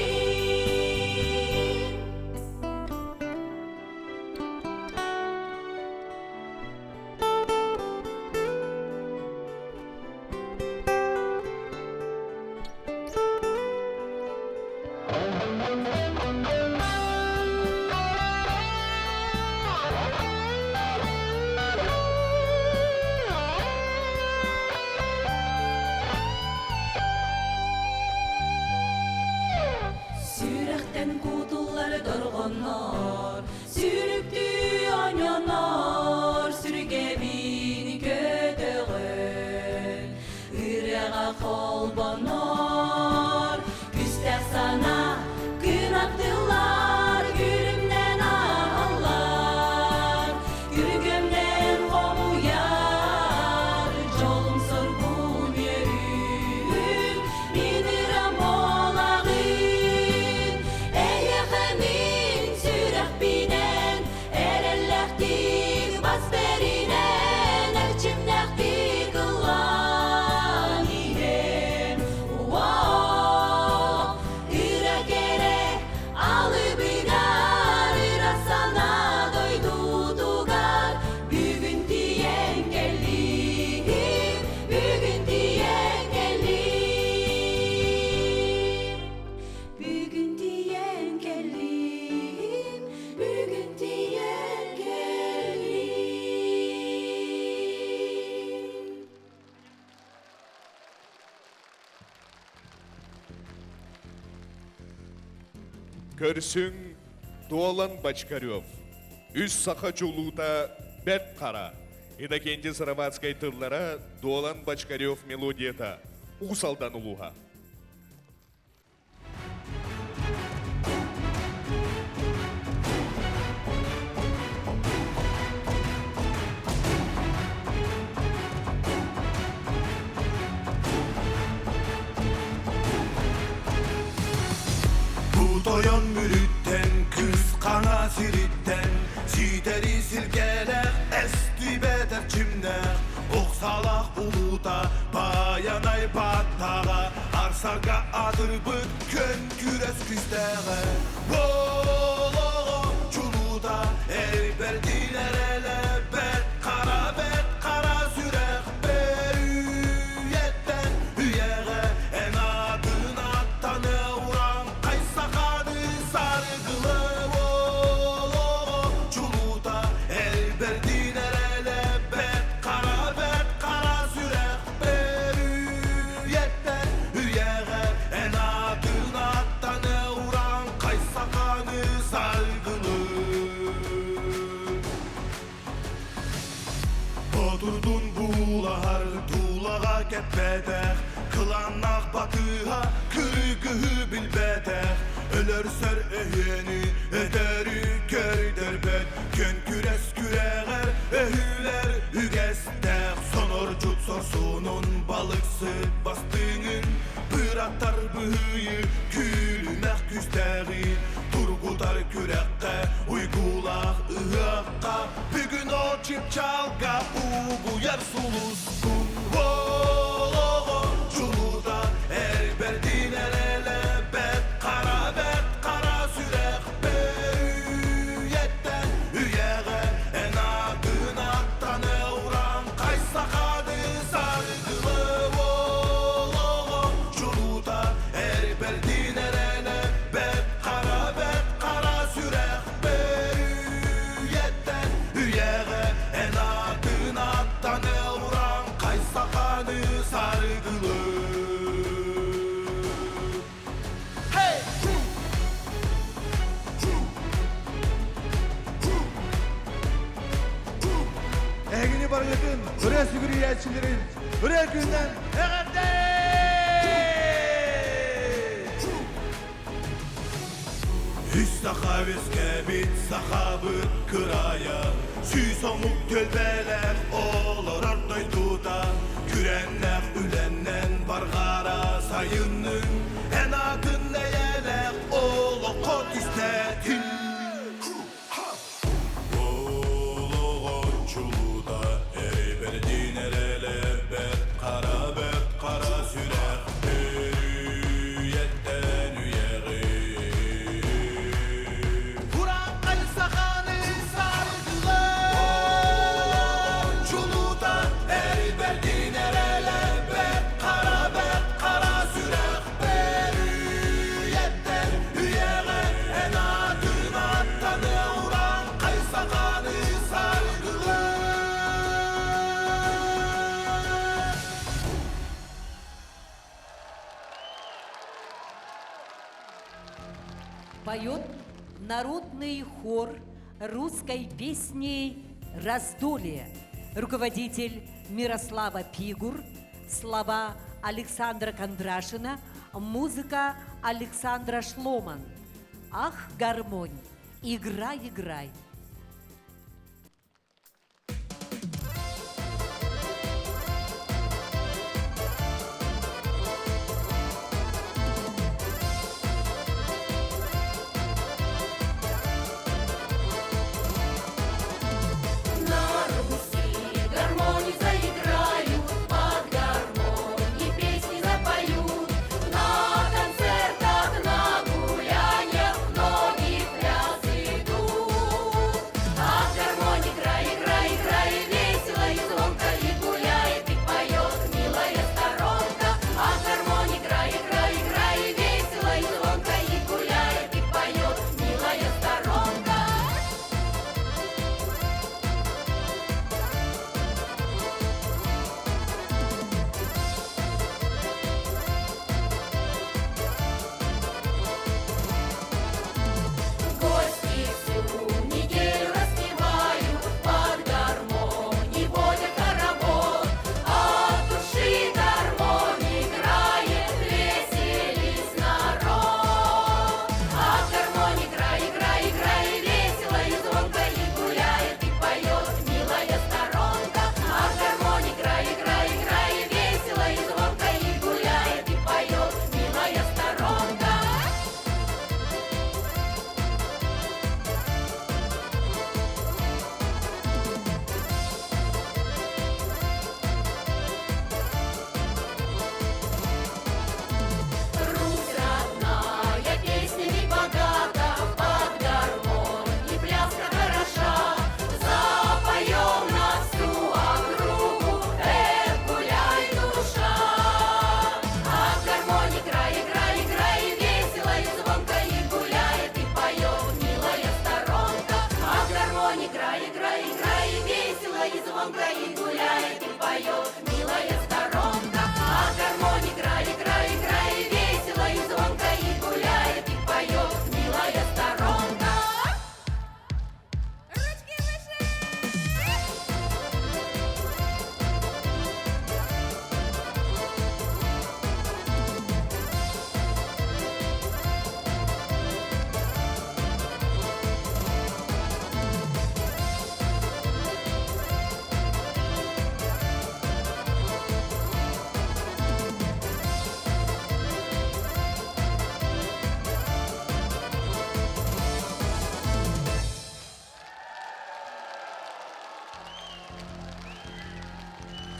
Speaker 4: Sürekten kutular dorgonor, sürüktü oynanor, sürgebini kötüğün, ırağa kolbanor, küstek sana gün attılar, gülümden ağlar, gürgümden komuyar, jolum sorgun yürüm, miniram olağın. Eyyeğemin sürek binen, erellektik bas berinen, erçimnektik ılan ihem. Irakere alıbıgar, ırasana doydu dugar, bugün diyen geldi, bugün diyen geldi. Bugün diyen geldim, bugün diyen geldim.
Speaker 13: Көрсүң Дуалан Бочкарев. Үз саха жолута бәт қара. Иннокентий Сыроватскай тыллара Дуалан Бочкарев мелодията. Усалдан улуға.
Speaker 10: Toyon mürütten, kıskana siritten, Sideri silkelek, esti beter çimnek, Oksalak uluta, bayanay battağa, Arsaga adır bıt, kön küres küsteğe. Boloğum çuluda, el verdiler ele, bet kara sürek, berüyetten hüyeğe, en adın attanı uğran, kaysakadı sargılı. Boloğum çuluda, el verdiler ele, bet kara sürek, berüyetten hüyeğe, en adın attanı uğran, kaysakadı sargılı. Oturdun buğular, tuğlağa ketbetek, Kılanak batığa, kırgıhı bilbetek, Ölörser eheni, ederi kör derbet, Kön küres küreğer, ehüler ügestek, Sonorcut sorsunun balıksı bastığının, Pıratar bıhıyı, külümek küsteği, Turgutar kürekke, uygulak ıhakka, Bugün o çip çalga, uğuyar suluskun. Boloğum çuluda, el berdiner ele, bet kara sürek, berüyetten hüyeğe, en adın attanı uğran, kaysakadı sargılı. Boloğum çuluda, el berdiner ele, bet kara sürek, berüyetten hüyeğe, en adın attanı uğran, kaysakadı sargılı. Hey!
Speaker 12: Egini bargıtın, buraya sügürü elçilerin, buraya günden,
Speaker 10: Üstakaviske bit sakabıt kıraya, Süy somuk tölbeler olur artnoy tuta, Kürenler ülenden bargara sayının, En adın neyelek oğlu kot istetin. Oğlu çuluda, ey berdin erele, bet kara sürek, hürriyetten üyeği. Kur'an kaysakanı sargılı. Çuluda, ey berdin erele, bet kara sürek, hürriyetten üyeği. En adın attanı uğran, kaysakanı sargılı.
Speaker 11: Поет народный хор русской песни «Раздолье». Руководитель Мирослава Пигур, слова Александра Кондрашина, музыка Александра Шломан. Ах, гармонь, играй, играй.
Speaker 4: На Руси гармонии заиграют, под гармонии песни запоют. На концертах, на гуляниях многие пляс идут.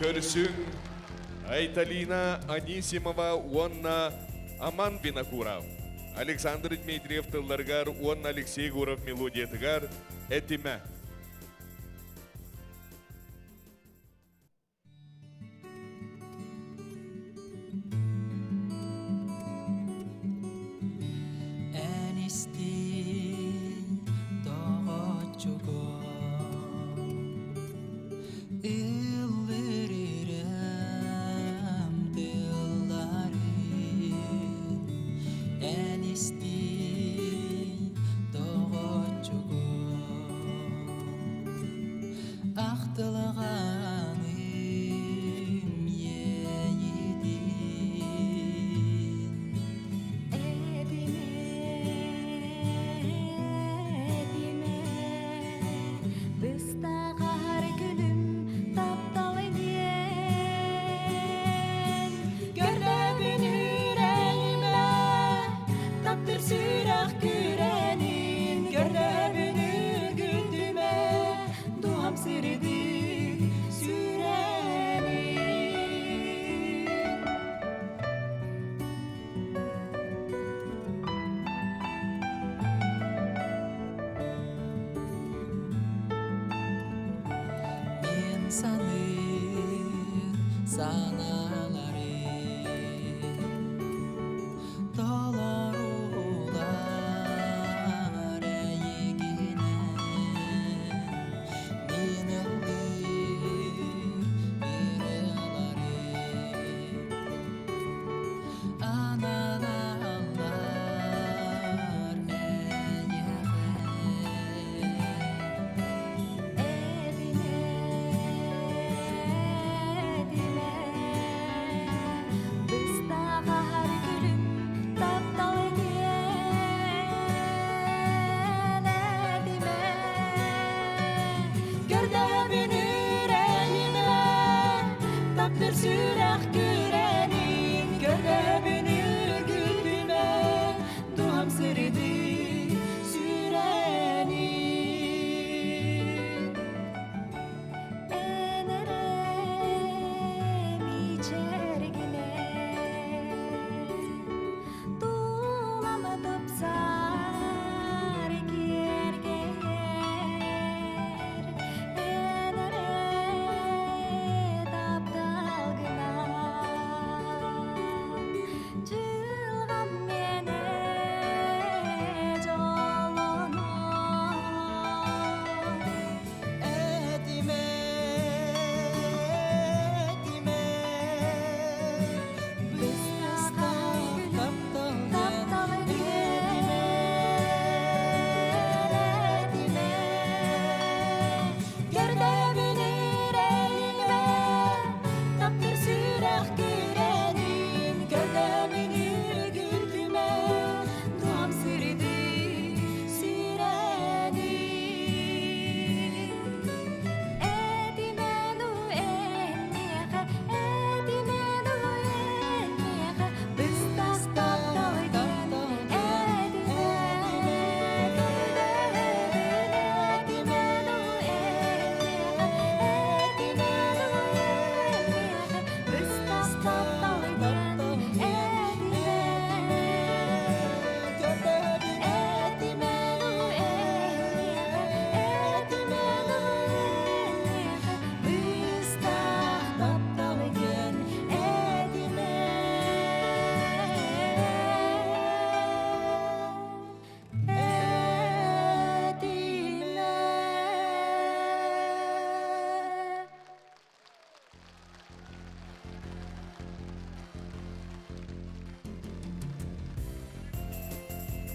Speaker 13: Көрсүн Айталина Анисимова Уонна Аман Винокуров. Александр Дмитриев тылларгар Уонна Алексей Гуров мелодиятыгар Этиме.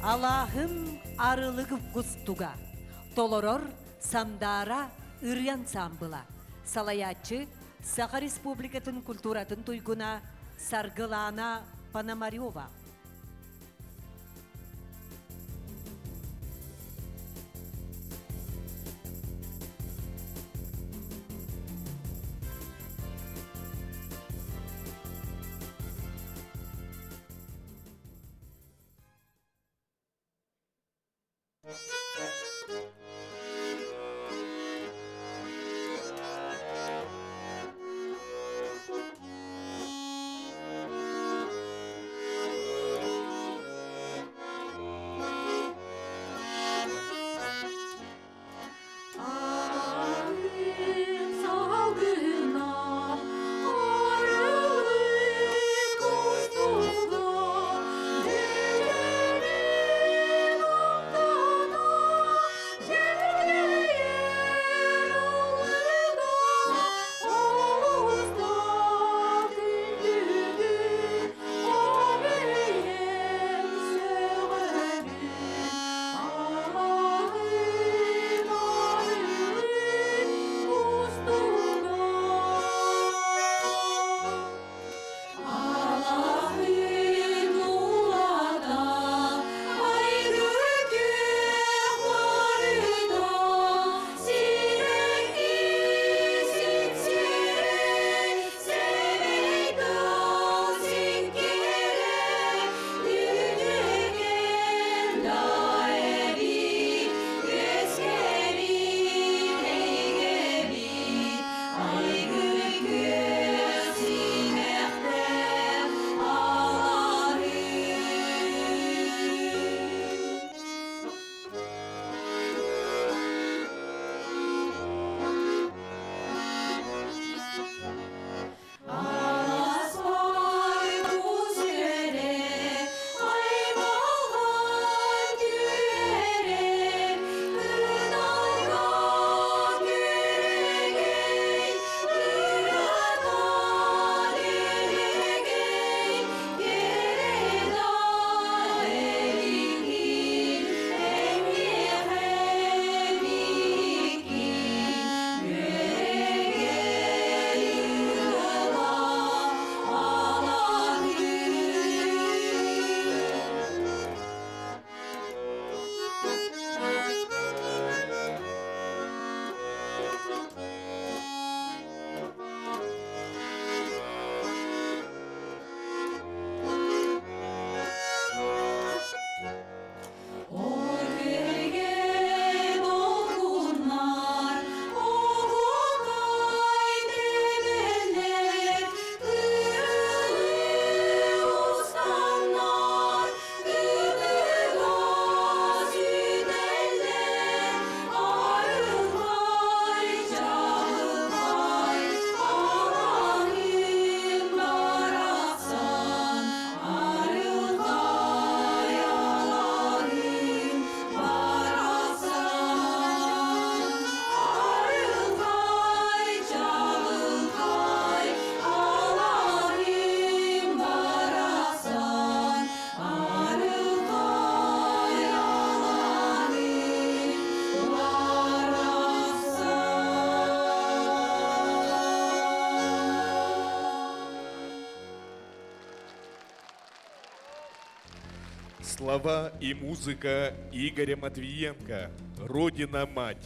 Speaker 11: Алахым арылыгып кустуга, толорор самдара ырян самбыла. Салаячы Саха Республикатын культуратын туйгуна Саргылана Пономарева.
Speaker 13: Слова и музыка Игоря Матвиенко «Родина-мать».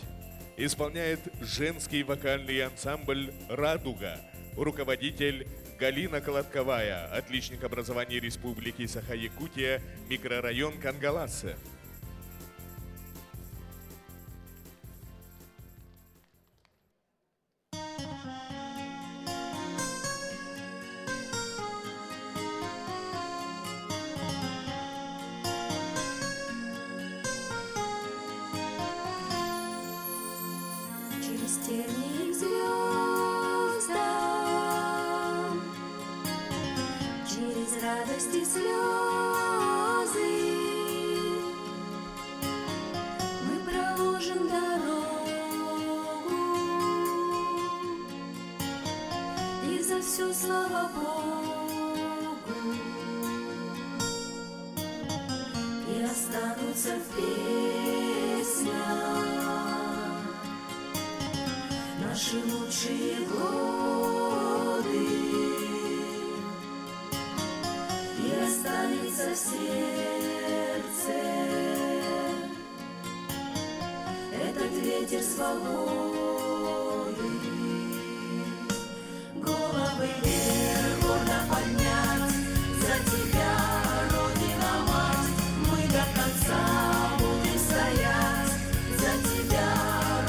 Speaker 13: Исполняет женский вокальный ансамбль «Радуга». Руководитель Галина Колотковая, отличник образования Республики Саха-Якутия, микрорайон Кангаласы.
Speaker 4: Через тернии к звездам, через радости слезы мы проложим дорогу, и за все слава Богу, и останутся в песнях наши лучшие годы, и останется в сердце этот ветер свободы. Головы вверх, гордо поднять, за тебя, Родина-мать, мы до конца будем стоять, за тебя,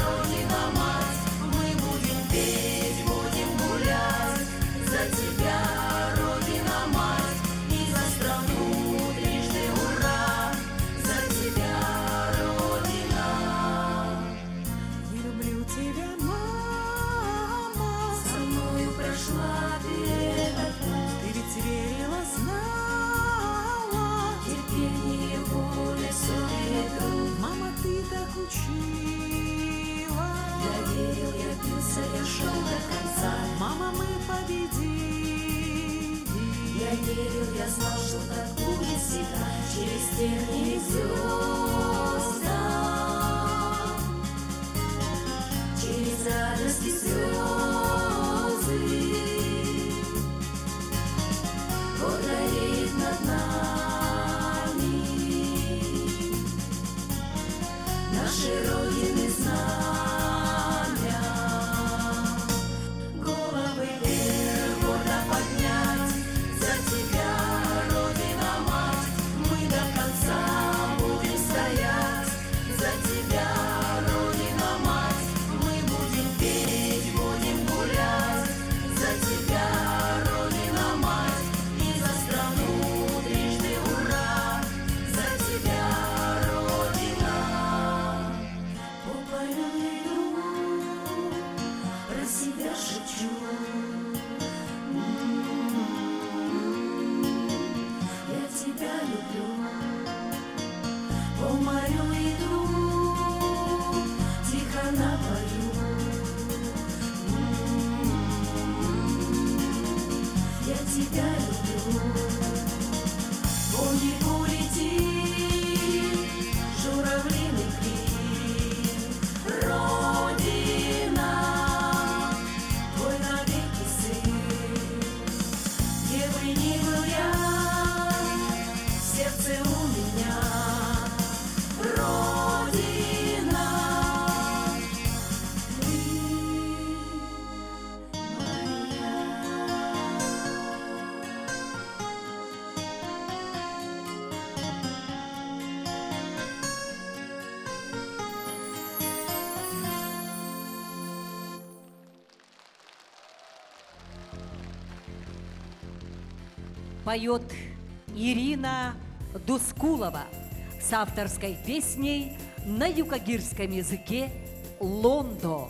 Speaker 4: Родина-мать, мы будем петь, будем гулять, за тебя, Родина-мать, и за страну трижды ура, за тебя, Родина. Я люблю тебя, мама, со мною прошла ты этот путь, ты ведь верила, знала, терпение, воля, все перетрут. Мама, ты так учила, я верил, я бился, я шел до конца. Мама, мы победили, я верил, я знал, что так будет всегда. Через тернии к звездам, через радости слезы, гордо реет над нами нашей Родины знамя. Головы вверх, гордо поднять, за тебя, Родина-мать, мы до конца будем стоять, за тебя, Родина-мать, мы будем петь, будем гулять, за тебя, Родина-мать, и за страну трижды ура, за тебя, Родина. По полю иду, про себя шепчу, я тебя люблю. По морю иду, тихо напою, я тебя люблю. По небу летит журавлиный крик, Родина, твой навеки сын. Где бы ни был я, в сердце у меня Родина, ты моя.
Speaker 11: Поет Ирина Дускулова с авторской песней на юкагирском языке «Лондо».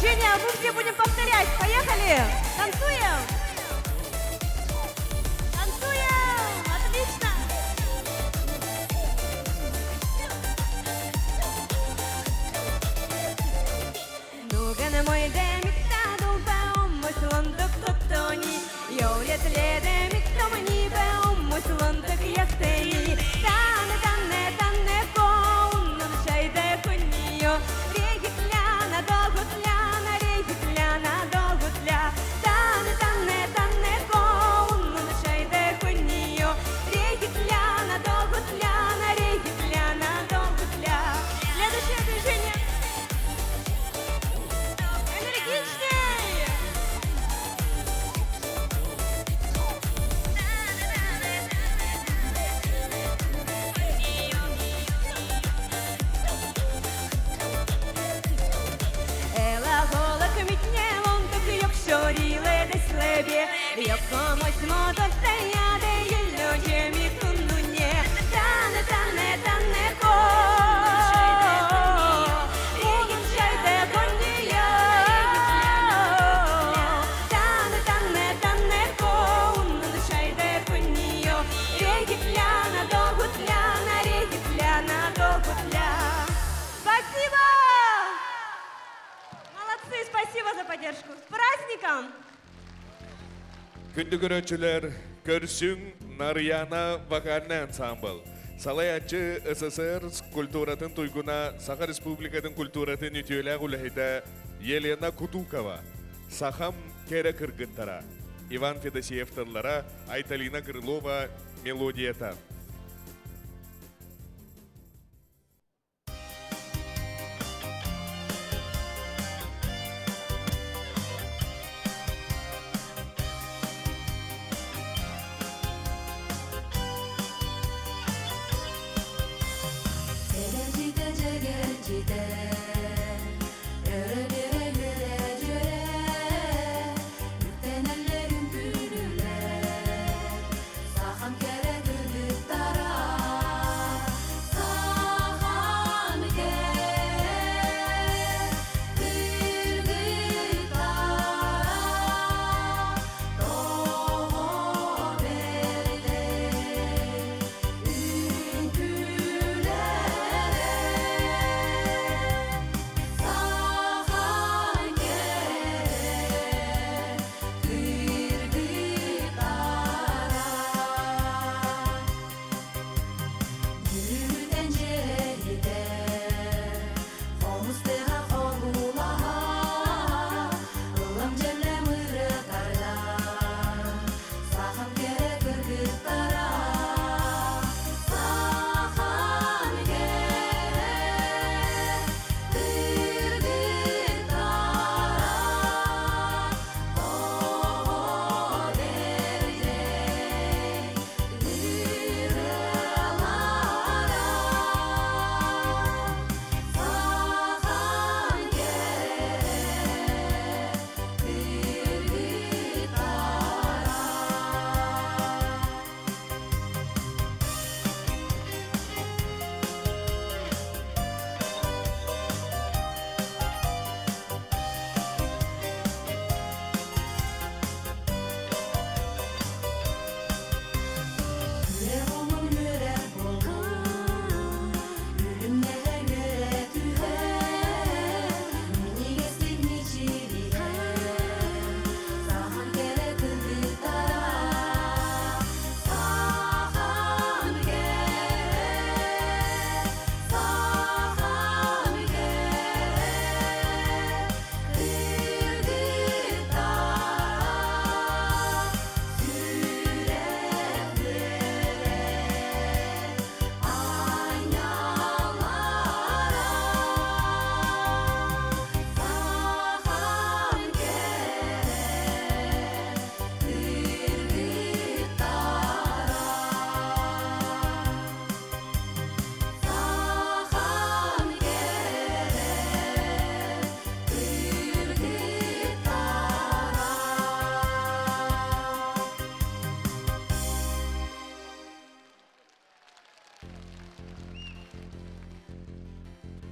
Speaker 1: движения мы все будем повторять. Поехали! Танцуем! Танцуем! Отлично! Дугана мой демикта долба мой слондок тоттони. Йолет леде миктомани бе мой слондок яхтей. Тане тане тане коун шайде куньо. Регитляна долгутляна регитляна долгутля. Тане тане тане коун шайде куньо. Регитляна долгутляна регитляна долгутля. Следующее движение. Энергичней! Ела голок мітне, лондок якщо ріле десь лебє, якомусь мото стояде, єльо мітунує. Тане, тане, тане ко, регінчайте конія. Тане, тане, тане ко, унушайте конію. Регітляна довгутляна, регітляна довгутля. Спасибо! Молодцы, спасибо за поддержку. С праздником!
Speaker 13: Күнді көрөчілер, көрсүң Нарьяна вокальный ансамбль. Салаячы СССР культуратын туйгуна Саха Республикатын культуратын үтүелі ғулахида Елена Кутукова, Сахам Кере Кыргыттара, Иван Федосеевтарлара, Айталина Крылова мелодията.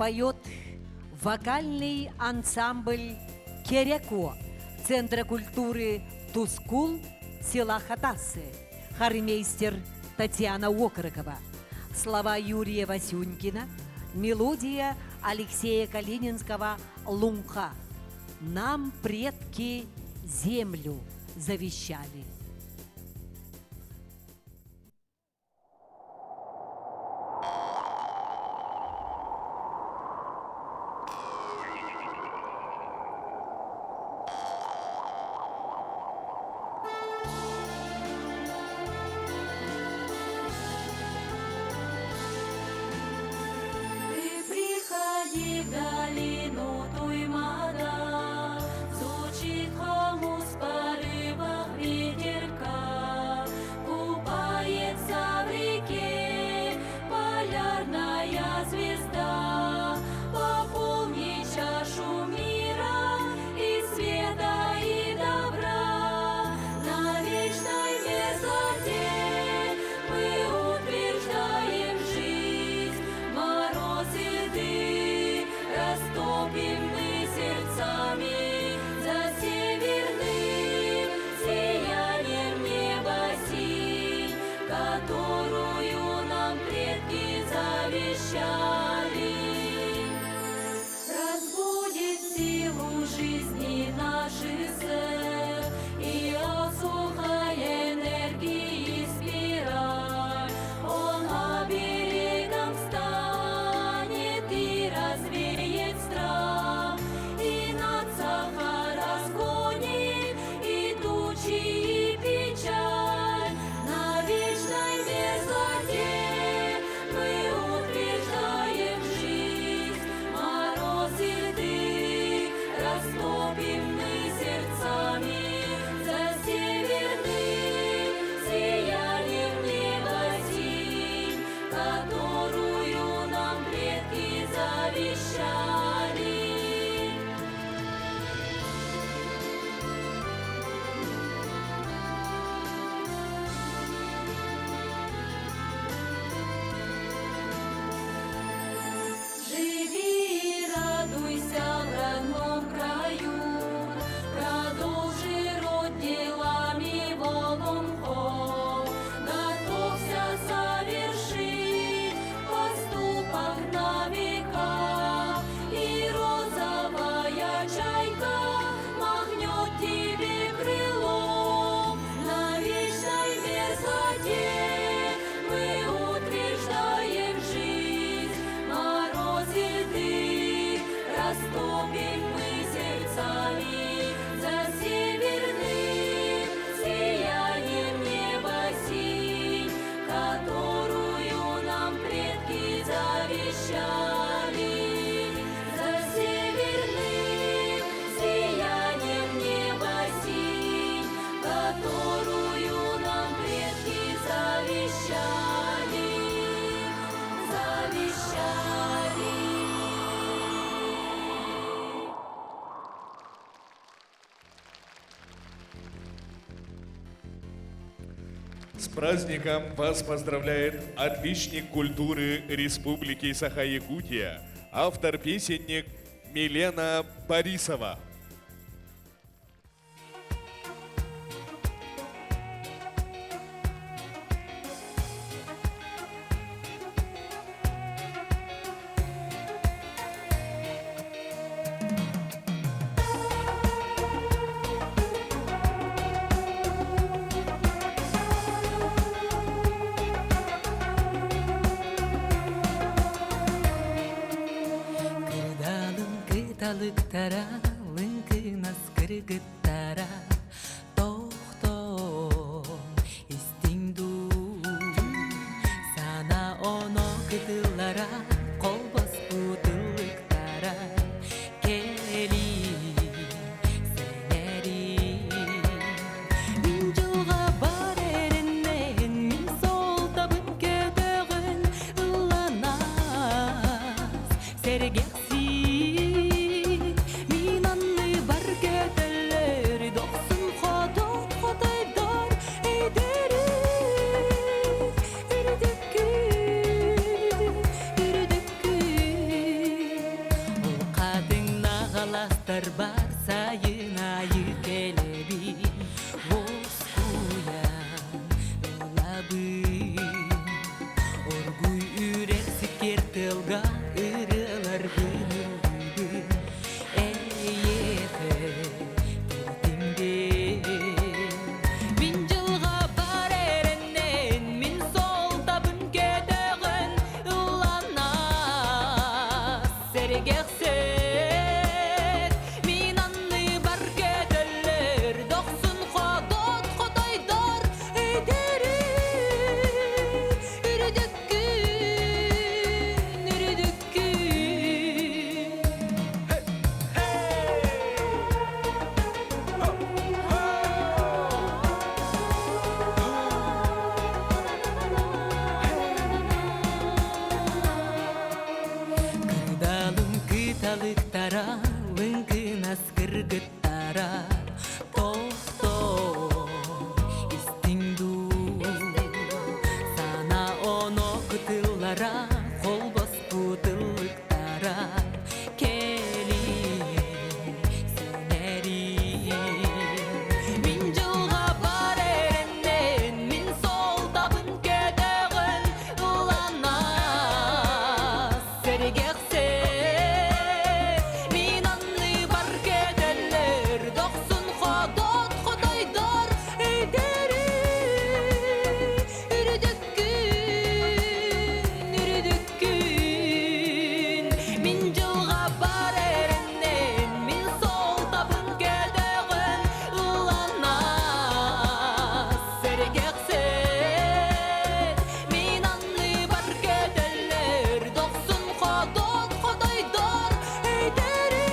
Speaker 11: Поет вокальный ансамбль Кереко, Центра культуры Тускул, села Хатасы, хармейстер Татьяна Окорокова, слова Юрия Васюнькина, мелодия Алексея Калининского «Лунха». Нам предки землю завещали.
Speaker 4: Приходи в долину Туймада, звучит хомус в порывах ветерка, купается в реке полярная звезда, пополни чашу мира и света и добра. На вечной мерзлоте мы утверждаем жизнь, мороз и дым растопим мы сердцами за северным сиянием неба синь, которую нам предки завещали. Разбудит силу жизни наших сил и осухая энергии спираль. Он оберегом станет и развеет страх, и над Сахар разгонит и тучи, и печаль. На вечной мерзлоте мы утверждаем жизнь, мороз и дым растопим мы сердцами за северным сиянием неба синь, которую нам предки завещали. Живи и радуйся в родном краю, продолжи род делами Волонхо. Готовься совершить поступок на века, и розовая чайка махнет тебе крылом. На вечной мерзлоте мы утверждаем жизнь, мороз и дым растопим мы сердцами за северным сиянием неба синь, которую нам предки завещали. За северным сиянием неба синь, которую нам предки завещали.
Speaker 13: С праздником вас поздравляет отличник культуры Республики Саха-Якутия, автор-песенник Милена Борисова.
Speaker 18: Кырдалын кыталыктара, лынкынас кыргыттара, тохтон истиңду. Сана оно кытылара, колбас утылыктара, кели сенери. Мин жылга бар эреннен, мин сол табын көтөгөн ыланас, сергекси. Мин анны бар көтөлө, тыллара, колбас тыллыктара, келин сенери. Мин жылга бар эренден, мин сол табын кедеген, улана сергексе. Мин анны бар кеделер, доксун ходот ходойдор, эйдери. Мин жылга бар эренден, мин сол табын кедеген, улана сергексе. Мин анны бар кеделер, доксун ходот ходойдор, эйдери.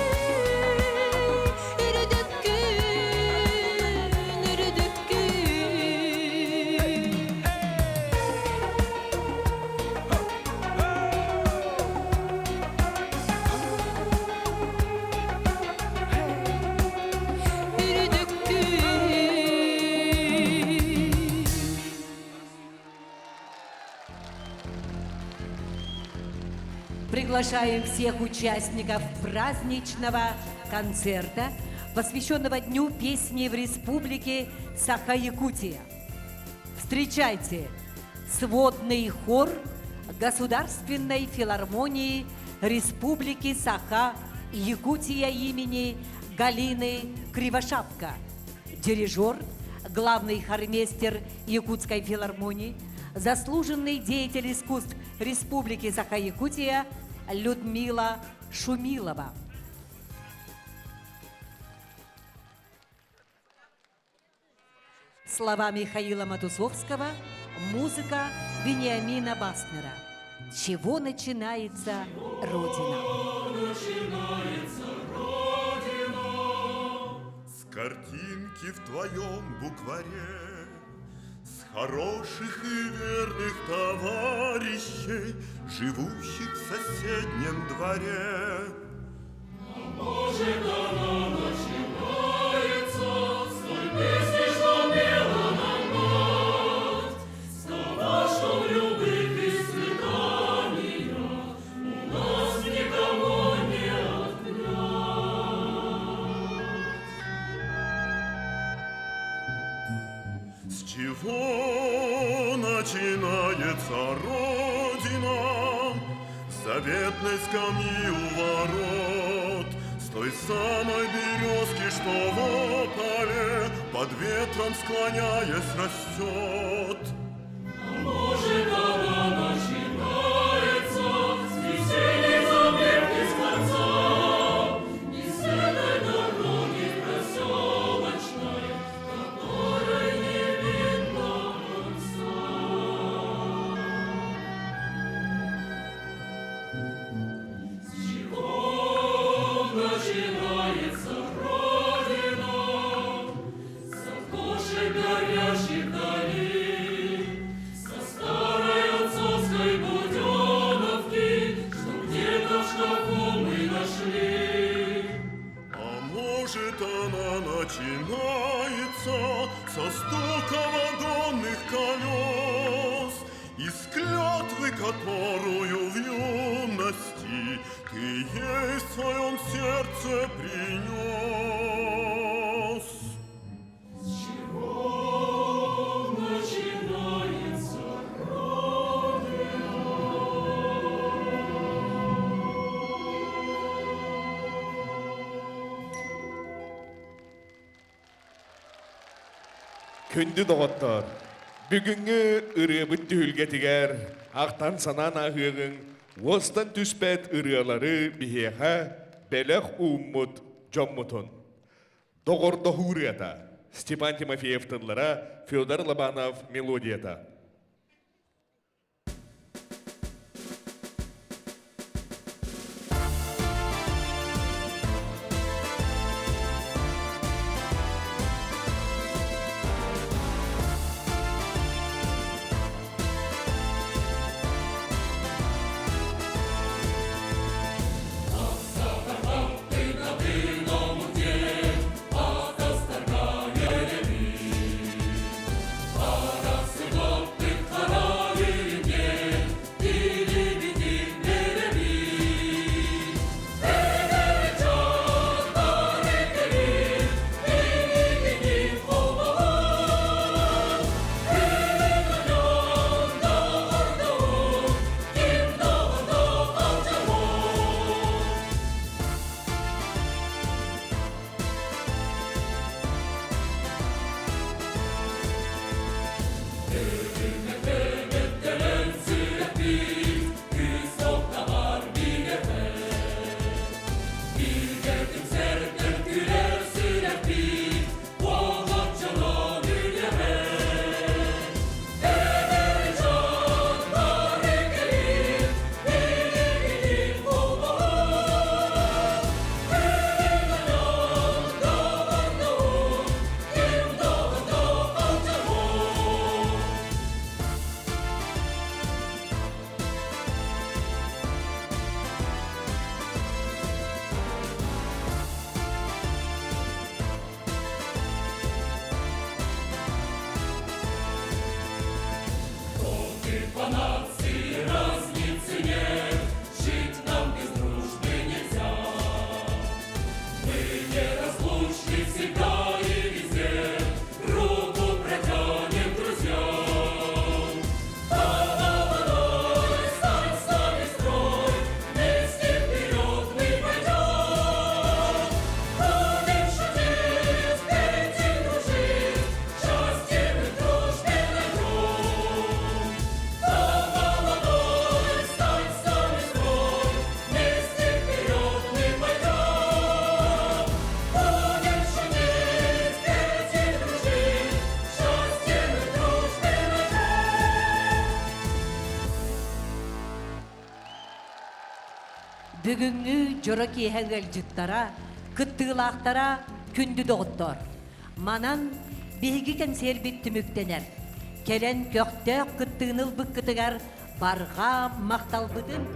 Speaker 11: Приглашаем всех участников праздничного концерта, посвященного Дню песни в Республике Саха-Якутия. Встречайте сводный хор Государственной филармонии Республики Саха-Якутия имени Галины Кривошапка, дирижер, главный хормейстер Якутской филармонии, заслуженный деятель искусств Республики Саха-Якутия Людмила Шумилова. Слова Михаила Матусовского, музыка Вениамина Баснера. Чего начинается Родина?
Speaker 21: С картинки в твоем букваре, с хороших и верных товарищей, живущих в соседнем дворе.
Speaker 7: А может, она начинается с той песни, что пела нам мать, с того, что в любых испытаниях у нас никому не отнять.
Speaker 21: С чего начинается Родина? С заветной скамьи у ворот, с той самой березки, что в ополе под ветром склоняясь растет.
Speaker 7: А может, она начинается с весенней забеги с конца, и с этой дороги проселочной, которой не видно конца. С чего начинается Родина? С окошек горящих долин, со старой отцовской буденовки, что где-то в шкафу мы нашли.
Speaker 21: А может, она начинается со стука вагонных колес, из клятвы, которую в юности ты ей в своем сердце принес.
Speaker 7: С чего начинается Родина?
Speaker 13: Күнді доғыттар, бүгінгі ұрыбыт түхілгетігер, ақтан санан ағығың, остан түспәт ұрылары бігеға бәліқ ұммыт жоммытын. Доғырды хұрията, Степан Тимофеевтынлара, Федор Лобанов мелодията.
Speaker 7: Ага,
Speaker 11: Бүгүнгү жора киһәгәл жыттара, кыттыылаахтара күндү доғыттор. Манан биһиги кәнсер бит түмүктенер. Келен көктөк кыттыыныл быккытыгар барға мақталбытын.